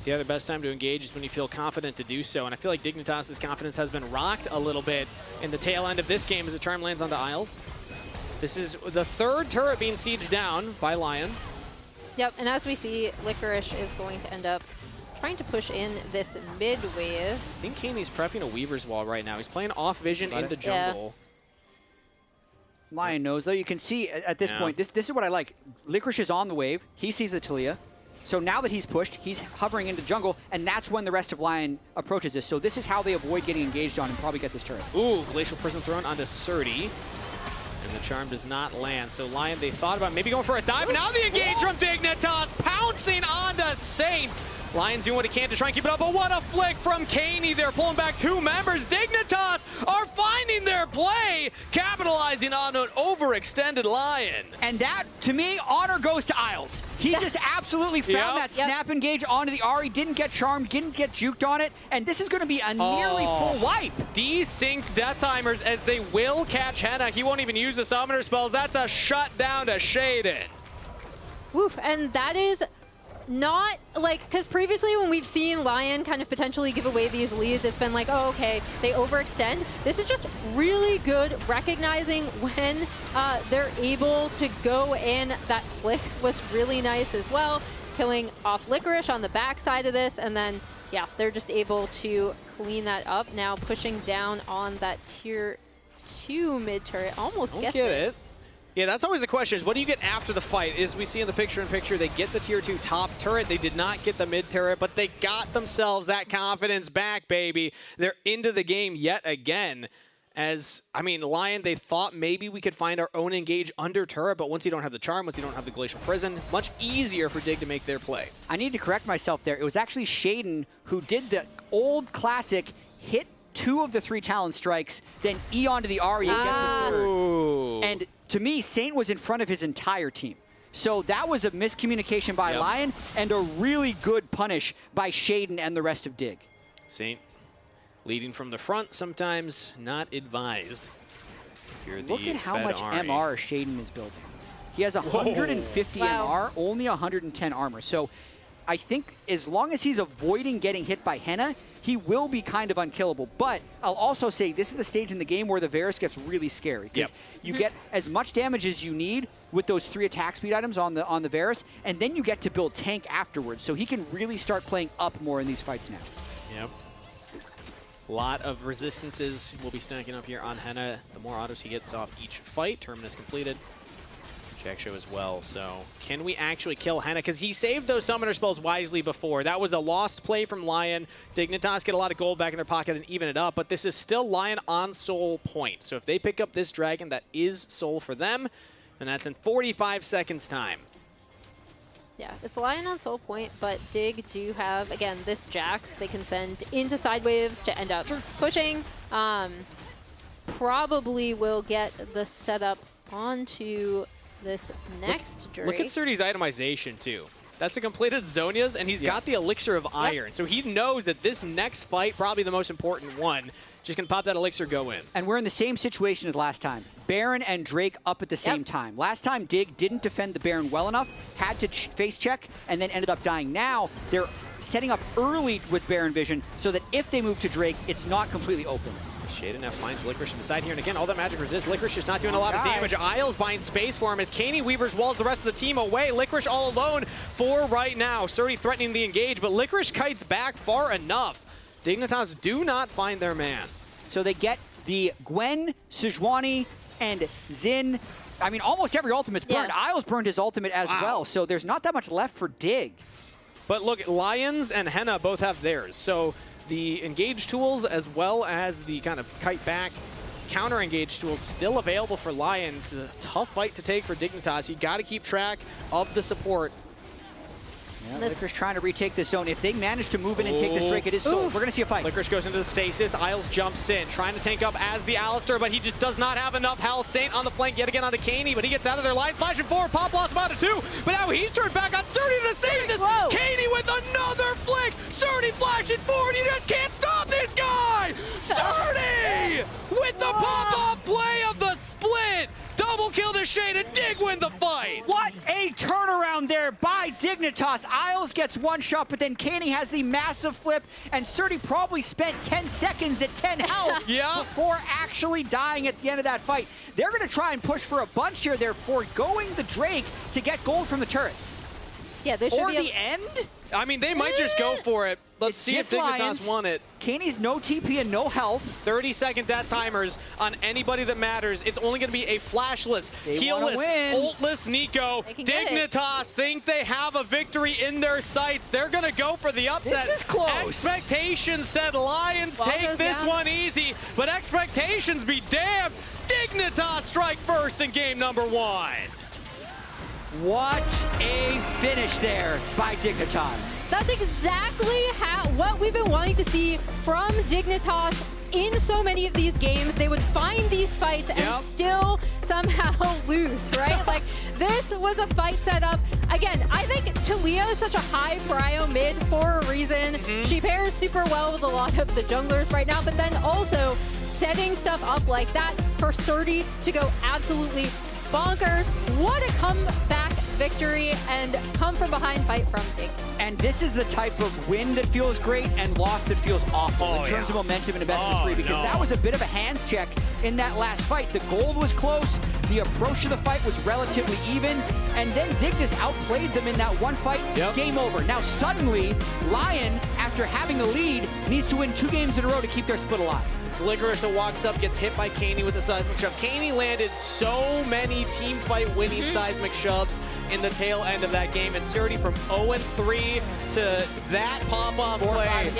Yeah, the best time to engage is when you feel confident to do so, and I feel like Dignitas' confidence has been rocked a little bit in the tail end of this game as the charm lands onto Isles. This is the 3rd turret being sieged down by Lyon. Yep, and as we see, Licorice is going to end up trying to push in this mid wave. I think Canids prepping a Weaver's Wall right now. He's playing off vision into jungle. Lyon knows, though. You can see at this point, this is what I like. Licorice is on the wave. He sees the Talia. So now that he's pushed, he's hovering into jungle, and that's when the rest of Lyon approaches this. So this is how they avoid getting engaged on and probably get this turret. Ooh, Glacial Prism thrown onto Surdy. And the charm does not land. So Lyon, they thought about maybe going for a dive. Now the engage from Dignitas, pouncing onto Saint. Lyon's doing what he can to try and keep it up, but what a flick from Caney. They're pulling back 2 members. Dignitas are finding their play, capitalizing on an overextended Lyon. And that, to me, honor goes to Isles. He just absolutely found that snap engage onto the Ahri, didn't get charmed, didn't get juked on it, and this is going to be a nearly full wipe. Desynced Death Timers as they will catch Henna. He won't even use the summoner spells. That's a shutdown to Shaden. Woof, and that is not like, because previously when we've seen Lyon kind of potentially give away these leads, it's been like, oh, okay, they overextend. This is just really good recognizing when they're able to go in. That flick was really nice as well, killing off Licorice on the backside of this, and then, yeah, they're just able to clean that up. Now pushing down on that tier 2 mid turret, almost gets it. Yeah, that's always the question, is what do you get after the fight? As we see in the picture-in-picture, they get the tier 2 top turret. They did not get the mid turret, but they got themselves that confidence back, baby. They're into the game yet again. As, I mean, Lyon, they thought maybe we could find our own engage under turret, but once you don't have the charm, once you don't have the Glacial Prison, much easier for Dig to make their play. I need to correct myself there. It was actually Shaden who did the old classic hit 2 of the 3 Talon strikes, then E onto the Ahri and get the 3rd. And to me, Saint was in front of his entire team. So that was a miscommunication by Lyon and a really good punish by Shaden and the rest of Dig. Saint leading from the front, sometimes not advised. Look at how much MR Shaden is building. He has 150 MR, only 110 armor. So I think as long as he's avoiding getting hit by Henna, he will be kind of unkillable. But I'll also say this is the stage in the game where the Varus gets really scary, because you get as much damage as you need with those 3 attack speed items on the Varus, and then you get to build tank afterwards. So he can really start playing up more in these fights now. Yep. A lot of resistances will be stacking up here on Henna. The more autos he gets off each fight, Terminus completed. Jack show as well. So can we actually kill Henna? Because he saved those summoner spells wisely before. That was a lost play from Lyon. Dignitas get a lot of gold back in their pocket and even it up, but this is still Lyon on soul point. So if they pick up this dragon, that is soul for them, and that's in 45 seconds time. Yeah, it's Lyon on soul point, but Dig do have, again, this Jax they can send into side waves to end up pushing. Probably will get the setup onto this next Drake. Look at Surdy's itemization, too. That's a completed Zonia's, and he's got the Elixir of Iron. So he knows that this next fight, probably the most important one, just going to pop that Elixir, go in. And we're in the same situation as last time. Baron and Drake up at the same time. Last time, Dig didn't defend the Baron well enough, had to face check, and then ended up dying. Now, they're setting up early with Baron Vision so that if they move to Drake, it's not completely open. Shaden now finds Licorice on the side here, and again, all that magic resist. Licorice just not doing a lot of damage. Isles buying space for him as Caney Weavers walls the rest of the team away. Licorice all alone for right now. Surdy threatening the engage, but Licorice kites back far enough. Dignitas do not find their man. So they get the Gwen, Sejuani, and Xin. I mean, almost every ultimate's burned. Isles burned his ultimate as well, so there's not that much left for Dig. But look, Lions and Henna both have theirs, so the engage tools as well as the kind of kite back counter engage tools still available for Lions. A tough fight to take for Dignitas. You got to keep track of the support. Yeah, Licorice trying to retake this zone. If they manage to move in and take this Drake, it is sold. We're going to see a fight. Licorice goes into the stasis. Isles jumps in, trying to tank up as the Alistair, but he just does not have enough health. Saint on the flank yet again onto Caney, but he gets out of their line. Flashing forward, Pop lost him out of 2, but now he's turned back on Surdy to the stasis. Caney with another flick. Surdy flashing forward. You just can't stop this guy. Surdy with the pop-off play of the split. Double kill to Shade and Dig win the fight. What a turnaround there by Dignitas. Isles gets one shot, but then Caney has the massive flip, and Surdy probably spent 10 seconds at 10 health before actually dying at the end of that fight. They're going to try and push for a bunch here. They're foregoing the Drake to get gold from the turrets. Yeah, they should or be the end? I mean, they might just go for it. Let's see if Dignitas won it. Caney's no TP and no health. 30-second death timers on anybody that matters. It's only going to be a flashless, healless, ultless Nico. Dignitas think they have a victory in their sights. They're going to go for the upset. This is close. Expectations said Lions take this one easy, but expectations be damned. Dignitas strike first in game number 1. What a finish there by Dignitas. That's exactly what we've been wanting to see from Dignitas in so many of these games. They would find these fights and still somehow lose, right? Like, this was a fight setup. Again, I think Talia is such a high prio mid for a reason. She pairs super well with a lot of the junglers right now, but then also setting stuff up like that for Surdy to go absolutely bonkers. What a comeback victory and come from behind fight from Dig. And this is the type of win that feels great and loss that feels awful in terms of momentum in a best of 3, because that was a bit of a hands check in that last fight. The gold was close, the approach to the fight was relatively even, and then Dig just outplayed them in that one fight. Game over. Now suddenly, Lyon, after having the lead, needs to win 2 games in a row to keep their split alive. It's Licorice that walks up, gets hit by Caney with the seismic shove. Caney landed so many team fight winning seismic shoves in the tail end of that game, and Surdy from 0-3 to that pop-off play at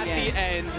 the end.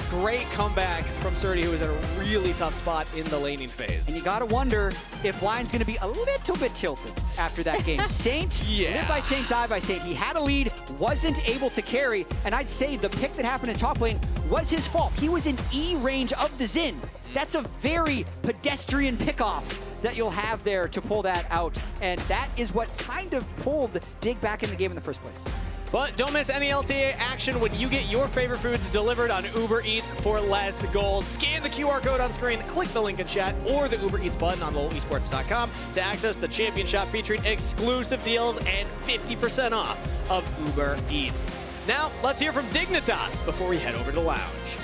Great comeback from Surdy, who was in a really tough spot in the laning phase. And you gotta wonder if Lion's gonna be a little bit tilted after that game. Saint, live by Saint, die by Saint. He had a lead, wasn't able to carry, and I'd say the pick that happened in top lane was his fault. He was in E range of the Xin. That's a very pedestrian pickoff that you'll have there to pull that out, and that is what kind of pulled Dig back in the game in the first place. But don't miss any LTA action when you get your favorite foods delivered on Uber Eats for less gold. Scan the QR code on screen, click the link in chat, or the Uber Eats button on Esports.com to access the Champion Shop featuring exclusive deals and 50% off of Uber Eats. Now, let's hear from Dignitas before we head over to the lounge.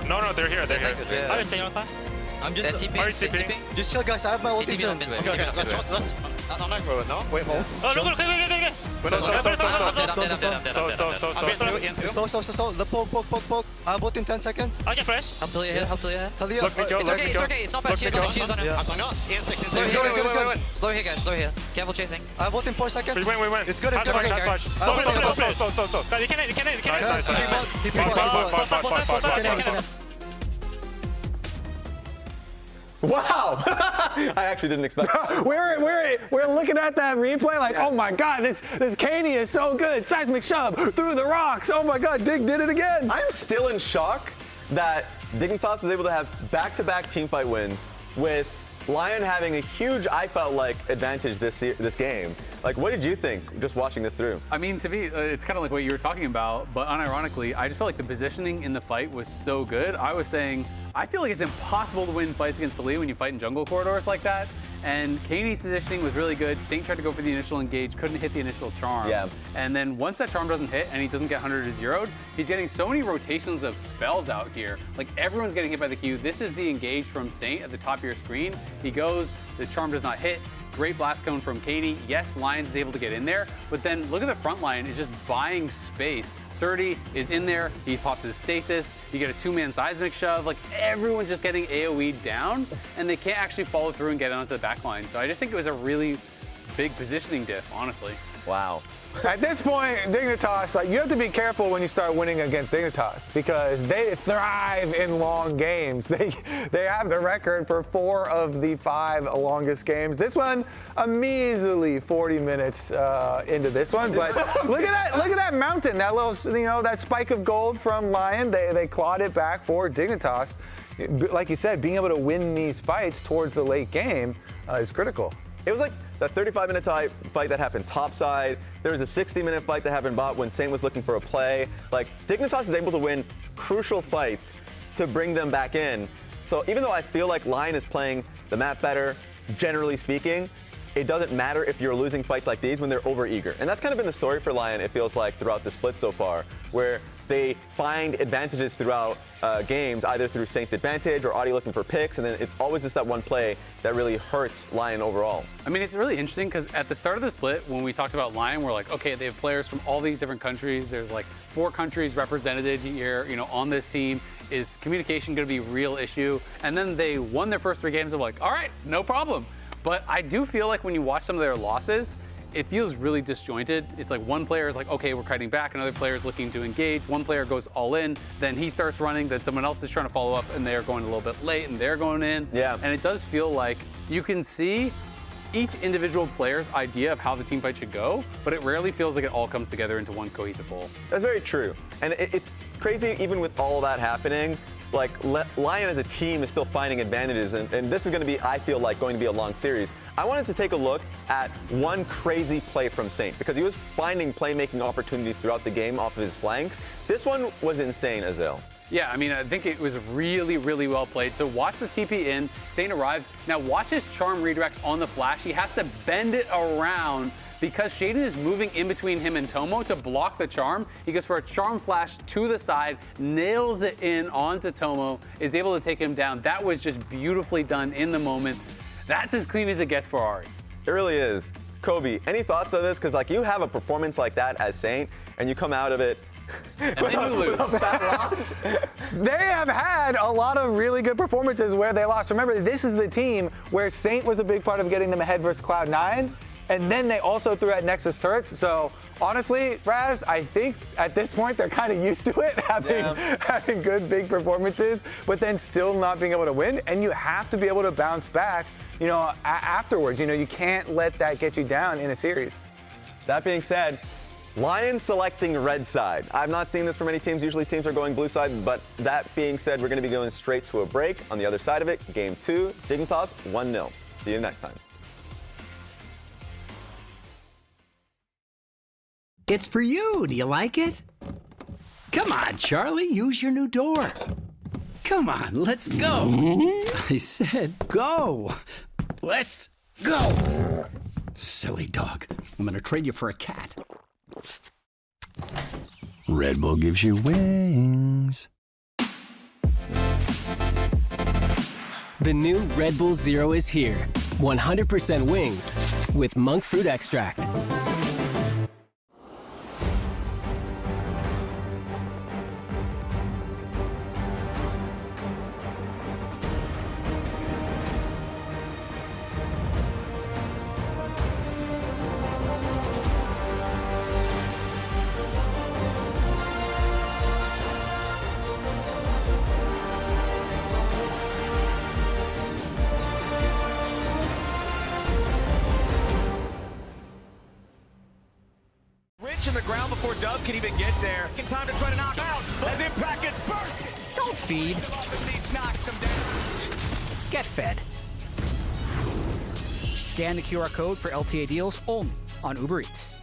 No, they're here. They're here. Are you staying on time? I'm just TP. Just chill, guys. I have my ulti soon. Okay. Let's. I'm not going. No. Wait, hold. Oh, look. So. The poke. I'll bolt in 10 seconds. Okay, fresh. Help Talia here. Talia. Look, it's okay. It's not bad. She's on him. I'm not. Slow here, guys. Slow here. Careful chasing. I'll bolt in 4 seconds. We win. It's good. Stop. You can. Wow! I actually didn't expect that. We're looking at that replay like, oh my god, this Caney is so good. Seismic shove through the rocks. Oh my god, Dig did it again. I'm still in shock that Dignitas was able to have back-to-back teamfight wins with Lyon having a huge, I felt like, advantage this game. Like, what did you think just watching this through? I mean, to me, it's kind of like what you were talking about, but unironically, I just felt like the positioning in the fight was so good. I was saying, I feel like it's impossible to win fights against the lead when you fight in jungle corridors like that. And Canids' positioning was really good. Saint tried to go for the initial engage, couldn't hit the initial charm. Yeah. And then once that charm doesn't hit and he doesn't get 100 to 0'd, he's getting so many rotations of spells out here. Like everyone's getting hit by the Q. This is the engage from Saint at the top of your screen. He goes, the charm does not hit. Great blast cone from Katie. Yes, Lions is able to get in there, but then look at the front line, is just buying space. Surdy is in there, he pops his stasis, you get a 2-man seismic shove, like everyone's just getting AoE'd down, and they can't actually follow through and get onto the back line. So I just think it was a really big positioning diff, honestly. Wow. At this point, Dignitas, like you have to be careful when you start winning against Dignitas because they thrive in long games. They have the record for 4 of the 5 longest games. This one, a measly 40 minutes into this one. But look at that mountain, that little, that spike of gold from Lyon. They clawed it back for Dignitas. Like you said, being able to win these fights towards the late game is critical. It was like that 35-minute fight that happened topside. There was a 60-minute fight that happened bot when Saint was looking for a play. Like, Dignitas is able to win crucial fights to bring them back in. So even though I feel like Lyon is playing the map better, generally speaking, it doesn't matter if you're losing fights like these when they're over-eager. And that's kind of been the story for Lyon, it feels like, throughout the split so far, where they find advantages throughout games, either through Saint's advantage or Audi looking for picks, and then it's always just that one play that really hurts Lyon overall. I mean, it's really interesting because at the start of the split, when we talked about Lyon, we're like, okay, they have players from all these different countries. There's like 4 countries represented here, on this team. Is communication going to be a real issue? And then they won their first 3 games. I'm like, all right, no problem. But I do feel like when you watch some of their losses, it feels really disjointed. It's like one player is like, okay, we're fighting back. Another player is looking to engage. One player goes all in, then he starts running, then someone else is trying to follow up and they're going a little bit late and they're going in. Yeah. And it does feel like you can see each individual player's idea of how the team fight should go, but it rarely feels like it all comes together into one cohesive whole. That's very true. And it's crazy, even with all that happening, like Lyon as a team is still finding advantages, and this is going to be, I feel like, going to be a long series. I wanted to take a look at one crazy play from Saint because he was finding playmaking opportunities throughout the game off of his flanks. This one was insane, Azil. Yeah, I mean, I think it was really, really well played. So watch the TP in, Saint arrives. Now watch his charm redirect on the flash. He has to bend it around because Shaden is moving in between him and Tomo to block the charm. He goes for a charm flash to the side, nails it in onto Tomo, is able to take him down. That was just beautifully done in the moment. That's as clean as it gets for Ari. It really is. Kobe, any thoughts on this? Because like you have a performance like that as Saint, and you come out of it and then you lose. They have had a lot of really good performances where they lost. Remember, this is the team where Saint was a big part of getting them ahead versus Cloud9, and then they also threw at Nexus turrets. So honestly, Raz, I think at this point they're kind of used to it, having good big performances, but then still not being able to win. And you have to be able to bounce back, afterwards. You can't let that get you down in a series. That being said, Lyon selecting red side. I've not seen this from many teams. Usually teams are going blue side, but that being said, we're going to be going straight to a break. On the other side of it, game 2, Dignitas 1-0. See you next time. It's for you. Do you like it? Come on, Charlie, use your new door. Come on, let's go. I said go. Let's go. Silly dog. I'm gonna trade you for a cat. Red Bull gives you wings. The new Red Bull Zero is here. 100% wings with monk fruit extract. In the ground before Dub can even get there. In time to try to knock out as Impact gets bursted. Don't feed. Get fed. Scan the QR code for LTA deals only on Uber Eats.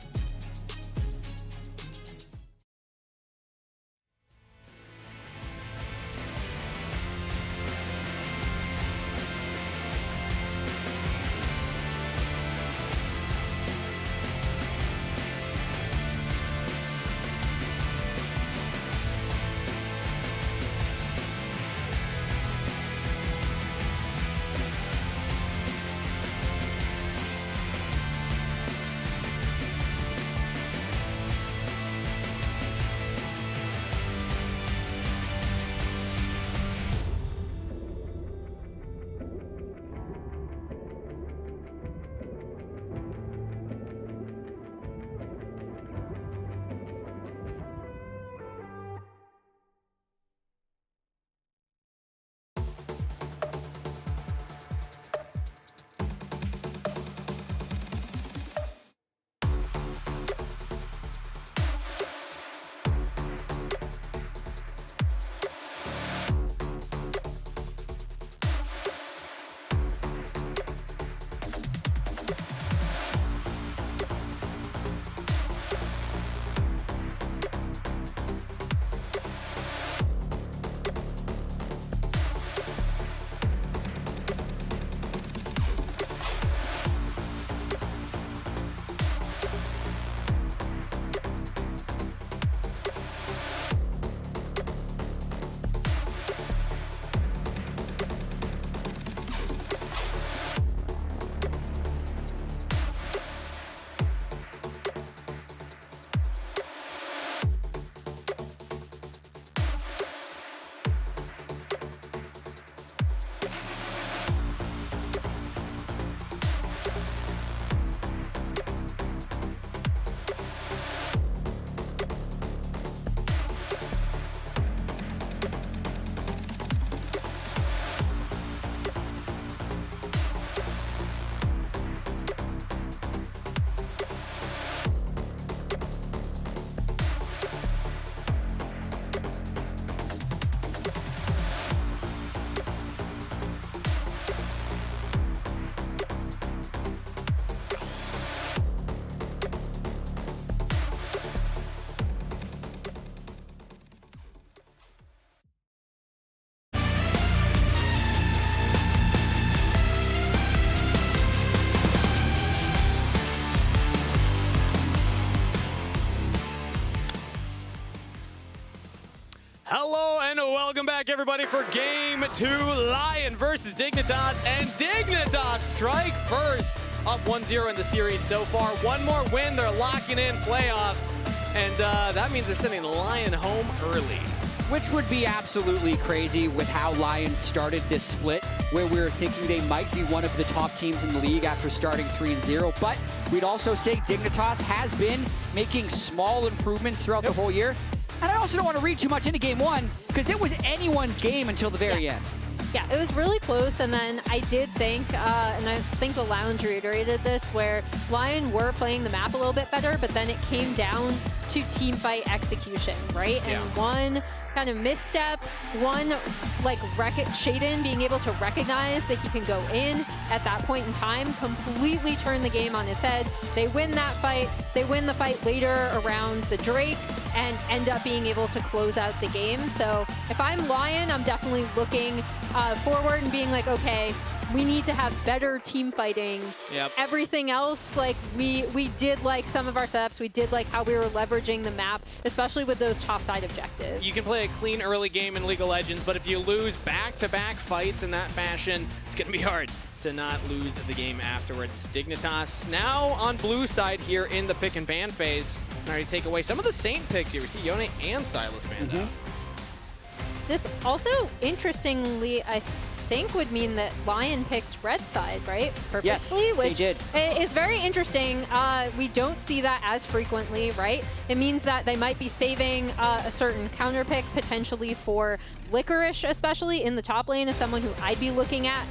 Welcome back, everybody, for Game 2, Lyon versus Dignitas, and Dignitas strike first, up 1-0 in the series so far. One more win, they're locking in playoffs, and that means they're sending Lyon home early. Which would be absolutely crazy with how Lyon started this split, where we were thinking they might be one of the top teams in the league after starting 3-0. But we'd also say Dignitas has been making small improvements throughout the whole year. And I also don't want to read too much into game one, because it was anyone's game until the very end. Yeah, it was really close, and then I did think, and I think the Lounge reiterated this, where Lyon were playing the map a little bit better, but then it came down to team fight execution, right? And one kind of misstep, one like Shaden being able to recognize that he can go in at that point in time, completely turn the game on its head. They win that fight. They win the fight later around the Drake and end up being able to close out the game. So if I'm Lyon, I'm definitely looking forward and being like, okay, we need to have better team fighting. Everything else, like we did like some of our setups. We did like how we were leveraging the map, especially with those top side objectives. You can play a clean early game in League of Legends, but if you lose back-to-back fights in that fashion, it's going to be hard to not lose the game afterwards. Dignitas now on blue side here in the pick and ban phase. Already take away some of the Saint picks here. We see Yone and Silas banned out. This also, interestingly, I think would mean that Lyon picked red side, right? Purposely, yes, which they did. Is very interesting. We don't see that as frequently, right? It means that they might be saving a certain counter pick potentially for Licorice, especially in the top lane, as someone who I'd be looking at.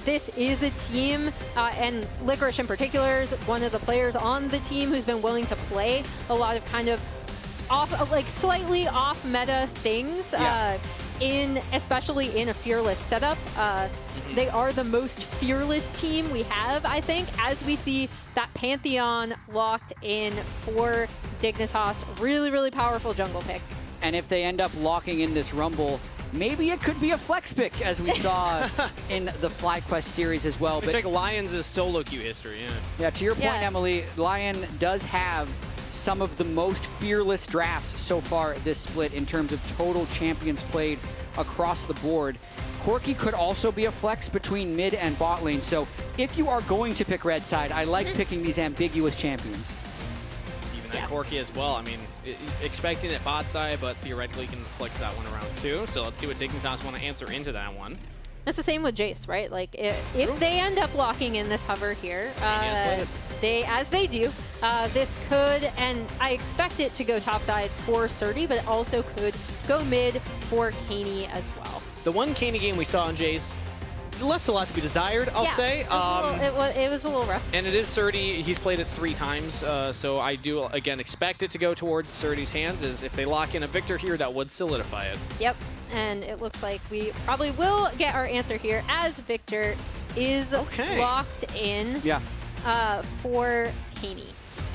This is a team, and Licorice in particular is one of the players on the team who's been willing to play a lot of kind of off, like slightly off meta things. Especially in a fearless setup. They are the most fearless team we have, I think, as we see that Pantheon locked in for Dignitas. Really, really powerful jungle pick. And if they end up locking in this Rumble, maybe it could be a flex pick, as we saw in the FlyQuest series as well. It's like Lyon's solo queue history, Yeah, to your point, Emily, Lyon does have some of the most fearless drafts so far this split in terms of total champions played across the board. Corki could also be a flex between mid and bot lane. So if you are going to pick red side, I like picking these ambiguous champions. Even that Corki as well. I mean, expecting it bot side, but theoretically you can flex that one around too. So let's see what Dignitas want to answer into that one. It's the same with Jace, right? Like if they end up locking in this hover here, as they do, this could, and I expect it to go top side for Surdy, but it also could go mid for Caney as well. The one Caney game we saw on Jace left a lot to be desired, I'll say. It was a little rough. And it is Surdy. He's played it 3 times, so I do, again, expect it to go towards Surdy's hands. Is if they lock in a Victor here, that would solidify it. Yep, and it looks like we probably will get our answer here, as Victor is locked in for Caney.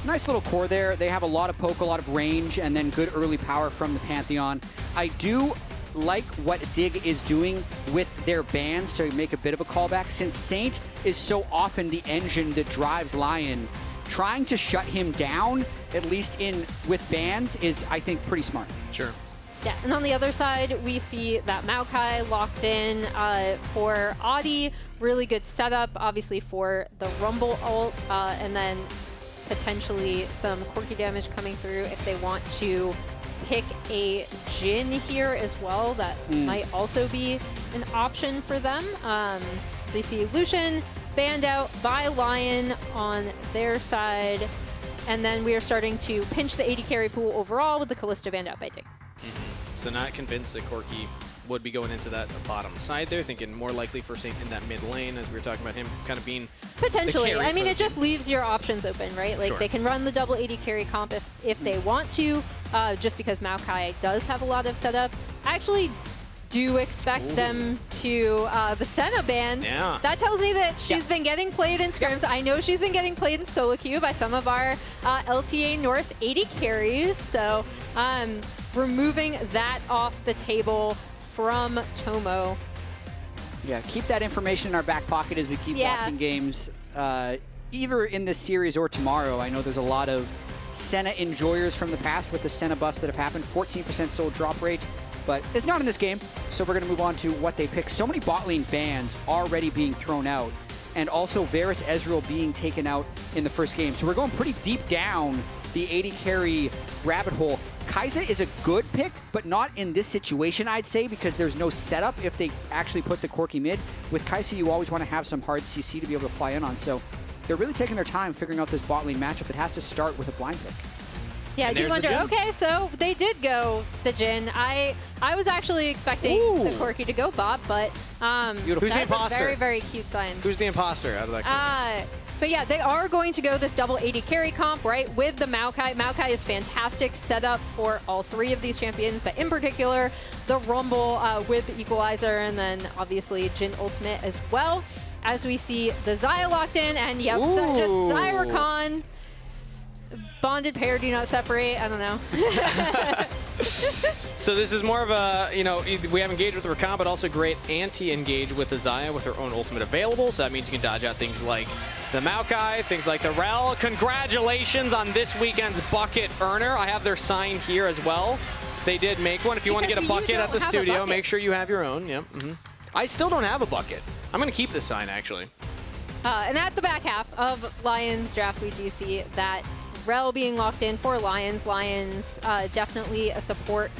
Nice little core there. They have a lot of poke, a lot of range, and then good early power from the Pantheon. I do like what Dig is doing with their bans to make a bit of a callback, since Saint is so often the engine that drives Lyon. Trying to shut him down, at least with bans, is, I think, pretty smart. Sure. Yeah, and on the other side, we see that Maokai locked in for Audi. Really good setup, obviously, for the Rumble ult, and then potentially some Corki damage coming through if they want to pick a Jhin here as well. That might also be an option for them. So we see Lucian banned out by Lyon on their side, and then we are starting to pinch the AD carry pool overall with the Kalista banned out by Dig. So not convinced that Corki would be going into that bottom side there, thinking more likely for Saint in that mid lane, as we were talking about him kind of being potentially. I mean, it just leaves your options open, right? Like they can run the double AD carry comp if they want to, just because Maokai does have a lot of setup. I actually do expect them to, the Senna ban, that tells me that she's been getting played in scrims. I know she's been getting played in solo queue by some of our LTA North AD carries, so removing that off the table from Tomo. Yeah, keep that information in our back pocket as we keep watching games, either in this series or tomorrow. I know there's a lot of Senna enjoyers from the past with the Senna buffs that have happened. 14% soul drop rate but it's not in this game. So we're going to move on to what they pick. So many bot lane bans already being thrown out, and also Varus Ezreal being taken out in the first game. So we're going pretty deep down the 80 carry rabbit hole. Kai'Sa is a good pick, but not in this situation, I'd say, because there's no setup if they actually put the Corki mid. With Kai'Sa, you always want to have some hard CC to be able to fly in on. So they're really taking their time figuring out this bot lane matchup. It has to start with a blind pick. Yeah, I do wonder, okay, so they did go the Jhin. I was actually expecting the Corki to go bot, but Who's the that's a imposter? very, very cute sign. Who's the imposter out of that group? But yeah, they are going to go this double 80 carry comp, right, with the Maokai. Maokai is fantastic setup for all three of these champions, but in particular, the Rumble with the Equalizer, and then obviously Jhin Ultimate as well. As we see the Xayah locked in, and yep, so just Xayah bonded pair, do not separate. I don't know. So this is more of a, we have engaged with the Rakan, but also great anti-engage with the Xayah with her own ultimate available. So that means you can dodge out things like the Maokai, things like the Rel. Congratulations on this weekend's bucket earner. I have their sign here as well. They did make one. If you want to get a bucket at the studio, make sure you have your own. Yep. I still don't have a bucket. I'm going to keep this sign, actually. And at the back half of Lions draft, we do see that Rel being locked in for Lions. Lions definitely a support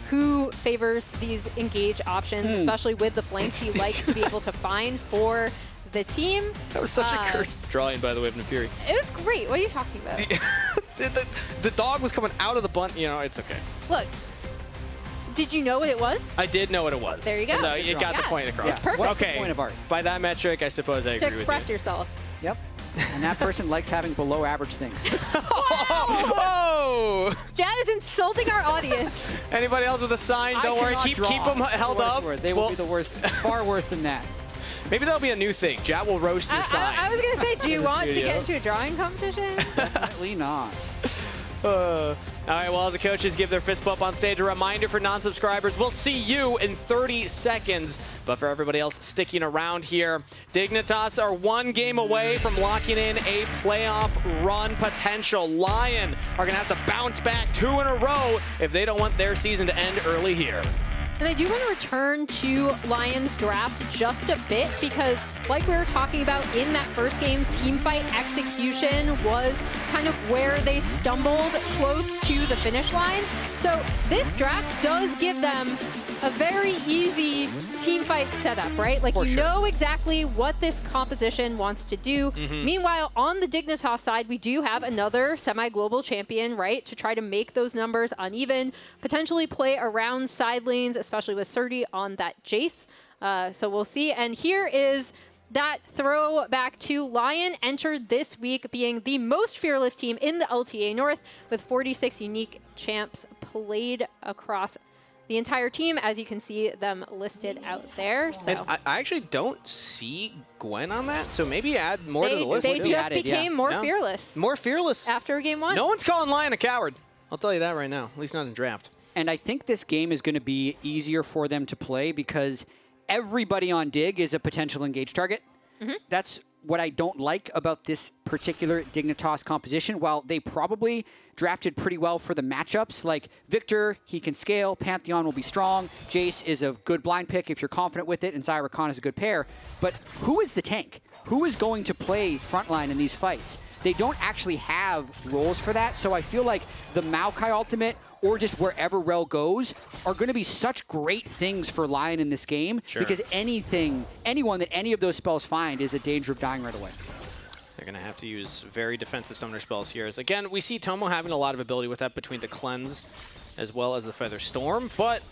who favors these engage options, especially with the flanks he likes to be able to find for the team. That was such a cursed drawing, by the way, of Fury. It was great. What are you talking about? the dog was coming out of the bunt. It's okay. Look, did you know what it was? I did know what it was. There you go. So you got the point across. It's perfect. Okay. Point of art. By that metric, I suppose I agree with you. To express yourself. Yep. And that person likes having below average things. Oh! Jad is insulting our audience. Anybody else with a sign? Don't worry. Keep them held up. They will be the worst, far worse than that. Maybe that'll be a new thing. Jad will roast your sign. I was going to say, do you want to get into a drawing competition? Definitely not. All right, well, as the coaches give their fist bump on stage, a reminder for non-subscribers, we'll see you in 30 seconds. But for everybody else sticking around here, Dignitas are one game away from locking in a playoff run potential. Lyon are going to have to bounce back 2 in a row if they don't want their season to end early here. And I do want to return to Lions draft just a bit because, like we were talking about in that first game, teamfight execution was kind of where they stumbled close to the finish line. So this draft does give them a very easy teamfight setup, right? Like, you know exactly what this composition wants to do. Meanwhile, on the Dignitas side, we do have another semi-global champion, right? To try to make those numbers uneven, potentially play around side lanes, especially with Surdy on that Jace. So we'll see. And here is that throw back to Lyon, entered this week being the most fearless team in the LTA North with 46 unique champs played across the entire team, as you can see them listed out there. So And I actually don't see Gwen on that, so maybe add more to the list. They just became more fearless. More fearless. After game 1. No one's calling Lyon a coward. I'll tell you that right now, at least not in draft. And I think this game is going to be easier for them to play because everybody on Dig is a potential engage target. That's what I don't like about this particular Dignitas composition. While they probably drafted pretty well for the matchups, like Victor, he can scale, Pantheon will be strong, Jace is a good blind pick if you're confident with it, and Xayah Rakan is a good pair. But who is the tank? Who is going to play frontline in these fights? They don't actually have roles for that, so I feel like the Maokai ultimate or just wherever Rel goes are going to be such great things for Lyon in this game because anyone that any of those spells find is a danger of dying right away. They're going to have to use very defensive summoner spells here. As again, we see Tomo having a lot of ability with that between the Cleanse as well as the Feather Storm, but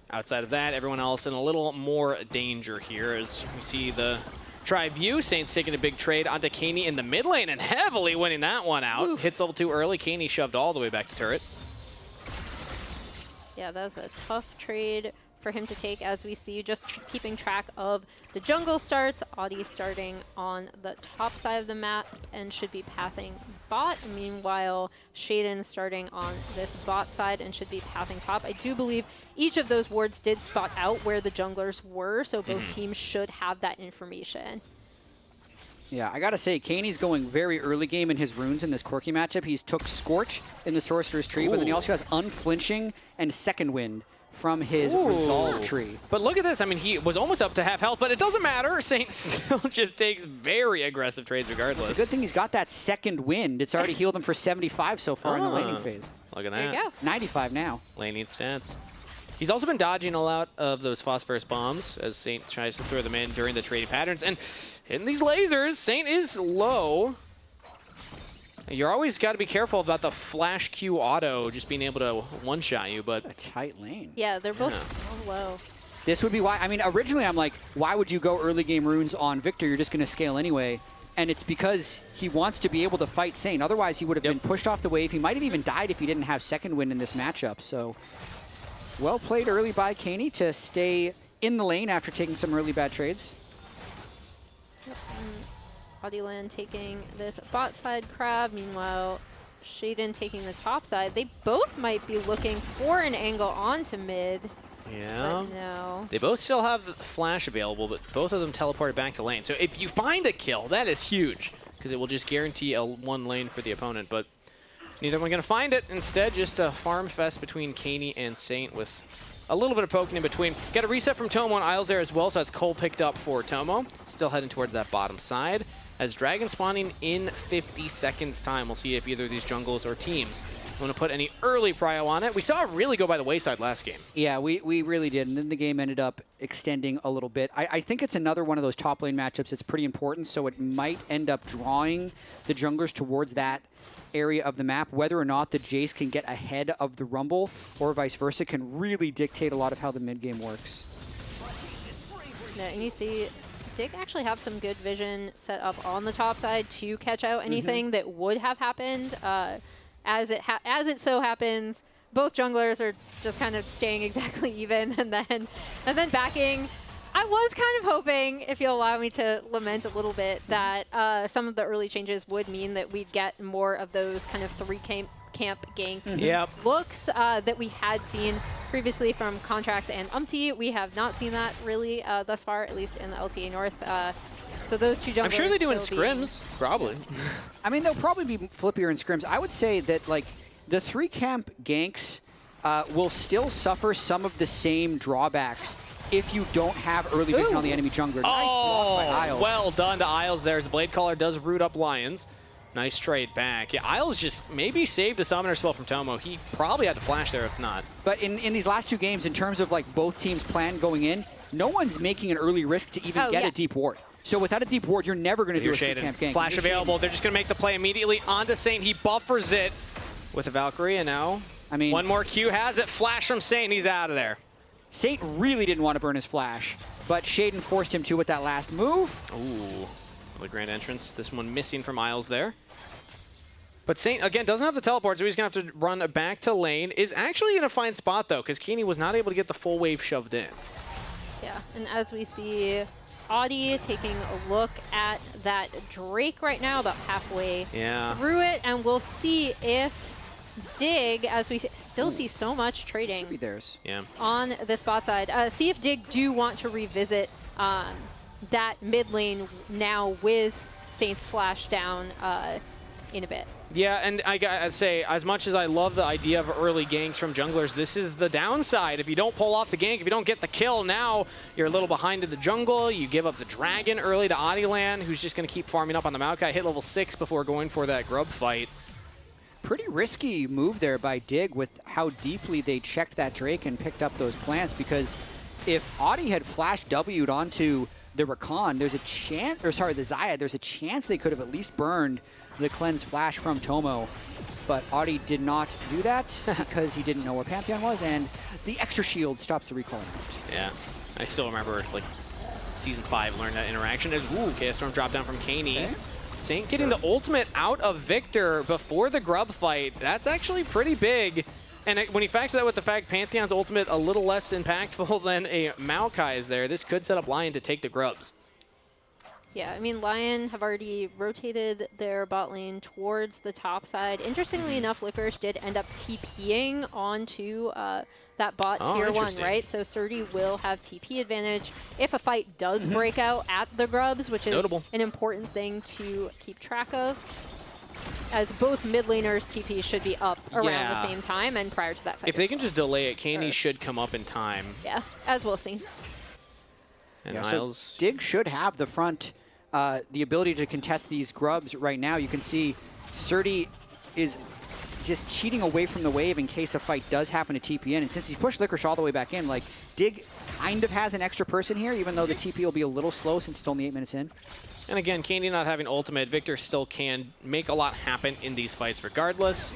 outside of that, everyone else in a little more danger here as we see the Tri-View. Saints taking a big trade onto Kaney in the mid lane and heavily winning that one out. Oof. Hits level 2 early. Kaney shoved all the way back to turret. Yeah, that's a tough trade for him to take, as we see just keeping track of the jungle starts. Audi starting on the top side of the map and should be pathing bot. Meanwhile, Shaden starting on this bot side and should be pathing top. I do believe each of those wards did spot out where the junglers were, so both teams should have that information. Yeah, I gotta say, Kaney's going very early game in his runes in this Corki matchup. He's took Scorch in the Sorcerer's Tree, but then he also has Unflinching and Second Wind from his resolve tree. But look at this. I mean, he was almost up to half health, but it doesn't matter. Saint still just takes very aggressive trades regardless. It's a good thing he's got that second wind. It's already healed him for 75 so far in the laning phase. Look at that. There you go. 95 now. Laning stats. He's also been dodging a lot of those phosphorus bombs as Saint tries to throw them in during the trading patterns. And hitting these lasers, Saint is low. You're always got to be careful about the flash Q auto just being able to one-shot you, but... It's a tight lane. Yeah, they're both so low. This would be why, I mean, originally I'm like, why would you go early game runes on Victor? You're just going to scale anyway. And it's because he wants to be able to fight Saint. Otherwise, he would have been pushed off the wave. He might have even died if he didn't have second wind in this matchup. So, well played early by Caney to stay in the lane after taking some early bad trades. Bodyland taking this bot side crab. Meanwhile, Shaden taking the top side. They both might be looking for an angle onto mid. Yeah. But no. They both still have the flash available, but both of them teleported back to lane. So if you find a kill, that is huge, because it will just guarantee a one lane for the opponent. But neither one going to find it. Instead, just a farm fest between Caney and Saint with a little bit of poking in between. Got a reset from Tomo and Isles there as well, so that's Cole picked up for Tomo. Still heading towards that bottom side. As Dragon spawning in 50 seconds time, we'll see if either of these jungles or teams want to put any early prio on it. We saw it really go by the wayside last game. Yeah, we really did, and then the game ended up extending a little bit. I think it's another one of those top lane matchups that's pretty important, so it might end up drawing the junglers towards that area of the map. Whether or not the Jace can get ahead of the Rumble or vice versa can really dictate a lot of how the mid game works. Yeah, and you see Dig actually have some good vision set up on the top side to catch out anything that would have happened. As it so happens, both junglers are just kind of staying exactly even, and then backing. I was kind of hoping, if you'll allow me to lament a little bit, that some of the early changes would mean that we'd get more of those kind of three camp gank looks that we had seen previously from Contracts and Umpty. We have not seen that really thus far, at least in the LTA North. So those two junglers. I'm sure they do in scrims, probably. I mean, they'll probably be flippier in scrims. I would say that like the three camp ganks will still suffer some of the same drawbacks if you don't have early vision on the enemy jungler. Nice block by Isles. Well done to Isles there as the Blade Caller does root up Lions. Nice trade back. Yeah, Isles just maybe saved a summoner spell from Tomo. He probably had to flash there if not. But in these last two games, in terms of like both teams' plan going in, no one's making an early risk to even get a deep ward. So without a deep ward, you're never going to do a three-camp gank. Flash available. They're just going to make the play immediately onto Saint. He buffers it with a Valkyrie, and now one more Q has it. Flash from Saint. He's out of there. Saint really didn't want to burn his flash, but Shaden forced him to with that last move. Ooh, the grand entrance. This one missing from Isles there. But Saint, again, doesn't have the teleport, so he's going to have to run back to lane. Is actually in a fine spot, though, because Caney was not able to get the full wave shoved in. Yeah, and as we see Audi taking a look at that Drake right now, about halfway through it, and we'll see if Dig, as we still see so much trading on the spot side, see if Dig do want to revisit that mid lane now with Saint's flash down in a bit. Yeah, and I gotta say, as much as I love the idea of early ganks from junglers, this is the downside. If you don't pull off the gank, if you don't get the kill, now you're a little behind in the jungle. You give up the dragon early to Adilan, who's just going to keep farming up on the Maokai. Hit level 6 before going for that grub fight. Pretty risky move there by Dig with how deeply they checked that Drake and picked up those plants, because if Audi had flash W'd onto the Rakan, there's a chance, or sorry, the Zayad, there's a chance they could have at least burned the cleanse flash from Tomo, but Audi did not do that because he didn't know where Pantheon was, and the extra shield stops the recall. Yeah, I still remember like Season 5 learned that interaction. Ooh, Chaos Storm dropped down from Caney. Saint getting the ultimate out of Victor before the grub fight. That's actually pretty big. And when you factor that with the fact Pantheon's ultimate a little less impactful than a Maokai is there, this could set up Lyon to take the grubs. Yeah, I mean, Lyon have already rotated their bot lane towards the top side. Interestingly enough, Licorice did end up TPing onto that bot tier 1, right? So Surdy will have TP advantage if a fight does break out at the grubs, which is an important thing to keep track of. as both mid laners TP should be up around Yeah. the same time and prior to that fight. If they can just delay it, Canids should come up in time. Yeah, as we'll see. And Yeah, so Isles. Dig should have the front, the ability to contest these grubs right now. You can see Surdy is just cheating away from the wave in case a fight does happen to TP in. And since he pushed Licorice all the way back in, like, Dig kind of has an extra person here, even though the TP will be a little slow since it's only 8 minutes in. And again, Candy not having ultimate, Victor still can make a lot happen in these fights regardless,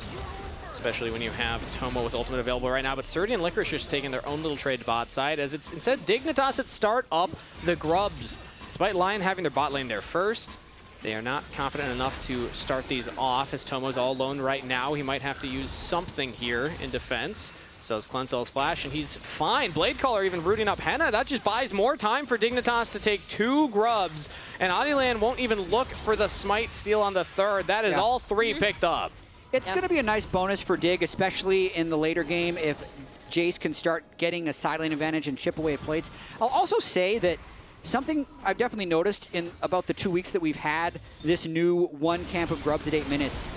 especially when you have Tomo with ultimate available right now. But Surdy and Licorice just taking their own little trade bot side, as it's instead Dignitas that start up the grubs. Despite Lyon having their bot lane there first, they are not confident enough to start these off, as Tomo's all alone right now. He might have to use something here in defense. Sells Cleanse, sells Flash, and he's fine. Blade Caller even rooting up Henna. That just buys more time for Dignitas to take 2 grubs, and Adilan won't even look for the Smite steal on the 3rd. That is all 3 picked up. It's going to be a nice bonus for Dig, especially in the later game if Jace can start getting a side lane advantage and chip away at plates. I'll also say that something I've definitely noticed in about the 2 weeks that we've had this new 1 camp of grubs at 8 minutes,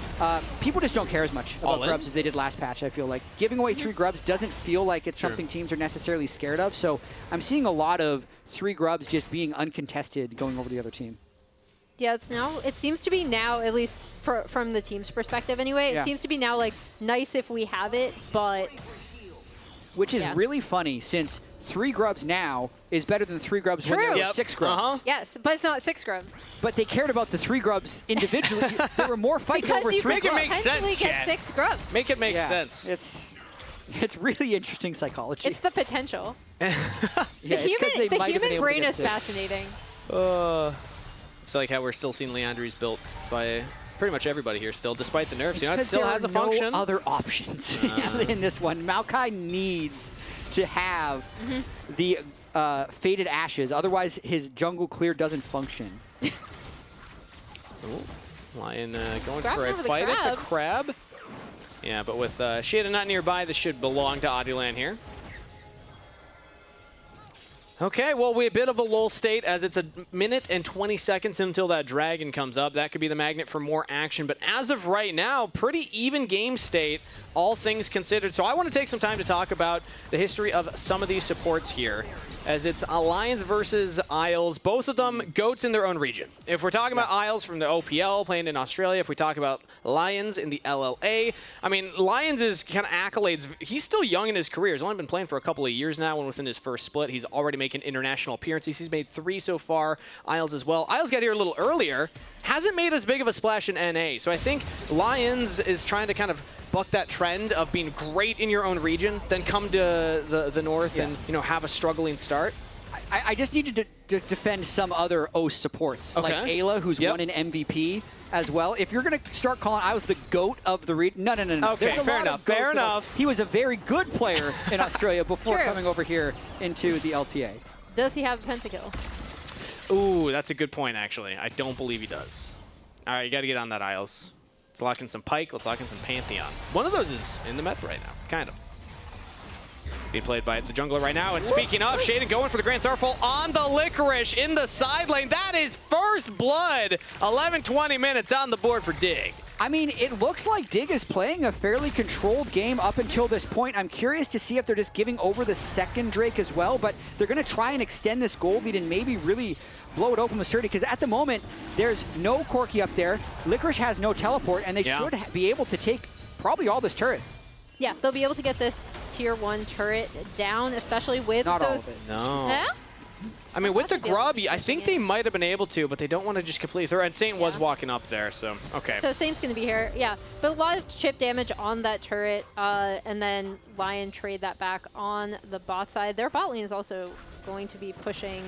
people just don't care as much about grubs as they did last patch, I feel like. Giving away 3 grubs doesn't feel like it's something teams are necessarily scared of, so I'm seeing a lot of 3 grubs just being uncontested going over the other team. Yeah, it seems to be now, at least from the team's perspective anyway, it seems to be now like nice if we have it, but... Which is really funny, since 3 grubs now is better than 3 grubs when there were 6 grubs. Yes, but it's not 6 grubs. But they cared about the 3 grubs individually. There were more fights over 3 grubs. Make it make sense, get 6 grubs. Make it make sense. It's really interesting psychology. It's the potential. Yeah, the human brain is 6. fascinating. It's like how we're still seeing Leandries built by pretty much everybody here still, despite the nerfs. You know, it still has a function. No other options in this one. Maokai needs to have the Faded Ashes, otherwise his jungle clear doesn't function. Lion going for a fight at the crab. Yeah, but with Shada not nearby, this should belong to Adilan here. Okay, well, we're a bit of a lull state as it's 1 minute and 20 seconds until that dragon comes up. That could be the magnet for more action. But as of right now, pretty even game state, all things considered. So I want to take some time to talk about the history of some of these supports here, as it's Alliance versus Isles, both of them GOATs in their own region. If we're talking about Isles from the OPL, playing in Australia, if we talk about Lions in the LLA, I mean, Lions is kind of accolades. He's still young in his career. He's only been playing for a couple of years now, and within his first split, he's already making international appearances. He's made 3 so far. Isles as well. Isles got here a little earlier, hasn't made as big of a splash in NA, so I think Lions is trying to kind of buck that trend of being great in your own region, then come to the north and have a struggling start. I just needed to defend some other OS supports, like Ayla, who's won an MVP as well. If you're going to start calling I was the GOAT of the region, no. Okay, There's a fair lot enough, of goats fair in us. enough. He was a very good player in Australia before coming over here into the LTA. Does he have a pentakill? Ooh, that's a good point, actually. I don't believe he does. All right, you got to get on that, Isles. Let's lock in some Pike. Let's lock in some Pantheon. One of those is in the meta right now, kind of. Being played by the jungler right now. And speaking of, Shaden going for the Grand Starfall on the Licorice in the side lane. That is first blood. 11-20 minutes on the board for Dig. I mean, it looks like Dig is playing a fairly controlled game up until this point. I'm curious to see if they're just giving over the second Drake as well, but they're going to try and extend this gold lead and maybe really blow it open with Surdy, because at the moment, there's no Corki up there. Licorice has no teleport, and they should be able to take probably all this turret. Yeah, they'll be able to get this tier 1 turret down, especially with Not those... all of it. No. Yeah? I mean, with the grub, I think they might have been able to, but they don't want to just completely throw. And Saint was walking up there, so okay. So Saint's going to be here, yeah. But a lot of chip damage on that turret, and then Lion trade that back on the bot side. Their bot lane is also going to be pushing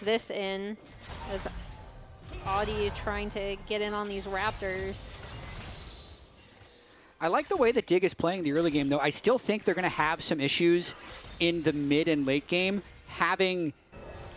this in, as Audi trying to get in on these Raptors. I like the way that Dig is playing the early game, though. I still think they're going to have some issues in the mid and late game having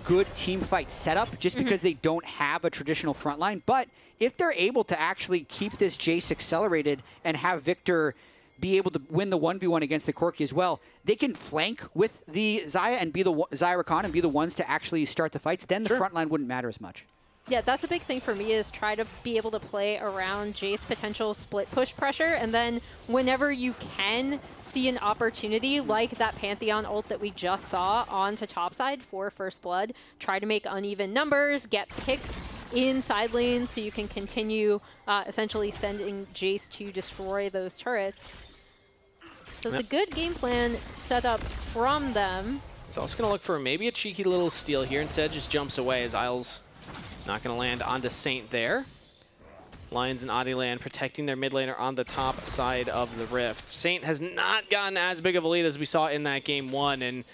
good team fight setup just because they don't have a traditional front line. But if they're able to actually keep this Jace accelerated and have Victor be able to win the 1v1 against the Corki as well, they can flank with the Xayah and be the Xayah Rakan and be the ones to actually start the fights. Then the front line wouldn't matter as much. Yeah, that's a big thing for me, is try to be able to play around Jace's potential split push pressure, and then whenever you can see an opportunity like that Pantheon ult that we just saw onto topside for First Blood, try to make uneven numbers, get picks in side lanes so you can continue essentially sending Jace to destroy those turrets. So it's a good game plan set up from them. He's also going to look for maybe a cheeky little steal here. Instead, just jumps away as Isles not going to land onto Saint there. Lions and Adiland protecting their mid laner on the top side of the Rift. Saint has not gotten as big of a lead as we saw in that game 1. And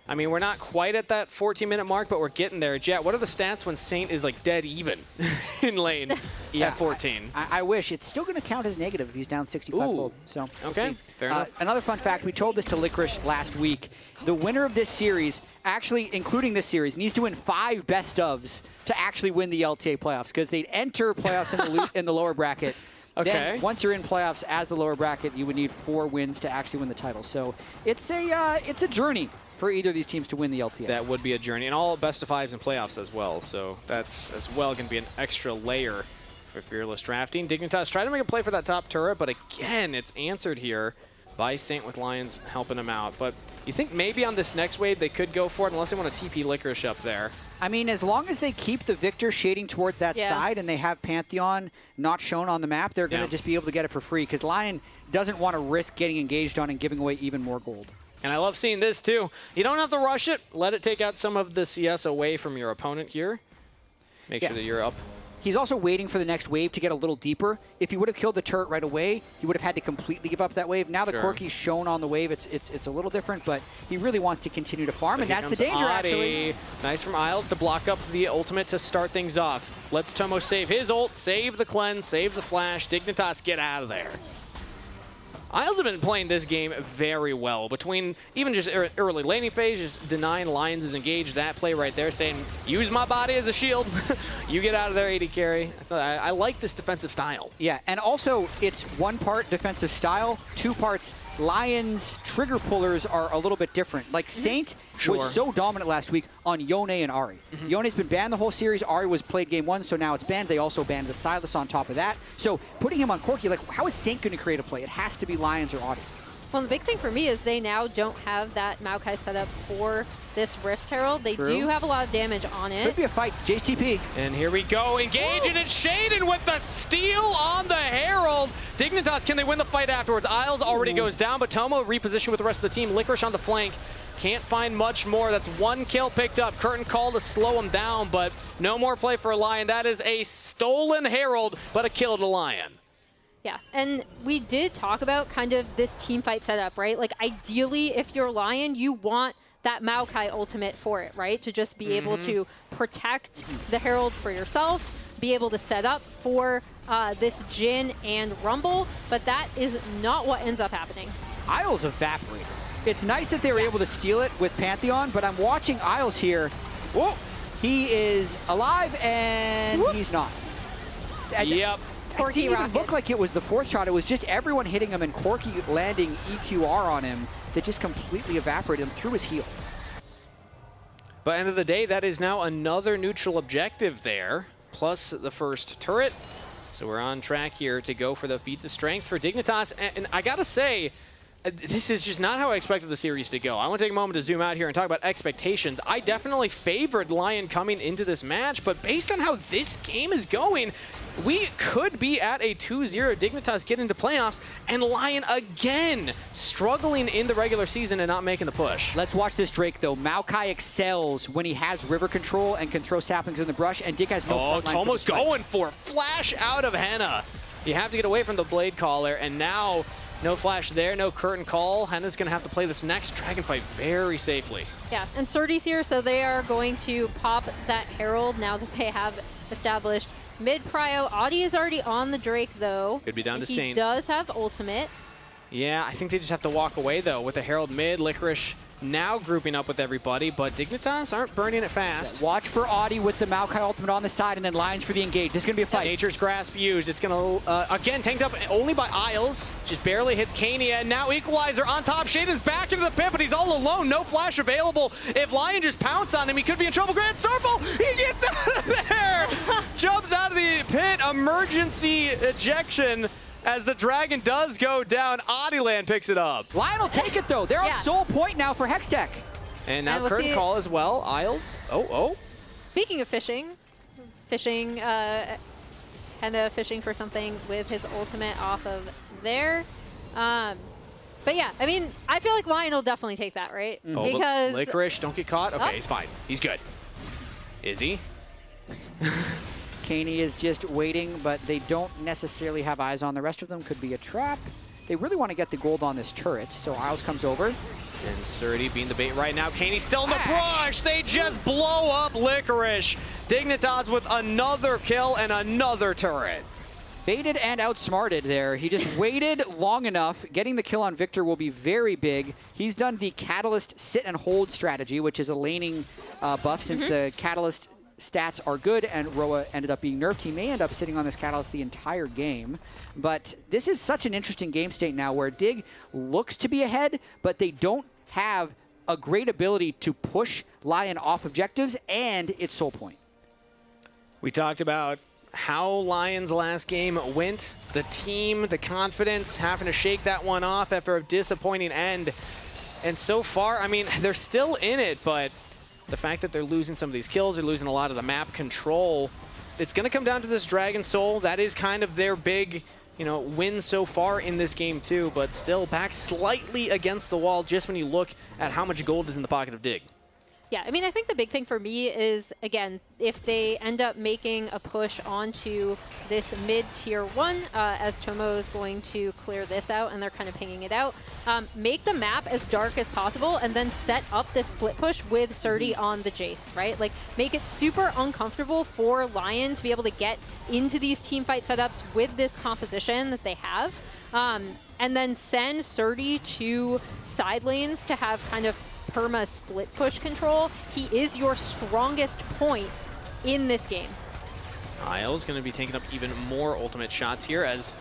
I mean, we're not quite at that 14-minute mark, but we're getting there. Jet, what are the stats when Saint is like dead even in lane at 14? I wish. It's still going to count as negative if he's down 65 gold. So we'll see. Fair enough. Another fun fact, we told this to Licorice last week. The winner of this series, actually including this series, needs to win 5 best ofs to actually win the LTA playoffs, because they'd enter playoffs in the lower bracket. Okay. Then once you're in playoffs as the lower bracket, you would need 4 wins to actually win the title. So it's a journey for either of these teams to win the LTA. That would be a journey, and all best of 5s and playoffs as well. So that's as well going to be an extra layer for Fearless Drafting. Dignitas trying to make a play for that top turret, but again, it's answered here by Saint with Lions helping him out. But you think maybe on this next wave they could go for it, unless they want to TP Licorice up there. I mean, as long as they keep the Victor shading towards that side and they have Pantheon not shown on the map, they're going to just be able to get it for free, because Lion doesn't want to risk getting engaged on and giving away even more gold. And I love seeing this too. You don't have to rush it. Let it take out some of the CS away from your opponent here. Make sure that you're up. He's also waiting for the next wave to get a little deeper. If he would have killed the turret right away, he would have had to completely give up that wave. Now the Corki's shown on the wave, it's a little different, but he really wants to continue to farm, and that's the danger, actually. Nice from Isles to block up the ultimate to start things off. Let's Tomo save his ult, save the cleanse, save the flash. Dignitas, get out of there. Isles have been playing this game very well. Between even just early laning phase, just denying Lions' engaged, that play right there, saying, use my body as a shield. You get out of there, AD carry. I like this defensive style. Yeah, and also it's 1 part defensive style, 2 parts Lions trigger pullers are a little bit different. Like Saint was so dominant last week on Yone and Ahri. Yone's been banned the whole series. Ahri was played game 1, so now it's banned. They also banned the Silas on top of that. So putting him on Corki, like, how is Saint going to create a play? It has to be Lions or Audi. Well, the big thing for me is they now don't have that Maokai set up for this Rift Herald. They do have a lot of damage on it. Could be a fight. Jace TP. And here we go. Engage, and it's Shaden with the steal on the Herald. Dignitas, can they win the fight afterwards? Isles already goes down, but Tomo repositioned with the rest of the team. Licorice on the flank. Can't find much more. That's 1 kill picked up. Curtain call to slow him down, but no more play for a Lion. That is a stolen Herald, but a kill to Lion. Yeah, and we did talk about kind of this team fight setup, right? Like, ideally, if you're Lion, you want that Maokai ultimate for it, right? To just be able to protect the Herald for yourself, be able to set up for this Jhin and Rumble, but that is not what ends up happening. Isles evaporated. It's nice that they were able to steal it with Pantheon, but I'm watching Isles here. Whoa! He is alive, and he's not. Yep. It didn't even look like it was the 4th shot. It was just everyone hitting him and Corki landing EQR on him that just completely evaporated him through his heel. But end of the day, that is now another neutral objective there, plus the first turret. So we're on track here to go for the feats of strength for Dignitas. And I gotta say, this is just not how I expected the series to go. I want to take a moment to zoom out here and talk about expectations. I definitely favored Lion coming into this match, but based on how this game is going, we could be at a 2-0 Dignitas get into playoffs, and Lion again struggling in the regular season and not making the push. Let's watch this Drake, though. Maokai excels when he has river control and can throw saplings in the brush, and Dick has no front line. Tomo's going for a flash out of Henna. You have to get away from the Blade Caller, and now no flash there, no curtain call. Henna's going to have to play this next dragon fight very safely. Yeah, and Surdy's here, so they are going to pop that Herald now that they have established mid-prio. Audi is already on the Drake, though. Could be down to Saint. He does have ultimate. Yeah, I think they just have to walk away, though, with the Herald mid. Licorice now grouping up with everybody, but Dignitas aren't burning it fast. Yeah, watch for Audi with the Maokai ultimate on the side, and then Lions for the engage. This is going to be a fight. Nature's Grasp used. It's going to, again, tanked up only by Isles. Just barely hits Kania, and now Equalizer on top. Shaden's back into the pit, but he's all alone. No flash available. If Lion just pounce on him, he could be in trouble. Grand Starfall, he gets out of there! there. Jumps out of the pit. Emergency ejection as the dragon does go down. Adiland picks it up. Lyon will take it, though. They're on soul point now for Hextech. And now And we'll curtain see- call as well. Isles. Oh. Speaking of fishing, kind of fishing for something with his ultimate off of there. But yeah, I mean, I feel like Lyon will definitely take that, right? Oh, Because Licorice, don't get caught. Okay, Oh. he's fine. He's good. Is he? Caney is just waiting, but they don't necessarily have eyes on the rest of them. Could be a trap. They really want to get the gold on this turret, so Isles comes over. And Surdy being the bait right now. Caney's still in the brush. They just blow up Licorice. Dignitas with another kill and another turret. Baited and outsmarted there. He just waited long enough. Getting the kill on Victor will be very big. He's done the Catalyst sit and hold strategy, which is a laning buff since the Catalyst stats are good and Roa ended up being nerfed. He may end up sitting on this Catalyst the entire game. But this is such an interesting game state now where Dig looks to be ahead, but they don't have a great ability to push Lyon off objectives and its soul point. We talked about how Lion's last game went, the team, the confidence, having to shake that one off after a disappointing end. And so far, I mean, they're still in it, but the fact that they're losing some of these kills, they're losing a lot of the map control, it's going to come down to this Dragon Soul. That is kind of their big, win so far in this game too, but still back slightly against the wall just when you look at how much gold is in the pocket of Dig. Yeah, I mean, I think the big thing for me is, again, if they end up making a push onto this mid-tier 1, as Tomo is going to clear this out, and they're kind of pinging it out, make the map as dark as possible, and then set up this split push with Surdy on the Jace, right? Like, make it super uncomfortable for Lyon to be able to get into these team fight setups with this composition that they have, and then send Surdy to side lanes to have kind of perma split push control. He is your strongest point in this game. Isles going to be taking up even more ultimate shots here as,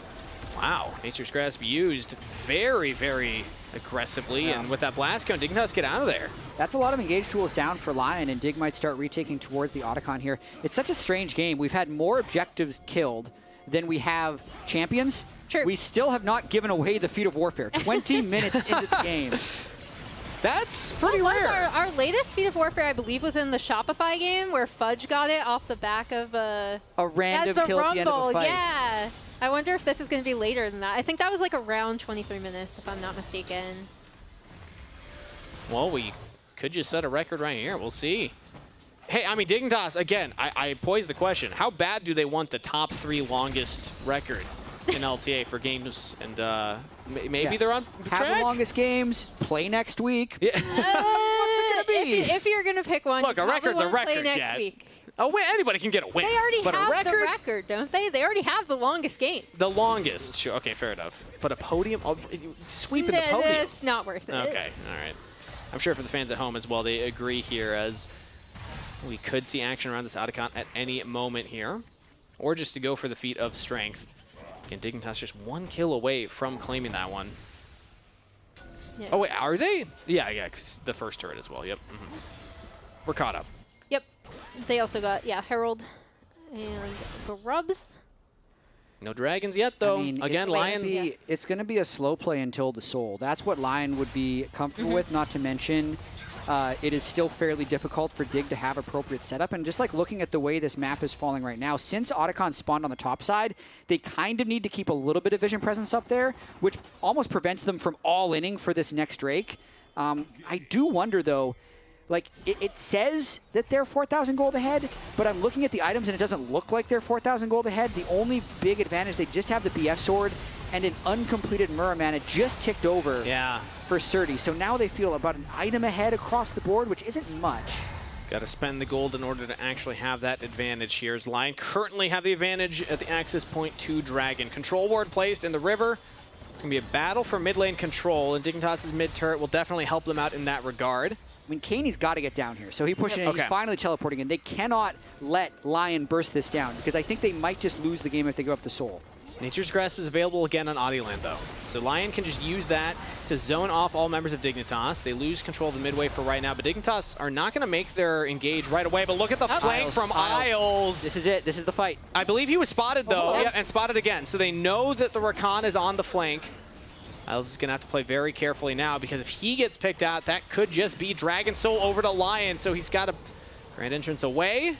wow, Nature's Grasp used very, very aggressively. And with that blast cone, Dignitas get out of there. That's a lot of engage tools down for Lyon, and Dig might start retaking towards the Otacon here. It's such a strange game. We've had more objectives killed than we have champions. True. We still have not given away the feat of warfare. 20 minutes into the game. That's pretty rare. Our latest feat of warfare, I believe, was in the Shopify game where Fudge got it off the back of a random kill at the end of a fight. Yeah. I wonder if this is going to be later than that. I think that was like around 23 minutes, if I'm not mistaken. Well, we could just set a record right here. We'll see. Hey, I mean, Dignitas, again, I posed the question. How bad do they want the top 3 longest record in LTA for games? And maybe they're on track? Have the longest games, play next week. Yeah. What's it going to be? If you're going to pick one, Look, you a record's a probably won't play record, next Chad. week. A win, anybody can get a win. They already but have a record? the record, don't they? They already have the longest game. The longest. Sure. Okay, fair enough. But a podium? Oh, sweeping the podium. It's not worth it. Okay, all right. I'm sure for the fans at home as well, they agree here as we could see action around this Otacon at any moment here. Or just to go for the feat of strength. Again, Dignitas just 1 kill away from claiming that one. Yeah. Oh, wait, are they? Yeah, 'cause the first turret as well, yep. We're caught up. Yep. They also got, Herald and Grubs. No dragons yet, though. I mean, Again, Lyon. It's going to be a slow play until the soul. That's what Lyon would be comfortable with, not to mention it is still fairly difficult for Dig to have appropriate setup. And just like looking at the way this map is falling right now, since Otacon spawned on the top side, they kind of need to keep a little bit of vision presence up there, which almost prevents them from all-inning for this next Drake. I do wonder, though, like, it says that they're 4,000 gold ahead, but I'm looking at the items and it doesn't look like they're 4,000 gold ahead. The only big advantage, they just have the BF sword and an uncompleted Muramana just ticked over for Surdy. So now they feel about an item ahead across the board, which isn't much. Got to spend the gold in order to actually have that advantage here. As Lyon currently have the advantage at the access point to Dragon. Control ward placed in the river. It's going to be a battle for mid lane control, and Dignitas' mid turret will definitely help them out in that regard. I mean, Caney's got to get down here. So he pushed in, he's finally teleporting in. They cannot let Lyon burst this down because I think they might just lose the game if they give up the soul. Nature's Grasp is available again on Audioland, though. So Lyon can just use that to zone off all members of Dignitas. They lose control of the midway for right now, but Dignitas are not going to make their engage right away. But look at the flank from Isles. This is it. This is the fight. I believe he was spotted, though, and spotted again. So they know that the Rakan is on the flank. Isles is going to have to play very carefully now, because if he gets picked out, that could just be Dragon Soul over to Lyon. So he's got a grand entrance away.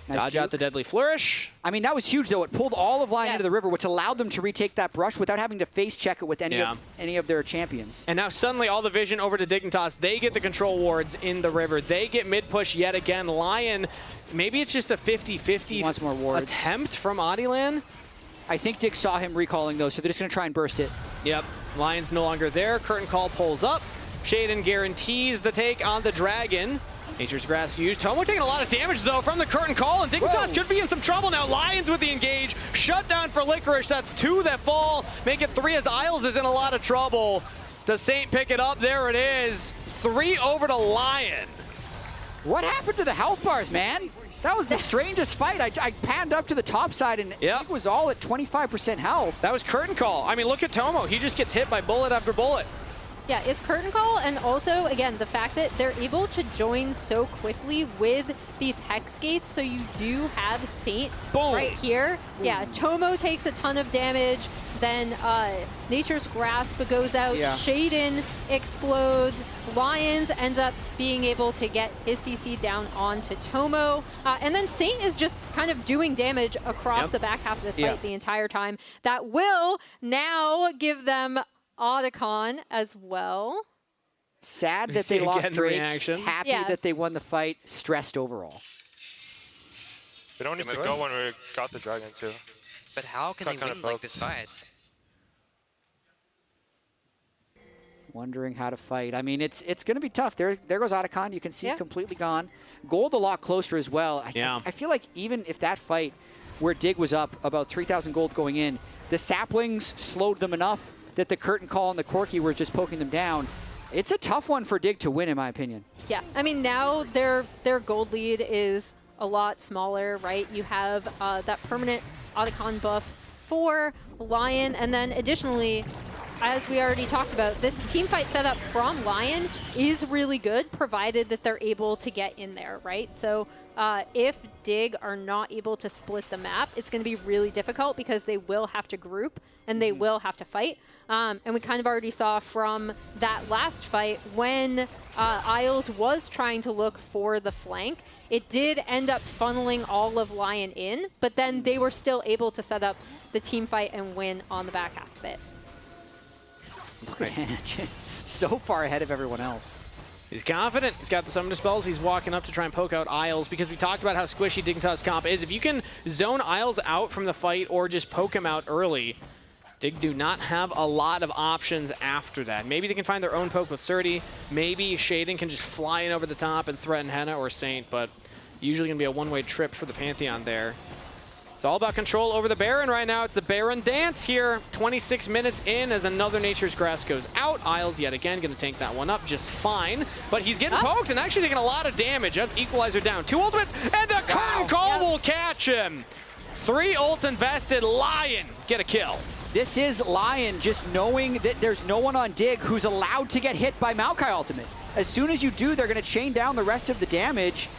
Nice Dodge juke. out the Deadly Flourish. I mean, that was huge, though. It pulled all of Lyon into the river, which allowed them to retake that brush without having to face check it with any of their champions. And now suddenly all the vision over to Dignitas. They get the control wards in the river. They get mid-push yet again. Lyon, maybe it's just a 50-50 attempt from Audioland. I think Dig saw him recalling, though, so they're just going to try and burst it. Yep. Lyon's no longer there. Curtain Call pulls up. Shaden guarantees the take on the Dragon. Nature's Grasp used. Tomo taking a lot of damage, though, from the Curtain Call, and Dignitas could be in some trouble now. Lions with the engage. Shut down for Licorice. That's 2 that fall. Make it 3 as Isles is in a lot of trouble. Does Saint pick it up? There it is. 3 over to Lyon. What happened to the health bars, man? That was the strangest fight. I panned up to the top side, and it was all at 25% health. That was Curtain Call. I mean, look at Tomo. He just gets hit by bullet after bullet. Yeah, it's Curtain Call, and also, again, the fact that they're able to join so quickly with these Hex Gates, so you do have Saint right here. Yeah, Tomo takes a ton of damage, then Nature's Grasp goes out, Shaden explodes, Lions ends up being able to get his CC down onto Tomo, and then Saint is just kind of doing damage across the back half of this fight the entire time. That will now give them Otacon as well. Sad that they lost Drake. Happy that they won the fight. Stressed overall. We don't need to go when we got the Dragon too. But how can they win like this fight? Wondering how to fight. I mean, it's going to be tough. There goes Otacon. You can see completely gone. Gold a lot closer as well. I feel like even if that fight where Dig was up about 3,000 gold going in, the saplings slowed them enough that the Curtain Call and the Corki were just poking them down. It's a tough one for Dig to win, in my opinion. Yeah, I mean, now their gold lead is a lot smaller, right? You have that permanent Otacon buff for Lyon, and then additionally, as we already talked about, this team fight setup from Lyon is really good, provided that they're able to get in there, right? So if Dig are not able to split the map, it's going to be really difficult because they will have to group and they will have to fight. And we kind of already saw from that last fight when Isles was trying to look for the flank, it did end up funneling all of Lyon in, but then they were still able to set up the team fight and win on the back half of it. Look at Hannah, so far ahead of everyone else. He's confident. He's got the Summoner Spells. He's walking up to try and poke out Isles because we talked about how squishy Dignitas comp is. If you can zone Isles out from the fight or just poke him out early, Dig do not have a lot of options after that. Maybe they can find their own poke with Surdy. Maybe Shaden can just fly in over the top and threaten Henna or Saint, but usually going to be a one-way trip for the Pantheon there. It's all about control over the Baron right now. It's the Baron dance here. 26 minutes in as another Nature's Grass goes out. Isles yet again going to tank that one up just fine. But he's getting poked and actually taking a lot of damage. That's Equalizer down. 2 ultimates and the Curtain Call will catch him. 3 ults invested. Lyon get a kill. This is Lyon just knowing that there's no one on Dig who's allowed to get hit by Maokai ultimate. As soon as you do, they're going to chain down the rest of the damage.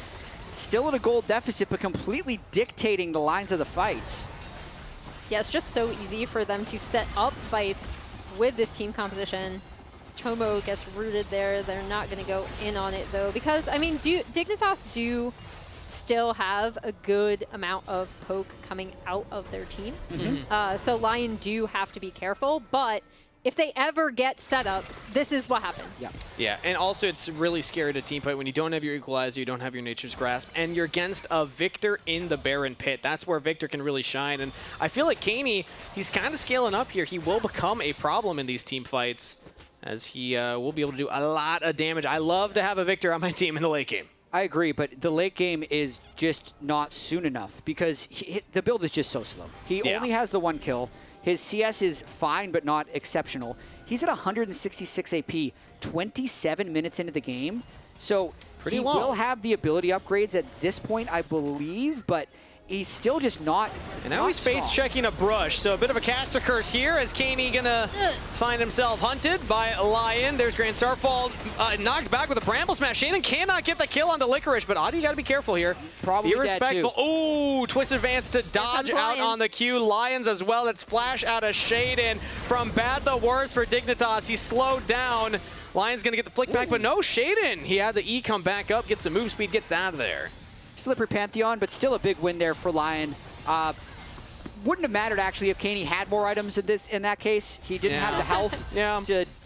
Still at a gold deficit, but completely dictating the lines of the fights. Yeah, it's just so easy for them to set up fights with this team composition. As Tomo gets rooted there. They're not going to go in on it, though, because, I mean, Dignitas do still have a good amount of poke coming out of their team. So Lyon do have to be careful, but if they ever get set up, this is what happens. Yeah, and also it's really scary to team fight when you don't have your Equalizer, you don't have your Nature's Grasp, and you're against a Victor in the Baron pit. That's where Victor can really shine, and I feel like Kaney, he's kind of scaling up here. He will become a problem in these team fights as he will be able to do a lot of damage. I love to have a Victor on my team in the late game. I agree, but the late game is just not soon enough because the build is just so slow. He only has the 1 kill. His CS is fine, but not exceptional. He's at 166 AP, 27 minutes into the game. So he will have the ability upgrades at this point, I believe, but he's still just not. And now he's face checking a brush, so a bit of a caster curse here as Caney gonna find himself hunted by Lyon. There's Grand Starfall knocked back with a Bramble Smash. Shaden cannot get the kill on the Licorice, but Adi, you gotta be careful here. Probably be respectful. Ooh, twist advance to dodge out on the Q. Lions as well. That splash out of Shaden. From bad the worst for Dignitas. He's slowed down. Lion's gonna get the flick back, but no, Shaden. He had the E come back up, gets some move speed, gets out of there. Slippery Pantheon, but still a big win there for Lyon. Wouldn't have mattered actually if Caney had more items in that case. He didn't have the health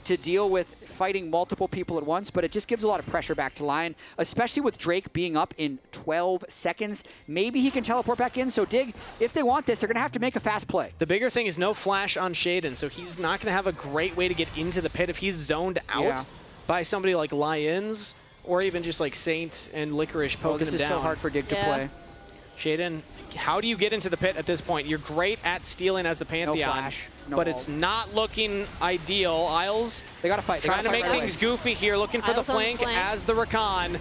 to deal with fighting multiple people at once, but it just gives a lot of pressure back to Lyon, especially with Drake being up in 12 seconds. Maybe he can teleport back in, so Dig, if they want this, they're going to have to make a fast play. The bigger thing is no flash on Shaden, so he's not going to have a great way to get into the pit if he's zoned out by somebody like Lions, or even just like Saint and Licorice poking him down. This is so hard for Dig to play. Shaden, how do you get into the pit at this point? You're great at stealing as the Pantheon, no flash, no but ult. It's not looking ideal. Isles, they got to fight. Trying to make things goofy here, looking for the flank as the Rakan.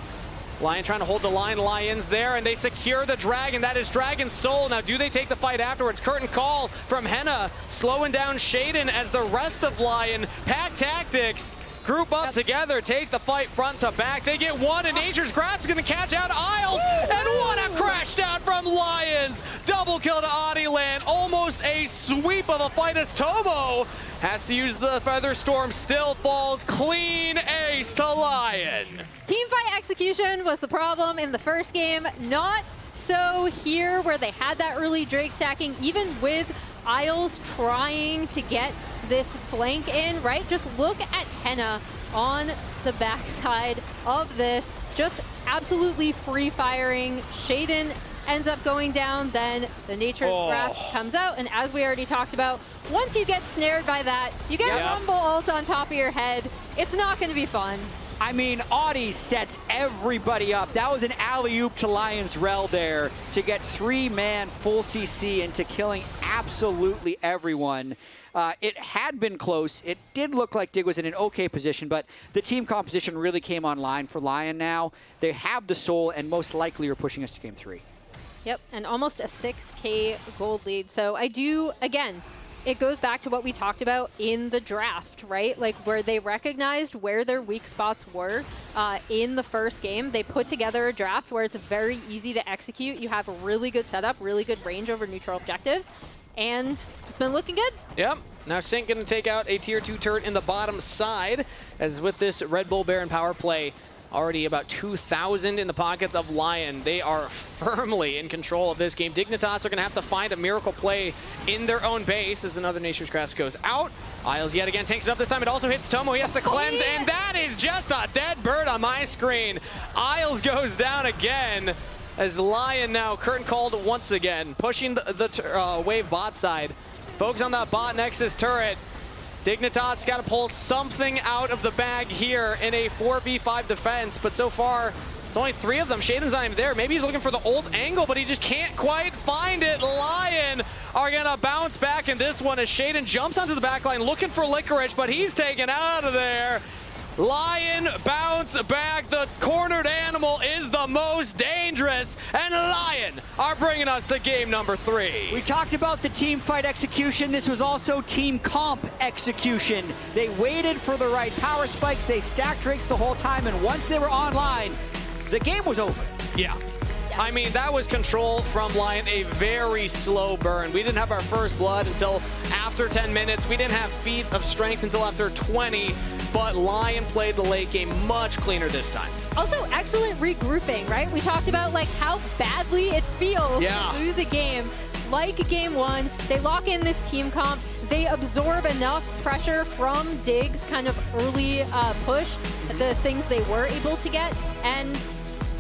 Lion trying to hold the line. Lion's there, and they secure the Dragon. That is Dragon's Soul. Now, do they take the fight afterwards? Curtain call from Henna, slowing down Shaden as the rest of Lion. Pack Tactics group up together, take the fight front to back. They get one, and Nature's Grasp is going to catch out Isles. And what a crash down from Lions. Double kill to Adiland. Almost a sweep of a fight as Tomo has to use the Feather Storm. Still falls. Clean ace to Lion. Teamfight execution was the problem in the first game. Not so here, where they had that early Drake stacking, even with Isles trying to get this flank in, right? Just look at Henna on the backside of this, just absolutely free firing. Shaden ends up going down, then the Nature's Grasp comes out, and as we already talked about, once you get snared by that, you get a Rumble ult on top of your head, it's not going to be fun. I mean, Audi sets everybody up. That was an alley-oop to Lion's Rel there to get 3-man full CC into killing absolutely everyone. It had been close. It did look like Dig was in an okay position, but the team composition really came online for Lyon now. They have the soul and most likely are pushing us to game 3. Yep, and almost a 6K gold lead. So I do, again, it goes back to what we talked about in the draft, right? Like where they recognized where their weak spots were in the first game. They put together a draft where it's very easy to execute. You have a really good setup, really good range over neutral objectives, and it's been looking good. Yep. Now Saint going to take out a tier 2 turret in the bottom side, as with this Red Bull Baron power play, already about 2,000 in the pockets of Lyon. They are firmly in control of this game. Dignitas are going to have to find a miracle play in their own base as another Nature's Grasp goes out. Isles yet again takes it up this time. It also hits Tomo. He has to cleanse, and that is just a dead bird on my screen. Isles goes down again as Lyon now curtain called once again, pushing the wave bot side. Focus on that bot Nexus turret. Dignitas got to pull something out of the bag here in a 4v5 defense, but so far, it's only 3 of them. Shaden's not even there. Maybe he's looking for the ult angle, but he just can't quite find it. Lion are going to bounce back in this one as Shaden jumps onto the back line looking for Licorice, but he's taken out of there. Lion bounce back. The cornered animal is the most dangerous, and Lion are bringing us to game number 3. We talked about the team fight execution. This was also team comp execution. They waited for the right power spikes. They stacked Drakes the whole time, and once they were online, the game was over. Yeah. I mean, that was control from Lion, a very slow burn. We didn't have our first blood until after 10 minutes. We didn't have feat of strength until after 20, but Lion played the late game much cleaner this time. Also, excellent regrouping, right? We talked about like how badly it feels to lose a game. Like game 1, they lock in this team comp. They absorb enough pressure from Dig's kind of early push, the things they were able to get, and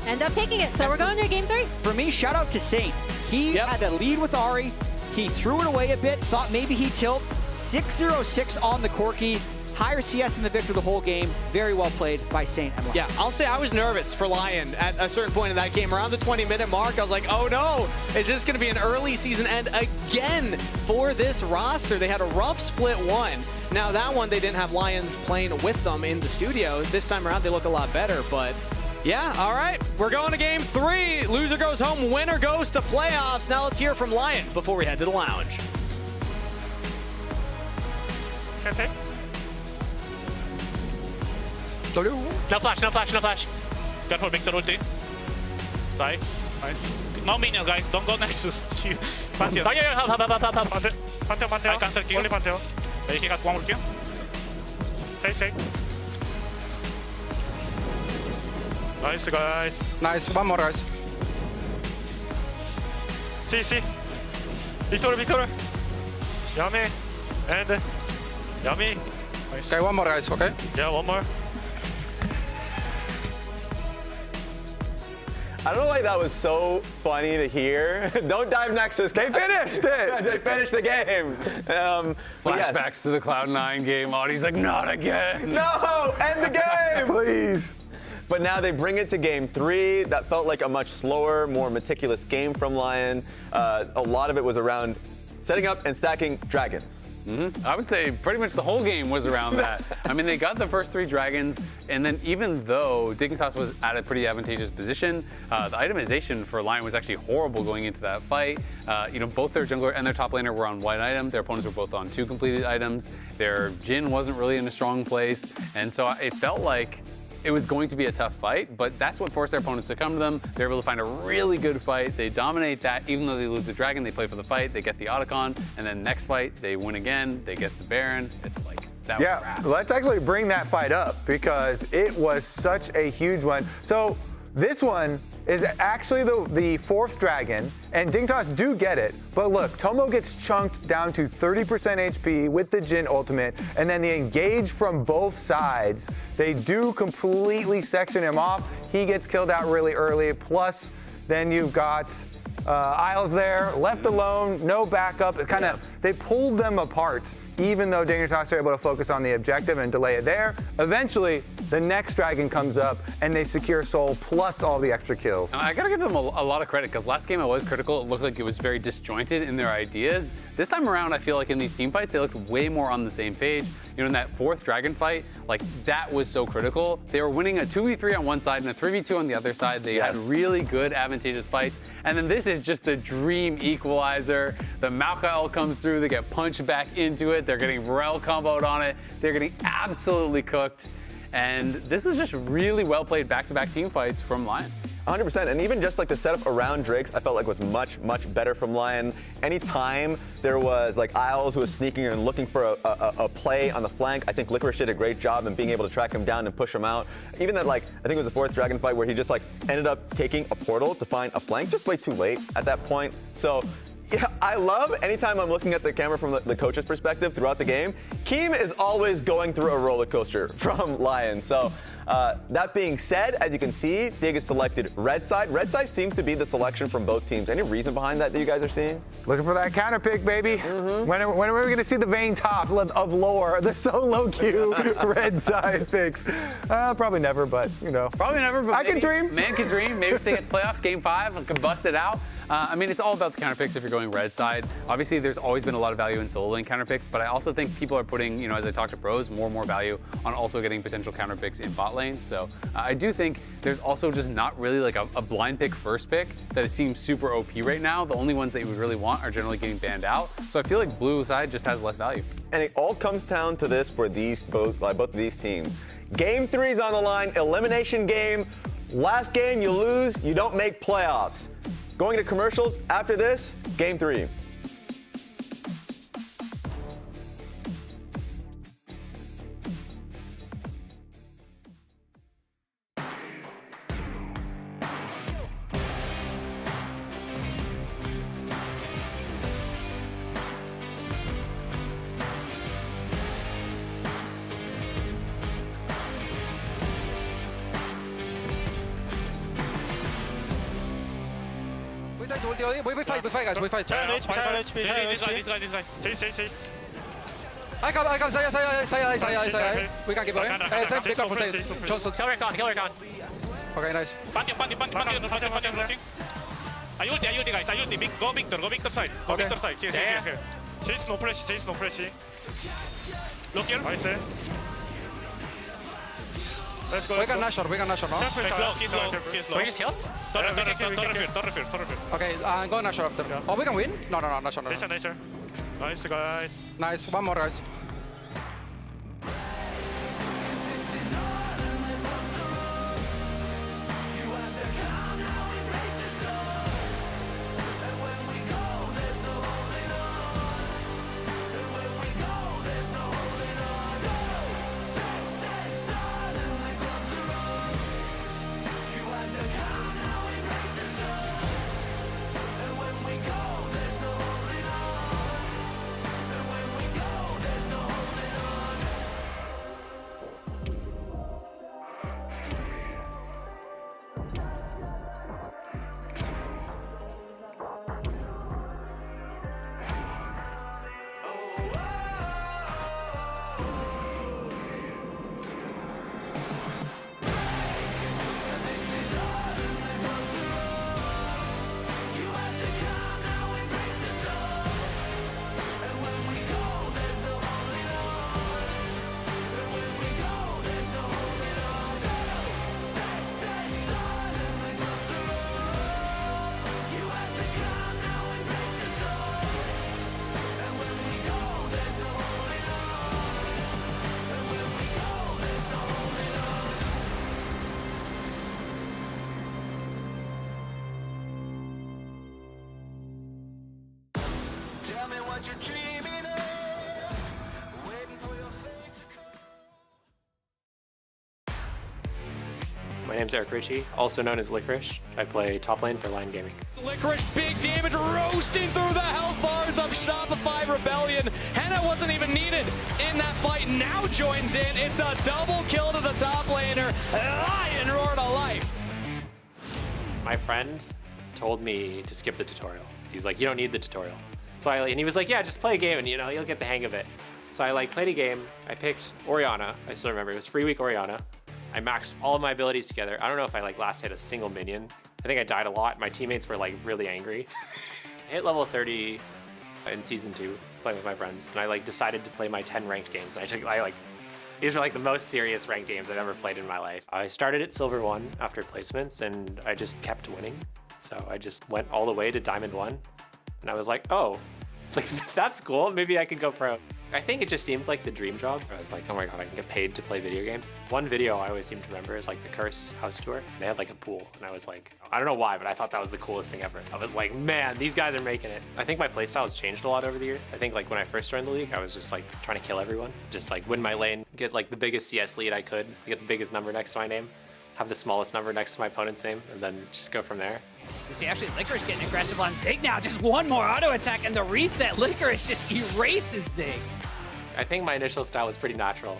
end up taking it. So we're going to game 3. For me, shout out to Saint. He had a lead with Ari. He threw it away a bit, thought maybe he'd tilt. 6-0-6 on the Corki. Higher CS in the Victor the whole game. Very well played by Saint. Yeah, I'll say I was nervous for Lion at a certain point in that game. Around the 20-minute mark, I was like, oh no, is this going to be an early season end again for this roster? They had a rough split 1. Now that one, they didn't have Lions playing with them in the studio. This time around, they look a lot better, but Yeah, all right. We're going to game 3. Loser goes home, winner goes to playoffs. Now let's hear from Lyon before we head to the lounge. Can't take. No flash, no flash, no flash. Careful, Victor ulti. Die. Nice. No minions, guys. Don't go Nexus. Pantheon. Pantheon. I cancel kill. Only Pantheon. He has one more kill. Take. Nice, guys. Nice, one more, guys. See. Victor. Yummy. And yummy. Nice. Okay, one more, guys, okay? Yeah, one more. I don't know why that was so funny to hear. Don't dive Nexus. They finished it. They finished the game. Flashbacks to the Cloud9 game. Audie's like, not again. No, end the game, please. But now they bring it to game 3. That felt like a much slower, more meticulous game from Lyon. A lot of it was around setting up and stacking dragons. I would say pretty much the whole game was around that. I mean, they got the first 3 dragons, and then even though Dignitas was at a pretty advantageous position, the itemization for Lyon was actually horrible going into that fight. Both their jungler and their top laner were on 1 item. Their opponents were both on 2 completed items. Their Jhin wasn't really in a strong place, and so it felt like it was going to be a tough fight, but that's what forced their opponents to come to them. They're able to find a really good fight. They dominate that. Even though they lose the dragon, they play for the fight. They get the Otacon, and then next fight, they win again. They get the Baron. It's like that. Yeah, let's actually bring that fight up because it was such a huge one. So this one is actually the 4th dragon, and Dignitas do get it. But look, Tomo gets chunked down to 30% HP with the Jhin ultimate, and then the engage from both sides. They do completely section him off. He gets killed out really early. Plus, then you've got Isles there, left alone, no backup. It kind of, they pulled them apart. Even though Dignitas are able to focus on the objective and delay it there, eventually the next dragon comes up and they secure Soul plus all the extra kills. I gotta give them a lot of credit because last game I was critical. It looked like it was very disjointed in their ideas. This time around, I feel like in these team fights, they looked way more on the same page. In that 4th dragon fight, like that was so critical. They were winning a 2v3 on one side and a 3v2 on the other side. They had really good, advantageous fights. And then this is just the dream equalizer. The Malkael comes through, they get punched back into it. They're getting Rel comboed on it. They're getting absolutely cooked. And this was just really well played back-to-back team fights from Lyon. 100%, and even just like the setup around Drakes, I felt like was much better from Lyon. Anytime there was like Isles who was sneaking and looking for a play on the flank, I think Licorice did a great job in being able to track him down and push him out. Even that, like, I think it was the 4th dragon fight where he just like ended up taking a portal to find a flank, just way too late at that point. So yeah, I love anytime I'm looking at the camera from the coach's perspective throughout the game, Keem is always going through a roller coaster from Lyon. So that being said, as you can see, Dig is selected red side. Red side seems to be the selection from both teams. Any reason behind that you guys are seeing? Looking for that counter pick, baby. When are we going to see the Vayne top of lore? They're so low-Q red side picks. Probably never, but you know. Probably never, but I can dream. Man can dream. Maybe if they get to playoffs, game 5, and can bust it out. I mean, it's all about the counter picks if you're going red side. Obviously, there's always been a lot of value in solo lane counter picks, but I also think people are putting, as I talk to pros, more and more value on also getting potential counter picks in bot lane. So I do think there's also just not really like a blind pick first pick that it seems super OP right now. The only ones that you would really want are generally getting banned out. So I feel like blue side just has less value. And it all comes down to this for both of these teams. Game 3 is on the line, elimination game. Last game you lose, you don't make playoffs. Going to commercials after this, game 3. We fight guys, we fight. Turn HP. This guy. Chase. I come, say. We can keep going. Same, pick up, Johnson. Kill Recon. Okay, nice. Pantheon looking. I ulti guys, Go Victor side. Victor side. Here. Chase no flash. Look here. Nice. Let's go. We got nice shot, no? Keep slow. Can we just kill? Don't refuse. Okay, go nice shot after. Yeah. Oh, we can win? No, nice shot. Nice, guys. Nice, one more, guys. My name's Eric Ritchie, also known as Licorice. I play top lane for Lyon Gaming. Licorice, big damage, roasting through the health bars of Shopify Rebellion. Henna wasn't even needed in that fight, now joins in. It's a double kill to the top laner. Lion roar to life. My friend told me to skip the tutorial. He was like, you don't need the tutorial. And he was like, yeah, just play a game and you'll get the hang of it. So I played a game. I picked Orianna. I still remember, it was free week Orianna. I maxed all of my abilities together. I don't know if I last hit a single minion. I think I died a lot. My teammates were really angry. I hit level 30 in season 2, playing with my friends, and I decided to play my 10 ranked games. And these were the most serious ranked games I've ever played in my life. I started at Silver 1 after placements, and I just kept winning. So I just went all the way to Diamond 1, and I was like, oh, that's cool. Maybe I could go pro. I think it just seemed like the dream job. I was like, oh my god, I can get paid to play video games. One video I always seem to remember is the Curse house tour. They had a pool, and I was like, I don't know why, but I thought that was the coolest thing ever. I was like, man, these guys are making it. I think my playstyle has changed a lot over the years. I think when I first joined the league, I was just trying to kill everyone. Just win my lane, get the biggest CS lead I could, get the biggest number next to my name, have the smallest number next to my opponent's name, and then just go from there. You see, actually, Licorice getting aggressive on Zig now. Just one more auto attack, and the reset. Licorice just erases Zig. I think my initial style was pretty natural.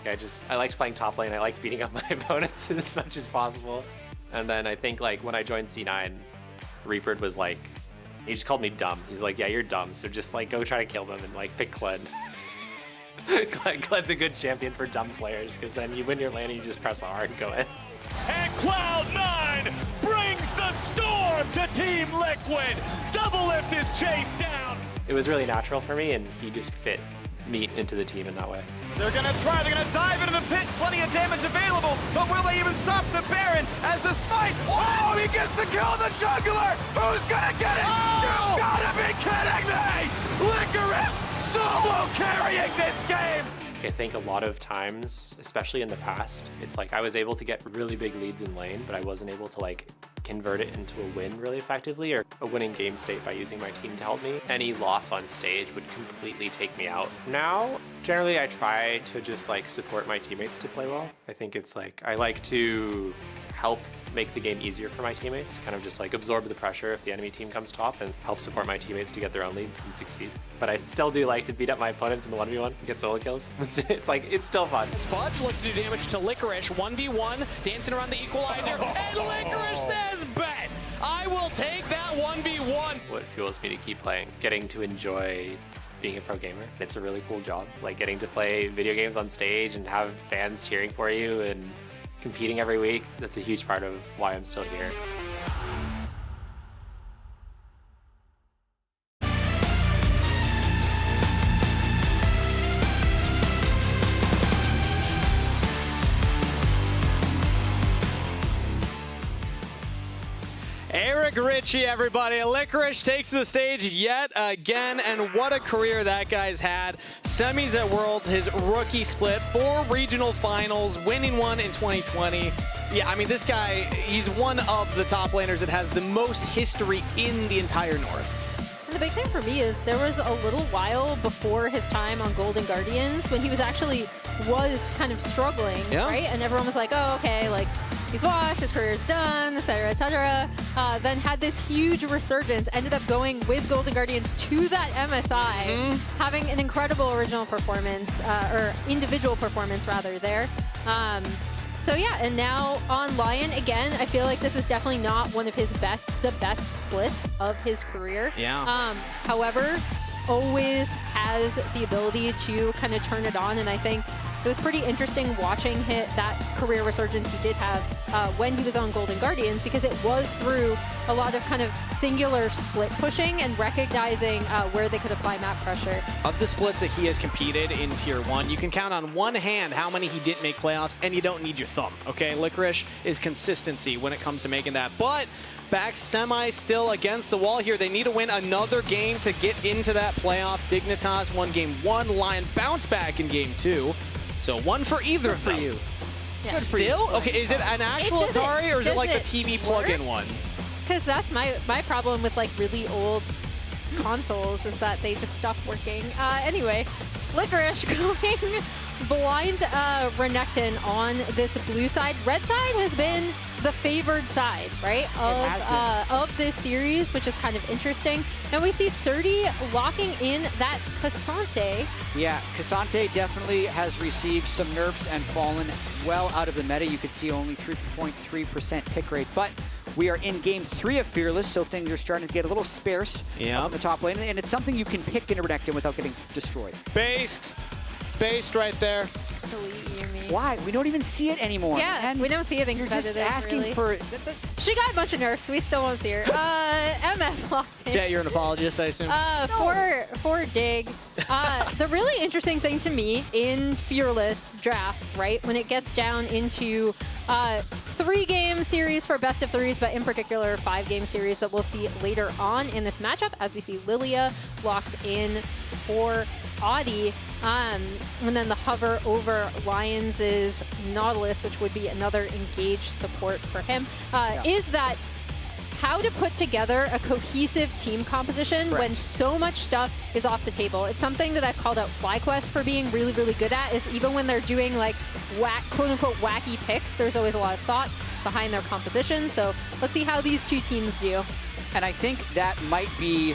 I liked playing top lane. I liked beating up my opponents as much as possible. And then I think when I joined C9, Reaper was he just called me dumb. He's like, yeah, you're dumb. So just go try to kill them and pick Kled. Kled's a good champion for dumb players because then you win your lane and you just press R and go in. And Cloud9 brings the storm to Team Liquid. Double Lift is chased down. It was really natural for me, and he just fit me into the team in that way. They're gonna dive into the pit, plenty of damage available, but will they even stop the Baron as the smite? Oh, he gets to kill the juggler! Who's gonna get it? You gotta be kidding me! Licorice solo carrying this game! I think a lot of times, especially in the past, it's I was able to get really big leads in lane, but I wasn't able to convert it into a win really effectively or a winning game state by using my team to help me. Any loss on stage would completely take me out. Now, generally I try to just support my teammates to play well. I think it's I like to help make the game easier for my teammates, kind of just absorb the pressure if the enemy team comes top and help support my teammates to get their own leads and succeed. But I still do like to beat up my opponents in the 1v1 and get solo kills. It's still fun. Spudge looks to do damage to Licorice, 1v1, dancing around the equalizer, and Licorice says, bet! I will take that 1v1. What fuels me to keep playing? Getting to enjoy being a pro gamer. It's a really cool job. Getting to play video games on stage and have fans cheering for you and competing every week. That's a huge part of why I'm still here. Eric Ritchie, everybody. Licorice takes the stage yet again, and what a career that guy's had. Semis at Worlds, his rookie split, 4 regional finals, winning one in 2020. Yeah, I mean, this guy, he's one of the top laners that has the most history in the entire North. And the big thing for me is there was a little while before his time on Golden Guardians when he was kind of struggling, right? And everyone was like, oh, okay, like, he's washed, his career's done, etc., etc. Then had this huge resurgence, ended up going with Golden Guardians to that MSI, having an incredible original performance, or individual performance rather there. So yeah, and now on Lyon again, I feel like this is definitely not one of the best splits of his career. Yeah. However, always has the ability to kind of turn it on, and I think it was pretty interesting watching that career resurgence he did have when he was on Golden Guardians, because it was through a lot of kind of singular split pushing and recognizing where they could apply map pressure. Of the splits that he has competed in Tier 1, you can count on one hand how many he didn't make playoffs, and you don't need your thumb, okay? Licorice is consistency when it comes to making that. But back semi still against the wall here. They need to win another game to get into that playoff. Dignitas won game 1, Lyon bounced back in game 2. So one for either for you. Yeah. Still? Okay, is it an actual Atari or is it like the TV plug-in one? Because that's my problem with like really old consoles is that they just stop working. Anyway, Licorice going blind Renekton on this blue side. Red side has been the favored side, right, of this series, which is kind of interesting. And we see Surdy locking in that Cassante. Yeah, Cassante definitely has received some nerfs and fallen well out of the meta. You could see only 3.3% pick rate, but we are in game 3 of Fearless, so things are starting to get a little sparse on the top lane, and it's something you can pick in a Renekton without getting destroyed. Based right there. Why? We don't even see it anymore. Yeah, man. we don't see it in You're competitive, just asking really. for... She got a bunch of nerfs. We still won't see her. MF locked in. Jet, you're an apologist, I assume? For Dig. The really interesting thing to me in Fearless draft, right, when it gets down into 3-game series for best of 3s, but in particular 5-game series that we'll see later on in this matchup as we see Lilia locked in for Audi, and then the hover over Lions' Nautilus, which would be another engaged support for him, is that how to put together a cohesive team composition when so much stuff is off the table. It's something that I've called out FlyQuest for being really, really good at, is even when they're doing like quote-unquote wacky picks, there's always a lot of thought behind their composition. So let's see how these two teams do. And I think that might be,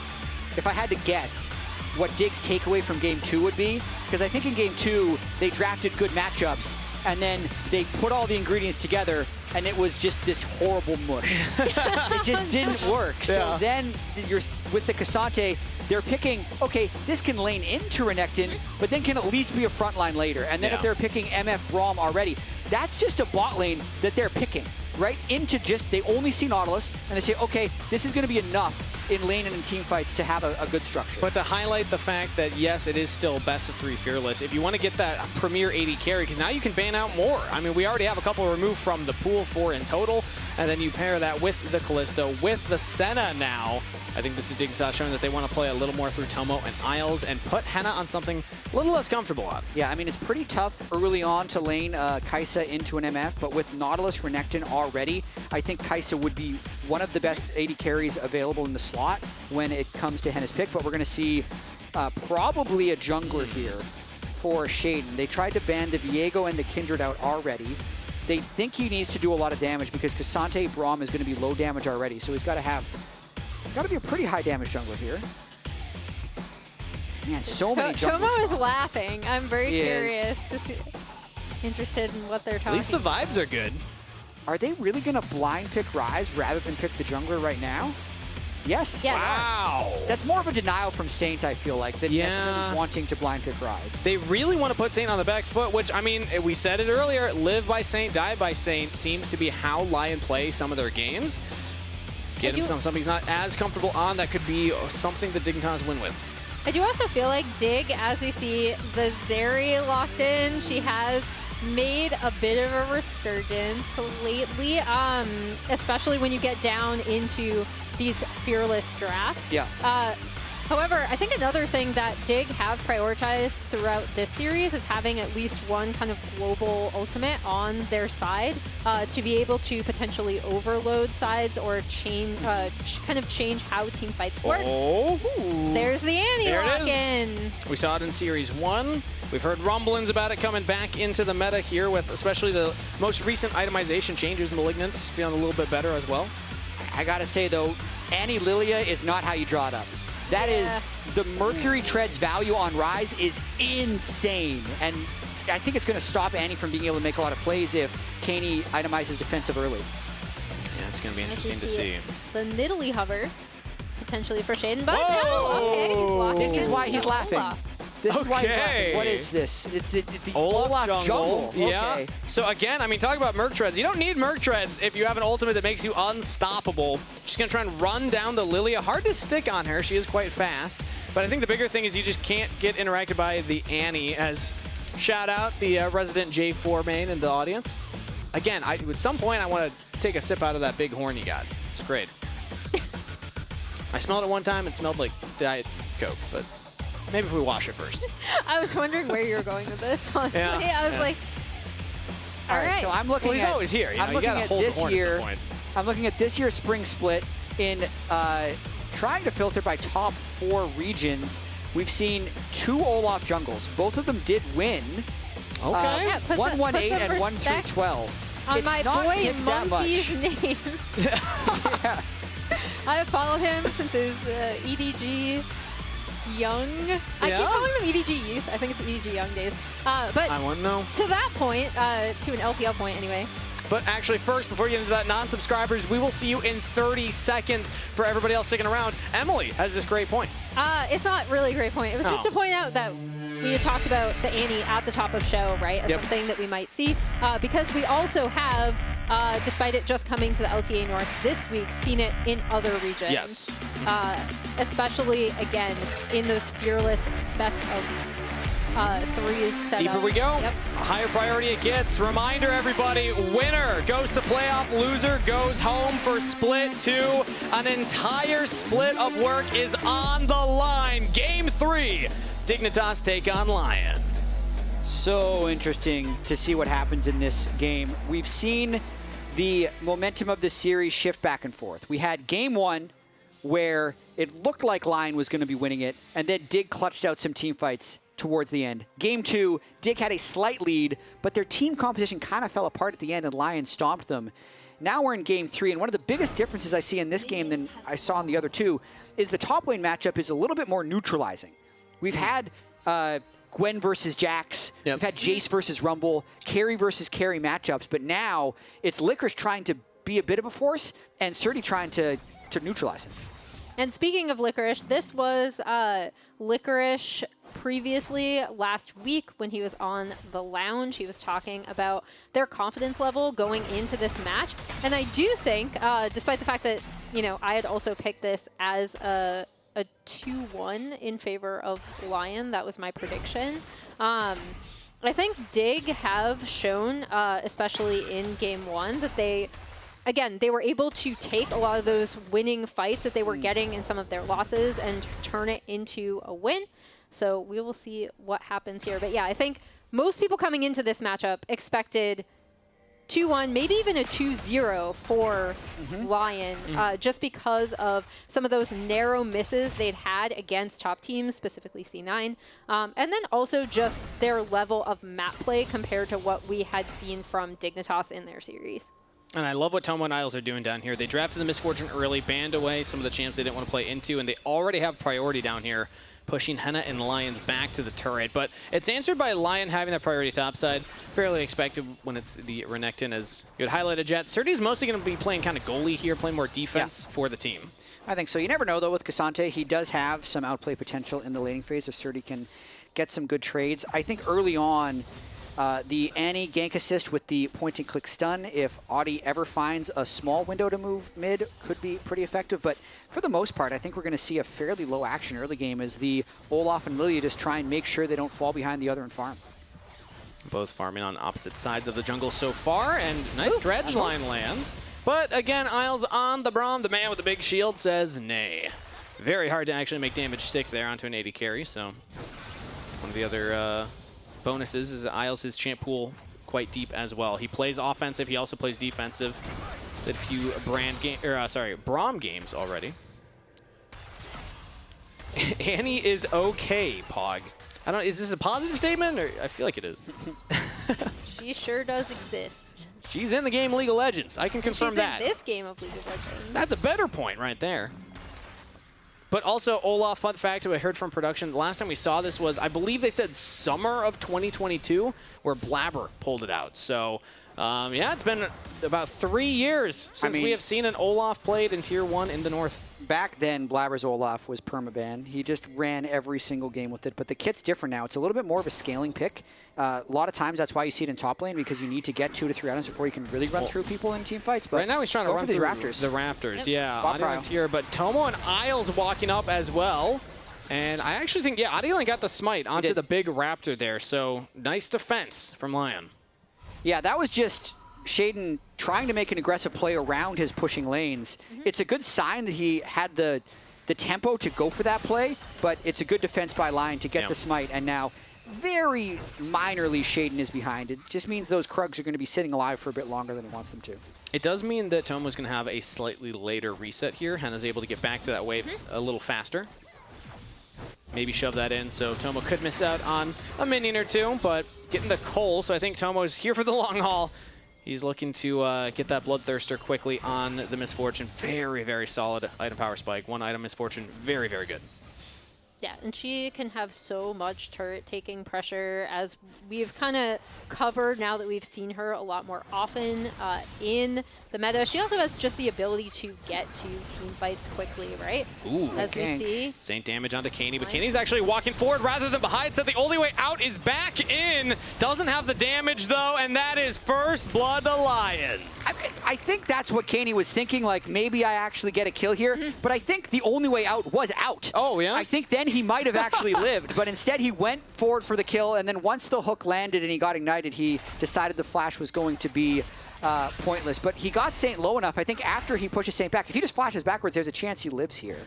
if I had to guess, what Dig's takeaway from game 2 would be, because I think in game 2 they drafted good matchups and then they put all the ingredients together and it was just this horrible mush. It just didn't work. So then you're with the Cassante, they're picking, okay, this can lane into Renekton, but then can at least be a frontline later. And then if they're picking MF Braum already, that's just a bot lane that they're picking, right? Into just, they only see Nautilus, and they say, okay, this is going to be enough in lane and in team fights to have a good structure. But to highlight the fact that, yes, it is still best of 3 Fearless, if you want to get that premier AD carry, because now you can ban out more. I mean, we already have a couple removed from the pool, 4 in total, and then you pair that with the Callisto, with the Senna now. I think this is Dignitas showing that they want to play a little more through Tomo and Isles and put Henna on something a little less comfortable on. Yeah, I mean, it's pretty tough early on to lane Kai'Sa into an MF, but with Nautilus, Renekton already, I think Kai'Sa would be one of the best AD carries available in the slot when it comes to Henna's pick, but we're going to see probably a jungler here for Shaden. They tried to ban the Viego and the Kindred out already. They think he needs to do a lot of damage because Cassante Braum is going to be low damage already, so he's got to be a pretty high damage jungler here. Man, so many junglers. Tomo is laughing. I'm very curious to see, interested in what they're talking about. At least the vibes are good. Are they really going to blind pick Ryze rather than pick the jungler right now? Yes. Yeah. Wow. That's more of a denial from Saint, I feel like, than necessarily wanting to blind pick Ryze. They really want to put Saint on the back foot, which, I mean, we said it earlier, live by Saint, die by Saint seems to be how Lyon play some of their games. Get him something he's not as comfortable on, that could be something that Dignitas win with. I do also feel like Dig, as we see the Zeri locked in, she has made a bit of a resurgence lately, especially when you get down into these fearless drafts. Yeah. However, I think another thing that Dig have prioritized throughout this series is having at least one kind of global ultimate on their side to be able to potentially overload sides or change, kind of change how team fights work. Oh, there's the Annie there lock-in. We saw it in Series 1. We've heard rumblings about it coming back into the meta here with especially the most recent itemization changes. Malignance feeling a little bit better as well. I gotta say though, Annie Lilia is not how you draw it up. That is, the Mercury Tread's value on Rise is insane. And I think it's going to stop Annie from being able to make a lot of plays if Caney itemizes defensive early. Yeah, it's going to be interesting to see. The Nidalee hover, potentially for Shaden, but no, okay, he's blocking. This is why he's laughing. This is why he's laughing. What is this? It's the Olaf jungle. Yeah. Okay. So again, I mean, talk about Merc Treads. You don't need Merc Treads if you have an ultimate that makes you unstoppable. Just going to try and run down the Lilia. Hard to stick on her. She is quite fast. But I think the bigger thing is you just can't get interacted by the Annie, as shout out the resident J4 main in the audience. Again, at some point, I want to take a sip out of that big horn you got. It's great. I smelled it one time. It smelled like Diet Coke, but maybe if we wash it first. I was wondering where you were going with this, honestly. Yeah, I was like, all right. So I'm looking well, he's at, always here. I'm looking at this year. I'm looking at this year's spring split in trying to filter by top 4 regions. We've seen 2 Olaf jungles. Both of them did win. Okay. Yeah, 1-1-8 and 1-3-12. On It's my not boy hit that Monkey's much. name. Yeah. I have followed him since his EDG Young. I keep calling them EDG Youth. I think it's EDG Young days. But I wouldn't know. To that point, to an LPL point anyway. But actually, first, before you get into that, non-subscribers, we will see you in 30 seconds. For everybody else sticking around, Emily has this great point. It's not really a great point. It was just to point out that we had talked about the Annie at the top of show, right, as something that we might see. Because we also have, despite it just coming to the LTA North this week, seen it in other regions. Yes. Especially, again, in those fearless best of 3s set Deeper up. we go. Yep. Higher priority it gets. Reminder, everybody, winner goes to playoff, loser goes home for split 2. An entire split of work is on the line. Game 3, Dignitas take on Lyon. So interesting to see what happens in this game. We've seen the momentum of the series shift back and forth. We had game 1 where it looked like Lyon was going to be winning it, and then Dig clutched out some team fights towards the end. Game 2, Dig had a slight lead, but their team composition kind of fell apart at the end and Lyon stomped them. Now we're in game 3, and one of the biggest differences I see in this game than I saw in the other 2 is the top lane matchup is a little bit more neutralizing. We've had Gwen versus Jax, we've had Jace versus Rumble, carry versus carry matchups, but now it's Licorice trying to be a bit of a force and Surdy trying to neutralize it. And speaking of Licorice, this was Licorice previously last week when he was on the lounge. He was talking about their confidence level going into this match. And I do think, despite the fact that, you know, I had also picked this as a 2-1 in favor of Lyon, that was my prediction. I think Dig have shown, especially in game 1, that they were able to take a lot of those winning fights that they were getting in some of their losses and turn it into a win. So we will see what happens here. But yeah, I think most people coming into this matchup expected 2-1, maybe even a 2-0 for Lyon, just because of some of those narrow misses they'd had against top teams, specifically C9, and then also just their level of map play compared to what we had seen from Dignitas in their series. And I love what Tomo and Isles are doing down here. They drafted the Misfortune early, banned away some of the champs they didn't want to play into, and they already have priority down here, pushing Henna and Lions back to the turret. But it's answered by Lyon having that priority topside. Fairly expected when it's the Renekton, as you had highlighted, Jet. Surdy's mostly going to be playing kind of goalie here, playing more defense for the team. I think so. You never know, though, with Cassante. He does have some outplay potential in the laning phase if Surdy can get some good trades. I think early on, the Annie gank assist with the point-and-click stun, if Audi ever finds a small window to move mid, could be pretty effective. But for the most part, I think we're going to see a fairly low-action early game as the Olaf and Lilia just try and make sure they don't fall behind the other and farm. Both farming on opposite sides of the jungle so far, and nice dredge line lands. But again, Isles on the Braum. The man with the big shield says nay. Very hard to actually make damage stick there onto an 80 carry, so one of the other bonuses is that Isles his champ pool quite deep as well. He plays offensive, he also plays defensive. Did a few Braum games already. Annie is okay, Pog. I don't. Is this a positive statement, or I feel like it is? She sure does exist. She's in the game League of Legends. I can confirm that. She's in this game of League of Legends. That's a better point right there. But also, Olaf, fun fact I heard from production, the last time we saw this was, I believe they said summer of 2022, where Blabber pulled it out. So, yeah, it's been about 3 years since we have seen an Olaf played in Tier 1 in the North. Back then, Blabber's Olaf was permaban. He just ran every single game with it. But the kit's different now. It's a little bit more of a scaling pick. A lot of times, that's why you see it in top lane, because you need to get 2 to 3 items before you can really run through people in team fights. But right now, he's trying to run through Raptors. The Raptors, Yep. yeah. Bob Adilan's here, but Tomo and Isles walking up as well. And I actually think, yeah, Adilan got the smite onto the big Raptor there. So, nice defense from Lyon. Yeah, that was just Shaden trying to make an aggressive play around his pushing lanes. It's a good sign that he had the tempo to go for that play, but it's a good defense by Lyon to get the smite, and now very minorly Shaden is behind. It just means those Krugs are going to be sitting alive for a bit longer than he wants them to. It does mean that Tomo's going to have a slightly later reset here. Henna's able to get back to that wave a little faster. Maybe shove that in, so Tomo could miss out on a minion or two, but getting the Cole, so I think Tomo's here for the long haul. He's looking to get that Bloodthirster quickly on the Misfortune. Very, very solid item power spike. One item Misfortune, very, very good. Yeah, and she can have so much turret taking pressure, as we've kind of covered now that we've seen her a lot more often in the meta. She also has just the ability to get to team fights quickly, right? Ooh, as we see. Saint damage onto Caney, but Caney's actually walking forward rather than behind, so the only way out is back in. Doesn't have the damage, though, and that is first blood to Lions. I think that's what Caney was thinking, like, maybe I actually get a kill here, but I think the only way out was out. Oh, yeah? I think then he might have actually lived, but instead he went forward for the kill, and then once the hook landed and he got ignited, he decided the flash was going to be pointless. But he got Saint low enough, I think, after he pushes Saint back. If he just flashes backwards, there's a chance he lives here.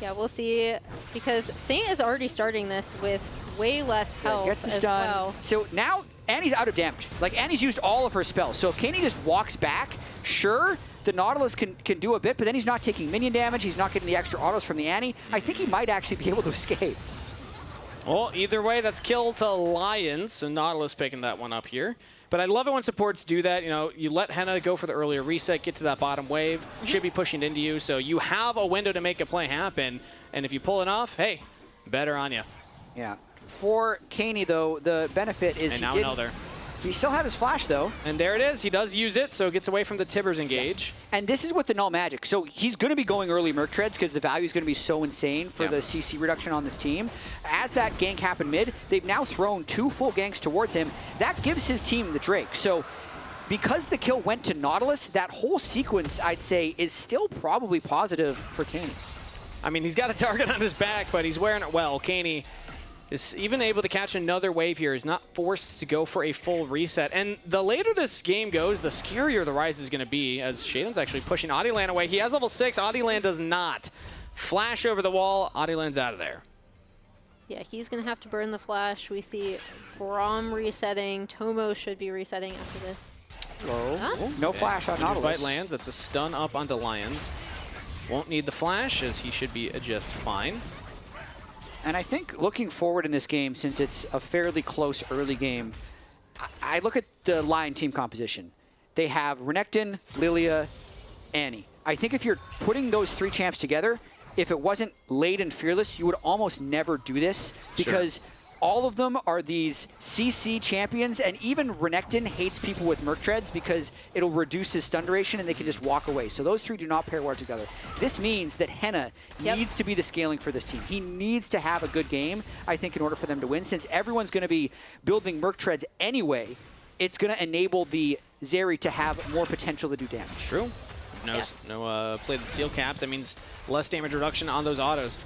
Yeah, we'll see, because Saint is already starting this with way less health Gets the as stun. well. So now Annie's out of damage. Like, Annie's used all of her spells. So if Caney just walks back, sure, the Nautilus can do a bit, but then he's not taking minion damage. He's not getting the extra autos from the Annie. I think he might actually be able to escape. Well, either way, that's kill to Lions, so Nautilus picking that one up here. But I love it when supports do that. You know, you let Henna go for the earlier reset, get to that bottom wave, should be pushing into you, so you have a window to make a play happen. And if you pull it off, hey, better on you. Yeah. For Caney, though, the benefit is he still had his flash, though. And there it is. He does use it, so it gets away from the Tibbers engage. Yeah. And this is with the null magic. So he's going to be going early Merc Treads because the value is going to be so insane for the CC reduction on this team. As that gank happened mid, they've now thrown 2 full ganks towards him. That gives his team the Drake. So because the kill went to Nautilus, that whole sequence, I'd say, is still probably positive for Caney. I mean, he's got a target on his back, but he's wearing it well. Caney is even able to catch another wave here. He's not forced to go for a full reset. And the later this game goes, the scarier the rise is going to be, as Shaden's actually pushing Adilan away. He has level 6. Adilan does not. Flash over the wall. Adilan's out of there. Yeah, he's going to have to burn the flash. We see Braum resetting. Tomo should be resetting after this. Low. Huh? No flash on Nautilus. Bite lands. That's a stun up onto Lions. Won't need the flash, as he should be just fine. And I think looking forward in this game, since it's a fairly close early game, I look at the Lion team composition. They have Renekton, Lilia, Annie. I think if you're putting those 3 champs together, if it wasn't late and fearless, you would almost never do this, because all of them are these CC champions, and even Renekton hates people with Merc Treads because it'll reduce his stun duration and they can just walk away. So those 3 do not pair well together. This means that Henna needs to be the scaling for this team. He needs to have a good game, I think, in order for them to win. Since everyone's going to be building Merc Treads anyway, it's going to enable the Zeri to have more potential to do damage. True. No plated seal caps. That means less damage reduction on those autos.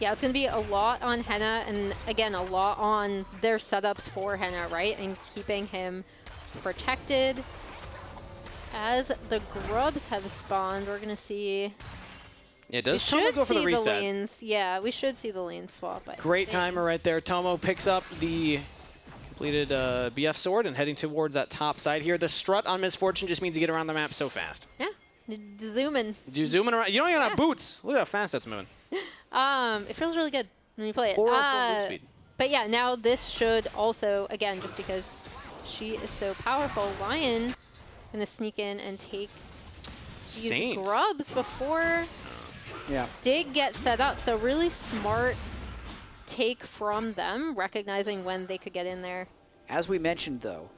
Yeah, it's going to be a lot on Henna, and again, a lot on their setups for Henna, right? And keeping him protected. As the grubs have spawned, we're going to see... Yeah, does Tomo go for the reset? Lanes. Yeah, we should see the lane swap. Great timer right there. Tomo picks up the completed BF sword and heading towards that top side here. The strut on Misfortune just means you get around the map so fast. Yeah, zooming. You're zooming around. You don't even have boots. Look at how fast that's moving. It feels really good when you play it. 404 boot speed. But yeah, now this should also, again, just because she is so powerful, Lyon gonna sneak in and take these grubs before Dig gets set up. So really smart take from them, recognizing when they could get in there. As we mentioned, though,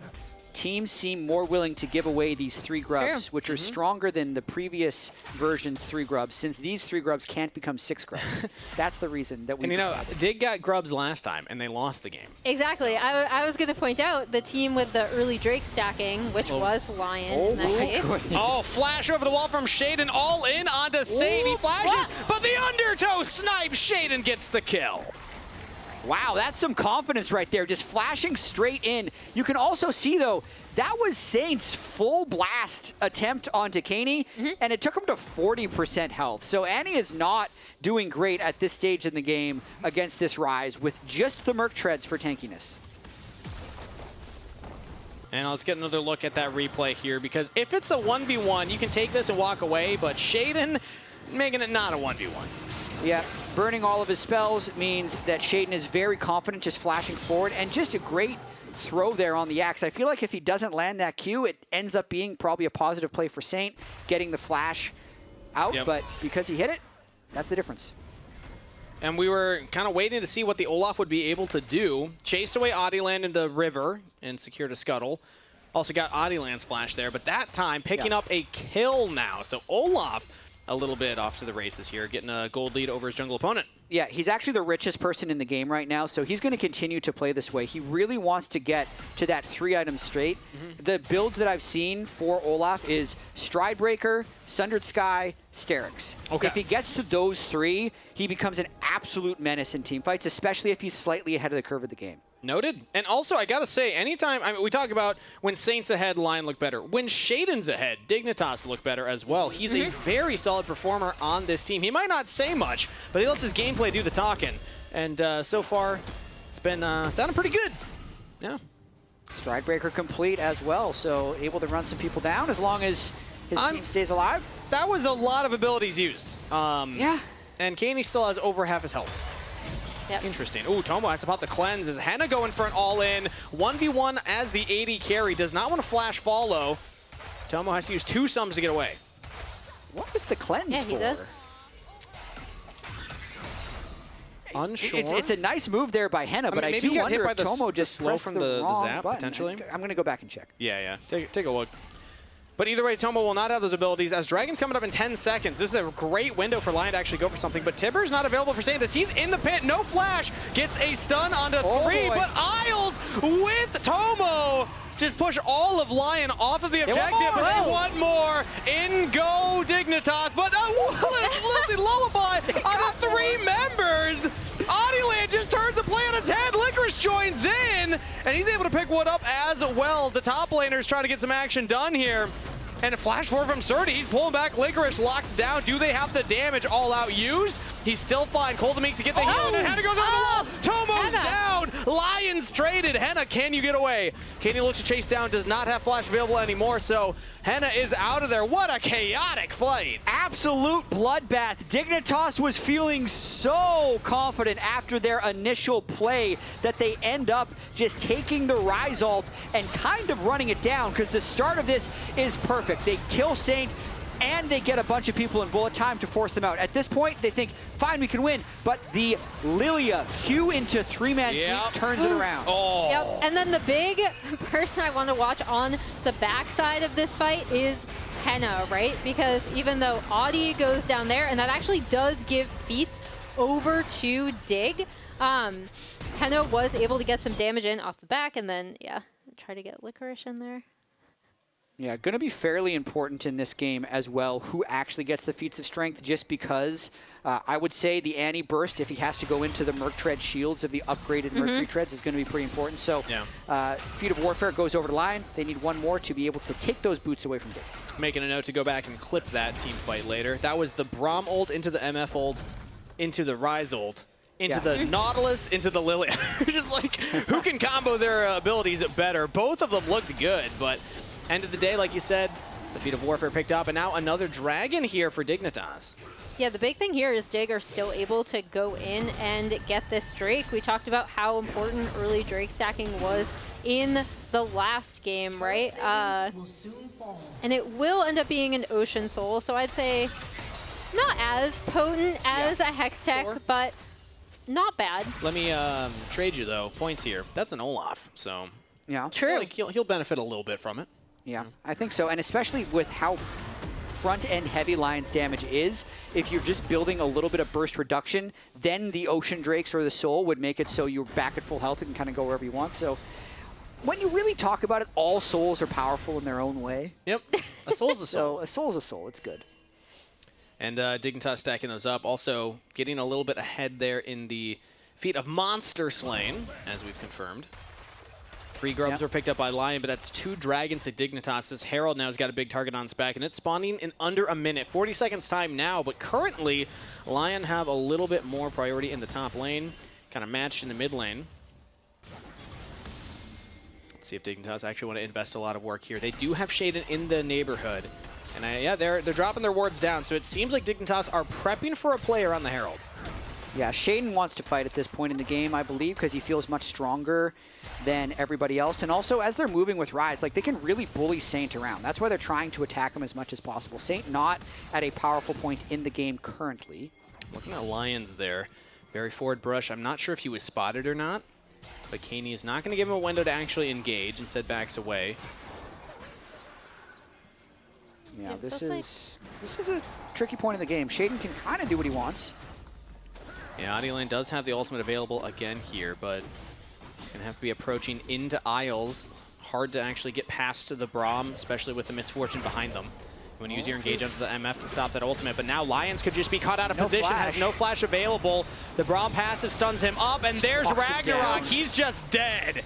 teams seem more willing to give away these 3 grubs, which are stronger than the previous version's 3 grubs, since these 3 grubs can't become 6 grubs. That's the reason that we And you know, Dig got grubs last time, and they lost the game. Exactly. I was going to point out the team with the early Drake stacking, which was Lyon. Oh, flash over the wall from Shaden, all in onto Saint. He flashes, but the undertow snipe. Shaden gets the kill. Wow, that's some confidence right there, just flashing straight in. You can also see, though, that was Saint's full blast attempt onto Caney, and it took him to 40% health. So Annie is not doing great at this stage in the game against this Ryze with just the Merc Treads for tankiness. And let's get another look at that replay here, because if it's a 1v1, you can take this and walk away, but Shaden making it not a 1v1. Yeah, burning all of his spells means that Shaden is very confident just flashing forward, and just a great throw there on the axe. I feel like if he doesn't land that Q, it ends up being probably a positive play for Saint, getting the flash out, but because he hit it, that's the difference. And we were kind of waiting to see what the Olaf would be able to do. Chased away Adiland in the river and secured a scuttle. Also got Adiland's flash there, but that time picking up a kill now. So Olaf a little bit off to the races here, getting a gold lead over his jungle opponent. Yeah, he's actually the richest person in the game right now, so he's going to continue to play this way. He really wants to get to that 3 items straight. The builds that I've seen for Olaf is Stridebreaker, Sundered Sky, Sterix. If he gets to those 3, he becomes an absolute menace in teamfights, especially if he's slightly ahead of the curve of the game. Noted. And also, I gotta say, anytime, I mean, we talk about when Saint's ahead, Lyon look better. When Shaden's ahead, Dignitas look better as well. He's a very solid performer on this team. He might not say much, but he lets his gameplay do the talking. And so far, it's been sounding pretty good. Yeah. Stridebreaker complete as well, so able to run some people down as long as his team stays alive. That was a lot of abilities used. Yeah. And Caney still has over half his health. Interesting. Ooh, Tomo has to pop the cleanse. Is Henna going for an all-in? 1v1 as the AD carry. Does not want to flash follow. Tomo has to use 2 sums to get away. What is the cleanse for? He does. Unsure. It's a nice move there by Henna, but I do wonder if Tomo just slow from the zap, button. potentially. I'm going to go back and check. Yeah. Take a look. But either way, Tomo will not have those abilities as Dragon's coming up in 10 seconds. This is a great window for Lyon to actually go for something, but Tibber's not available for Santis. He's in the pit, no flash, gets a stun onto 3, but Isles with Tomo just push all of Lyon off of the objective, but they want more. In go Dignitas, but lovely lullaby out of 3 members. Adiland just turns the play on its head. Licorice joins in, and he's able to pick one up as well. The top laner's trying to get some action done here. And a flash forward from Surdy. He's pulling back. Licorice locks down. Do they have the damage all out used? He's still fine. Coldamik to get the heal, and Henna goes on the wall. Tomo's down. Lions traded. Henna, can you get away? Caney looks to chase down. Does not have flash available anymore, so Henna is out of there. What a chaotic fight. Absolute bloodbath. Dignitas was feeling so confident after their initial play that they end up just taking the Ryze ult and kind of running it down, because the start of this is perfect. They kill Saint, and they get a bunch of people in bullet time to force them out. At this point, they think, fine, we can win, but the Lilia Q into 3-man sleep turns it around. Yep, and then the big person I want to watch on the backside of this fight is Henna, right? Because even though Audi goes down there, and that actually does give feet over to Dig, Henna was able to get some damage in off the back, and then, try to get Licorice in there. Yeah, going to be fairly important in this game as well, who actually gets the feats of strength, just because I would say the anti-burst, if he has to go into the Merc Tread shields of the upgraded Mercury Treads, is going to be pretty important. So Feat of Warfare goes over to Lyon. They need one more to be able to take those boots away from Dig. Making a note to go back and clip that team fight later. That was the Braum ult into the MF ult, into the Ryze ult, into the Nautilus, into the Lily. Just like, who can combo their abilities better? Both of them looked good, but end of the day, like you said, the Feat of Warfare picked up, and now another Dragon here for Dignitas. Yeah, the big thing here is Dig are still able to go in and get this Drake. We talked about how important early Drake stacking was in the last game, right? And it will end up being an Ocean Soul, so I'd say not as potent as a Hextech, but not bad. Let me trade you, though, points here. That's an Olaf, so yeah, true. Like he'll benefit a little bit from it. Yeah, I think so, and especially with how front-end heavy Lion's damage is, if you're just building a little bit of burst reduction, then the Ocean Drakes or the Soul would make it so you're back at full health and can kind of go wherever you want. So when you really talk about it, all souls are powerful in their own way. Yep, a soul's a soul. So a soul's a soul, it's good. And Dignitas stacking those up, also getting a little bit ahead there in the feat of Monster Slain, as we've confirmed. 3 grubs were picked up by Lyon, but that's 2 dragons to Dignitas. This Herald now has got a big target on its back, and it's spawning in under a minute. 40 seconds time now, but currently Lyon have a little bit more priority in the top lane, kind of matched in the mid lane. Let's see if Dignitas actually want to invest a lot of work here. They do have Shaden in the neighborhood, and yeah, they're dropping their wards down, so it seems like Dignitas are prepping for a player on the Herald. Yeah, Shaden wants to fight at this point in the game, I believe, because he feels much stronger than everybody else. And also, as they're moving with Ryze, like, they can really bully Saint around. That's why they're trying to attack him as much as possible. Saint not at a powerful point in the game currently. Looking at Lions there. Very forward brush. I'm not sure if he was spotted or not, but Kaney is not going to give him a window to actually engage, instead backs away. Yeah, this is a tricky point in the game. Shaden can kind of do what he wants. Yeah, Audilane does have the ultimate available again here, but he's going to have to be approaching into Isles. Hard to actually get past to the Braum, especially with the Misfortune behind them. You want to use your engage onto the MF to stop that ultimate, but now Lions could just be caught out of position, has no flash available. The Braum passive stuns him up, and there's Ragnarok. He's just dead.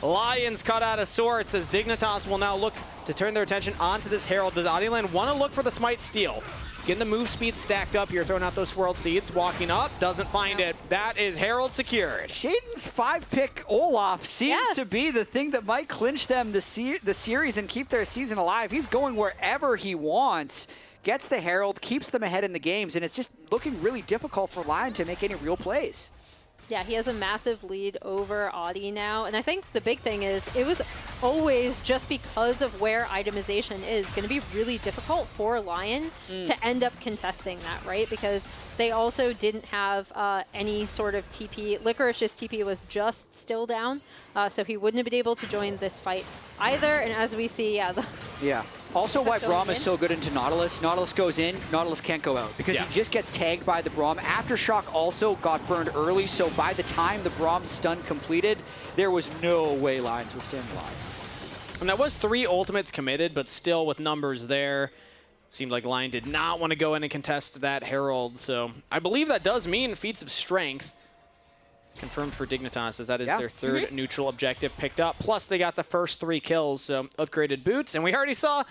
Lions caught out of sorts as Dignitas will now look to turn their attention onto this Herald. Does Audilane want to look for the Smite steal? Getting the move speed stacked up here, throwing out those Swirled Seeds, walking up, doesn't find it. That is Herald secured. Shaden's 5-pick Olaf seems to be the thing that might clinch them the series and keep their season alive. He's going wherever he wants, gets the Herald, keeps them ahead in the games, and it's just looking really difficult for Lyon to make any real plays. Yeah, he has a massive lead over Audi now, and I think the big thing is it was always, just because of where itemization is, going to be really difficult for Lyon to end up contesting that, right? Because they also didn't have any sort of TP. Licorice's TP was just still down, so he wouldn't have been able to join this fight either, and as we see, Yeah. Also why Braum is so good into Nautilus. Nautilus goes in, Nautilus can't go out because he just gets tagged by the Braum. Aftershock also got burned early, so by the time the Braum stun completed, there was no way Lions was staying alive. And that was 3 ultimates committed, but still with numbers there. Seemed like Lyon did not want to go in and contest that Herald, so I believe that does mean feats of strength. Confirmed for Dignitas, as that is their 3rd neutral objective picked up. Plus, they got the first 3 kills, so upgraded boots. And we already saw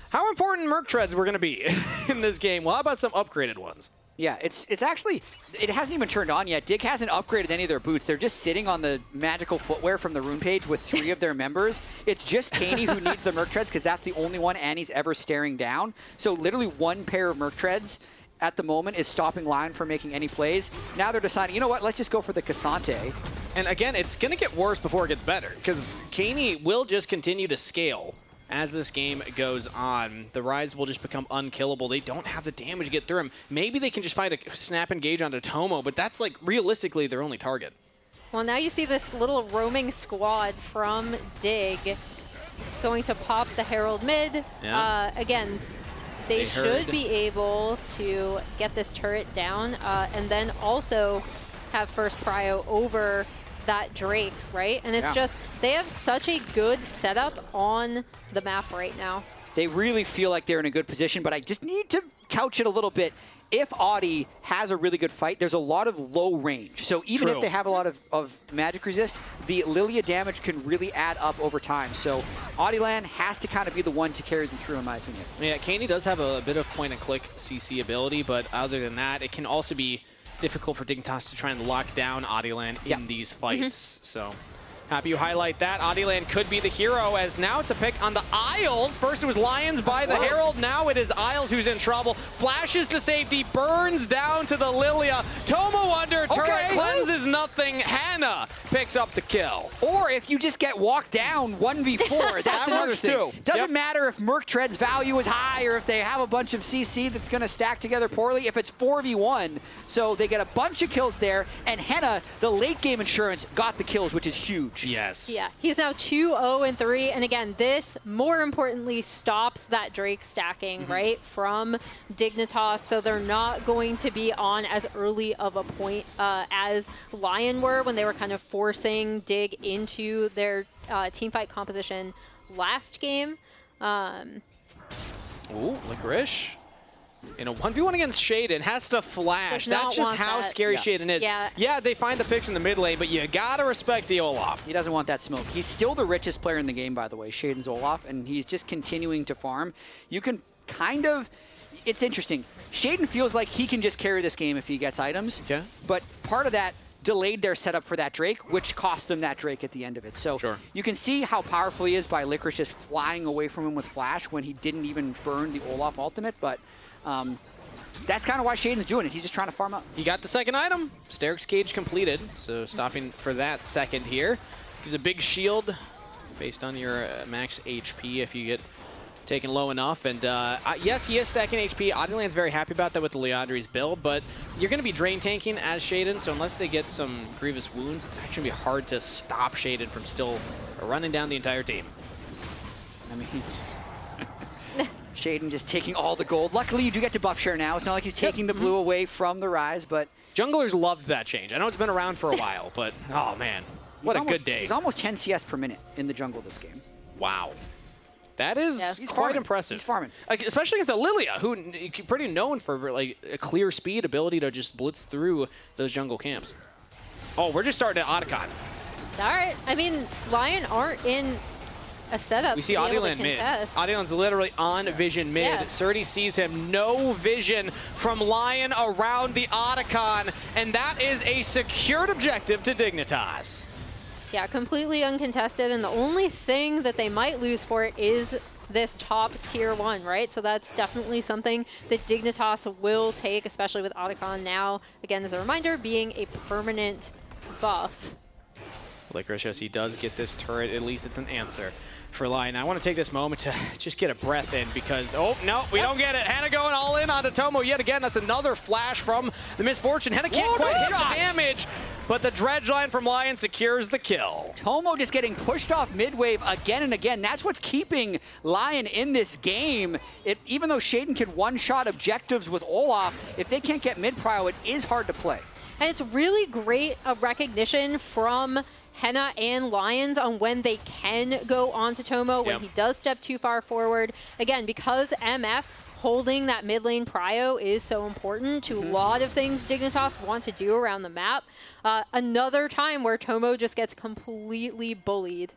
how important Merc Treads were going to be in this game. Well, how about some upgraded ones? Yeah, it's actually, it hasn't even turned on yet. Dig hasn't upgraded any of their boots. They're just sitting on the magical footwear from the rune page with 3 of their members. It's just Kaney who needs the Merc Treads because that's the only one Annie's ever staring down. So literally 1 pair of Merc Treads at the moment is stopping Lyon from making any plays. Now they're deciding, you know what, let's just go for the Cassante. And again, it's going to get worse before it gets better, because Kaney will just continue to scale as this game goes on. The Ryze will just become unkillable. They don't have the damage to get through him. Maybe they can just find a snap engage onto Tomo, but that's like realistically their only target. Well, now you see this little roaming squad from Dig going to pop the Herald mid. Yeah. Again, they should be able to get this turret down and then also have first prio over that Drake, right? And it's just, they have such a good setup on the map right now. they really feel like they're in a good position, but I just need to couch it a little bit. If Audi has a really good fight, there's a lot of low range. So even if they have a lot of magic resist, the Lilia damage can really add up over time. So Audiland has to kind of be the one to carry them through, in my opinion. Yeah, Candy does have a bit of point-and-click CC ability, but other than that, it can also be difficult for Dignitas to try and lock down Audiland in these fights. So happy you highlight that. Audiland could be the hero, as now it's a pick on the Isles. First it was Lions by the Herald, now it is Isles who's in trouble. Flashes to safety, burns down to the Lilia. Tomo under, turret cleanses nothing. Hannah picks up the kill. Or if you just get walked down 1v4, that's another thing. Doesn't matter if Merc Tread's value is high or if they have a bunch of CC that's going to stack together poorly, if it's 4v1. So they get a bunch of kills there, and Henna, the late game insurance, got the kills, which is huge. Yes. Yeah, he's now 2-0-3, and again, this, more importantly, stops that Drake stacking, right, from Dignitas, so they're not going to be on as early of a point as Lyon were when they were kind of forcing Dig into their teamfight composition last game. Ooh, Licorice. In a 1v1 against Shaden, has to flash. That's just how scary Shaden is. Yeah, they find the picks in the mid lane, but you gotta respect the Olaf. He doesn't want that smoke. He's still the richest player in the game, by the way, Shaden's Olaf, and he's just continuing to farm. You can kind of, it's interesting. Shaden feels like he can just carry this game if he gets items, but part of that delayed their setup for that Drake, which cost them that Drake at the end of it. So you can see how powerful he is by Licorice just flying away from him with Flash when he didn't even burn the Olaf ultimate, but that's kind of why Shaden's doing it. He's just trying to farm up. He got the second item. Steric's cage completed, so stopping for that second here. He's a big shield based on your max HP if you get taken low enough. And yes, he is stacking HP. Audiland's very happy about that with the Leandri's build, but you're going to be drain tanking as Shaden, so unless they get some grievous wounds, it's actually going to be hard to stop Shaden from still running down the entire team. I mean, Shaden just taking all the gold. Luckily, you do get to buff share now. It's not like he's taking the blue away from the Rise, but... Junglers loved that change. I know it's been around for a while, but oh man, what a good day. He's almost 10 CS per minute in the jungle this game. Wow. That is he's quite farming. impressive. He's farming. Like, especially against a Lilia, who pretty known for like a clear speed ability to just blitz through those jungle camps. Oh, we're just starting at Otacon. All right. I mean, Lyon aren't in a setup. We see Audiland mid. Audiland's literally on vision mid. Surdy sees him. No vision from Lyon around the Otacon, and that is a secured objective to Dignitas. Yeah, completely uncontested, and the only thing that they might lose for it is this top tier 1, right? So that's definitely something that Dignitas will take, especially with Otacon now, again, as a reminder, being a permanent buff. Licorice, as he does get this turret, at least it's an answer for Lyon. I want to take this moment to just get a breath in because, oh, no, we don't get it. Hannah going all in onto Tomo yet again. That's another flash from the Misfortune. Hannah can't quite hit the damage, but the dredge line from Lyon secures the kill. Tomo just getting pushed off mid-wave again and again. That's what's keeping Lyon in this game. Even though Shaden can one-shot objectives with Olaf, if they can't get mid-prio, it is hard to play. And it's really great recognition from Henna and Lions on when they can go on to Tomo, when he does step too far forward. Again, because MF holding that mid lane prio is so important to a lot of things Dignitas want to do around the map. Another time where Tomo just gets completely bullied.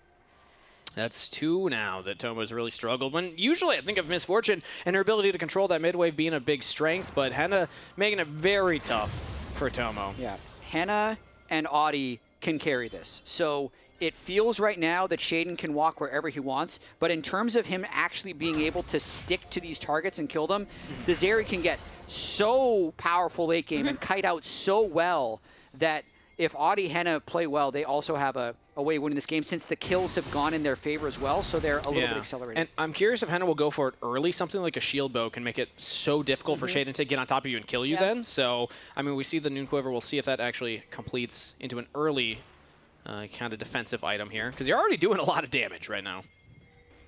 That's 2 now that Tomo's really struggled. When usually I think of Misfortune and her ability to control that mid wave being a big strength, but Henna making it very tough for Tomo. Yeah, Henna and Audi can carry this. So it feels right now that Shaden can walk wherever he wants, but in terms of him actually being able to stick to these targets and kill them, the Zeri can get so powerful late game and kite out so well that if Audi Henna play well, they also have a way of winning this game since the kills have gone in their favor as well, so they're a little bit accelerated. And I'm curious if Henna will go for it early. Something like a shield bow can make it so difficult for Shaden to get on top of you and kill you then. So, I mean, we see the Noon Quiver. We'll see if that actually completes into an early kind of defensive item here, because you're already doing a lot of damage right now.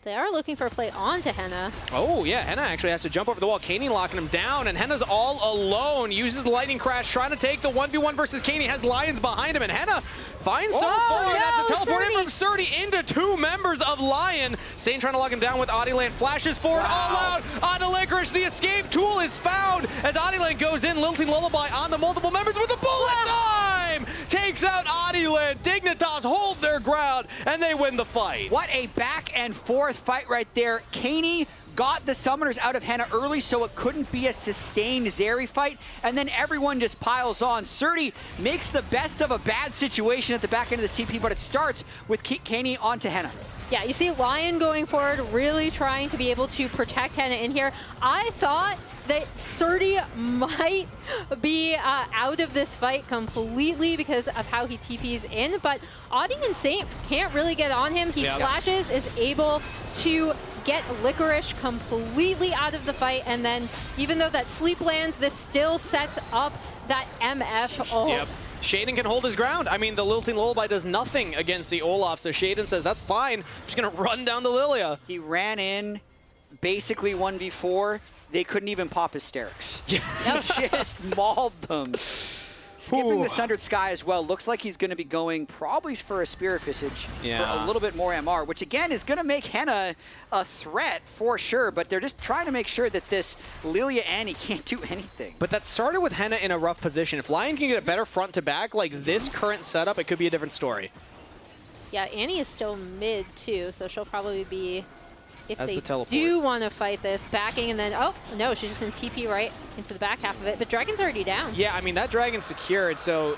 They are looking for a play onto Henna. Oh, yeah. Henna actually has to jump over the wall. Kaney locking him down, and Henna's all alone. Uses the Lightning Crash, trying to take the 1v1 versus Kaney. Has Lions behind him, and Henna Finds some forward. That's a teleport in from Surdy into 2 members of Lyon. Sane trying to lock him down with Adiland. Flashes forward all out onto Licorice. The escape tool is found as Adiland goes in. Lilting Lullaby on the multiple members with the bullet time. Takes out Adiland. Dignitas hold their ground and they win the fight. What a back and forth fight right there. Caney got the summoners out of Henna early so it couldn't be a sustained Zeri fight, and then everyone just piles on. Surdy makes the best of a bad situation at the back end of this TP, but it starts with Caney onto Henna. Yeah, you see Lyon going forward, really trying to be able to protect Henna in here. I thought that Surdy might be out of this fight completely because of how he TPs in, but Audi and Saint can't really get on him. He flashes, is able to get Licorice completely out of the fight, and then even though that sleep lands, this still sets up that MF ult. Yep. Shaden can hold his ground. I mean, the Lilting Lullaby does nothing against the Olaf, so Shaden says, that's fine. I'm just going to run down the Lilia. He ran in, basically 1v4. They couldn't even pop hysterics. He just mauled them. Skipping the Sundered Sky as well. Looks like he's going to be going probably for a Spirit Visage for a little bit more MR, which again is going to make Henna a threat for sure, but they're just trying to make sure that this Lilia Annie can't do anything. But that started with Henna in a rough position. If Lyon can get a better front to back like this current setup, it could be a different story. Yeah, Annie is still mid too, so she'll probably be, if As they the do want to fight this, backing, and then, oh, no, she's just going to TP right into the back half of it. But Dragon's already down. Yeah, I mean, that Dragon's secured, so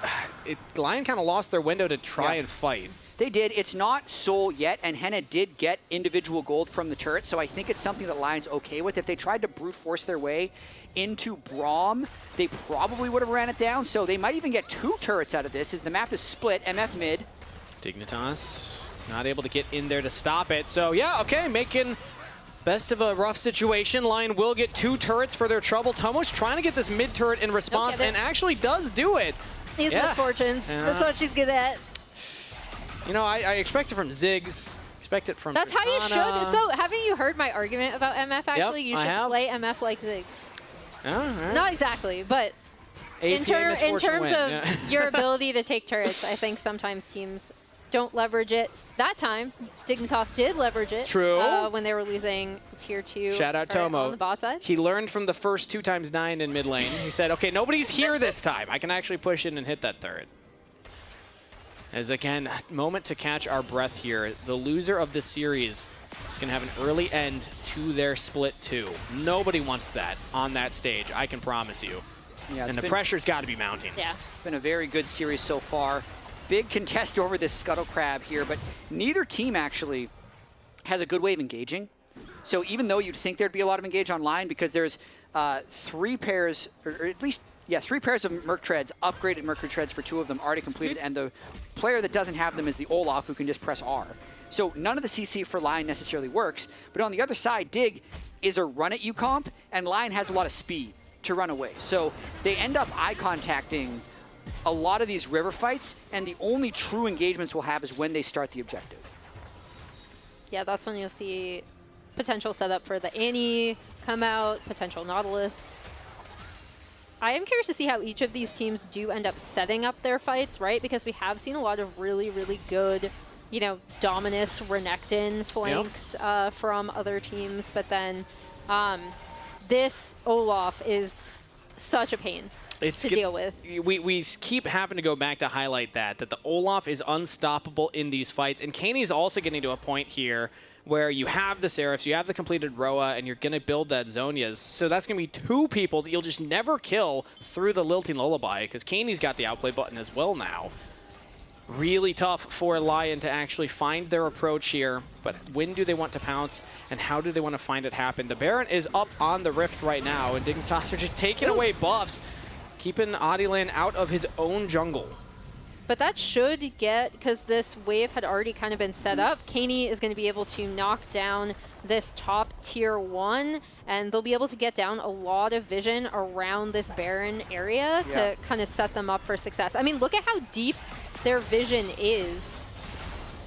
Lyon kind of lost their window to try and fight. They did. It's not Soul yet, and Henna did get individual gold from the turret, so I think it's something that Lion's okay with. If they tried to brute force their way into Braum, they probably would have ran it down, so they might even get 2 turrets out of this, as the map is split, MF mid. Dignitas not able to get in there to stop it. So yeah, okay, making best of a rough situation. Lyon will get 2 turrets for their trouble. Tomo's trying to get this mid turret in response and actually does do it. These misfortunes. That's what she's good at. You know, I expect it from Ziggs. Expect it from That's Tristana. how you should. So haven't you heard my argument about MF actually? You should play MF like Ziggs. Right. Not exactly, but in terms of your ability to take turrets, I think sometimes teams don't leverage it. That time, Dignitas did leverage it. True. When they were losing tier 2 Shout out Tomo. on the bot side. He learned from the first 2x9 in mid lane. He said, okay, nobody's here this time. I can actually push in and hit that turret. As again, moment to catch our breath here. The loser of this series is going to have an early end to their split 2. Nobody wants that on that stage, I can promise you. Yeah, and the pressure's got to be mounting. Yeah. It's been a very good series so far. Big contest over this Scuttle Crab here, but neither team actually has a good way of engaging. So even though you'd think there'd be a lot of engage online because there's 3 pairs, or at least, 3 pairs of Merc Treads, upgraded Merc Treads for 2 of them already completed, and the player that doesn't have them is the Olaf, who can just press R. So none of the CC for Lyon necessarily works, but on the other side, Dig is a run-at-you comp, and Lyon has a lot of speed to run away. So they end up eye-contacting a lot of these river fights, and the only true engagements we'll have is when they start the objective. Yeah, that's when you'll see potential setup for the Annie come out, potential Nautilus. I am curious to see how each of these teams do end up setting up their fights, right? Because we have seen a lot of really, really good, you know, Dominus, Renekton flanks from other teams, but then this Olaf is such a pain to deal with. We keep having to go back to highlight that the Olaf is unstoppable in these fights, and Caney's also getting to a point here where you have the Seraphs, you have the completed Roa, and you're going to build that Zonias. So that's going to be 2 people that you'll just never kill through the Lilting Lullaby, because Caney's got the outplay button as well now. Really tough for Lyon to actually find their approach here, but when do they want to pounce, and how do they want to find it happen? The Baron is up on the Rift right now, and Dignitas are just taking away buffs, keeping Adiland out of his own jungle. But that should get, because this wave had already kind of been set up, Caney is going to be able to knock down this top tier 1, and they'll be able to get down a lot of vision around this Baron area to kind of set them up for success. I mean, look at how deep their vision is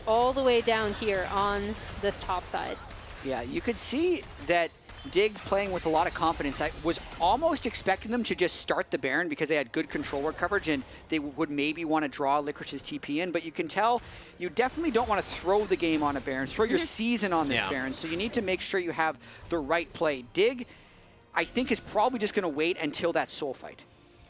all the way down here on this top side. Yeah, you could see that Dig playing with a lot of confidence. I was almost expecting them to just start the Baron because they had good control ward coverage and they would maybe want to draw Licorice's TP in, but you can tell you definitely don't want to throw the game on a Baron, throw your season on this Baron, so you need to make sure you have the right play. Dig, I think, is probably just going to wait until that soul fight.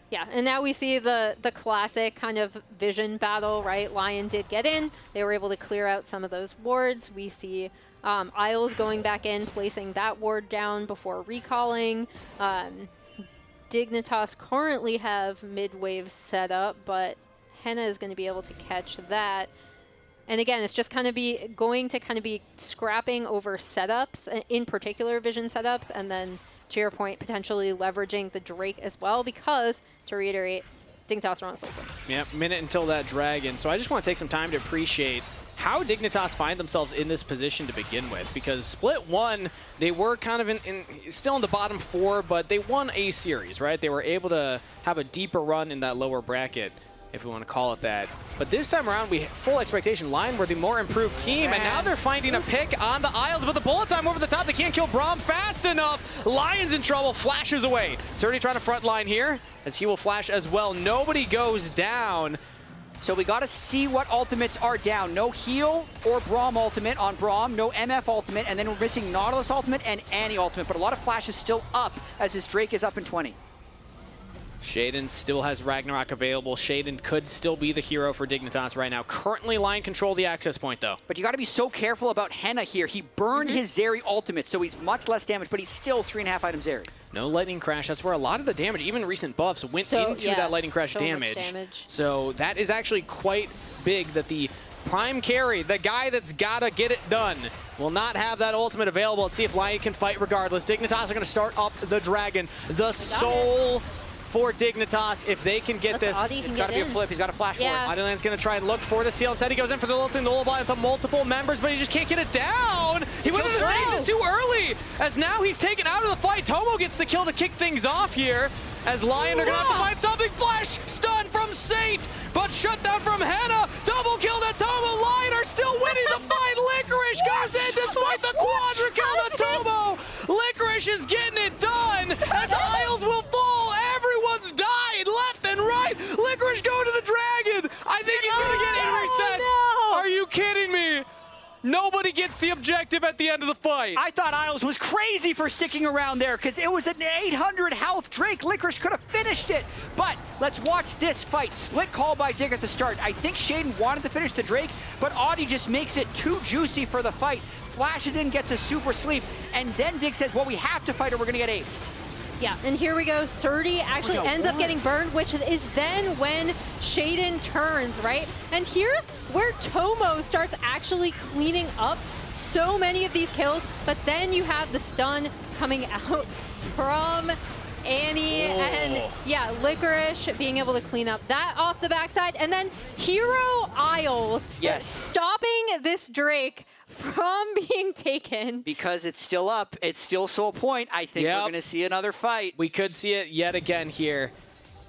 Yeah, and now we see the classic kind of vision battle, right? Lyon did get in. They were able to clear out some of those wards. We see Isles going back in, placing that ward down before recalling. Dignitas currently have mid-wave set up, but Henna is going to be able to catch that. And again, it's just going to be scrapping over setups, in particular vision setups, and then to your point, potentially leveraging the Drake as well, because, to reiterate, Dignitas are on Soulful. Yeah, minute until that Dragon. So I just want to take some time to appreciate how Dignitas find themselves in this position to begin with, because Split 1, they were kind of still in the bottom 4, but they won a series, right? They were able to have a deeper run in that lower bracket, if we want to call it that. But this time around, we full expectation. Lyon were the more improved team, and now they're finding a pick on the Isles, but the bullet time over the top, they can't kill Braum fast enough. Lion's in trouble, flashes away. Surdy trying to front line here, as he will flash as well. Nobody goes down. So we got to see what ultimates are down. No heal or Braum ultimate on Braum, no MF ultimate, and then we're missing Nautilus ultimate and Annie ultimate, but a lot of flashes still up as this Drake is up in 20. Shaden still has Ragnarok available. Shaden could still be the hero for Dignitas right now. Currently, Lyon control the access point, though. But you got to be so careful about Henna here. He burned his Zeri ultimate, so he's much less damage, but he's still 3.5 item Zeri. No Lightning Crash. That's where a lot of the damage, even recent buffs, went into that Lightning Crash damage. So that is actually quite big that the prime carry, the guy that's got to get it done, will not have that ultimate available. Let's see if Lyon can fight regardless. Dignitas are going to start up the Dragon. The Soul for Dignitas, if they can get this. It's got to be a flip. He's got to flash for it. Adilan's going to try and look for the seal. Instead, he goes in for the ultimate lullaby with multiple members, but he just can't get it down. He went into the stasis too early, as now he's taken out of the fight. Tomo gets the kill to kick things off here, as Lyon are going to have to find something. Flash stun from Saint, but shut down from Henna. Double kill to Tomo. Lyon are still winning the fight. Licorice goes in despite the quadra kill to Tomo. Licorice is getting it done, as Isles will fall. Everyone's died left and right. Licorice going to the Dragon. I think he's going to get it reset. Are you kidding me? Nobody gets the objective at the end of the fight. I thought Isles was crazy for sticking around there because it was an 800 health Drake. Licorice could have finished it. But let's watch this fight. Split call by Dig at the start. I think Shaden wanted to finish the Drake, but Audi just makes it too juicy for the fight. Flashes in, gets a super sleep, and then Dig says, well, we have to fight or we're going to get aced. Yeah, and here we go. Surdy actually ends up getting burned, which is then when Shaden turns, right? And here's where Tomo starts actually cleaning up so many of these kills, but then you have the stun coming out from Annie and Licorice being able to clean up that off the backside. And then Hero Isles stopping this Drake from being taken. Because it's still up. It's still Soul Point. I think we're going to see another fight. We could see it yet again here.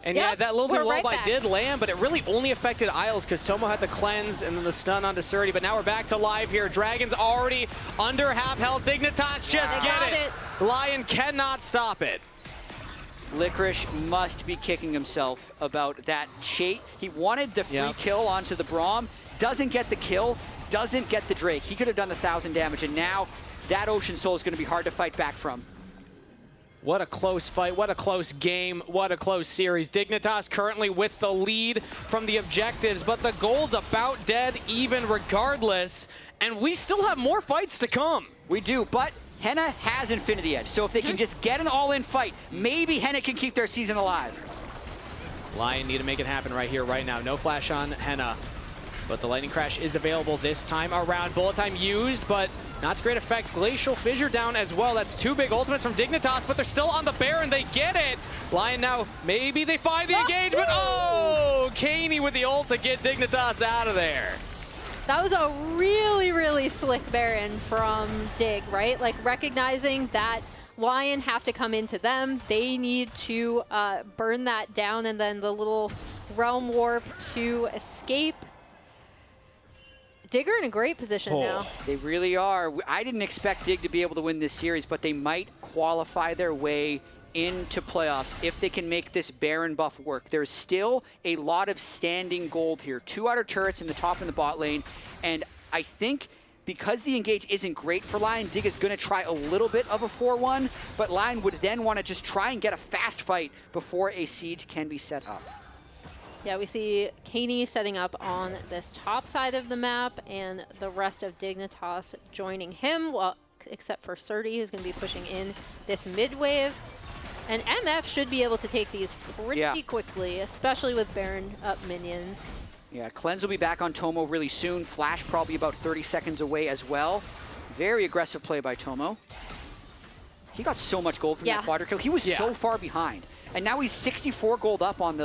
And that little lullaby did land, but it really only affected Isles because Tomo had the cleanse and then the stun onto Surdy. But now we're back to live here. Dragon's already under half health. Dignitas just get it. Lyon cannot stop it. Licorice must be kicking himself about that chase. He wanted the free kill onto the Braum, doesn't get the kill, doesn't get the Drake. He could have done 1,000 damage, and now that Ocean Soul is going to be hard to fight back from. What a close fight, what a close game, what a close series. Dignitas currently with the lead from the objectives, but the gold's about dead even regardless, and we still have more fights to come. We do, but Henna has Infinity Edge, so if they can just get an all-in fight, maybe Henna can keep their season alive. Lyon need to make it happen right here, right now. No flash on Henna, but the Lightning Crash is available this time around. Bullet time used, but not to great effect. Glacial Fissure down as well. That's two big ultimates from Dignitas, but they're still on the Baron. They get it. Lyon now, maybe they find the engagement. Oh, Caney with the ult to get Dignitas out of there. That was a really, really slick Baron from Dig, right? Like recognizing that Lyon have to come into them. They need to burn that down, and then the little Realm Warp to escape. Dig are in a great position now. They really are. I didn't expect Dig to be able to win this series, but they might qualify their way into playoffs if they can make this Baron buff work. There's still a lot of standing gold here. 2 outer turrets in the top and the bot lane, and I think because the engage isn't great for Lyon, Dig is going to try a little bit of a 4-1, but Lyon would then want to just try and get a fast fight before a siege can be set up. Yeah, we see Canids setting up on this top side of the map, and the rest of Dignitas joining him, well, except for Surdy, who's going to be pushing in this mid wave. And MF should be able to take these pretty quickly, especially with Baron up minions. Yeah, Cleanse will be back on Tomo really soon. Flash probably about 30 seconds away as well. Very aggressive play by Tomo. He got so much gold from that quadra kill. He was so far behind. And now he's 64 gold up on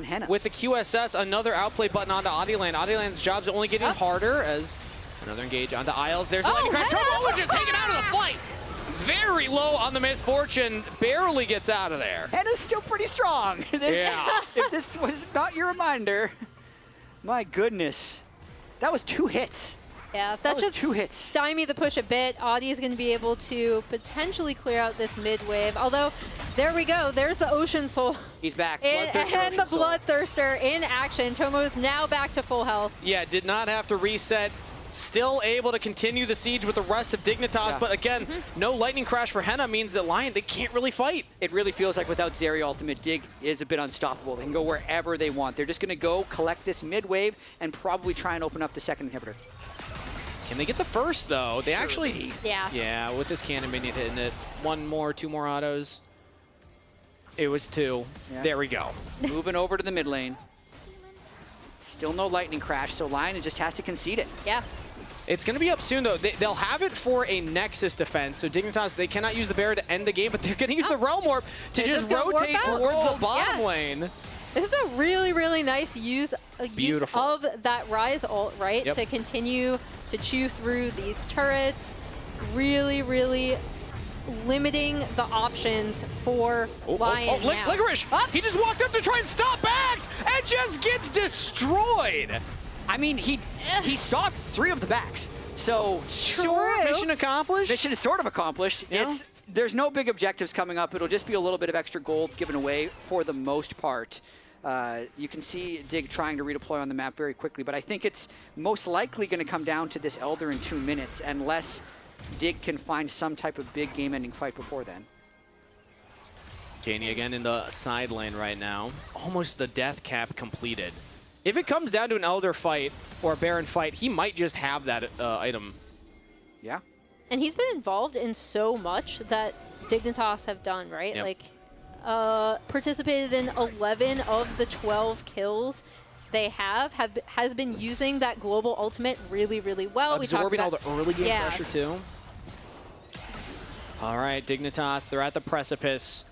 Henna. With the QSS, another outplay button onto Adilan. Adilan's job's only getting harder as another engage onto Isles. There's the lightning crash. Tomo was just taken out of the fight. Very low on the misfortune, barely gets out of there. Henna's still pretty strong. Yeah. If this was not your reminder, my goodness. That was 2 hits. Yeah, that should 2 hits. Stymie the push a bit. Audi is going to be able to potentially clear out this mid wave. Although, there we go. There's the Ocean Soul. He's back. And the Bloodthirster in action. Tomo is now back to full health. Yeah, did not have to reset. Still able to continue the siege with the rest of Dignitas, but again, no lightning crash for Henna means that Lyon, they can't really fight. It really feels like without Zeri ultimate, Dig is a bit unstoppable. They can go wherever they want. They're just going to go collect this mid wave and probably try and open up the second inhibitor. Can they get the first, though? They actually... Yeah. Yeah, with this cannon minion hitting it. 1 more, 2 more autos. It was 2. Yeah. There we go. Moving over to the mid lane. Still no lightning crash, so Lyon just has to concede it. Yeah. It's going to be up soon, though. They'll have it for a Nexus defense. So Dignitas, they cannot use the Baron to end the game, but they're going to use the Realm Warp to just rotate towards the bottom lane. This is a really, really nice use of that Rise ult, right? To continue to chew through these turrets. Really, really limiting the options for Lyon now. Licorice! He just walked up to try and stop Bags and just gets destroyed. I mean, he stopped 3 of the backs. So sure, mission accomplished. Mission is sort of accomplished. There's no big objectives coming up. It'll just be a little bit of extra gold given away for the most part. You can see Dig trying to redeploy on the map very quickly, but I think it's most likely going to come down to this Elder in 2 minutes unless Dig can find some type of big game-ending fight before then. Kanye again in the side lane right now. Almost the death cap completed. If it comes down to an Elder fight or a Baron fight, he might just have that item. Yeah. And he's been involved in so much that Dignitas have done, right? Yep. Like, participated in 11 of the 12 kills they has been using that global ultimate really, really well. Absorbing all the early game pressure, too. All right, Dignitas, they're at the precipice.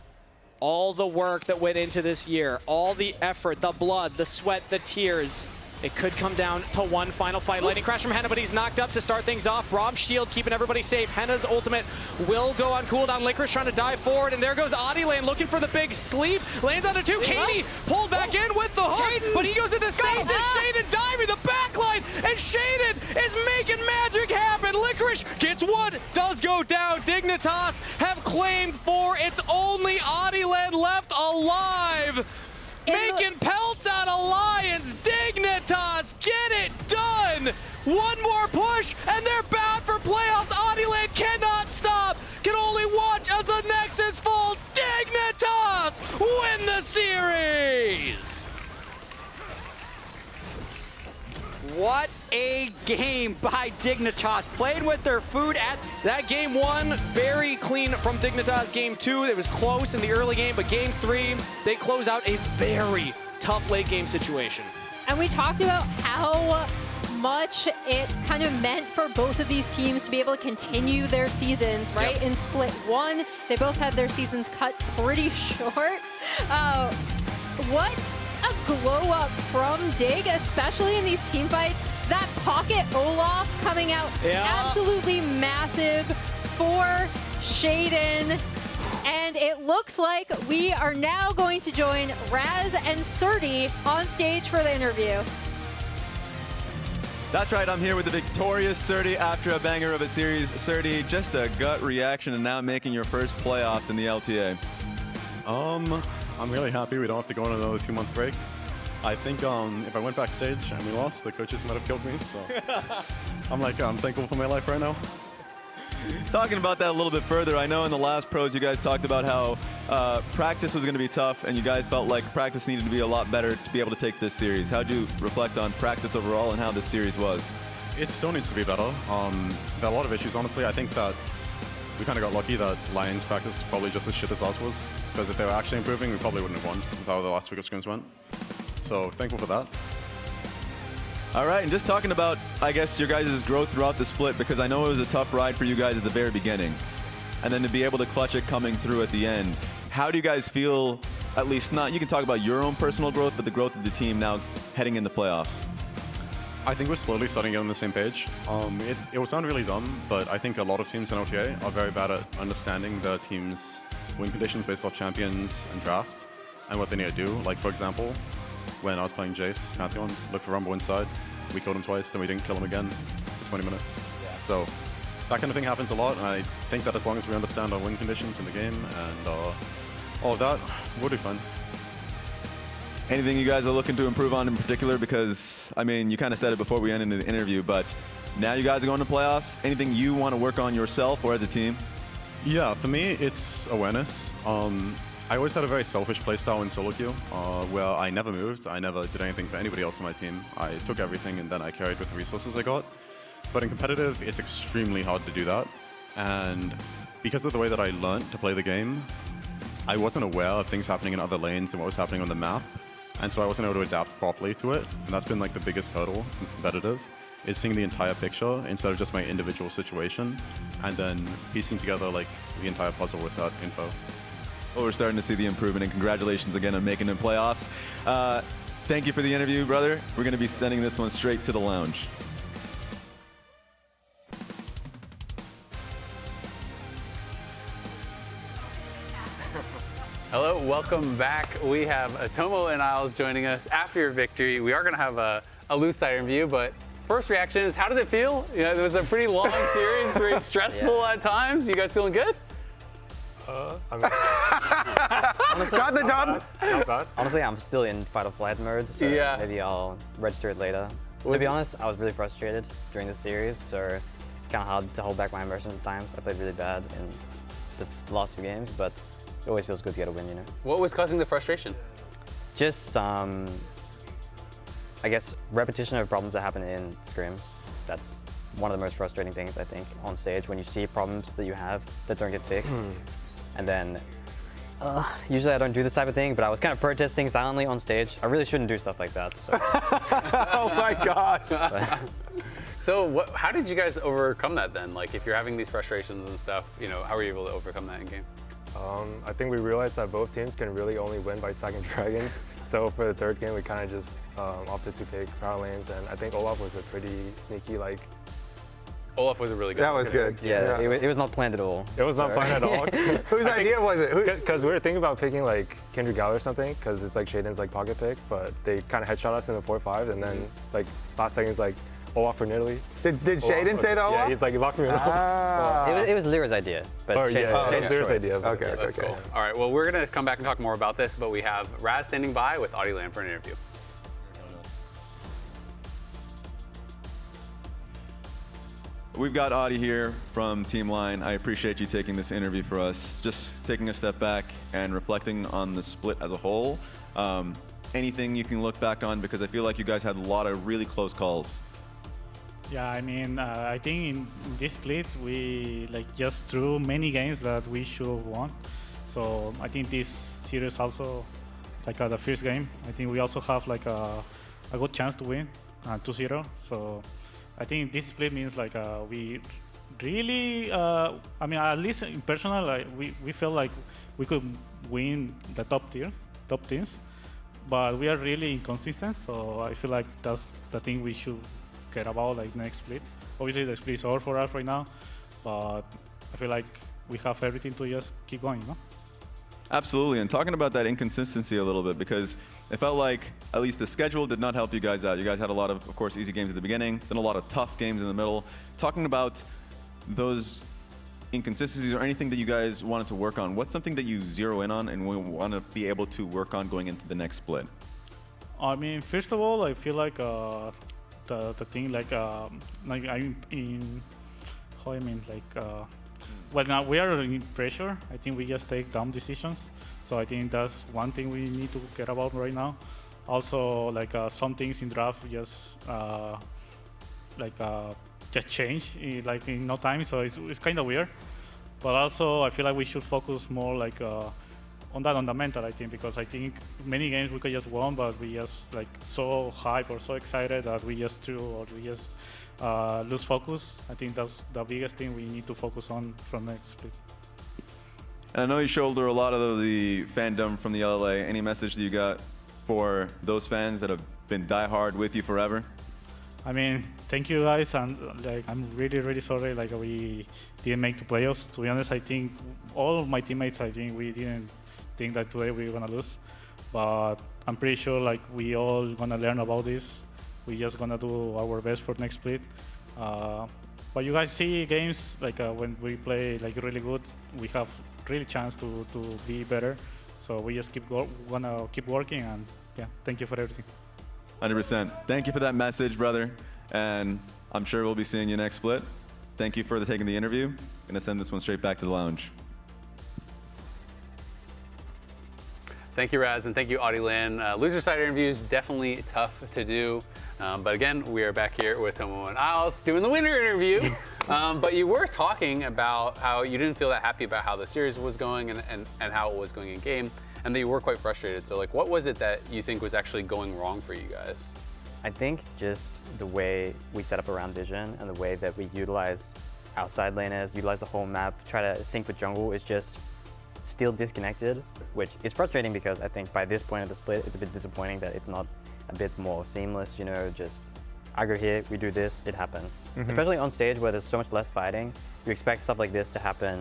All the work that went into this year, all the effort, the blood, the sweat, the tears. It could come down to one final fight. Lightning crash from Henna, but he's knocked up to start things off. Brom's shield keeping everybody safe. Henna's ultimate will go on cooldown. Licorice trying to dive forward, and there goes Adilan looking for the big sleep. Lands on the 2. Katie pulled back in with the hook, but he goes into stasis. Shaden diving the backline, and Shaden is making magic happen. Licorice gets 1, does go down. Dignitas have claimed 4. It's only Adilan left alive. Making pelts out of Lions. Dignitas, get it done! 1 more push, and they're bound for playoffs. Adilan cannot stop. Can only watch as the Nexus falls. Dignitas win the series! What a game by Dignitas. Playing with their food at... That game 1, very clean from Dignitas. Game 2, it was close in the early game, but game 3, they close out a very tough late game situation. And we talked about how much it kind of meant for both of these teams to be able to continue their seasons, right? In split 1, they both had their seasons cut pretty short. What a glow up from Dig, especially in these team fights. That pocket Olaf coming out absolutely massive for Shaden. And it looks like we are now going to join Raz and Surdy on stage for the interview. That's right, I'm here with the victorious Surdy after a banger of a series. Surdy, just a gut reaction and now making your first playoffs in the LTA. I'm really happy we don't have to go on another 2-month break. I think if I went backstage and we lost, the coaches might have killed me, so I'm thankful for my life right now. Talking about that a little bit further, I know in the last pros you guys talked about how practice was going to be tough and you guys felt like practice needed to be a lot better to be able to take this series. How'd you reflect on practice overall and how this series was? It still needs to be better. There are a lot of issues, honestly. I think that we kind of got lucky that Lyon's practice was probably just as shit as ours was, because if they were actually improving, we probably wouldn't have won with how the last few scrims went. So thankful for that. All right, and just talking about, I guess, your guys' growth throughout the split, because I know it was a tough ride for you guys at the very beginning, and then to be able to clutch it coming through at the end. How do you guys feel, at least not, you can talk about your own personal growth, but the growth of the team now heading into playoffs? I think we're slowly starting to get on the same page. It will sound really dumb, but I think a lot of teams in LTA are very bad at understanding the team's win conditions based off champions and draft, and what they need to do. Like, for example, when I was playing Jace, Pantheon, looked for Rumble inside. We killed him twice, then we didn't kill him again for 20 minutes. Yeah. So that kind of thing happens a lot, and I think that as long as we understand our win conditions in the game and all of that, we'll do fine. Anything you guys are looking to improve on in particular? Because, I mean, you kind of said it before we ended the interview, but now you guys are going to playoffs. Anything you want to work on yourself or as a team? Yeah, for me, it's awareness. I always had a very selfish playstyle in solo queue, where I never moved. I never did anything for anybody else on my team. I took everything and then I carried with the resources I got. But in competitive, it's extremely hard to do that. And because of the way that I learned to play the game, I wasn't aware of things happening in other lanes and what was happening on the map. And so I wasn't able to adapt properly to it. And that's been like the biggest hurdle in competitive, is seeing the entire picture instead of just my individual situation, and then piecing together like the entire puzzle with that info. Well, we're starting to see the improvement, and congratulations again on making the playoffs. Thank you for the interview, brother. We're going to be sending this one straight to the lounge. Hello, welcome back. We have Atomo and Isles joining us after your victory. We are going to have a loose side interview, but first reaction is, how does it feel? You know, it was a pretty long series, very stressful at times. You guys feeling good? Honestly, Got the dub. not bad. Honestly, I'm still in fight or flight mode, so Yeah. maybe I'll register it later. To be honest, I was really frustrated during the series, so it's kind of hard to hold back my emotions at times. I played really bad in the last 2 games, but it always feels good to get a win, you know. What was causing the frustration? Just I guess repetition of problems that happen in scrims. That's one of the most frustrating things, I think, on stage, when you see problems that you have that don't get fixed. And then, usually I don't do this type of thing, but I was kind of protesting silently on stage. I really shouldn't do stuff like that, so. Oh my gosh. So how did you guys overcome that then? Like, if you're having these frustrations and stuff, you know, how were you able to overcome that in game? I think we realized that both teams can really only win by second dragons. So for the third game, we kind of just opted to pick power lanes, and I think Olaf was a pretty sneaky, like. Olaf was a really good. That was good. Yeah, it was not planned at all. It was not planned at all. Whose idea was it? Because we were thinking about picking like Kindred Gal or something, because it's like Shaden's like pocket pick, but they kind of headshot us in the 4-5, and then like last seconds like Olaf for Italy. Did Shaden say that? Yeah, he's like, lock me up. Well, it was Lyra's idea, but Shaden's Lyra's choice. idea. Okay, That's cool. All right, well, we're going to come back and talk more about this, but we have Raz standing by with Audioland for an interview. We've got Audie here from Team Lyon. I appreciate you taking this interview for us. Just taking a step back and reflecting on the split as a whole. Anything you can look back on, because I feel like you guys had a lot of really close calls. Yeah, I mean, I think in this split we just drew many games that we should have won. So I think this series also, the first game, I think we also have a good chance to win 2-0. So I think this split means we really, I mean, at least in personal, we feel like we could win the top teams, but we are really inconsistent. So I feel like that's the thing we should care about, next split. Obviously the split is over for us right now, but I feel like we have everything to just keep going, no? Absolutely, and talking about that inconsistency a little bit, because it felt like at least the schedule did not help you guys out. You guys had a lot of course, easy games at the beginning, then a lot of tough games in the middle. Talking about those inconsistencies or anything that you guys wanted to work on, what's something that you zero in on and want to be able to work on going into the next split? I mean, first of all, I feel like the thing like I'm in how I mean like well, now we are in pressure. I think we just take dumb decisions. So I think that's one thing we need to care about right now. Also, like some things in draft just just change like in no time. So it's kind of weird. But also, I feel like we should focus more like on that, on the mental, I think, because I think many games we could just won, but we just like so hype or so excited that we just threw or we just lose focus. I think that's the biggest thing we need to focus on from next split. And I know you shoulder a lot of the fandom from the LLA. Any message that you got for those fans that have been diehard with you forever? I mean, thank you guys, and like I'm really sorry like we didn't make the playoffs. To be honest, I think all of my teammates, I think we didn't think that today we were gonna lose, but I'm pretty sure like we all gonna learn about this. We just gonna do our best for next split. But you guys see games like when we play like really good, we have really chance to be better. So we just gonna keep working, and yeah, thank you for everything. 100%. Thank you for that message, brother. And I'm sure we'll be seeing you next split. Thank you for taking the interview. Gonna send this one straight back to the lounge. Thank you, Raz, and thank you, Audieland. Loser side interviews, definitely tough to do. But again, we are back here with Tomo and Isles doing the winner interview. But you were talking about how you didn't feel that happy about how the series was going and how it was going in game, and that you were quite frustrated. So like, what was it that you think was actually going wrong for you guys? I think just the way we set up around vision and the way that we utilize our side laners, utilize the whole map, try to sync with jungle is just still disconnected, which is frustrating because I think by this point of the split, it's a bit disappointing that it's not a bit more seamless, you know, just I go here, we do this, it happens. Especially on stage where there's so much less fighting, you expect stuff like this to happen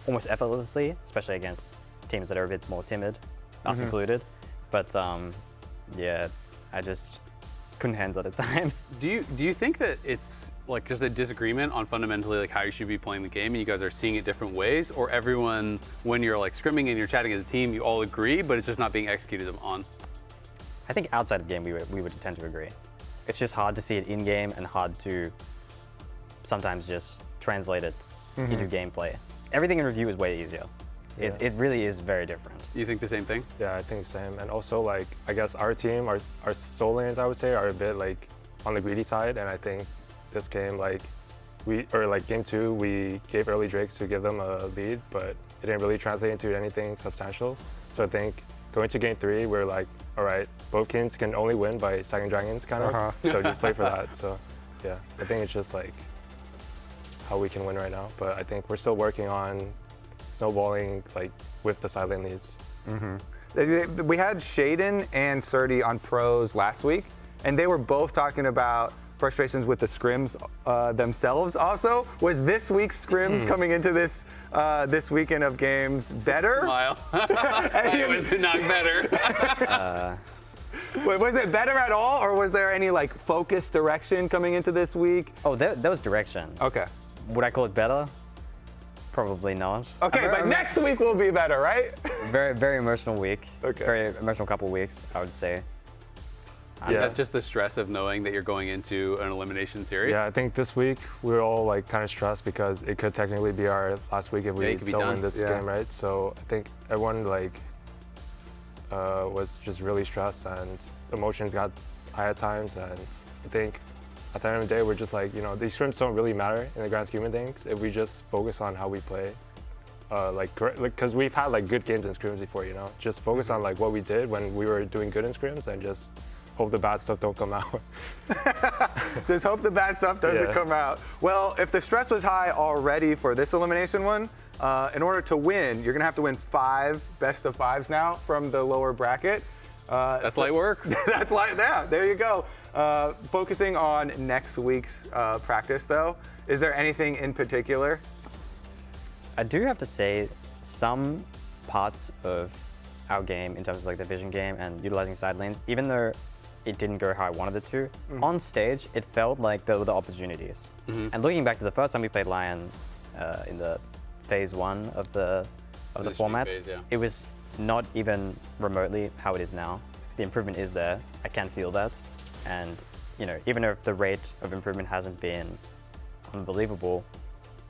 almost effortlessly, especially against teams that are a bit more timid, us included. But yeah, I just couldn't handle it at times. Do you think that it's like just a disagreement on fundamentally like how you should be playing the game and you guys are seeing it different ways, or everyone, when you're like scrimming and you're chatting as a team, you all agree, but it's just not being executed on? I think outside of game we would tend to agree. It's just hard to see it in game and hard to sometimes just translate it into gameplay. Everything in review is way easier. Yeah. It really is very different. You think the same thing? Yeah, I think the same. And also, like, I guess our team, our soul lanes, I would say, are a bit like on the greedy side. And I think this game, like, game 2, we gave early Drakes to give them a lead, but it didn't really translate into anything substantial. So I think going to game 3, we're like, all right, both teams can only win by second dragons, kind of. So just play for that. So yeah, I think it's just like how we can win right now. But I think we're still working on snowballing like with the side lane leads. We had Shaden and Surdy on pros last week, and they were both talking about frustrations with the scrims themselves also. Was this week's scrims coming into this this weekend of games better? Smile. It was not better. Was it better at all, or was there any like focused direction coming into this week? Oh, that was direction. Okay. Would I call it better? Probably not. Okay, but next week will be better, right? Very emotional week. Okay. Very emotional couple of weeks, I would say. Is that just the stress of knowing that you're going into an elimination series? Yeah, I think this week we're all like kind of stressed because it could technically be our last week if we don't win this game, right? So I think everyone like was just really stressed and emotions got high at times, and I think at the end of the day we're just like, you know, these scrims don't really matter in the grand scheme of things if we just focus on how we play. Because we've had like good games in scrims before, you know, just focus on like what we did when we were doing good in scrims and just hope the bad stuff don't come out. Just hope the bad stuff doesn't come out. Well, if the stress was high already for this elimination one, in order to win, you're gonna have to win 5 best of 5s now from the lower bracket. That's light work. That's light, yeah, there you go. Focusing on next week's practice though, is there anything in particular? I do have to say some parts of our game in terms of like the vision game and utilizing side lanes, even though it didn't go how I wanted it to, on stage it felt like there were the opportunities. And looking back to the first time we played Lyon in the phase 1 of the format, phase, it was not even remotely how it is now. The improvement is there. I can feel that. And you know, even if the rate of improvement hasn't been unbelievable,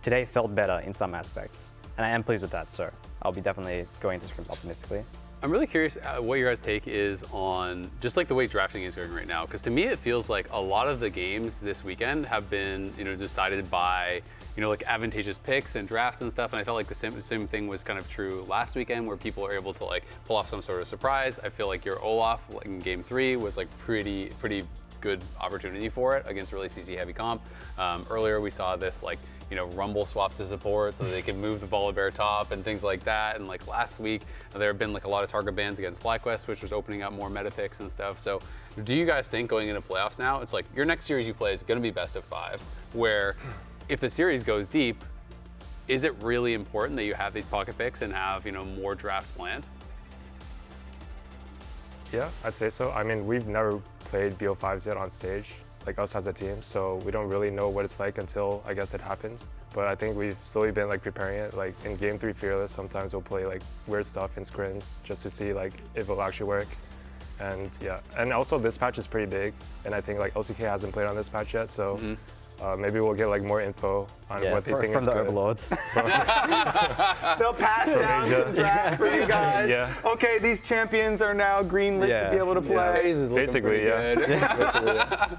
today felt better in some aspects. And I am pleased with that, so I'll be definitely going into scrims optimistically. I'm really curious what your guys' take is on just like the way drafting is going right now, because to me it feels like a lot of the games this weekend have been, you know, decided by, you know, like advantageous picks and drafts and stuff, and I felt like the same thing was kind of true last weekend, where people are able to like pull off some sort of surprise. I feel like your Olaf like, in game 3 was like pretty good opportunity for it against really CC heavy comp. Earlier we saw this like, you know, Rumble swap to support so that they could move the Volibear top and things like that. And like last week, there have been like a lot of target bans against FlyQuest, which was opening up more meta picks and stuff. So do you guys think going into playoffs now, it's like your next series you play is gonna be best of 5, where if the series goes deep, is it really important that you have these pocket picks and have, you know, more drafts planned? Yeah, I'd say so. I mean, we've never played BO5s yet on stage, like us as a team, so we don't really know what it's like until, I guess, it happens. But I think we've slowly been like preparing it. Like in game 3 Fearless, sometimes we'll play like weird stuff in scrims just to see like if it'll actually work. And yeah, and also this patch is pretty big, and I think like LCK hasn't played on this patch yet, so maybe we'll get like more info on what they think from is the good. overlords. They'll pass down some drafts for you guys. Yeah. Okay, these champions are now greenlit to be able to play. Basically, yeah.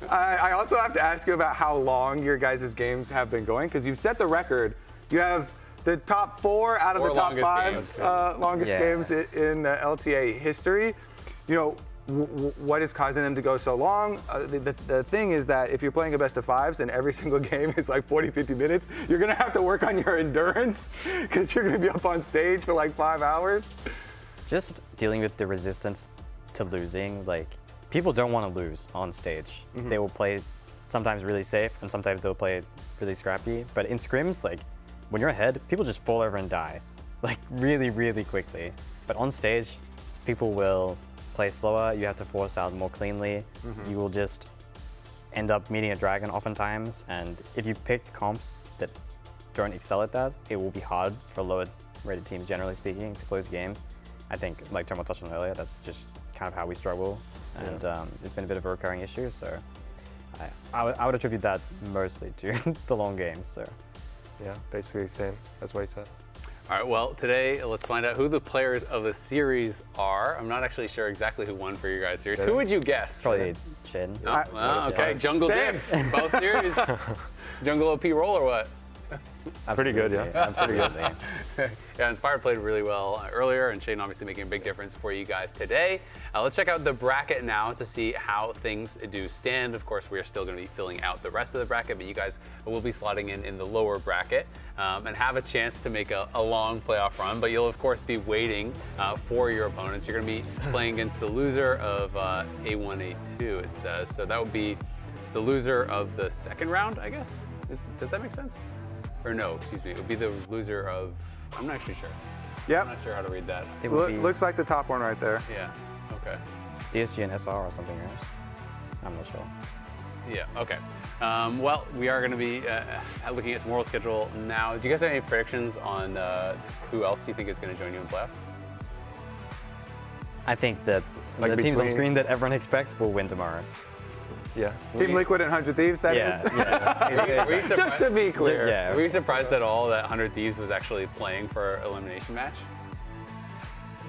I also have to ask you about how long your guys' games have been going, because you've set the record. You have the top 4 out of the top 5 longest games in LTA history. You know, what is causing them to go so long? The thing is that if you're playing a best of 5s and every single game is like 40, 50 minutes, you're gonna have to work on your endurance because you're gonna be up on stage for like 5 hours. Just dealing with the resistance to losing, like people don't want to lose on stage. They will play sometimes really safe and sometimes they'll play really scrappy. But in scrims, like when you're ahead, people just fall over and die, like really, really quickly. But on stage, people will play slower, you have to force out more cleanly. You will just end up meeting a dragon oftentimes, and if you picked comps that don't excel at that, it will be hard for lower rated teams, generally speaking, to close games. I think, like Tomo touched on earlier, that's just kind of how we struggle, and it's been a bit of a recurring issue, so I would attribute that mostly to the long games. So yeah, basically same. That's what he said. All right, well, today, let's find out who the players of the series are. I'm not actually sure exactly who won for your guys' series. Who would you guess? Probably Shin. Oh, okay, Jungle Diff, both series. Jungle OP roll or what? Pretty good, yeah. Absolutely. Yeah, Inspired played really well earlier, and Shane obviously making a big difference for you guys today. Let's check out the bracket now to see how things do stand. Of course, we are still going to be filling out the rest of the bracket, but you guys will be slotting in the lower bracket and have a chance to make a long playoff run, but you'll of course be waiting for your opponents. You're going to be playing against the loser of A1, A2, it says. So that would be the loser of the second round, I guess? Does that make sense? Or no, excuse me, it would be the loser of, I'm not actually sure. Yep. I'm not sure how to read that. It would be looks like the top one right there. Yeah, okay. DSG and SR or something else. I'm not sure. Yeah, okay. Well, we are going to be looking at tomorrow's schedule now. Do you guys have any predictions on who else you think is going to join you in playoffs? I think that the teams on screen that everyone expects will win tomorrow. Yeah. Team Liquid and 100 Thieves, that is? Were you Just to be clear. Were you surprised at all that 100 Thieves was actually playing for elimination match?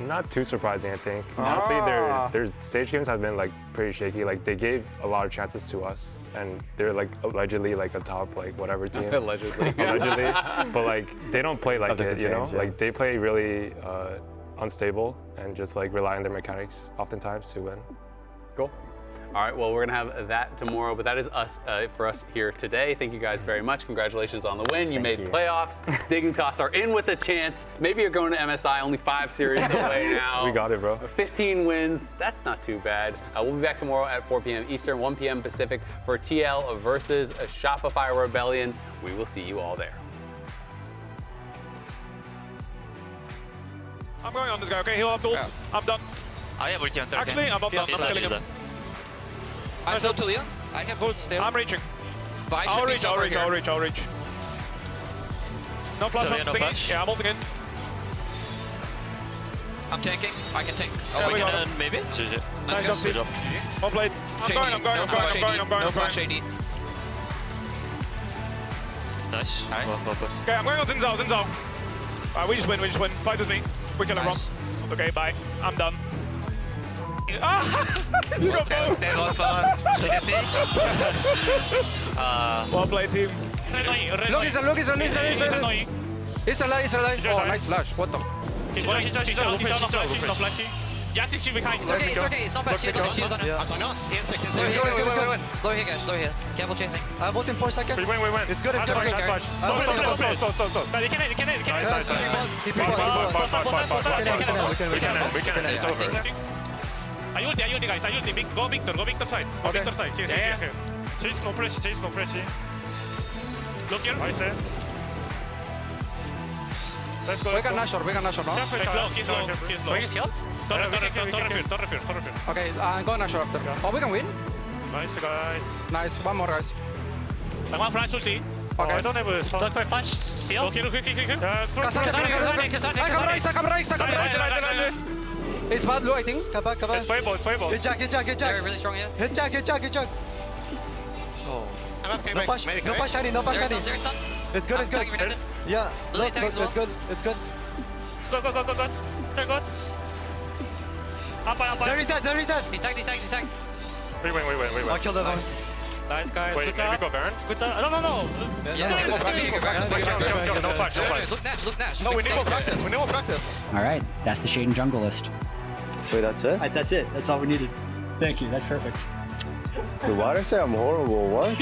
Not too surprising, I think. Honestly, their stage games have been like pretty shaky. Like they gave a lot of chances to us, and they're like allegedly like a top like whatever team. Allegedly. Allegedly. But like they don't play like Subject it, to you know? change, yeah. Like they play really unstable and just like rely on their mechanics oftentimes to win. Cool. All right, well, we're going to have that tomorrow, but that is us for us here today. Thank you guys very much. Congratulations on the win. You made playoffs. Dignitas are in with a chance. Maybe you're going to MSI, only 5 series away now. We got it, bro. 15 wins, that's not too bad. We'll be back tomorrow at 4 p.m. Eastern, 1 p.m. Pacific for TL versus a Shopify Rebellion. We will see you all there. I'm going on this guy, okay? He'll have to ult. Yeah. I'm done. I have ulti on 13. Actually, I'm not done. I'm killing him. I saw to Leon. I have ult still. I'm reaching. Vi should I'll be reach, I'll somewhere reach, here. I'll reach, I'll reach. No flash Totally on no thingy. flash. Yeah, I'm ulting in. I'm tanking. I can tank. Yeah, we got can maybe? Nice Let's job, go. team. One blade. I'm going, I'm going, No I'm going, flash I'm going, I'm going. No I'm going. flash AD. Nice. Okay, I'm going on Xin Zhao, Xin Zhao. We just win, we just win. Fight with me. We kill everyone. Okay, bye. I'm done. Ah! You got both! That was fun. Well played, team. Look, it's alive. It's alive. Oh, nice flash. What the? He's no flashy. Yes, he's behind. It's okay, it's not bad. She's on it. I'm sorry, not. He has 6 Slow here, guys. Slow here. Careful chasing. I have ult in 4 seconds. We win. It's good. That's fine. So. They can hit. We can end. It's over. I ulti, guys. I ulti. Go Victor side. Go Victor side. Here. Chase no flash. Look here. I say. Let's go. We can Nashor, no? He's low. He's killed? Don't refuse. Okay, go Nashor after. Oh, we can win. Nice, guys. Nice, one more, guys. I want flash ulti. Okay. I don't have a stun. Don't flash. Steal. Look here. I can rise. It's bad blue, I think. Come back. It's playable. Hit Jack. Very, really strong here. Hit Jack. I'm up. No push any. It's good. Yeah, look, it's good. Go. Still good. Up. Zeri's dead. He's tagged. We win. I'll kill that one. Nice, guys. Wait, can we go Baron? Good job. No. Yeah, No flash. Look Nash. No, we need more practice. All right, that's the Shade and Jungle list. Wait, that's it? That's it. That's all we needed. Thank you. That's perfect. Dude, why did I say I'm horrible? What?